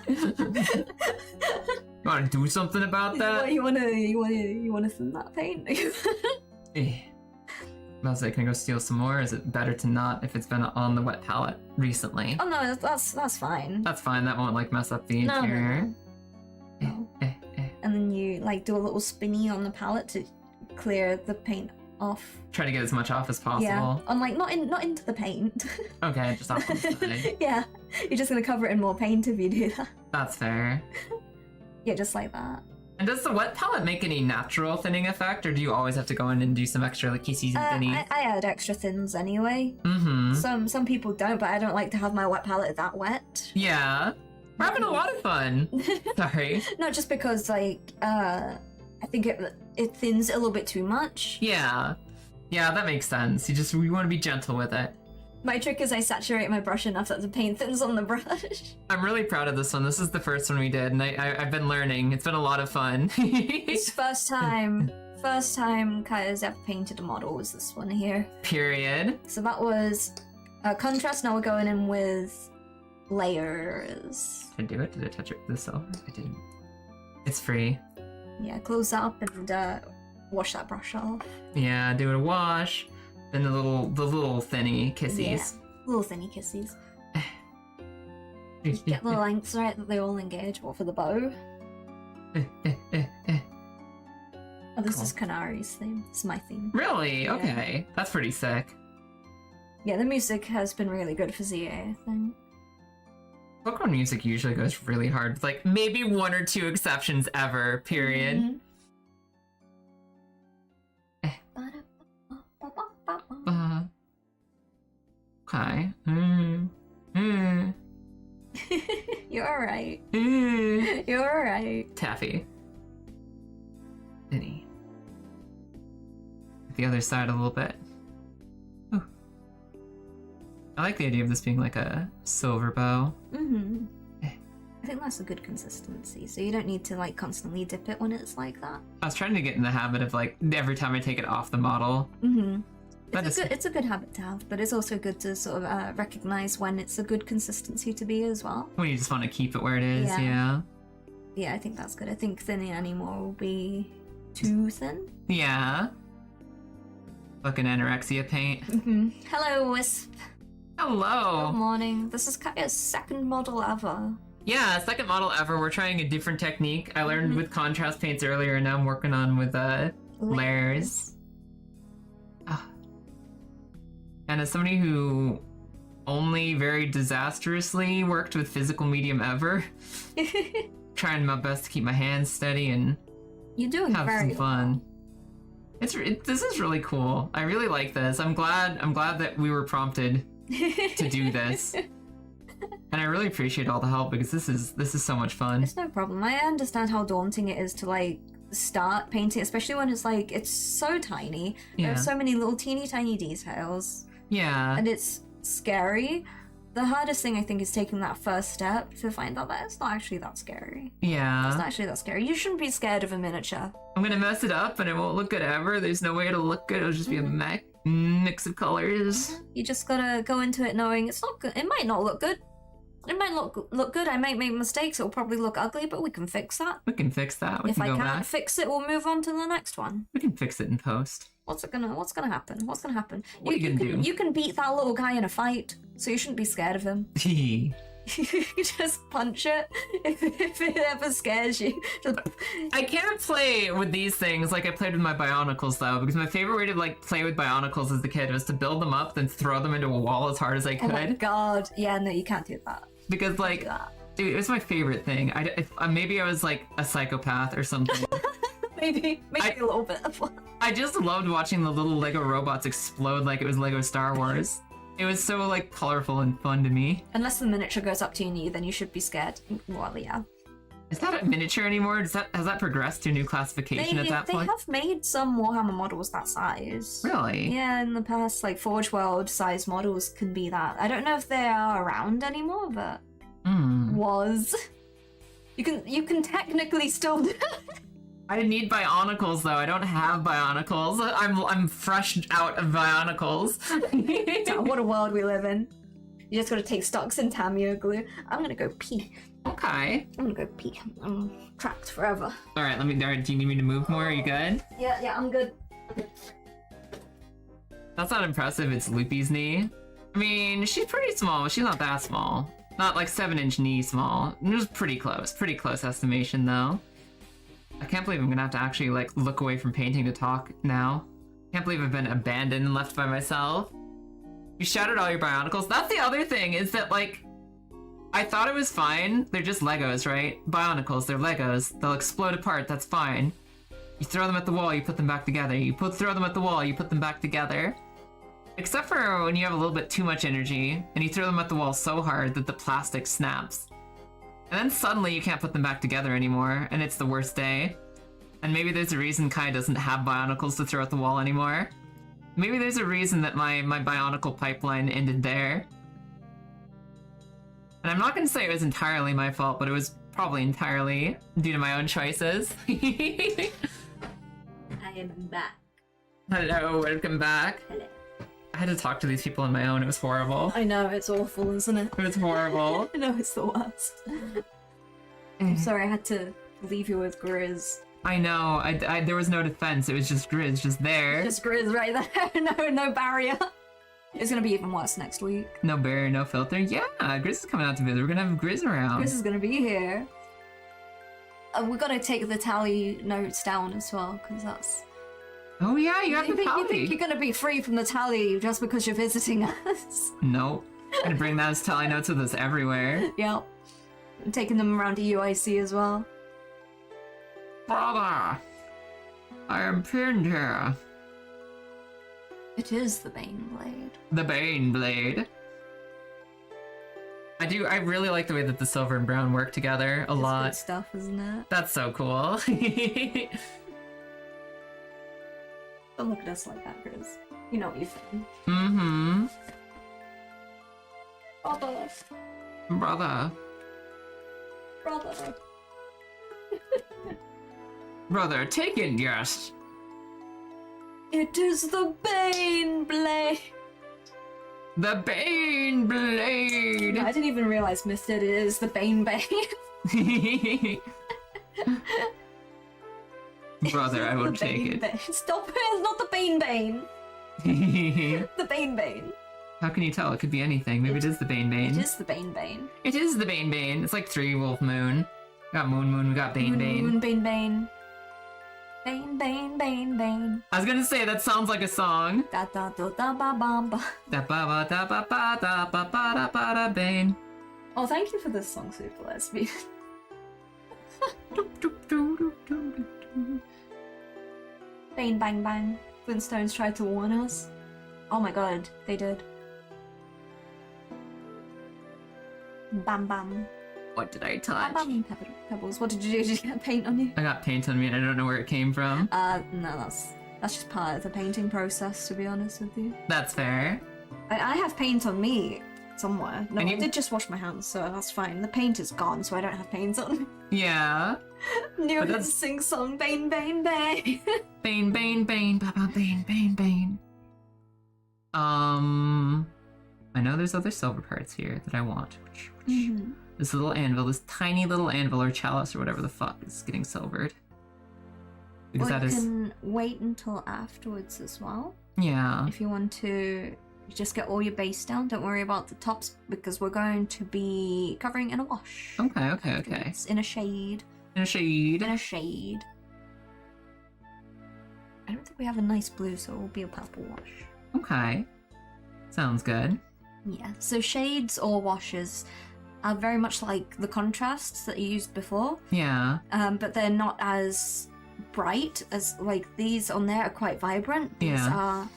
You wanna do something about that? You wanna thin that paint? I was like, can I go steal some more? Is it better to not if it's been on the wet palette recently? Oh no, that's fine. That's fine, that won't like mess up the No, interior. no. And then you like do a little spinny on the palette to clear the paint off. Try to get as much off as possible. Yeah, on like not into the paint. Okay, just off one side. Yeah, you're just gonna cover it in more paint if you do that. That's fair. Yeah, just like that. And does the wet palette make any natural thinning effect, or do you always have to go in and do some extra like kissies and thinnies? I add extra thins anyway. Mm-hmm. Some people don't, but I don't like to have my wet palette that wet. Yeah. We're having a lot of fun. Sorry. Not just because like I think it thins a little bit too much. Yeah. Yeah, that makes sense. We want to be gentle with it. My trick is I saturate my brush enough that the paint thins on the brush. I'm really proud of this one. This is the first one we did, and I've been learning. It's been a lot of fun. It's first time Kaya's ever painted a model was this one here. Period. So that was contrast. Now we're going in with layers. Did I do it? Did I touch it with the silver? I didn't. It's free. Yeah, close up and wash that brush off. Yeah, do a wash. Then the little thinny kissies. Yeah, little thinny kissies. Get the lengths right that they all engage. What for the bow? Oh, this is Canari's theme. It's my theme. Really? Yeah. Okay. That's pretty sick. Yeah, the music has been really good for ZA, I think. Pokemon music usually goes really hard, with like maybe 1 or 2 exceptions ever, period. Mhm. Okay. You're alright. alright. You're alright. Taffy. Penny. The other side a little bit. Ooh. I like the idea of this being like a silver bow. Mm-hmm. I think that's a good consistency, so you don't need to like constantly dip it when it's like that. I was trying to get in the habit of like every time I take it off the model. Mm-hmm. That It's a good habit to have, but it's also good to sort of recognize when it's a good consistency to be as well. When you just want to keep it where it is, Yeah. yeah. Yeah, I think that's good. I think thinning anymore will be too thin. Yeah. Fucking anorexia paint. Mm-hmm. Hello, Wisp. Good Hello. morning. This is Kaya's second model ever. Yeah, second model ever. We're trying a different technique. I learned with contrast paints earlier, and now I'm working on with layers. Ah. And as somebody who only very disastrously worked with physical medium ever, trying my best to keep my hands steady and You're doing have very some fun. well. This is really cool. I really like this. I'm glad that we were prompted to do this. And I really appreciate all the help because this is so much fun. It's no problem. I understand how daunting it is to like start painting, especially when it's like it's so tiny. Yeah. There are so many little teeny tiny details, Yeah. and it's scary. The hardest thing I think is taking that first step to find out that it's not actually that scary. It's Yeah. not actually that scary. You shouldn't be scared of a miniature. I'm gonna mess it up and it won't look good ever. There's no way it'll look good. It'll just be a mix of colors. You just gotta go into it knowing it's not good. It might not look good. It might look good. I might make mistakes. It'll probably look ugly, but we can fix that. We can fix that. We If can I go can't back. fix it, we'll move on to the next one. We can fix it in post. What's gonna happen? What's gonna happen? What are you gonna do? You can beat that little guy in a fight, so you shouldn't be scared of him. You just punch it if it ever scares you. Just... I can't play with these things like I played with my Bionicles though, because my favorite way to like play with Bionicles as a kid was to build them up, then throw them into a wall as hard as I Oh my could. god! Yeah, no, you can't do that. Because like, dude, it was my favorite thing. Maybe I was like a psychopath or something. maybe a little bit. I just loved watching the little Lego robots explode like it was Lego Star Wars. It was so like colorful and fun to me. Unless the miniature goes up to your knee, then you should be scared. Well, yeah. Is that a miniature anymore? Has that progressed to a new classification at that point? They have made some Warhammer models that size. Really? Yeah, in the past, like Forge World size models can be that. I don't know if they are around anymore, but was. You can technically still do I need Bionicles though. I don't have Bionicles. I'm fresh out of Bionicles. What a world we live in. You just gotta take stocks in Tamiya glue. I'm gonna go pee. Okay. I'm gonna go pee. I'm trapped forever. All right. Do you need me to move more? Are you good? Yeah, I'm good. That's not impressive. It's Loopy's knee. I mean, she's pretty small. She's not that small. Not like 7-inch knee small. It was pretty close. Pretty close estimation though. I can't believe I'm gonna have to actually like look away from painting to talk now. Can't believe I've been abandoned and left by myself. You shattered all your Bionicles. That's the other thing, is that like, I thought it was fine. They're just Legos, right? Bionicles, they're Legos. They'll explode apart, that's fine. You throw them at the wall, you put them back together. Throw them at the wall, you put them back together. Except for when you have a little bit too much energy, and you throw them at the wall so hard that the plastic snaps. And then suddenly you can't put them back together anymore, and it's the worst day. And maybe there's a reason Kai doesn't have Bionicles to throw at the wall anymore. Maybe there's a reason that my Bionicle pipeline ended there. And I'm not going to say it was entirely my fault, but it was probably entirely due to my own choices. I am back. Hello, welcome back. Hello. I had to talk to these people on my own. It was horrible. I know, it's awful, isn't it? It was horrible. I know, it's the worst. I'm sorry I had to leave you with Grizz. I know. There was no defense. It was just Grizz, just there. Just Grizz right there. no barrier. It's gonna be even worse next week. No barrier, no filter. Yeah, Grizz is coming out to visit. We're gonna have Grizz around. Grizz is gonna be here. We're gonna take the tally notes down as well, because that's... Oh yeah, you have the You tally. think you're gonna be free from the tally just because you're visiting us? Nope. I'm gonna bring those tally notes with us everywhere. Yep. I'm taking them around to UIC as well. Brother, I am pinned here. It is the Bane Blade. The Bane Blade. I really like the way that the silver and brown work together a lot. Good stuff, isn't it? That's so cool. Don't look at us like that, Chris. You know what you're saying. Mm-hmm. Brother. Brother. Brother. Brother, take it, yes. It is the Bane Blade. The Bane Blade. I didn't even realize Myth did it is the Bane Bane. Brother, I will The take Bane it. Bane. Stop it, it's not the Bane Bane. The Bane Bane. How can you tell? It could be anything. Maybe it is the Bane Bane. It is the Bane Bane. It is the Bane Bane. It's like 3 Wolf Moon. We got Moon, we got Bane Bane. Moon, Bane Bane. Bane Bane Bane Bane. I was gonna say, that sounds like a song. Da da da da ba ba ba. Da ba ba da ba ba da ba ba da ba da Bane. Oh, thank you for this song, Super Lesbian. Bane Bang Bang. Flintstones tried to warn us. Oh my god, they did. Bam Bam. What did I Bam touch? Bam Pebbles. What did you do? Did you get paint on you? I got paint on me and I don't know where it came from. No, that's just part of the painting process, to be honest with you. That's fair. I have paint on me somewhere. No, And I you- did just wash my hands, so that's fine. The paint is gone, so I don't have paint on me. Yeah. New But that's- sing song, Bane, Bane, Bane. Bane, Bane, Bane, Baba, Bane, Bane, Bane. I know there's other silver parts here that I want. Mhm. This little anvil, this tiny little anvil or chalice or whatever the fuck is getting silvered. Because Or that you is, can wait until afterwards as well. yeah. If you want to just get all your base down, don't worry about the tops because we're going to be covering in a wash. Okay. It's in a shade. In a shade. In a shade. I don't think we have a nice blue, so it will be a purple wash. Okay. Sounds good. Yeah, so shades or washes are very much like the contrasts that you used before, Yeah. but they're not as bright as like these on there are quite vibrant. These Yeah. are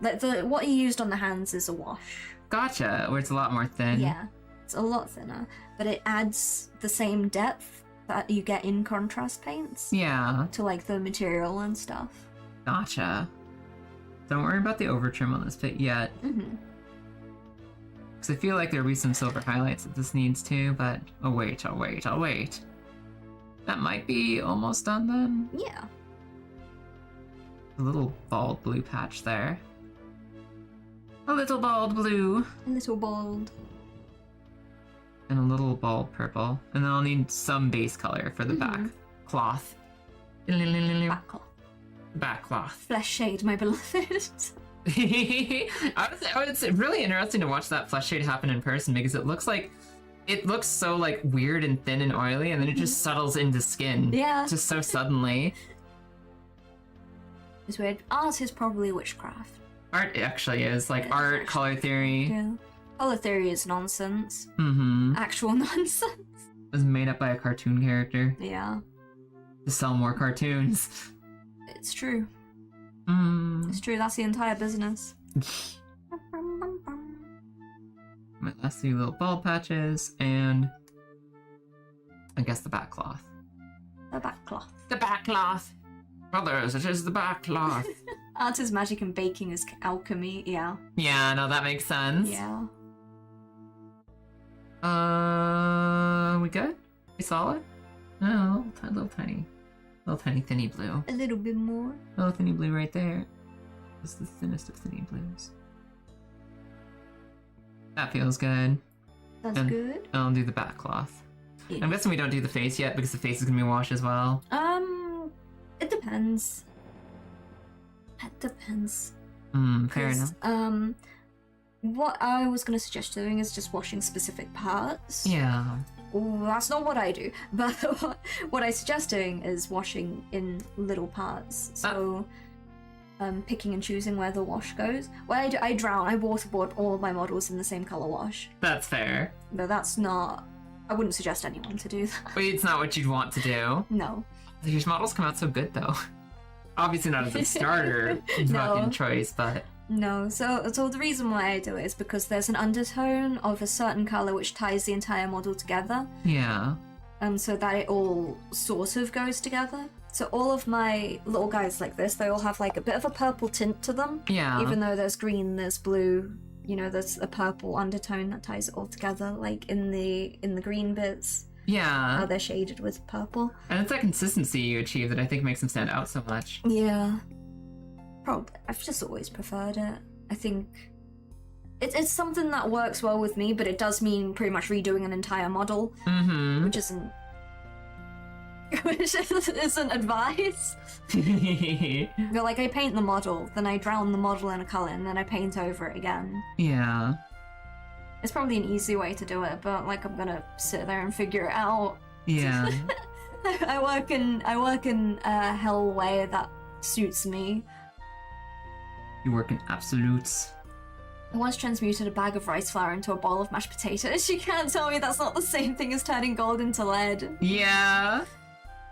like what you used on the hands is a wash. Gotcha. Where it's a lot more thin. Yeah, it's a lot thinner, but it adds the same depth that you get in contrast paints Yeah. to like the material and stuff. Gotcha. Don't worry about the overtrim on this bit yet. Mm-hmm. Because I feel like there'll be some silver highlights that this needs too, but I'll wait. That might be almost done then. Yeah. A little bald blue patch there. A little bald blue. A little bold. And a little bald purple. And then I'll need some base color for the back cloth. Backcloth. Back cloth. Flesh shade, my beloved. It's really interesting to watch that flesh shade happen in person because it looks so like weird and thin and oily, and then it just settles into skin. Yeah. Just so suddenly. It's weird. Art is probably witchcraft. Art actually is like art, color theory. Yeah. Color theory is nonsense. Mm-hmm. Actual nonsense. It was made up by a cartoon character Yeah. to sell more cartoons. It's true. Mm. It's true. That's the entire business. My last few little bald patches and I guess the back cloth. The backcloth. The back cloth. Brothers, it is the back cloth. Art is magic and baking is alchemy. Yeah. Yeah, no, that makes sense. Yeah. We good? We solid? No, little tiny thinny blue. A little bit more. Little thinny blue right there. This is the thinnest of thinny blues. That feels good. That's And- good. I'll do the back cloth. Yeah. I'm guessing we don't do the face yet because the face is gonna be washed as well. It depends. It depends. Fair enough. 'Cause, what I was gonna suggest doing is just washing specific parts. Yeah. Ooh, that's not what I do, but what I suggest doing is washing in little parts. So, picking and choosing where the wash goes. Well, I waterboard all of my models in the same color wash, That's fair. but that's not. I wouldn't suggest anyone to do that. But it's not what you'd want to do. No. Your models come out so good though. Obviously not as a starter No. fucking choice, but No, so the reason why I do it is because there's an undertone of a certain color which ties the entire model together. Yeah. So that it all sort of goes together. So all of my little guys like this, they all have like a bit of a purple tint to them. Yeah. Even though there's green, there's blue, you know, there's a purple undertone that ties it all together, like in the green bits. Yeah. How they're shaded with purple. And it's that consistency you achieve that I think makes them stand out so much. Yeah. Probably. I've just always preferred it. I think it's something that works well with me, but it does mean pretty much redoing an entire model, which isn't advice. But like, I paint the model, then I drown the model in a color, and then I paint over it again. Yeah. It's probably an easy way to do it, but like, I'm gonna sit there and figure it out. Yeah. I work in a hell way that suits me. You work in absolutes. I once transmuted a bag of rice flour into a bowl of mashed potatoes. You can't tell me that's not the same thing as turning gold into lead. Yeah.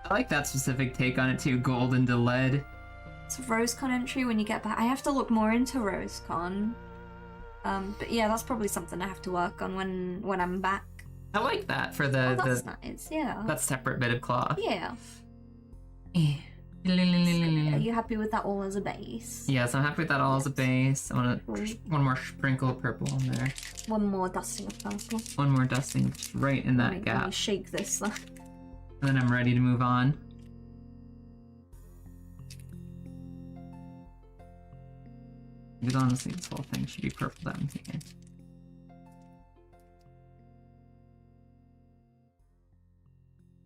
I like that specific take on it too, gold into lead. It's a RoseCon entry when you get back. I have to look more into RoseCon. But yeah, that's probably something I have to work on when I'm back. I like that for the That's nice, yeah. that separate bit of cloth. Yeah. Are Are you happy with that all as a base? Yes, I'm happy with that all as a base. I want one more sprinkle of purple in there. One more dusting of purple. One more dusting right in that Let me gap. shake this. And then I'm ready to move on. Because honestly, this whole thing should be purple down here.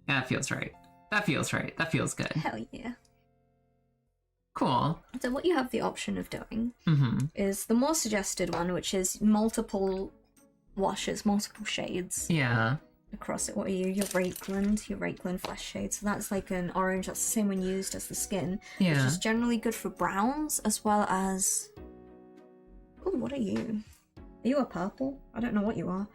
That feels right. That feels right. That feels good. Hell yeah. Cool. So what you have the option of doing Mm-hmm. is the more suggested one, which is multiple washes, multiple shades Yeah. across it. What are you? Your Rakeland flesh shade. So that's like an orange. That's the same one used as the skin. Which Yeah. is generally good for browns as well as... Oh, what are you? Are you a purple? I don't know what you are.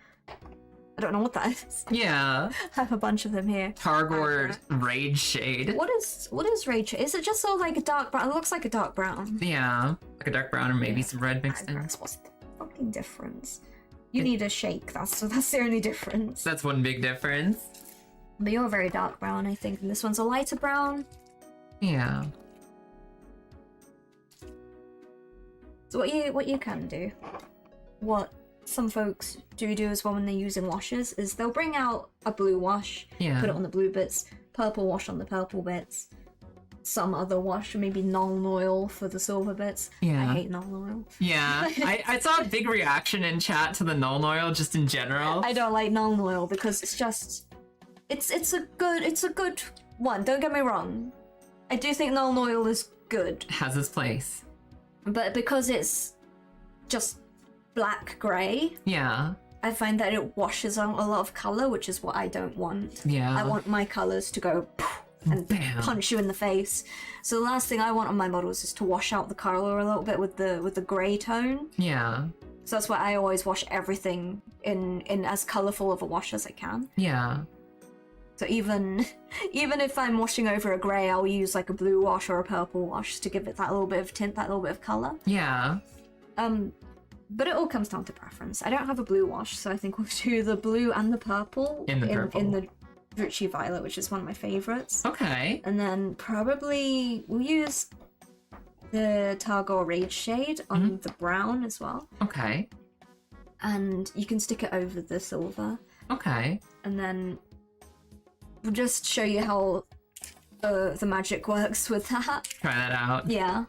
I don't know what that is. Yeah. I have a bunch of them here. Targor Rage Shade. What is rage? Is it just sort of like a dark brown? It looks like a dark brown. Yeah. Like a dark brown or maybe some red mixed in. What's the fucking difference? You need a shake. That's the only difference. That's one big difference. But you're a very dark brown, I think, and this one's a lighter brown. Yeah. So what you can do, what some folks do as well when they're using washes, is they'll bring out a blue wash, Yeah. put it on the blue bits, purple wash on the purple bits, some other wash, maybe Nuln Oil for the silver bits. Yeah. I hate Nuln Oil. Yeah. I saw a big reaction in chat to the Nuln Oil just in general. I don't like Nuln Oil because it's just, it's a good one. Don't get me wrong. I do think Nuln Oil is good, Has its place. but because it's just black grey, Yeah. I find that it washes out a lot of color, which is what I don't want. Yeah. I want my colors to go and Bam. punch you in the face. So the last thing I want on my models is to wash out the color a little bit with the grey tone. Yeah. So that's why I always wash everything in as colorful of a wash as I can. Yeah. So even if I'm washing over a grey, I'll use like a blue wash or a purple wash to give it that little bit of tint, that little bit of color. Yeah. But it all comes down to preference. I don't have a blue wash, so I think we'll do the blue and the purple In the purple. in the Ruchi Violet, which is one of my favorites. Okay. And then probably we'll use the Targor Rage shade on the brown as well. Okay. And you can stick it over the silver. Okay. And then we'll just show you how the magic works with that. Try that out. Yeah.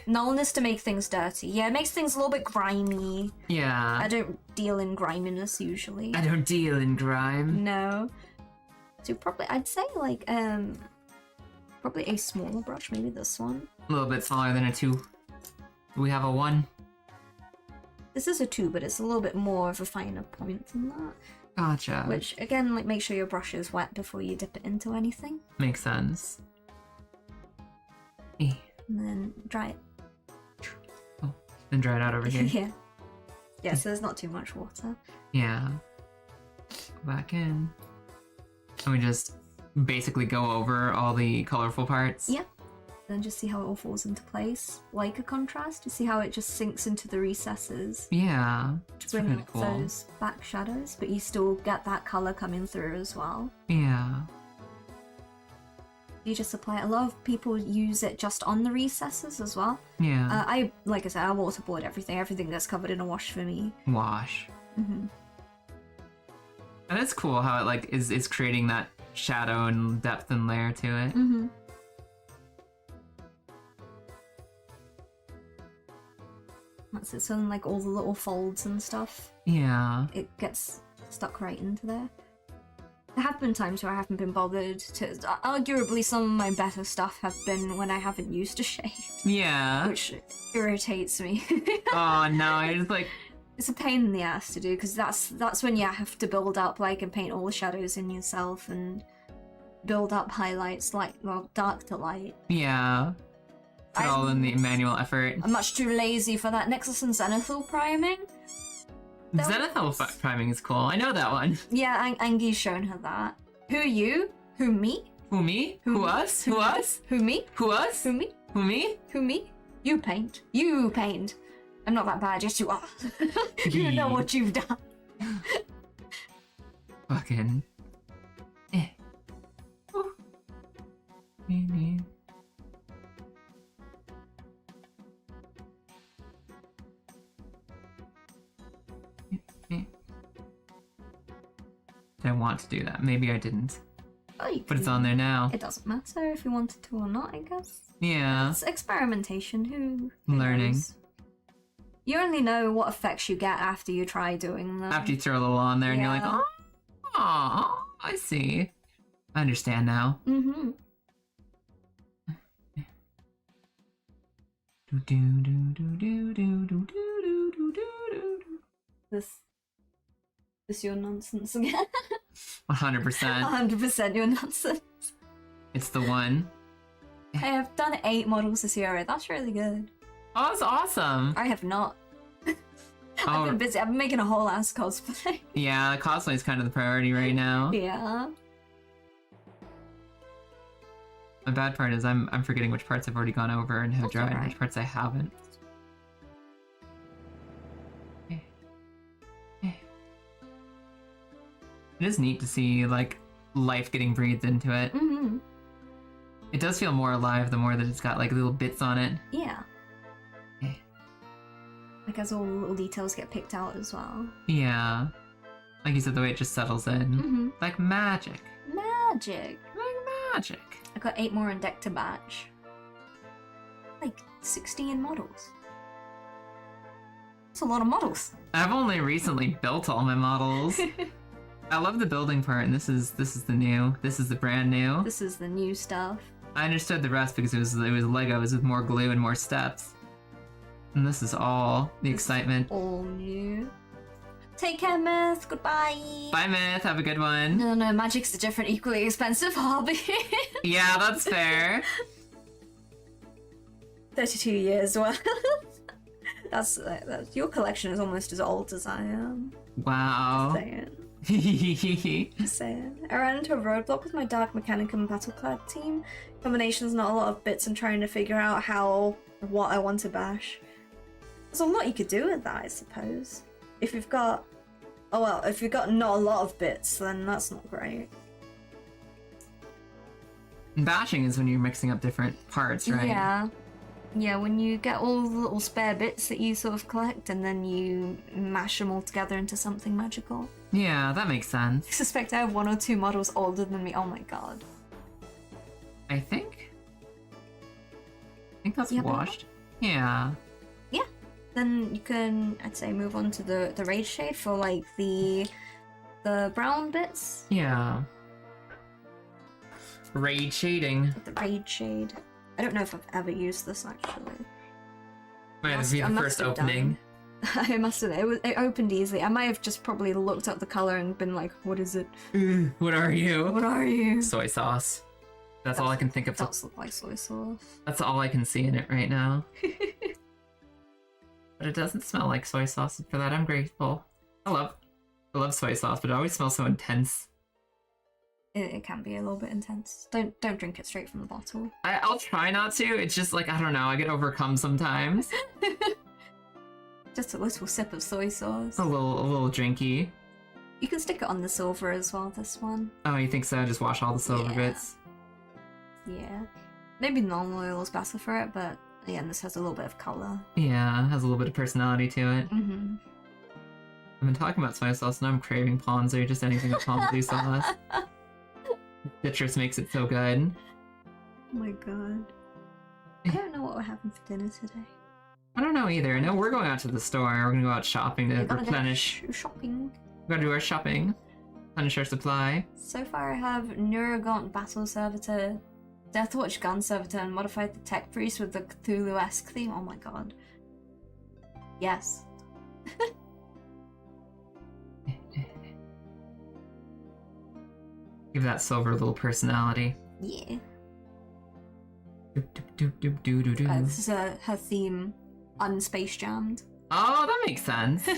Nullness to make things dirty. Yeah, it makes things a little bit grimy. Yeah. I don't deal in griminess usually. I don't deal in grime. No. So probably, I'd say like, probably a smaller brush, maybe this one. A little bit smaller than a 2. We have a 1. This is a 2, but it's a little bit more of a finer point than that. Gotcha. Which, again, like, make sure your brush is wet before you dip it into anything. Makes sense. Eh. And then dry it. Oh, then dry it out over here. Yeah. Yeah, so there's not too much water. Yeah. Go back in. And we just basically go over all the colorful parts. Yeah. then just see how it all falls into place, like a contrast. You see how it just sinks into the recesses Yeah, to it's bring really out cool. those back shadows, but you still get that color coming through as well. Yeah. You just apply it. A lot of people use it just on the recesses as well. Yeah. Like I said, I waterboard everything. Everything gets covered in a wash for me. Wash. Hmm. And it's cool how it like is creating that shadow and depth and layer to it. Hmm. That's it. So then, like all the little folds and stuff, Yeah. it gets stuck right into there. There have been times where I haven't been bothered to. Arguably, some of my better stuff have been when I haven't used a shade, Yeah. which irritates me. Oh no, it's like It's a pain in the ass to do because that's when you have to build up like and paint all the shadows in yourself and build up highlights like dark to light. yeah. Put all in the manual effort. I'm much too lazy for that. Nexus and Zenithal priming. That- Zenithal priming is cool. I know that one. Yeah, Angie's shown her that. Who you? Who me? Who me? Who us? Who us? Who me? Who us? Who me? Who me? Who me? You paint. You paint. I'm not that bad. Yes, you are. You know what you've done. Fucking. Eh. Ooh. Did I want to do that? Maybe I didn't. Oh, you But it's can- on there now. It doesn't matter if you wanted to or not, I guess. Yeah. It's experimentation. Who Learning. knows? You only know what effects you get after you try doing them. After you throw a little on there and you're like, Yeah. oh, I see. I understand now. Mm-hmm. This your nonsense again. 100%. 100% your nonsense. It's the one. I have done 8 models this year. That's really good. Oh, that's awesome. I have not. I've Oh, been busy. I've been making a whole ass cosplay. yeah, cosplay is kind of the priority right now. Yeah. The bad part is I'm forgetting which parts I've already gone over and have That's dried, alright. which parts I haven't. It is neat to see like life getting breathed into it. Mm-hmm. It does feel more alive the more that it's got like little bits on it. Yeah. Eh. Like as all the little details get picked out as well. Yeah. Like you said, the way it just settles in. Mm-hmm. Like magic. Magic. Like magic. I got 8 more in deck to batch. Like 16 models. That's a lot of models. I've only recently built all my models. I love the building part, and this is the new. This is the brand new. This is the new stuff. I understood the rest because it was Legos with more glue and more steps. And this is all the excitement. All new. Take care, Myth. Goodbye. Bye, Myth. Have a good one. No, Magic's a different, equally expensive hobby. Yeah, that's fair. 32 years worth. That's your collection is almost as old as I am. Wow. Just saying. I ran into a roadblock with my Dark Mechanicum and Battleclad team. Combinations, not a lot of bits, and trying to figure out what I want to bash. There's a lot you could do with that, I suppose. If you've got not a lot of bits, then that's not great. Bashing is when you're mixing up different parts, right? Yeah, when you get all the little spare bits that you sort of collect and then you mash them all together into something magical. Yeah, that makes sense. I suspect I have 1 or 2 models older than me. Oh my god. I think that's Yeah, washed. Yeah. Then you can, I'd say, move on to the Rage Shade for like the brown bits. Yeah. Raid shading. The Rage Shade. I don't know if I've ever used this actually. Might Must- be I the must first have opening. I must have. It opened easily. I might have just probably looked up the color and been like, "What is it? What are you? What are you?" Soy sauce. That's all I can think It of. does look like soy sauce. That's all I can see in it right now. But it doesn't smell like soy sauce. For that, I'm grateful. I love soy sauce, but it always smells so intense. it can be a little bit intense. Don't drink it straight from the bottle. I'll try not to. It's just like, I don't know, I get overcome sometimes. Just a little sip of soy sauce. A little drinky. You can stick it on the silver as well, this one. Oh, you think so? Just wash all the silver Yeah. bits? Yeah. Maybe normal oil is better for it, but again, this has a little bit of colour. Yeah, has a little bit of personality to it. Mm-hmm. I've been talking about soy sauce and I'm craving ponzu, just anything with ponzu sauce. Citrus makes it so good. Oh my god. I don't know what we're having for dinner today. I don't know either. I know we're going out to the store. We're gonna go out shopping to We're gonna replenish. go shopping. We're gonna do our shopping. Replenish our supply. So far I have Neurogaunt Battle Servitor, Deathwatch Gun Servitor, and modified the Tech Priest with the Cthulhu-esque theme. Oh my god. Yes. Give that silver a little personality. Yeah. Doop, doop, doop, doop, doo, doo, doo. This is her theme, Unspace Jammed. Oh, that makes sense.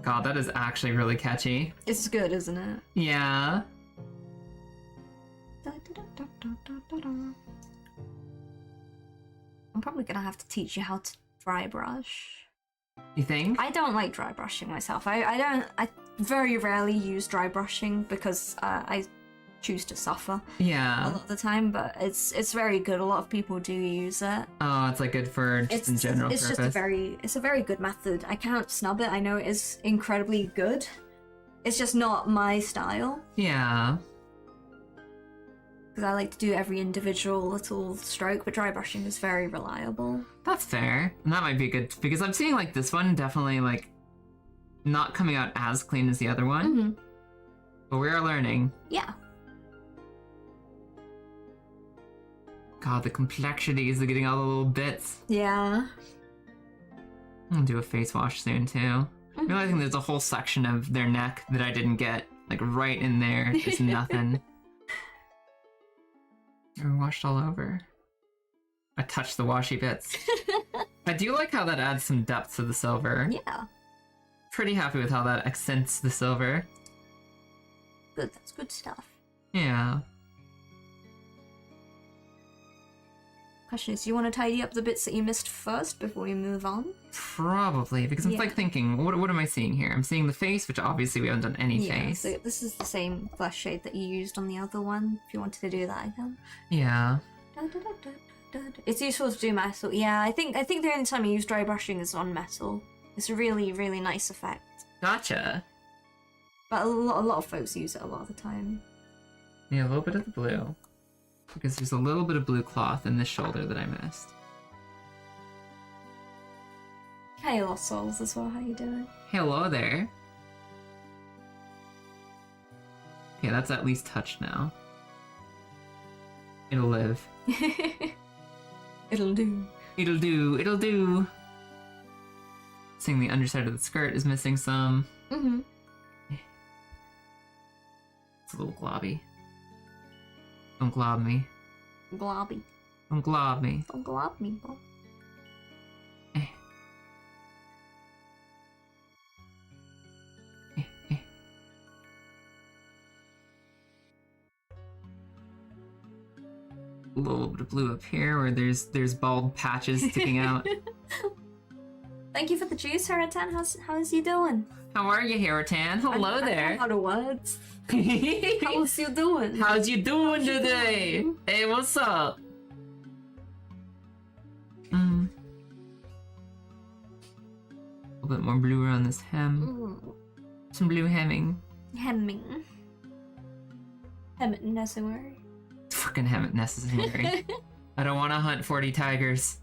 God, that is actually really catchy. It's good, isn't it? Yeah. I'm probably gonna have to teach you how to dry brush. You think? I don't like dry brushing myself. I very rarely use dry brushing because I choose to suffer a Yeah. lot of the time, but it's very good. A lot of people do use it. Oh, it's like good for just in general It's purpose. just a very good method. I can't snub it. I know it is incredibly good. It's just not my style Yeah. because I like to do every individual little stroke, but dry brushing is very reliable. That's fair. And that might be good because I'm seeing like this one definitely like not coming out as clean as the other one. Mm-hmm. But we are learning. Yeah. God, the complexities of getting all the little bits. Yeah. I'm gonna do a face wash soon too. Realizing there's a whole section of their neck that I didn't get, like right in there. There's nothing. They're washed all over. I touched the washy bits. I do like how that adds some depth to the silver. Yeah. Pretty happy with how that accents the silver. Good. That's good stuff. Yeah. Question is, do you want to tidy up the bits that you missed first before we move on? Probably, because I'm Yeah. like thinking, what am I seeing here? I'm seeing the face, which obviously we haven't done any face. So this is the same flesh shade that you used on the other one. If you wanted to do that again. Yeah. It's useful to do metal. Yeah, I think the only time you use dry brushing is on metal. It's a really, really nice effect. Gotcha. But a lot of folks use it a lot of the time. Yeah, a little bit of the blue. Because there's a little bit of blue cloth in this shoulder that I missed. Hey, Lost Souls as well. How you doing? Hello there. Okay, that's at least touched now. It'll live. It'll do. It'll do. It'll do. Seeing the underside of the skirt is missing some. Mm-hmm. It's a little globby. Don't glob me. Globby. Don't glob me. Don't glob me, bro. Eh. Eh, eh. A little bit of blue up here where there's bald patches sticking out. Thank you for the juice, Hurricane. How's you doing? How are you, Heritan? Hello I there. don't know the words. How's you doing? How's you doing today? Hey, what's up? A little bit more blue around this hem. Some blue hemming. Hemming. Hemming necessary. Fucking hem it necessary. I don't want to hunt 40 tigers.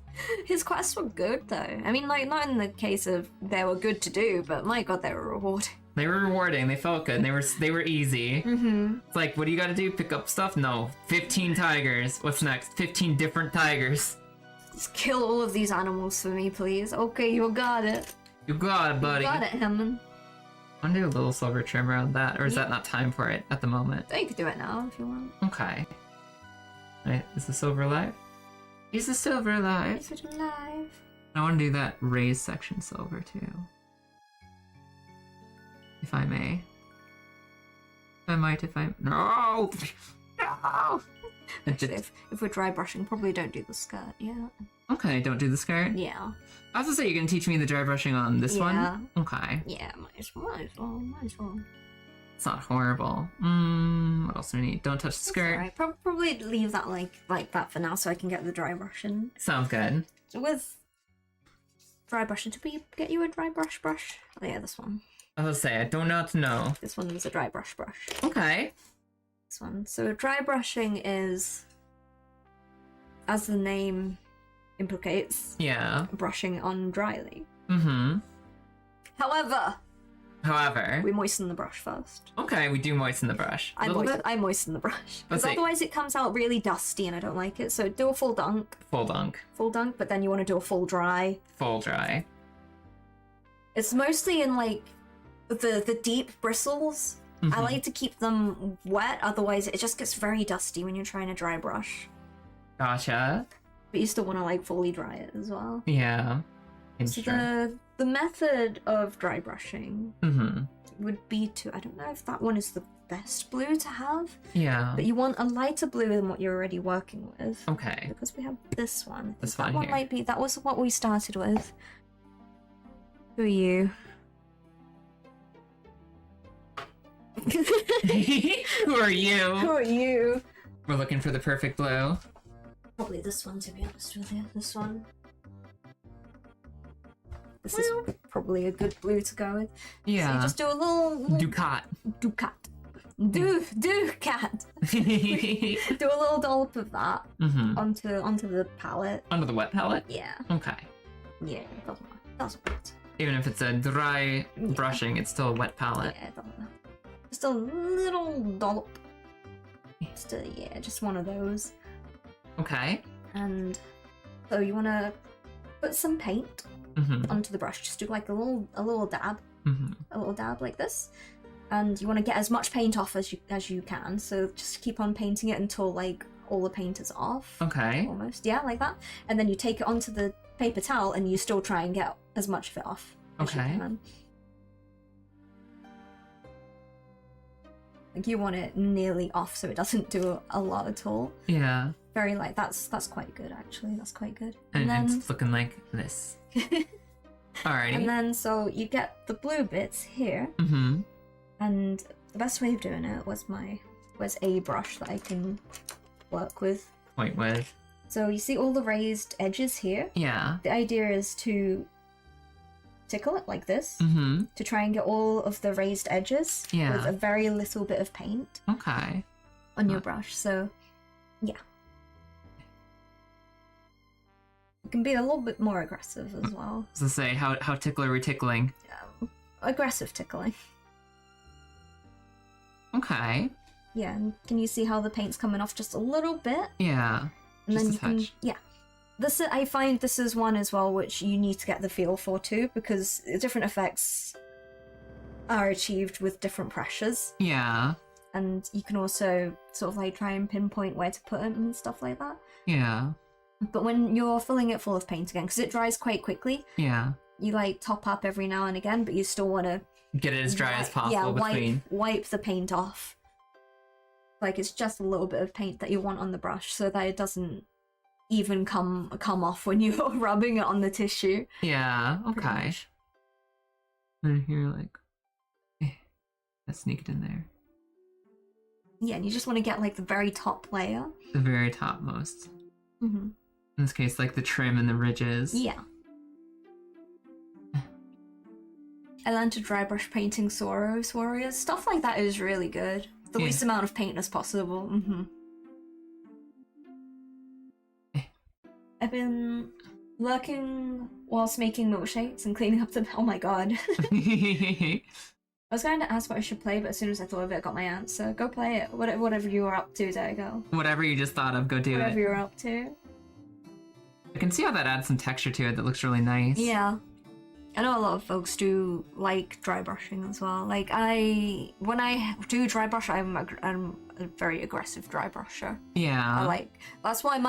His quests were good though. I mean, like, not in the case of they were good to do, but my god, they were rewarding. They were rewarding. They felt good. They were easy. Mm-hmm. It's like, what do you got to do? Pick up stuff? No. 15 tigers. What's next? 15 different tigers. Just kill all of these animals for me, please. Okay, you got it. You got it, buddy. You got it, Hammond. I'm gonna do a little silver trim around that, or is that not time for it at the moment? You could do it now if you want. Okay. Right, is the silver alive? Is the silver alive? Is it alive? I want to do that raised section silver too. If I may. I might if I'm... No! No! Actually, if we're dry brushing, probably don't do the skirt yet. Okay, don't do the skirt. Yeah. I was gonna say, you're gonna teach me the dry brushing on this Yeah. one? Okay. Yeah, might as well. It's not horrible. What else do we need? Don't touch the skirt. Alright, probably leave that like that for now so I can get the dry brushing. Sounds good. So with dry brushing, did we get you a dry brush? Oh yeah, this one. I was gonna say, I do not know. This one was a dry brush. Okay. This one. So dry brushing is, as the name implicates, Yeah. brushing on dryly. Mm-hmm. However, we moisten the brush first. Okay, we do moisten the brush. I moisten the brush. Because Let's see. otherwise it comes out really dusty and I don't like it. So do a full dunk. Full dunk. But then you want to do a full dry. Full dry. It's mostly in like the deep bristles. Mm-hmm. I like to keep them wet, otherwise it just gets very dusty when you're trying to dry brush. Gotcha. But you still want to like fully dry it as well. Yeah. So the method of dry brushing Mm-hmm. would be to, I don't know if that one is the best blue to have, Yeah. but you want a lighter blue than what you're already working with. Okay. Because we have this one. This that one one here. might be, that was what we started with. Who are you? Who are you? Who are you? We're looking for the perfect blue. Probably this one, to be honest with you. This one. This is probably a good blue to go with. So Yeah. you just do a little Ducat. Ducat. Ducat. Do a little dollop of that Mm-hmm. onto the palette. Under the wet palette? Yeah. Okay. Yeah, it doesn't matter. Doesn't matter. Even if it's a dry brushing, it's still a wet palette. Yeah, it doesn't matter. Just a little dollop. Just one of those. Okay. And so you want to put some paint Mm-hmm. onto the brush. Just do like a little dab, Mm-hmm. like this. And you want to get as much paint off as you can. So just keep on painting it until like all the paint is off. Okay. Almost, yeah, like that. And then you take it onto the paper towel and you still try and get as much of it off as you Okay. can. Like you want it nearly off so it doesn't do a lot at all. Yeah. Very light. That's quite good actually. That's quite good. And then it's looking like this. Alrighty. and then so you get the blue bits here, Mm-hmm. and the best way of doing it was a brush that I can work with. Point with. So you see all the raised edges here? Yeah. The idea is to tickle it like this Mm-hmm. to try and get all of the raised edges Yeah. with a very little bit of paint Okay. on your brush. So, yeah. You can be a little bit more aggressive as well. So say, how tickle are we tickling? Aggressive tickling. Okay. Yeah, and can you see how the paint's coming off just a little bit? Yeah. And Just then a you can, touch. yeah. I find this is one as well which you need to get the feel for too, because different effects are achieved with different pressures, Yeah. and you can also sort of like try and pinpoint where to put them and stuff like that. Yeah. But when you're filling it full of paint again, because it dries quite quickly, Yeah. you like top up every now and again, but you still want to Get it as dry as possible between. wipe the paint off. Like it's just a little bit of paint that you want on the brush so that it doesn't even come off when you're rubbing it on the tissue. Yeah. pretty Okay. much. And here, like, that sneaked in there. Yeah, and you just want to get like the very top layer. The very topmost. Mm-hmm. In this case, like the trim and the ridges. Yeah. I learned to dry brush painting Soros Warriors. Stuff like that is really good. The Yeah. least amount of paint as possible. Mm-hmm. I've been working whilst making milkshakes and cleaning up the... Oh my god. I was going to ask what I should play, but as soon as I thought of it, I got my answer. Go play it. Whatever you were up to, there you go. Whatever you just thought of, go do Whatever it. you're up to. I can see how that adds some texture to it that looks really nice. Yeah. I know a lot of folks do like dry brushing as well. Like when I do dry brush, I'm a very aggressive dry brusher. Yeah. That's why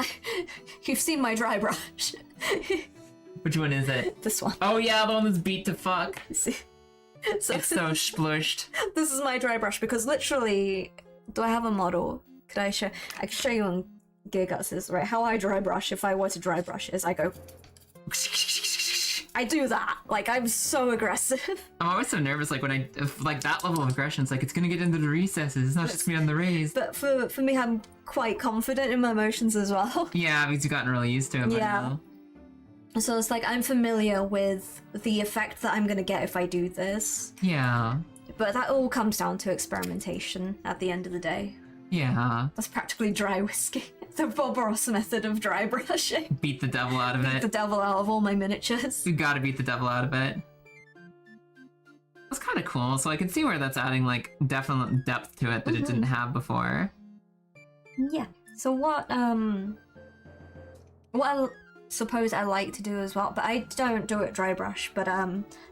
you've seen my dry brush. Which one is it? This one. Oh yeah, the one that's beat to fuck. See? So It's so splushed. this is my dry brush because literally, do I have a model? Could I show? I can show you on Gigas is right. How I dry brush if I were to dry brush is I go. I do that. Like I'm so aggressive. I'm always so nervous, like when like that level of aggression, it's like it's gonna get into the recesses. It's not just gonna be on the raised. But for me, I'm quite confident in my emotions as well. Yeah, because you've gotten really used to it by Yeah. now. So it's like I'm familiar with the effect that I'm gonna get if I do this. Yeah. But that all comes down to experimentation at the end of the day. Yeah. That's practically dry whiskey. The Bob Ross method of dry brushing. Beat the devil out of The it. devil out of all my miniatures. You gotta beat the devil out of it. That's kind of cool. So I can see where that's adding like definite depth to it that it didn't have before. Yeah. So what I suppose I like to do as well, but I don't do it dry brush, but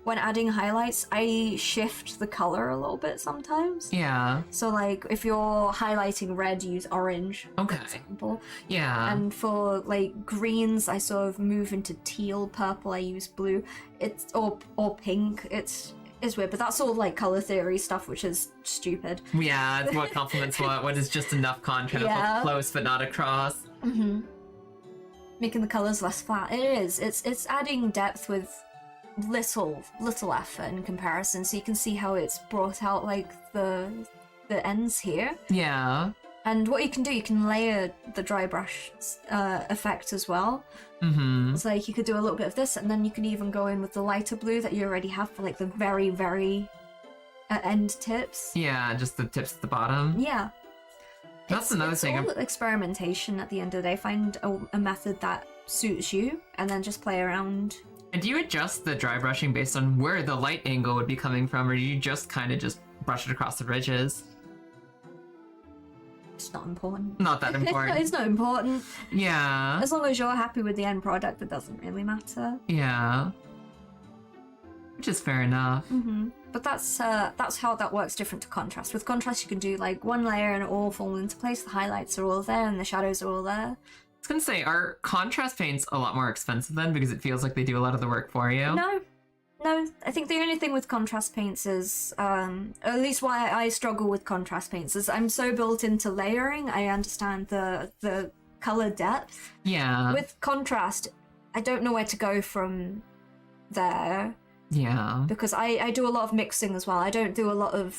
when adding highlights, I shift the color a little bit sometimes. Yeah. So like if you're highlighting red, use orange, Okay. for example. Yeah. And for like greens, I sort of move into teal, purple, I use blue. It's or pink. It's weird, but that's all like color theory stuff, which is stupid. Yeah, it's what complements what is just enough contrast, Yeah. close but not across. Mm-hmm. Making the colors less flat. It is. It's adding depth with little effort in comparison. So you can see how it's brought out like the ends here. Yeah. And what you can do, you can layer the dry brush effect as well. Mm-hmm. It's like you could do a little bit of this, and then you can even go in with the lighter blue that you already have for like the very, very end tips. Yeah, just the tips at the bottom. Yeah. That's another thing. It's all experimentation at the end of the day. Find a method that suits you, and then just play around. And do you adjust the dry brushing based on where the light angle would be coming from, or do you just kind of just brush it across the ridges? It's not important. Not that important. It's not important. Yeah. As long as you're happy with the end product, it doesn't really matter. Yeah. Which is fair enough. Mm-hmm. But that's how that works different to contrast. With contrast, you can do like one layer and it all fall into place. The highlights are all there and the shadows are all there. I was gonna say, are contrast paints a lot more expensive then because it feels like they do a lot of the work for you? No. I think the only thing with contrast paints is, at least why I struggle with contrast paints is I'm so built into layering. I understand the color depth. Yeah. With contrast, I don't know where to go from there. Yeah. Because I do a lot of mixing as well. I don't do a lot of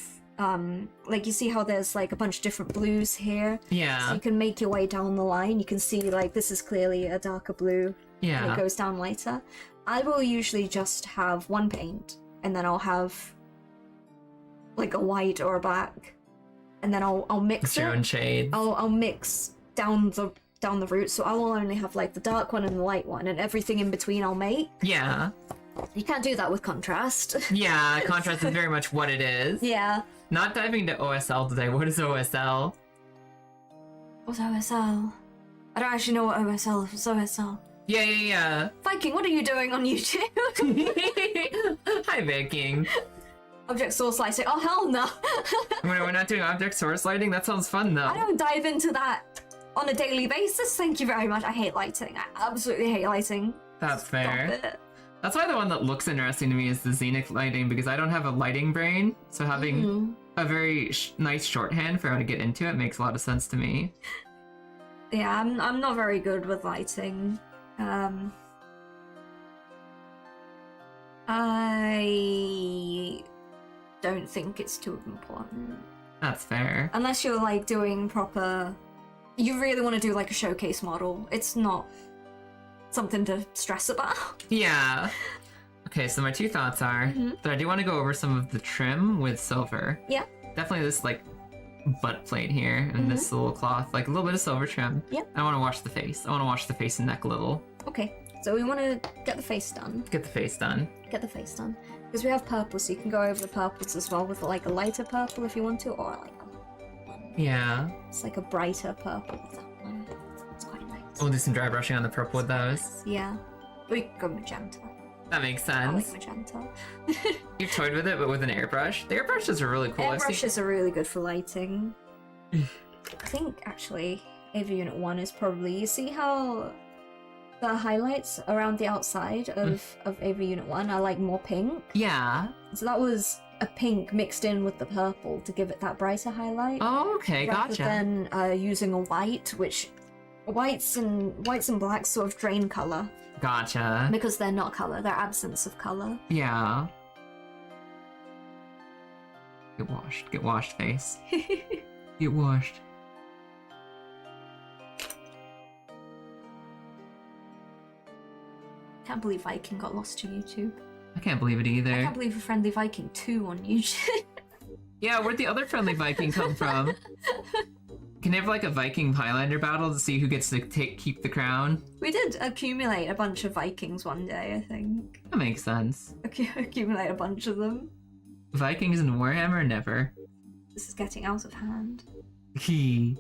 like you see how there's like a bunch of different blues here. Yeah. So you can make your way down the line. You can see like this is clearly a darker blue. And Yeah. it goes down lighter. I will usually just have one paint, and then I'll have like a white or a black, and then I'll mix Your it. own shades. I'll mix down the route, so I will only have like the dark one and the light one, and everything in between I'll make. Yeah. You can't do that with contrast. Yeah, contrast is very much what it is. Yeah. Not diving into OSL today. What is OSL? What's OSL? I don't actually know what OSL is. What's OSL? Yeah. Viking, what are you doing on YouTube? Hi, Viking. Object source lighting. Oh, hell no. We're not doing object source lighting? That sounds fun, though. I don't dive into that on a daily basis. Thank you very much. I hate lighting. I absolutely hate lighting. That's Stop fair. it. That's why the one that looks interesting to me is the Zenith lighting, because I don't have a lighting brain, so having a very nice shorthand for how to get into it makes a lot of sense to me. Yeah, I'm not very good with lighting. I don't think it's too important. That's fair. Unless you're like doing proper... You really want to do like a showcase model. It's not something to stress about. Yeah. Okay, so my two thoughts are that I do want to go over some of the trim with silver. Yeah. Definitely this like butt plate here and this little cloth, like a little bit of silver trim. Yep. I want to wash the face. I want to wash the face and neck a little. Okay, so we want to get the face done. Get the face done. Get the face done. Because we have purple, so you can go over the purples as well with like a lighter purple if you want to, or like Yeah. it's like a brighter purple with that one. It's quite nice. We'll do some dry brushing on the purple with those. Yeah. We could go magenta. That makes I like sense. magenta. You've toyed with it, but with an airbrush. The airbrushes are really cool. I've seen- Airbrushes are really good for lighting. I think actually AV Unit 1 is probably... You see how the highlights around the outside of AV Unit 1 are like more pink. Yeah. So that was a pink mixed in with the purple to give it that brighter highlight. Oh, okay, rather gotcha. than using a white, which whites and blacks sort of drain color Gotcha. because they're not color, they're absence of color. Yeah. Get washed, face. Get washed. Can't believe Viking got lost to YouTube. I can't believe it either. I can't believe a Friendly Viking 2 on YouTube. Yeah, where'd the other friendly Viking come from? Can they have like a Viking Highlander battle to see who gets to keep the crown? We did accumulate a bunch of Vikings one day, I think. That makes sense. Accumulate a bunch of them. Vikings in Warhammer? Never. This is getting out of hand. He.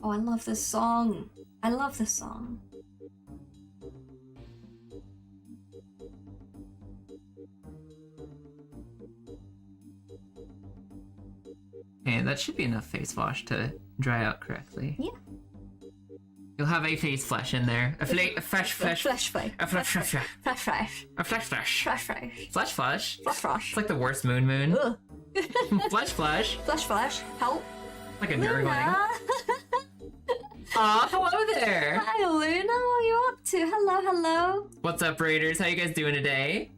Oh, I love this song. I love this song. And that should be enough face wash to dry out correctly. Yeah. You'll have a face flesh in there. A fresh flesh. Flesh flesh. A flesh flesh. Flesh flesh. A flesh flesh. Flesh flesh. Flesh flesh. Flesh flesh. It's like the worst moon. Ugh. Flesh flesh. Flesh flesh. Help. Like a nerd going. Luna. Aw, hello there. Hi, Luna. What are you up to? Hello, hello. What's up, Raiders? How you guys doing today?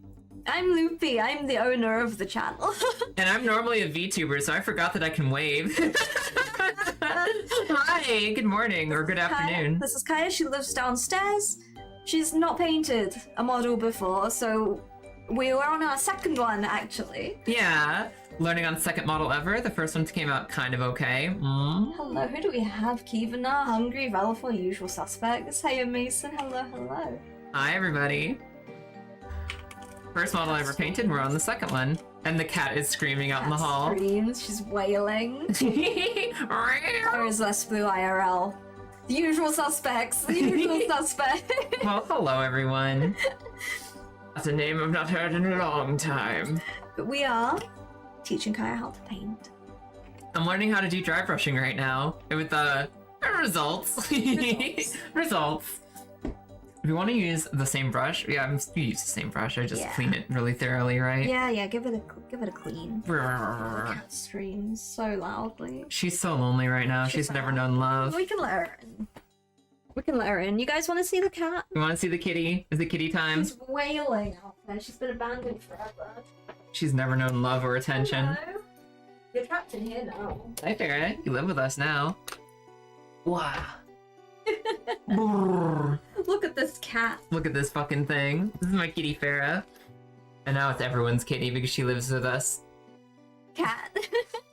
I'm Loopy. I'm the owner of the channel. And I'm normally a VTuber, so I forgot that I can wave. Hi, good morning or good afternoon. Kaya. This is Kaya. She lives downstairs. She's not painted a model before, so we were on our second one, actually. Yeah, learning on second model ever. The first one came out kind of okay. Hello, who do we have? Kivana, Hungry, Valfor, usual suspects. Hey, Mason. Hello, hello. Hi, everybody. First model I ever painted, we're on the second one. And the cat is screaming out in the hall. Screams. She's wailing. Or is less blue IRL? The usual suspects. The usual suspects. Well, hello, everyone. That's a name I've not heard in a long time. But we are teaching Kaya how to paint. I'm learning how to do dry brushing right now. With results. Results. If you want to use the same brush, yeah, you use the same brush. I just clean it really thoroughly, right? Yeah, give it a clean. Cat screams so loudly. She's so lonely right now. She's never known love. We can let her in. We can let her in. You guys want to see the cat? You want to see the kitty? Is it kitty time? She's wailing out there. She's been abandoned forever. She's never known love or attention. Hello? You're trapped in here now. Hi, Farrah. You live with us now. Wow. Brrr. Look at this cat. Look at this fucking thing. This is my kitty, Farrah. And now it's everyone's kitty because she lives with us. Cat.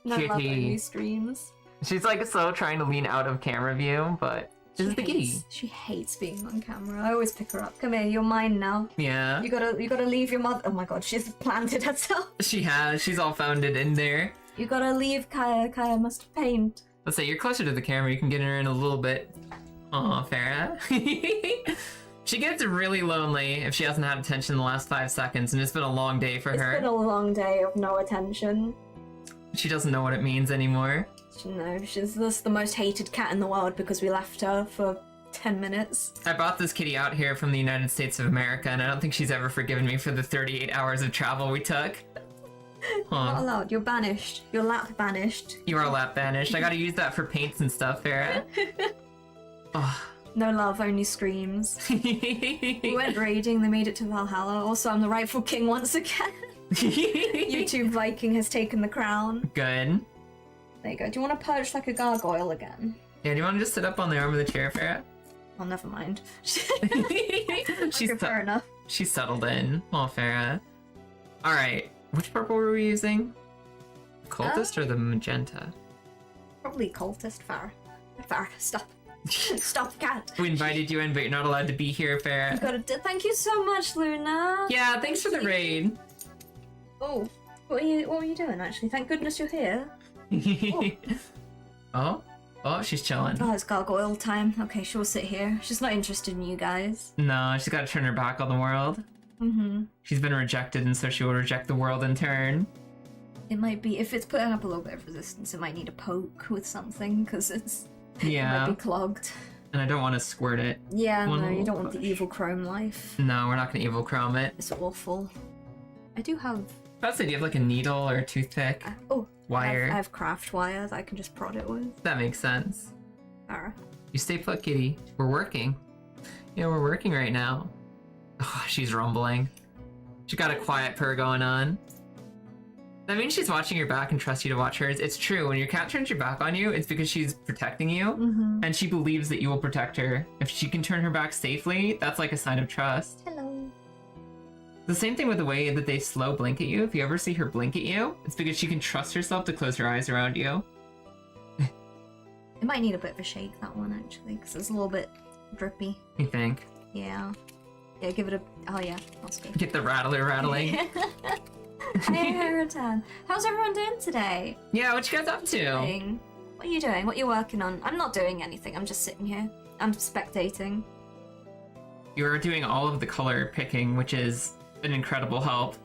No Kitty. love only screams. She's like so trying to lean out of camera view, but this is the kitty. She hates being on camera. I always pick her up. Come here, you're mine now. Yeah. You gotta leave your mother. Oh my god, she's planted herself. She has. She's all founded in there. You gotta leave Kaya. Kaya must paint. Let's say you're closer to the camera. You can get her in a little bit. Aw, Farrah. She gets really lonely if she hasn't had attention in the last 5 seconds, and it's been a long day for her. It's been a long day of no attention. She doesn't know what it means anymore. She's the most hated cat in the world because we left her for 10 minutes. I brought this kitty out here from the United States of America, and I don't think she's ever forgiven me for the 38 hours of travel we took. Not allowed. You're banished. You're lap banished. You are lap banished. I gotta use that for paints and stuff, Farrah. Oh. No love, only screams. We went raiding, they made it to Valhalla. Also, I'm the rightful king once again. YouTube Viking has taken the crown. Good. There you go. Do you want to perch like a gargoyle again? Yeah, do you want to just sit up on the arm of the chair, Farrah? Oh, never mind. Fair enough. She's settled in. Oh, Farrah. Alright, which purple were we using? Cultist or the magenta? Probably cultist, Farrah. Farrah, stop. Stop, cat. We invited you in, but you're not allowed to be here, Farrah. You gotta thank you so much, Luna. Yeah, thanks for the raid. Oh, what were you doing, actually? Thank goodness you're here. Oh? Oh, she's chilling. Oh, it's gargoyle time. Okay, she'll sit here. She's not interested in you guys. No, she's gotta turn her back on the world. Mm-hmm. She's been rejected, and so she will reject the world in turn. It might be, if it's putting up a little bit of resistance, it might need a poke with something, because it might be clogged. And I don't want to squirt it. Yeah, One no, you little don't want the push. evil chrome life. No, we're not gonna evil chrome it. It's awful. I do have... That's do you have like a needle or a toothpick? oh, Wire. I have craft wire that I can just prod it with. That makes sense. Alright. You stay put, kitty. We're working. Yeah, we're working right now. Oh, she's rumbling. She got a quiet purr going on. That means she's watching your back and trusts you to watch hers. It's true. When your cat turns your back on you, it's because she's protecting you, and she believes that you will protect her. If she can turn her back safely, that's like a sign of trust. Hello. The same thing with the way that they slow blink at you. If you ever see her blink at you, it's because she can trust herself to close her eyes around you. It might need a bit of a shake, that one, actually, because it's a little bit drippy. You think? Yeah. Yeah, give it a... oh yeah, that's good. Get the rattler rattling. Hey, Heritan. How's everyone doing today? Yeah, what you guys up to? What are you doing? What are you working on? I'm not doing anything, I'm just sitting here. I'm spectating. You're doing all of the color picking, which is an incredible help.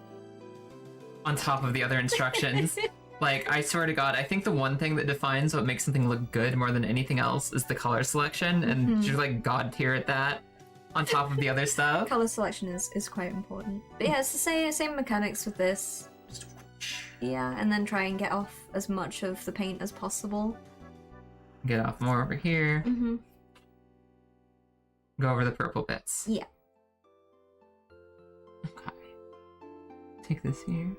On top of the other instructions. Like, I swear to God, I think the one thing that defines what makes something look good more than anything else is the color selection, and you're like god tier at that, on top of the other stuff. Color selection is quite important. But yeah, it's the same mechanics with this. Yeah, and then try and get off as much of the paint as possible. Get off more over here. Go over the purple bits. Yeah. Okay. Take this here.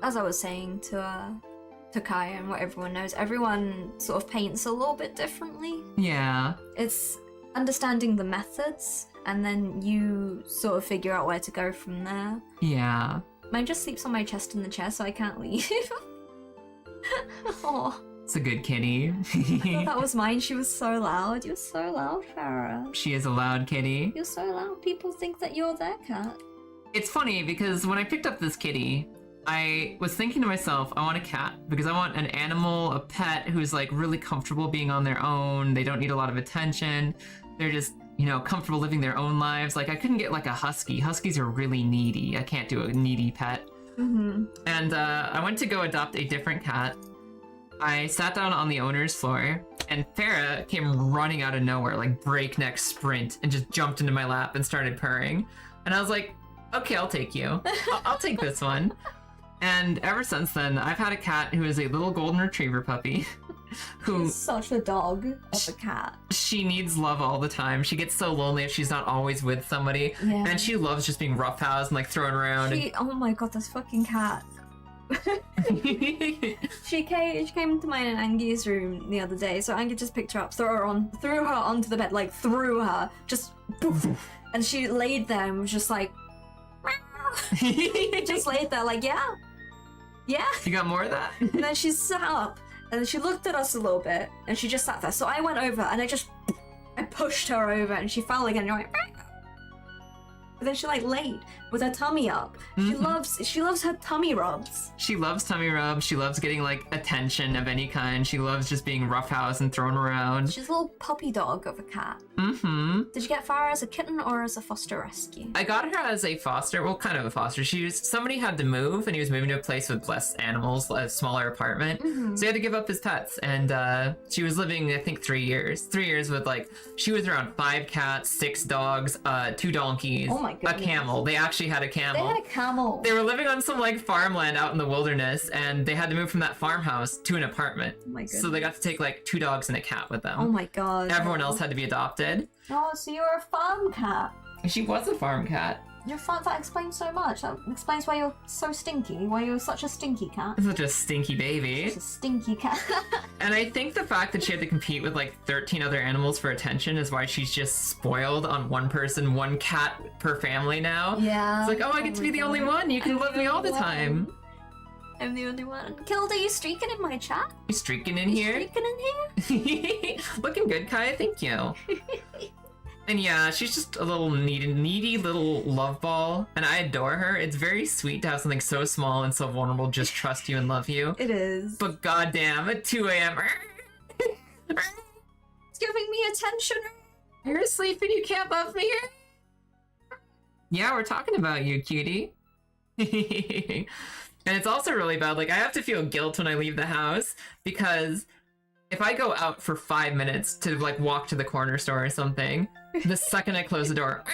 As I was saying to Kaya and what everyone knows, everyone sort of paints a little bit differently. Yeah. It's understanding the methods, and then you sort of figure out where to go from there. Yeah. Mine just sleeps on my chest in the chair, so I can't leave. Oh, It's a good kitty. that was mine. She was so loud. You're so loud, Farah. She is a loud kitty. You're so loud. People think that you're their cat. It's funny because when I picked up this kitty, I was thinking to myself, I want a cat because I want an animal, a pet who's like really comfortable being on their own. They don't need a lot of attention. They're just, you know, comfortable living their own lives. Like I couldn't get like a husky. Huskies are really needy. I can't do a needy pet. And I went to go adopt a different cat. I sat down on the owner's floor, and Farah came running out of nowhere, like breakneck sprint, and just jumped into my lap and started purring. And I was like, okay, I'll take you. I'll take this one. And ever since then, I've had a cat who is a little golden retriever puppy who... She's such a dog of a cat. She needs love all the time. She gets so lonely if she's not always with somebody. Yeah. And she loves just being roughhoused and like thrown around. Oh my god, this fucking cat. She came into mine and Angie's room the other day, so Angie just picked her up, threw her onto the bed, like threw her, just poof, and she laid there and was just like, just laid there like, yeah. You got more of that? And then she sat up and then she looked at us a little bit and she just sat there. So I went over and I pushed her over and she fell again. And you're like, but then she like laid with her tummy up. She loves her tummy rubs. She loves tummy rubs. She loves getting like attention of any kind. She loves just being roughhoused and thrown around. She's a little puppy dog of a cat. Did you get Farah as a kitten or as a foster rescue? I got her as a foster, well, kind of a foster. Somebody had to move, and he was moving to a place with less animals, a smaller apartment. So he had to give up his pets, and she was living, I think, 3 years. 3 years with like, she was around 5 cats, 6 dogs, 2 donkeys, Oh my a goodness. camel. They actually had a camel. They had a camel. They were living on some like farmland out in the wilderness, and they had to move from that farmhouse to an apartment. Oh my goodness. So they got to take like 2 dogs and a cat with them. Oh my god. Everyone else had to be adopted. Oh, so you're a farm cat. She was a farm cat. You're a farm. That explains so much. That explains why you're so stinky. Why you're such a stinky cat. Such a stinky baby. Such a stinky cat. And I think the fact that she had to compete with like 13 other animals for attention is why she's just spoiled on one person, one cat per family now. Yeah. It's like, oh, I get to be the only one. You can love me all the time. I'm the only one. Kilda, you streaking in my chat? You streaking in You here? streaking in here? Looking good, Kaya. Thank you. And yeah, she's just a little needy little love ball, and I adore her. It's very sweet to have something so small and so vulnerable just trust you and love you. It is. But goddamn, at 2 a.m. It's giving me attention. You're asleep and you can't love me. Yeah, we're talking about you, cutie. And it's also really bad. Like, I have to feel guilt when I leave the house because if I go out for 5 minutes to, like, walk to the corner store or something, the second I close the door,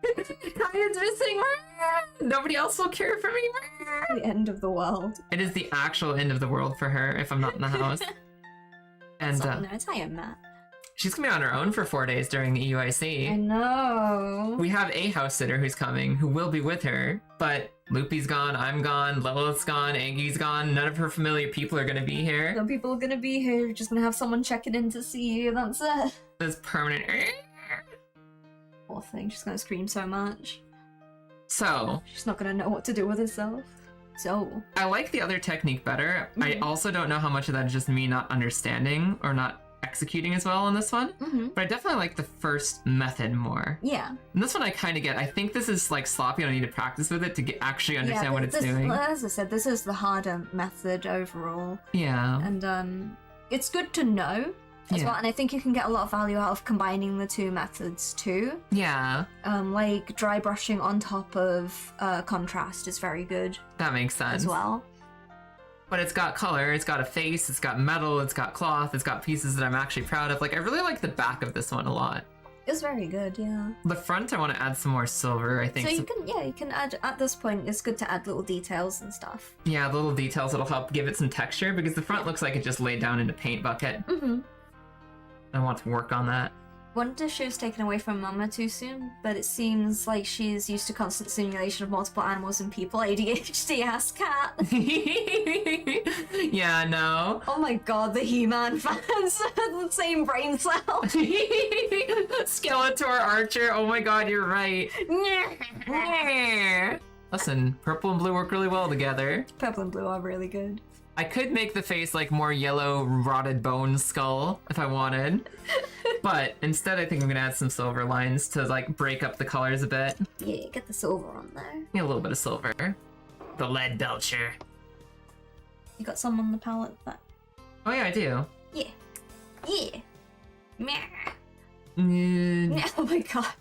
Kaya's missing. Nobody else will care for me. The end of the world. It is the actual end of the world for her if I'm not in the house. And No, it's I am Matt. she's gonna be on her own for 4 days during the EUIC. I know. We have a house sitter who's coming who will be with her, but Loopy's gone, I'm gone, Lilith's gone, Aggie's gone, none of her familiar people are gonna be here. No people are gonna be here. You're just gonna have someone checking in to see you. That's it. This permanent. Poor thing. She's gonna scream so much. So, She's not gonna know what to do with herself. So. I like the other technique better. I also don't know how much of that is just me not understanding or not executing as well on this one. But I definitely like the first method more. Yeah. And this one I kind of get. I think this is like sloppy. I need to practice with it to actually understand what it's doing. As I said, this is the harder method overall. Yeah. And it's good to know as well. And I think you can get a lot of value out of combining the two methods too. Yeah. Like dry brushing on top of contrast is very good That makes sense. as well. But it's got color, it's got a face, it's got metal, it's got cloth, it's got pieces that I'm actually proud of. Like, I really like the back of this one a lot. It's very good, yeah. The front, I want to add some more silver, I think. So you can add, at this point, it's good to add little details and stuff. Yeah, little details that'll help give it some texture, because the front looks like it just laid down in a paint bucket. I want to work on that. Wonder if she was taken away from Mama too soon, but it seems like she's used to constant simulation of multiple animals and people. ADHD ass cat. Yeah, no. Oh my god, the He-Man fans the same brain cell. Skeletor Archer, oh my god, you're right. Listen, purple and blue work really well together. Purple and blue are really good. I could make the face like more yellow rotted bone skull if I wanted. But instead I think I'm gonna add some silver lines to like break up the colors a bit. Yeah, get the silver on there. Yeah, a little bit of silver. The lead belcher. You got some on the palette that. Oh yeah, I do. Yeah. Yeah. Meh. Mm. Oh my god.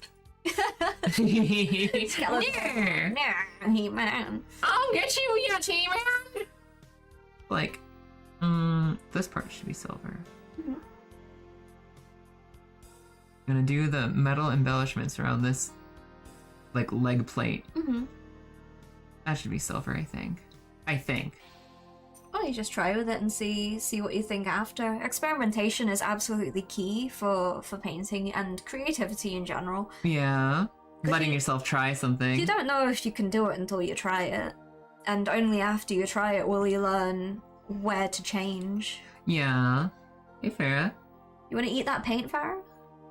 Skeleton. Nah, He-Man. I'll get you, you He-Man! Like, this part should be silver. I'm gonna do the metal embellishments around this, like, leg plate. That should be silver, I think. Oh, you just try with it and see what you think after. Experimentation is absolutely key for painting and creativity in general. Yeah. Letting yourself try something. You don't know if you can do it until you try it. And only after you try it will you learn where to change. Yeah. Hey, Farah. You want to eat that paint, Farah?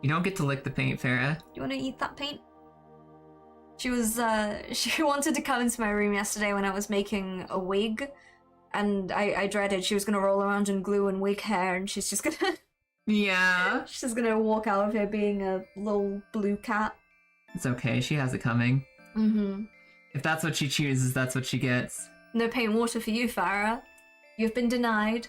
You don't get to lick the paint, Farah. You want to eat that paint? She was, she wanted to come into my room yesterday when I was making a wig. And I dreaded she was going to roll around in glue and wig hair and she's just going to... Yeah. She's going to walk out of here being a little blue cat. It's okay, she has it coming. If that's what she chooses, that's what she gets. No paint water for you, Farah. You've been denied.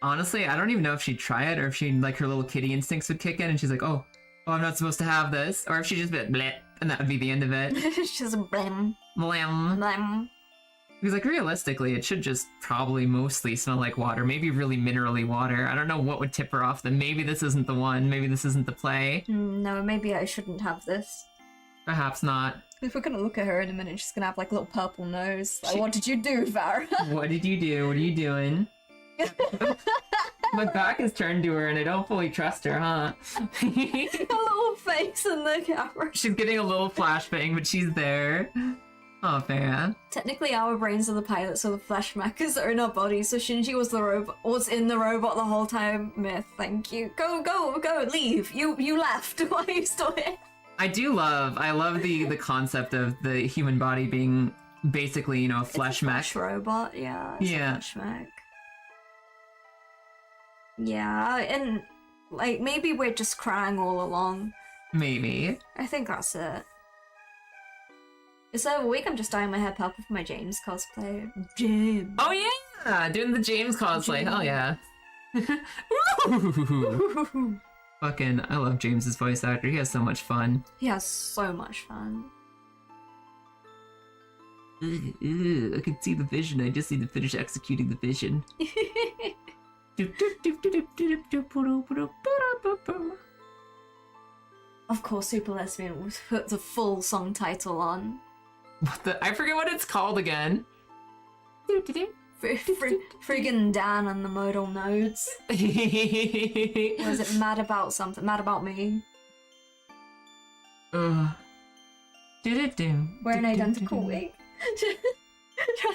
Honestly, I don't even know if she'd try it or if she'd, like, her little kitty instincts would kick in and she's like, oh, I'm not supposed to have this. Or if she just bit bleh, and that would be the end of it. She's a blam. Blam. Blam. Because, like, realistically, it should just probably mostly smell like water. Maybe really minerally water. I don't know what would tip her off that maybe this isn't the one. Maybe this isn't the play. No, maybe I shouldn't have this. Perhaps not. If we're gonna look at her in a minute, she's gonna have like a little purple nose. Like, what did you do, Farah? What did you do? What are you doing? My back is turned to her and I don't fully trust her, huh? A little face in the camera. She's getting a little flashbang, but she's there. Oh, Farah. Technically, our brains are the pilots of the flesh mechas that are in our bodies, so Shinji was the robot, was in the robot the whole time. Myth, thank you. Go, leave. You left. Why are you still here? I love the concept of the human body being basically, you know, a flesh mech. Flesh robot, yeah. It's a flesh mech. Yeah, and like maybe we're just crying all along. Maybe. I think that's it. Instead of a week, I'm just dyeing my hair purple for my James cosplay. James. Oh yeah, doing the James cosplay. Hell yeah. Fucking, I love James's voice actor. He has so much fun. He has so much fun. I can see the vision. I just need to finish executing the vision. Of course, Super Lesbian will put the full song title on. What the? I forget what it's called again. Friggin' Dan and the modal nodes. Was it mad about something? Mad about me? Wear an identical wig.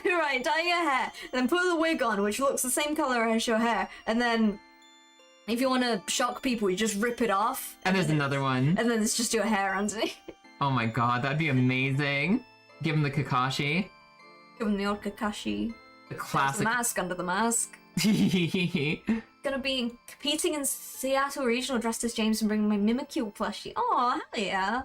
Right, dye your hair, then put the wig on, which looks the same color as your hair, and then if you want to shock people, you just rip it off. And there's another one. And then it's just your hair underneath. Oh my god, that'd be amazing. Give him the Kakashi. Give him the old Kakashi. The classic. The mask under the mask. Gonna be competing in Seattle Regional dressed as James and bringing my Mimikyu plushie. Oh, hell yeah.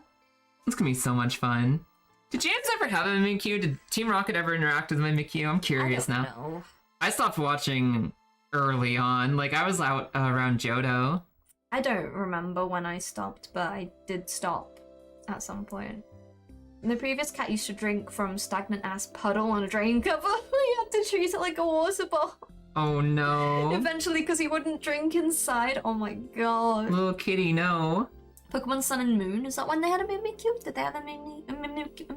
It's gonna be so much fun. Did James ever have a Mimikyu? Did Team Rocket ever interact with Mimikyu? I'm curious now. Know. I stopped watching early on. Like, I was out around Johto. I don't remember when I stopped, but I did stop at some point. And the previous cat used to drink from stagnant-ass puddle on a drain cover. He had to treat it like a water bottle. Oh no. Eventually, because he wouldn't drink inside. Oh my god. Little kitty, no. Pokemon Sun and Moon, is that when they had a Mimikyu? Did they have a Mimikyu?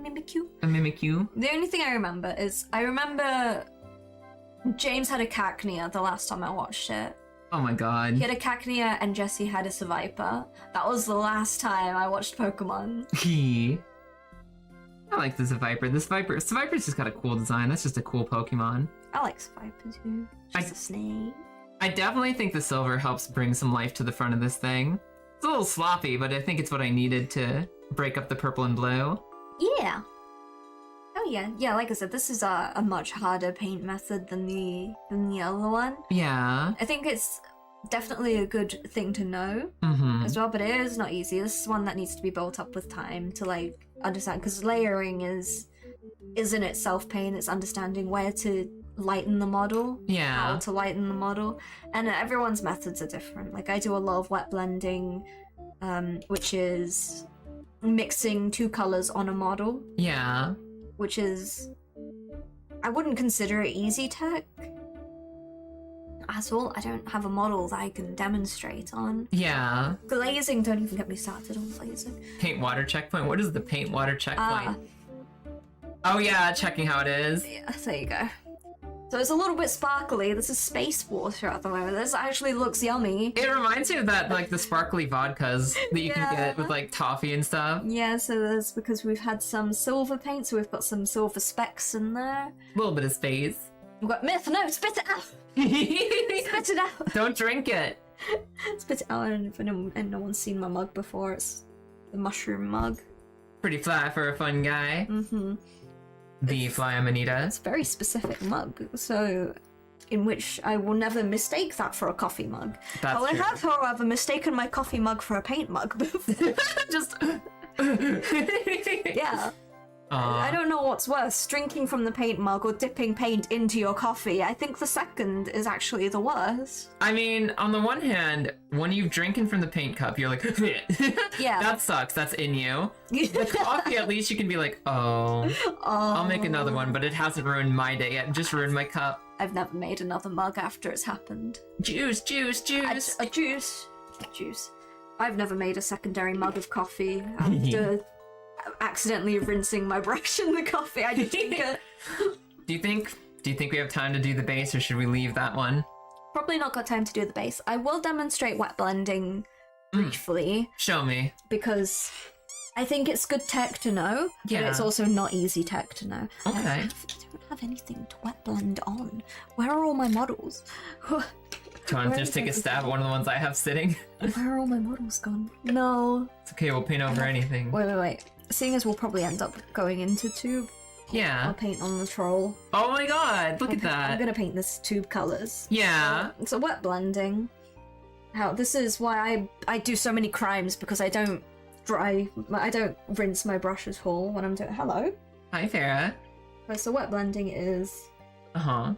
A Mimikyu? The only thing I remember is, I remember James had a Cacnea the last time I watched it. Oh my god. He had a Cacnea and Jesse had a Seviper. That was the last time I watched Pokemon. I like this Viper. Seviper's just got a cool design. That's just a cool Pokemon. I like Seviper too. Just a snake. I definitely think the silver helps bring some life to the front of this thing. It's a little sloppy, but I think it's what I needed to break up the purple and blue. Yeah. Oh yeah. Yeah, like I said, this is a much harder paint method than the other one. Yeah. I think it's definitely a good thing to know as well, but it is not easy. This is one that needs to be built up with time to like understand, because layering is in itself paint. It's understanding where to lighten the model, how to lighten the model, and everyone's methods are different. Like I do a lot of wet blending, which is mixing two colors on a model. Yeah. Which is, I wouldn't consider it easy tech at all. I don't have a model that I can demonstrate on. Yeah. Glazing, don't even get me started on glazing. Paint water checkpoint. What is the paint water checkpoint? Oh yeah, checking how it is. Yeah, there you go. So it's a little bit sparkly. This is space water at the moment. This actually looks yummy. It reminds me of that, like, the sparkly vodkas that you can get with, like, toffee and stuff. Yeah, so that's because we've had some silver paint, so we've got some silver specks in there. A little bit of space. We've got myth. No, spit it out. Spit it out. Don't drink it. Spit it out, and no one's seen my mug before. It's the mushroom mug. Pretty fly for a fun guy. The Fly Amanita. It's a very specific mug, so in which I will never mistake that for a coffee mug. That's I true. have, however, mistaken my coffee mug for a paint mug before. Just yeah. I don't know what's worse, drinking from the paint mug or dipping paint into your coffee. I think the second is actually the worst. I mean, on the one hand, when you've drinking from the paint cup, you're like, yeah, that sucks, that's in you. The coffee, at least you can be like, oh, I'll make another one, but it hasn't ruined my day yet, just ruined my cup. I've never made another mug after it's happened. Juice. A juice. I've never made a secondary mug of coffee after accidentally rinsing my brush in the coffee. I just drink it. Do you think we have time to do the base, or should we leave that one? Probably not got time to do the base. I will demonstrate wet blending briefly. Show me. Because I think it's good tech to know, but it's also not easy tech to know. Okay. I don't have anything to wet blend on. Where are all my models? Do you want to just take a stab at one of the ones I have sitting? Where are all my models gone? No. It's okay, we'll paint over anything. Wait. Seeing as we'll probably end up going into tube, yeah, I'll paint on the troll. Oh my god, look at that. I'm gonna paint this tube colors. Yeah. So wet blending. This is why I do so many crimes, because I don't rinse my brushes whole when I'm doing. Hello. Hi, Farah. So wet blending is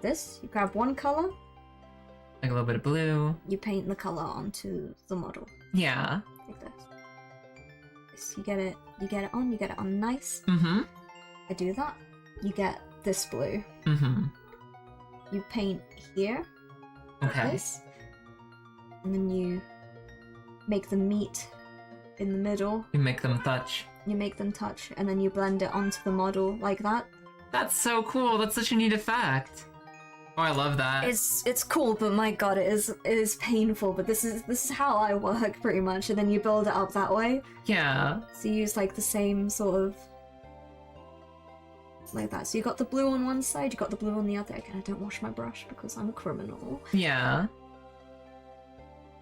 this. You grab one color, like a little bit of blue. You paint the color onto the model. Yeah. Like this. You get it on nice. I I do that. you get this blue. Mm-hmm. You paint here. Like Okay. this, and then you make them meet in the middle. You make them touch. You make them touch, and then you blend it onto the model like that. That's so cool. That's such a neat effect. Oh, I love that. It's cool, but my god, it is painful. But this is how I work pretty much, and then you build it up that way. Yeah. So you use like the same sort of like that. So you got the blue on one side, you got the blue on the other. Again, I don't wash my brush because I'm a criminal. Yeah.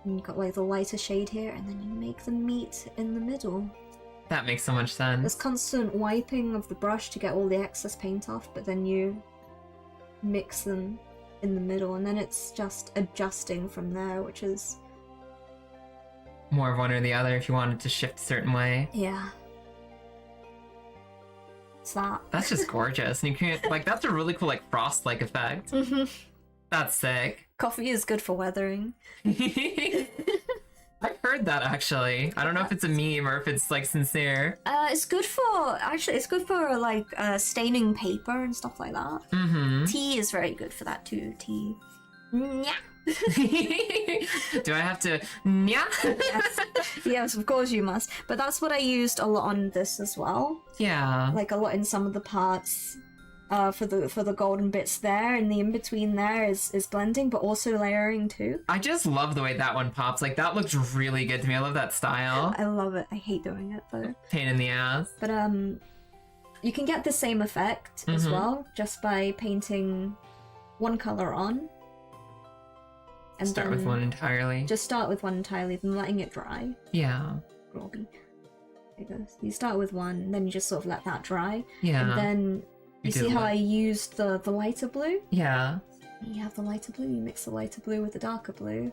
And you got like the lighter shade here, and then you make them meet in the middle. That makes so much There's sense. constant wiping of the brush to get all the excess paint off, but then you mix them in the middle, and then it's just adjusting from there, which is More of one or the other if you wanted to shift a certain way. yeah. It's that. That's just gorgeous. And you can like that's a really cool like frost-like effect. Mhm. That's sick. Coffee is good for weathering. I've heard that actually. I don't know if it's a meme or if it's like sincere. It's good for it's good for like staining paper and stuff like that. Mm-hmm. Tea is very good for that too. Tea. Yeah. Do I have to yeah? Yes. Yes, of course you must. But that's what I used a lot on this as well. Yeah. Like a lot in some of the parts. For the golden bits there, and the in between there is blending, but also layering too. I just love the way that one pops. Like that looks really good to me. I love that style. I love it. I hate doing it though. Pain in the ass. But you can get the same effect as Mhm. well just by painting one color on. And Start with then one entirely. Just start with one entirely, then letting it dry. Yeah. Groggy. There it goes. You start with one, then you just sort of let that dry, Yeah. and then You you do see the how li- I used the lighter blue. Yeah. You have the lighter blue. You mix the lighter blue with the darker blue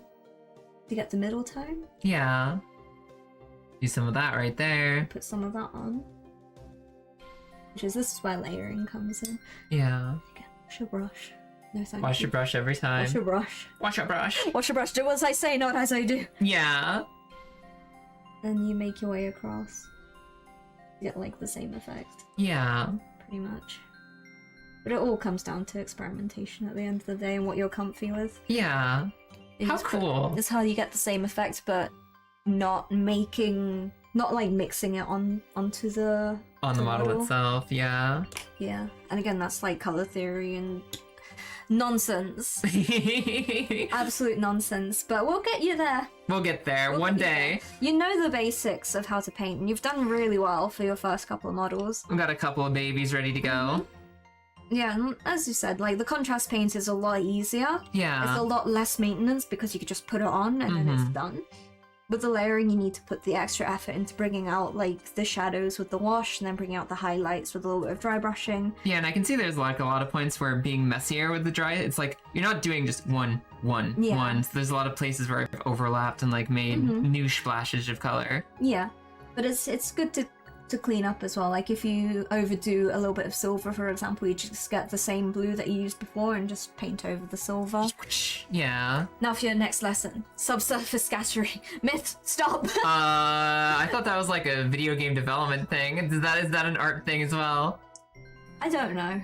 to get the middle tone. Yeah. Do some of that right there. Put some of that on. This is where layering comes in. Yeah. Again, wash your brush. No thank Wash you. your brush every time. Wash your brush. Wash your brush. Wash your brush. Do as I say, not as I do. Yeah. And you make your way across. You get like the same effect, Yeah. pretty much. But it all comes down to experimentation at the end of the day and what you're comfy with. Yeah. How It's cool. It's how you get the same effect, but not like mixing it onto the On the model itself, yeah. Yeah, and again, that's like color theory and nonsense. Absolute nonsense, but we'll get you there. We'll get there We'll one get you day. there. You know the basics of how to paint, and you've done really well for your first couple of models. We've got a couple of babies ready to go. Yeah, and as you said, like the contrast paint is a lot easier. It's Yeah. a lot less maintenance because you could just put it on and then it's done. With the layering, you need to put the extra effort into bringing out like the shadows with the wash, and then bringing out the highlights with a little bit of dry brushing. Yeah, and I can see there's like a lot of points where being messier with the dry, it's like you're not doing just one. Yeah. So there's a lot of places where I've overlapped and like made new splashes of color. Yeah, but it's good to clean up as well. Like if you overdo a little bit of silver, for example, you just get the same blue that you used before and just paint over the silver. Yeah. Now for your next lesson, subsurface scattering. Myth, stop. I thought that was like a video game development thing. Is that an art thing as well? I don't know.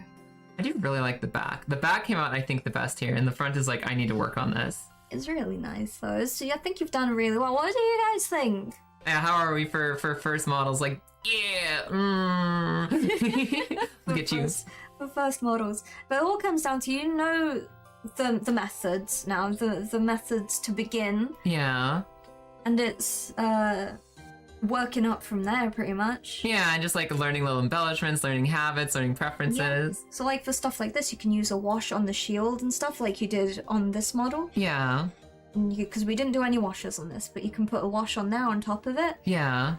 I do really like the back. The back came out, I think, the best here, and the front is like, I need to work on this. It's really nice though. So I think you've done really well. What do you guys think? Yeah, how are we for first models? Like, yeah. Look at you. For first models. But it all comes down to, you know, the methods now, the methods to begin, Yeah. and it's working up from there pretty much. Yeah, and just like learning little embellishments, learning habits, learning preferences. So like for stuff like this, you can use a wash on the shield and stuff like you did on this model. Yeah. Because we didn't do any washes on this, but you can put a wash on there on top of it Yeah.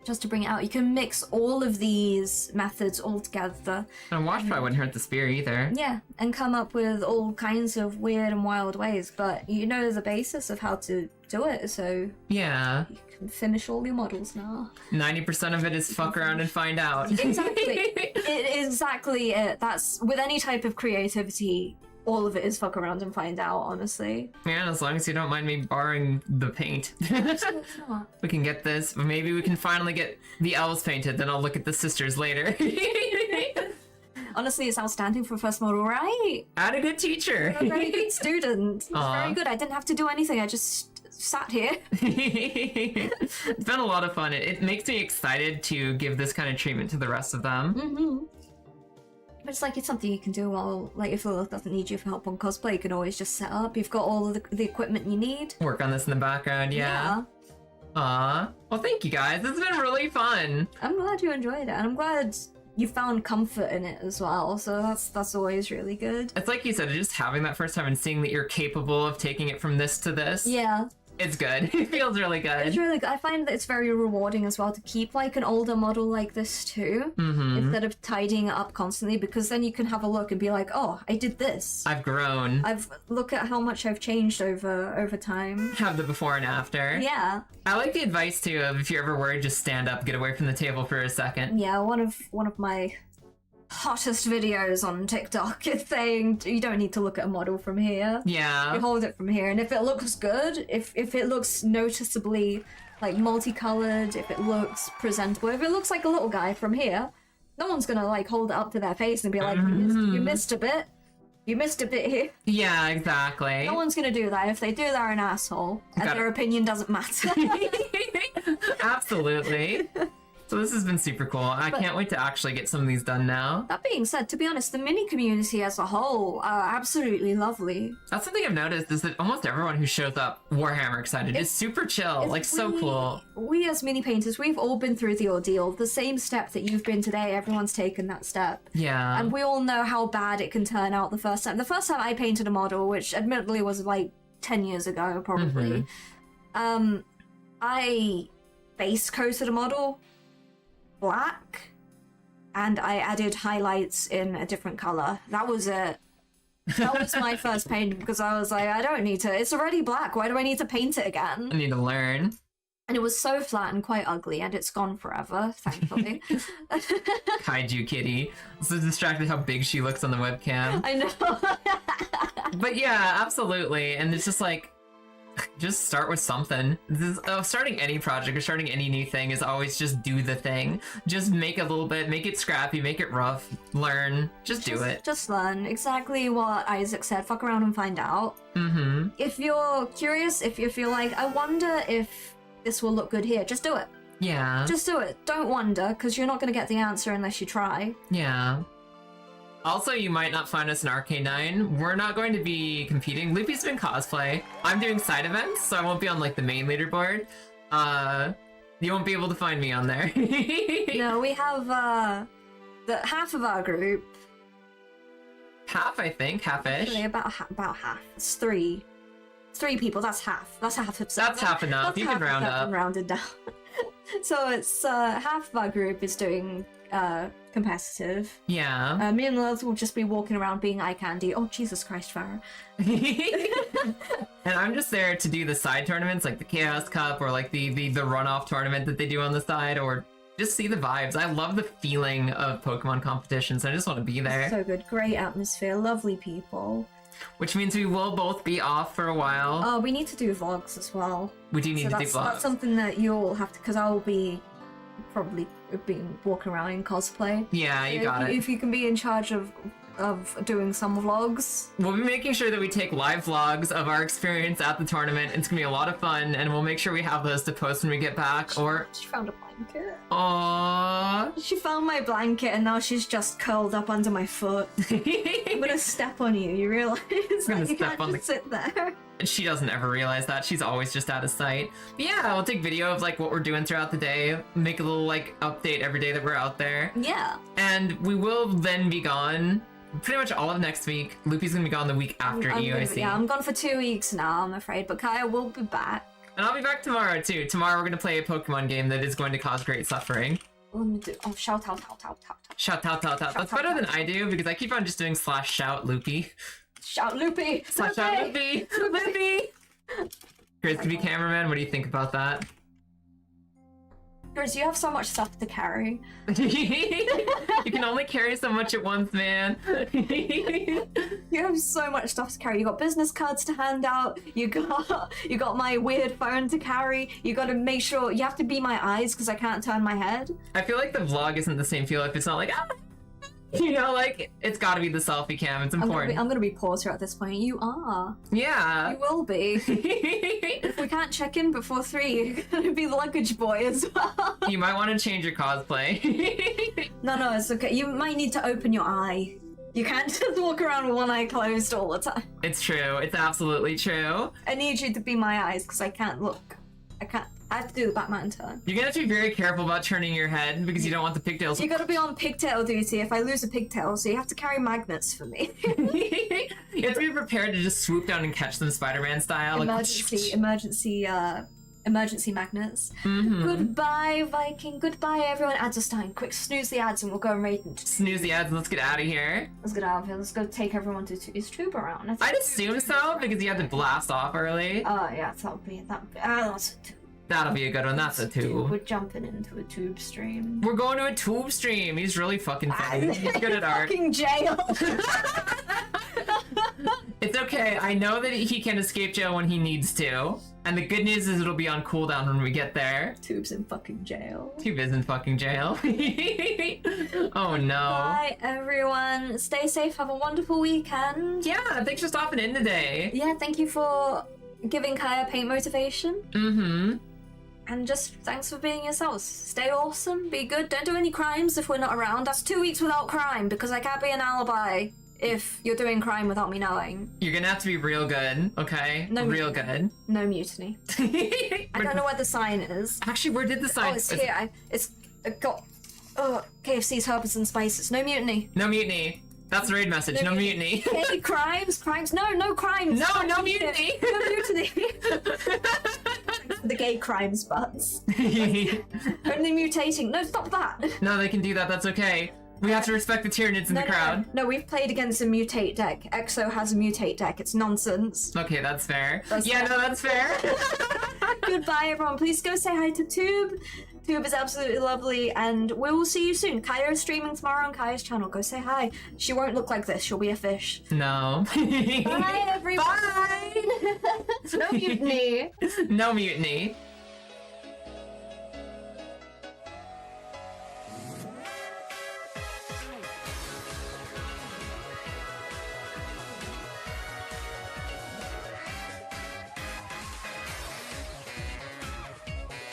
just to bring it out. You can mix all of these methods all together. And wash probably wouldn't hurt the spear either. Yeah, and come up with all kinds of weird and wild ways, but you know the basis of how to do it, so Yeah. you can finish all your models now. 90% of it is fuck around and find out. Exactly. Exactly it. That's with any type of creativity, all of it is fuck around and find out, honestly. Man, as long as you don't mind me borrowing the paint. It's not. We can get this. Maybe we can finally get the elves painted, then I'll look at the sisters later. Honestly, it's outstanding for first model, right? I had a good teacher. You're a very good student. It's Aw. very good. I didn't have to do anything. I just sat here. It's been a lot of fun. It makes me excited to give this kind of treatment to the rest of them. Mm-hmm. But it's like, it's something you can do while, like, if Lilith doesn't need you for help on cosplay, you can always just set up. You've got all of the equipment you need. Work on this in the background, yeah. Aw. Well, thank you guys. This has been really fun. I'm glad you enjoyed it, and I'm glad you found comfort in it as well. So that's always really good. It's like you said, just having that first time and seeing that you're capable of taking it from this to this. Yeah. It's good. It feels really good. It's really good. I find that it's very rewarding as well to keep like an older model like this too, instead of tidying it up constantly, because then you can have a look and be like, oh, I did this. I've grown. Look at how much I've changed over time. Have the before and after. Yeah. I like the advice too of if you're ever worried, just stand up, get away from the table for a second. Yeah, one of my hottest videos on TikTok is saying you don't need to look at a model from here. Yeah. You hold it from here, and if it looks good, if it looks noticeably like multicolored, if it looks presentable, if it looks like a little guy from here, no one's gonna like hold it up to their face and be like, you missed a bit. You missed a bit here. Yeah, exactly. No one's gonna do that. If they do, they're an asshole, and their opinion doesn't matter. Absolutely. So this has been super cool. I can't wait to actually get some of these done now. That being said, to be honest, the mini community as a whole are absolutely lovely. That's something I've noticed is that almost everyone who shows up Warhammer excited is super chill, like so cool. We as mini painters, we've all been through the ordeal. The same step that you've been today, everyone's taken that step. Yeah. And we all know how bad it can turn out the first time. The first time I painted a model, which admittedly was like 10 years ago, probably, I base coated a model black, and I added highlights in a different color. That was it. That was my first paint, because I was like, I don't need to. It's already black. Why do I need to paint it again? I need to learn. And it was so flat and quite ugly, and it's gone forever, thankfully. Kaiju kitty. I'm so distracted how big she looks on the webcam. I know. But yeah, absolutely. And it's just like, just start with something. Starting any project or starting any new thing is always just do the thing. Just make a little bit, make it scrappy, make it rough, learn, just do it. Just learn. Exactly what Isaac said, fuck around and find out. If you're curious, if you feel like, I wonder if this will look good here, just do it. Yeah. Just do it. Don't wonder, because you're not going to get the answer unless you try. Yeah. Also, you might not find us in Arcane9. We're not going to be competing. Loopy's been cosplay. I'm doing side events, so I won't be on like the main leaderboard. You won't be able to find me on there. No, we have the half of our group. Half, I think, half-ish. Actually, about half. It's three people. That's half. That's half. That's half enough. That's You half can round up. Rounded down. So it's half of our group is doing competitive. Yeah. Me and Lilith will just be walking around being eye candy. Oh, Jesus Christ, Farrah. And I'm just there to do the side tournaments, like the Chaos Cup or like the runoff tournament that they do on the side, or just see the vibes. I love the feeling of Pokemon competitions. I just want to be there. So good. Great atmosphere. Lovely people. Which means we will both be off for a while. Oh, we need to do vlogs as well. We do need to do That's vlogs. something that you'll have to, because I'll be probably walking around in cosplay. Yeah, you got it. If you can be in charge of doing some vlogs. We'll be making sure that we take live vlogs of our experience at the tournament. It's gonna be a lot of fun, and we'll make sure we have those to post when we get back. Or She found a blanket. aww. She found my blanket and now she's just curled up under my foot. I'm gonna step on you, you realize? gonna Like, you step can't on just sit there. She doesn't ever realize that. She's always just out of sight. But yeah, we'll take video of like what we're doing throughout the day, make a little like update every day that we're out there. Yeah. And we will then be gone pretty much all of next week. Loopy's gonna be gone the week after EUIC. I'm gone for 2 weeks now, I'm afraid, but Kaya will be back. And I'll be back tomorrow too. Tomorrow we're gonna play a Pokemon game that is going to cause great suffering. Let me do. Oh, shout out. Shout out. That's better than I do because I keep on just doing /shout Loopy. Shout Loopy! /shout Loopy! Loopy! Chris, to be cameraman, what do you think about that? Chris, you have so much stuff to carry. You can only carry so much at once, man. You have so much stuff to carry. You got business cards to hand out. You got my weird phone to carry. You got to make sure you have to be my eyes because I can't turn my head. I feel like the vlog isn't the same feel if it's not like You know, like, it's gotta be the selfie cam. It's important. I'm gonna be porter at this point. You are. Yeah. You will be. If we can't check in before 3, you're gonna be the luggage boy as well. You might want to change your cosplay. No, it's okay. You might need to open your eye. You can't just walk around with one eye closed all the time. It's true. It's absolutely true. I need you to be my eyes because I can't look. I have to do the Batman turn. You're gonna have to be very careful about turning your head because you don't want the pigtails. You gotta be on pigtail duty if I lose a pigtail, so you have to carry magnets for me. You have to be prepared to just swoop down and catch them Spider-Man style. Emergency magnets. Mm-hmm. Goodbye, Viking. Goodbye, everyone. Ads are starting. Quick, snooze the ads and we'll go and raid them. Snooze the ads and let's get out of here. Let's get out of here. Let's go take everyone to his tube around. I'd assume so because you had to blast off early. Oh, yeah, that's a tube. That'll be a good one. That's a tube. We're jumping into a tube stream. We're going to a tube stream. He's really fucking funny. He's good at art. Fucking jail. It's okay. I know that he can escape jail when he needs to. And the good news is it'll be on cooldown when we get there. Tube's in fucking jail. Tube is in fucking jail. Oh no. Bye, everyone. Stay safe. Have a wonderful weekend. Yeah, thanks for stopping in today. Yeah, thank you for giving Kaya paint motivation. Mm-hmm. And just thanks for being yourselves. Stay awesome, be good, don't do any crimes if we're not around. That's 2 weeks without crime because I can't be an alibi if you're doing crime without me knowing. You're gonna have to be real good, okay? No real mutiny. good. No mutiny. I don't know where the sign is. Actually, where did the sign? Oh, it's here. It's got KFC's Herbs and Spices. No mutiny. No mutiny. That's the raid message. No mutiny. Hey, crimes. No crimes. No mutiny. No mutiny. The gay crimes butts. Only mutating. No, stop that. No, they can do that. That's okay. We have to respect the Tyranids in the crowd. No, we've played against a mutate deck. EXO has a mutate deck. It's nonsense. Okay, that's fair. That's fair. No, that's fair. Goodbye, everyone. Please go say hi to Tube. Tube is absolutely lovely, and we will see you soon. Kaya is streaming tomorrow on Kaya's channel. Go say hi. She won't look like this. She'll be a fish. No. Bye, everyone. Bye. No mutiny. No mutiny.